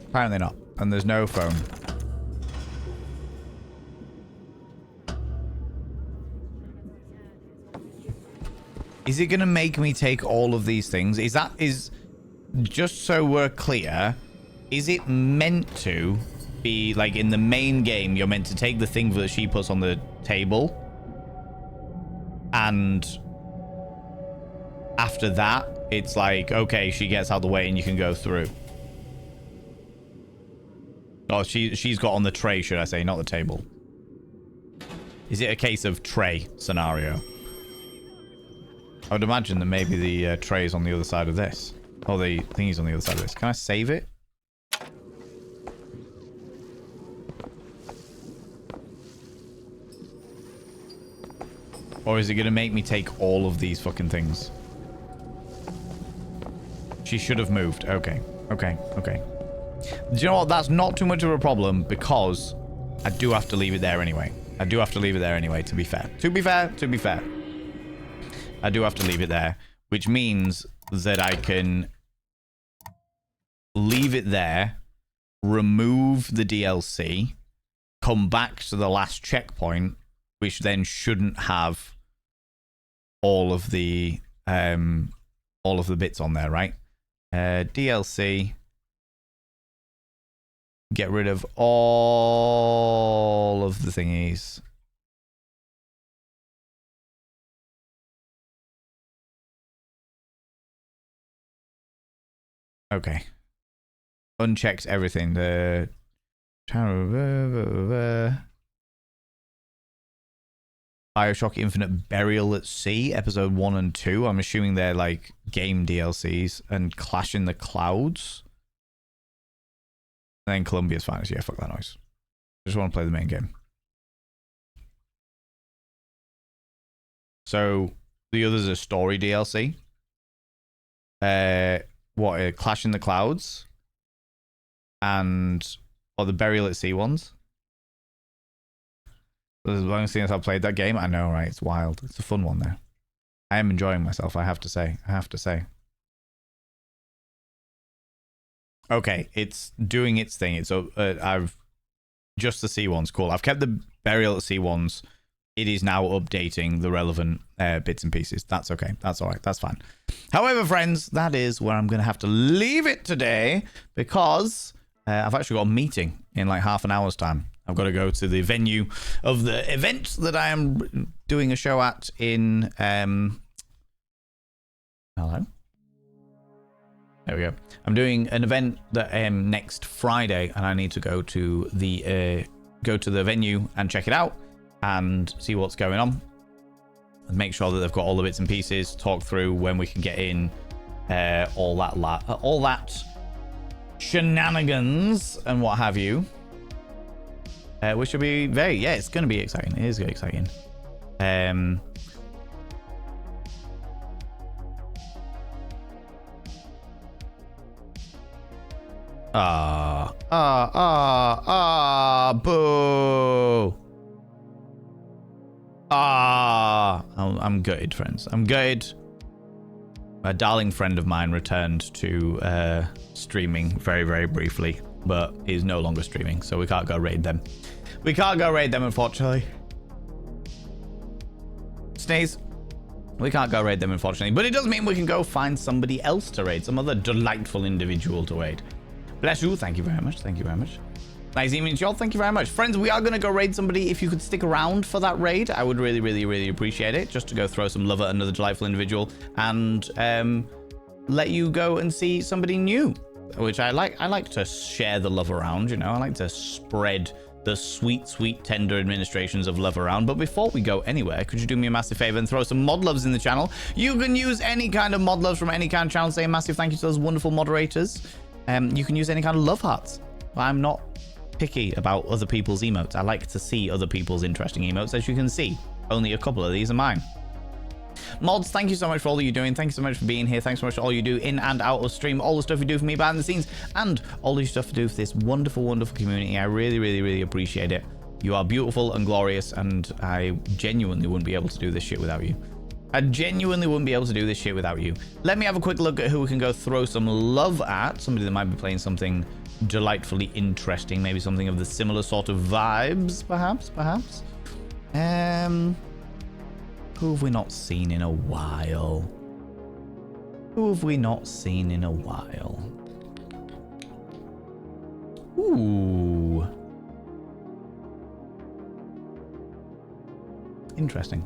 Apparently not. And there's no phone. Is it going to make me take all of these things? Is just so we're clear, is it meant to be like in the main game, you're meant to take the thing that she puts on the table and after that, it's like, okay, she gets out of the way and you can go through. Oh, she's got on the tray, should I say, not the table. Is it a case of tray scenario? I would imagine that maybe the tray is on the other side of this. Oh, the thingy's on the other side of this. Can I save it? Or is it going to make me take all of these fucking things? She should have moved. Okay. Okay. Okay. Do you know what? That's not too much of a problem because I do have to leave it there anyway. I do have to leave it there anyway, to be fair. To be fair. To be fair. I do have to leave it there, which means that I can leave it there, remove the DLC, come back to the last checkpoint, which then shouldn't have all of the bits on there, right? DLC. Get rid of all of the thingies. Okay. Unchecks everything. The BioShock Infinite Burial at Sea, episode 1 and 2. I'm assuming they're like game DLCs. And Clash in the Clouds. And then Columbia's Finest. Yeah, fuck that noise. I just want to play the main game. So the others are story DLC. Clash in the Clouds and the Burial at Sea ones. As long as I've played that game, I know, right? It's wild. It's a fun one there. I am enjoying myself, I have to say. Okay, it's doing its thing. It's I've just the sea ones, cool. I've kept the Burial at Sea ones. It is now updating the relevant bits and pieces. That's okay. That's all right. That's fine. However, friends, that is where I'm going to have to leave it today because I've actually got a meeting in like half an hour's time. I've got to go to the venue of the event that I am doing a show at in... Hello? There we go. I'm doing an event that next Friday, and I need to go to the venue and check it out and see what's going on. And make sure that they've got all the bits and pieces, talk through when we can get in, all that shenanigans and what have you. Which will be it's going to be exciting. It is exciting. Boo. I'm gutted, friends. I'm gutted. A darling friend of mine returned to streaming very, very briefly, but is no longer streaming, so we can't go raid them. We can't go raid them, unfortunately. Sneeze. We can't go raid them, unfortunately, but it does mean we can go find somebody else to raid, some other delightful individual to raid. Bless you. Thank you very much. Thank you very much. Nice evening to y'all. Thank you very much. Friends, we are going to go raid somebody. If you could stick around for that raid, I would really, really, really appreciate it. Just to go throw some love at another delightful individual and let you go and see somebody new, which I like. I like to share the love around, you know. I like to spread the sweet, sweet, tender administrations of love around. But before we go anywhere, could you do me a massive favor and throw some mod loves in the channel? You can use any kind of mod loves from any kind of channel. Say a massive thank you to those wonderful moderators. You can use any kind of love hearts. I'm not picky about other people's emotes. I like to see other people's interesting emotes. As you can see, only a couple of these are mine. Mods, thank you so much for all that you're doing. Thank you so much for being here. Thanks so much for all you do in and out of stream, all the stuff you do for me behind the scenes, and all the stuff you do for this wonderful, wonderful community. I really, really, really appreciate it. You are beautiful and glorious, and I genuinely wouldn't be able to do this shit without you. I genuinely wouldn't be able to do this shit without you. Let me have a quick look at who we can go throw some love at. Somebody that might be playing something delightfully interesting. Maybe something of the similar sort of vibes, perhaps. Who have we not seen in a while? Ooh. Interesting.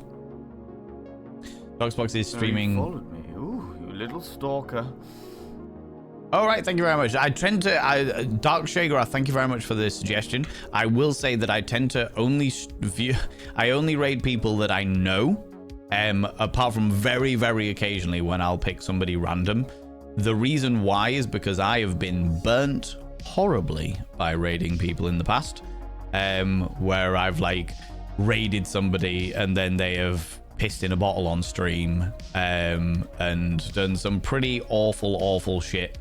Dogsbox is streaming. You followed me. Ooh, you little stalker. All right, thank you very much. I tend to, Dark Shagrath, thank you very much for the suggestion. I will say that I tend to only raid people that I know, apart from very, very occasionally when I'll pick somebody random. The reason why is because I have been burnt horribly by raiding people in the past, where I've like raided somebody and then they have pissed in a bottle on stream, and done some pretty awful shit.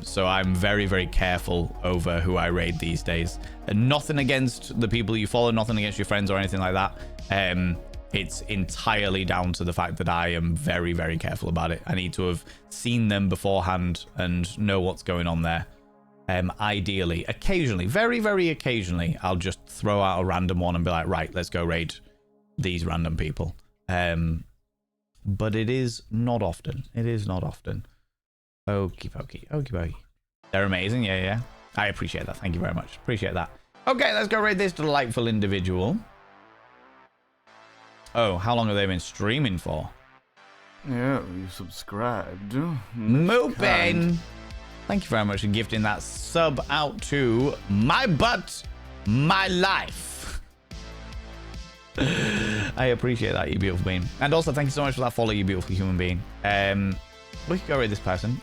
So I'm very, very careful over who I raid these days. And nothing against the people you follow, nothing against your friends or anything like that. It's entirely down to the fact that I am very, very careful about it. I need to have seen them beforehand and know what's going on there. Ideally, occasionally, very, very occasionally, I'll just throw out a random one and be like, right, let's go raid these random people. But it is not often. It is not often. Okie pokey. Okie pokey. They're amazing. Yeah, yeah. I appreciate that. Thank you very much. Appreciate that. Okay, let's go raid this delightful individual. Oh, how long have they been streaming for? Yeah, you subscribed. Moopin! Thank you very much for gifting that sub out to my butt, my life. I appreciate that, you beautiful being. And also, thank you so much for that follow, you beautiful human being. We could go raid this person.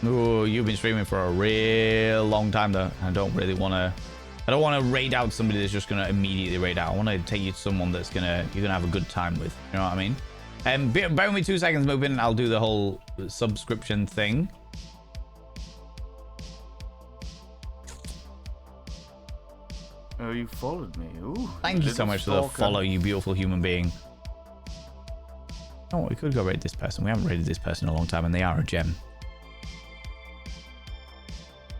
Ooh, you've been streaming for a real long time, though. I don't really want to... I don't want to raid out somebody that's just going to immediately raid out. I want to take you to someone that's you're going to have a good time with. You know what I mean? Bear with me 2 seconds, Moopin, and I'll do the whole subscription thing. Oh, you followed me. Ooh, thank you so much for the follow, you beautiful human being. Oh, we could go raid this person. We haven't raided this person in a long time, and they are a gem.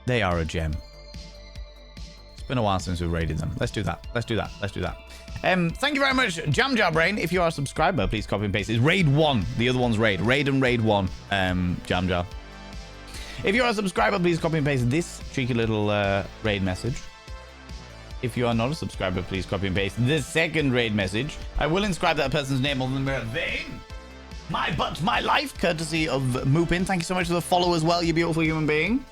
They are a gem. It's been a while since we've raided them. Let's do that. Let's do that. Let's do that. Thank you very much, Jam Jar Brain. If you are a subscriber, please copy and paste. It's raid 1. The other one's raid. Raid and raid 1. Jam Jar. If you are a subscriber, please copy and paste this cheeky little raid message. If you are not a subscriber, please copy and paste the second raid message. I will inscribe that person's name on the mirror vein. My butt, my life, courtesy of Moopin. Thank you so much for the follow as well, you beautiful human being.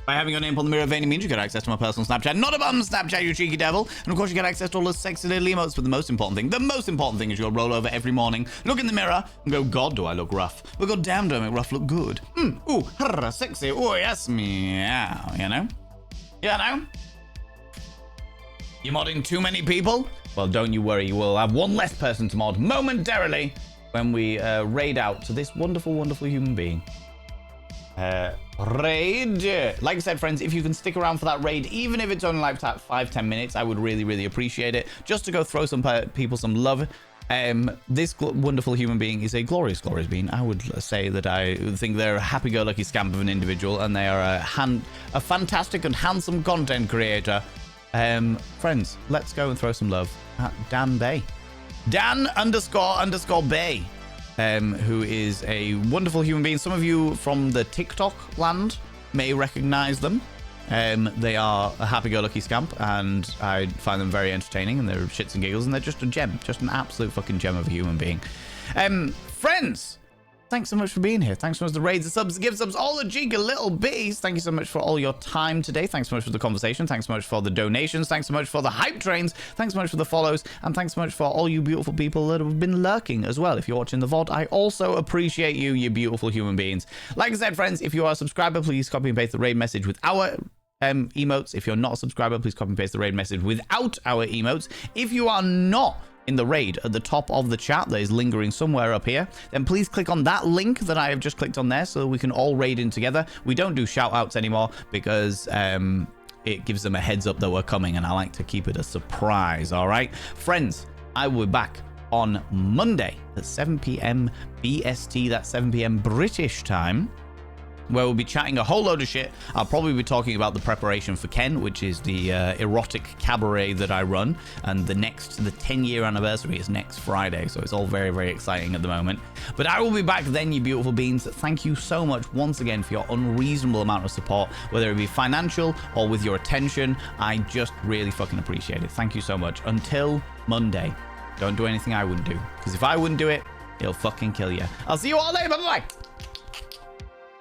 By having your name on the mirror vein means you get access to my personal Snapchat. Not a bum Snapchat, you cheeky devil. And of course you get access to all the sexy little emotes. But the most important thing is you'll roll over every morning, look in the mirror, and go, God, do I look rough? But God damn, do I make rough look good? Ooh, harra, sexy, oh yes, meow, you know? You know? You're modding too many people? Well, don't you worry, you will have one less person to mod momentarily when we raid out to this wonderful, wonderful human being. Raid. Like I said, friends, if you can stick around for that raid, even if it's only like 5-10 minutes, I would really, really appreciate it. Just to go throw some people some love. This wonderful human being is a glorious, glorious being. I would say that I think they're a happy-go-lucky scamp of an individual, and they are a fantastic and handsome content creator. Friends, let's go and throw some love at Dan Bay. Dan__Bay. Who is a wonderful human being. Some of you from the TikTok land may recognize them. They are a happy-go-lucky scamp, and I find them very entertaining, and they're shits and giggles, and they're just a gem. Just an absolute fucking gem of a human being. Friends, thanks so much for being here. Thanks so much for the raids, the subs, the gift subs, all the cheeky little bees. Thank you so much for all your time today. Thanks so much for the conversation. Thanks so much for the donations. Thanks so much for the hype trains. Thanks so much for the follows. And thanks so much for all you beautiful people that have been lurking as well. If you're watching the VOD, I also appreciate you, you beautiful human beings. Like I said, friends, if you are a subscriber, please copy and paste the raid message with our emotes. If you're not a subscriber, please copy and paste the raid message without our emotes. If you are not in the raid at the top of the chat that is lingering somewhere up here, then please click on that link that I have just clicked on there so we can all raid in together. We don't do shout outs anymore because it gives them a heads up that we're coming, and I like to keep it a surprise. All right, friends, I will be back on Monday at 7 p.m. BST, that's 7 p.m. British time, where we'll be chatting a whole load of shit. I'll probably be talking about the preparation for Ken, which is the erotic cabaret that I run, and the 10-year anniversary is next Friday, so it's all very, very exciting at the moment. But I will be back then, you beautiful beings. Thank you so much once again for your unreasonable amount of support, whether it be financial or with your attention. I just really fucking appreciate it. Thank you so much. Until Monday, don't do anything I wouldn't do, because if I wouldn't do it, it'll fucking kill you. I'll see you all later. Bye-bye.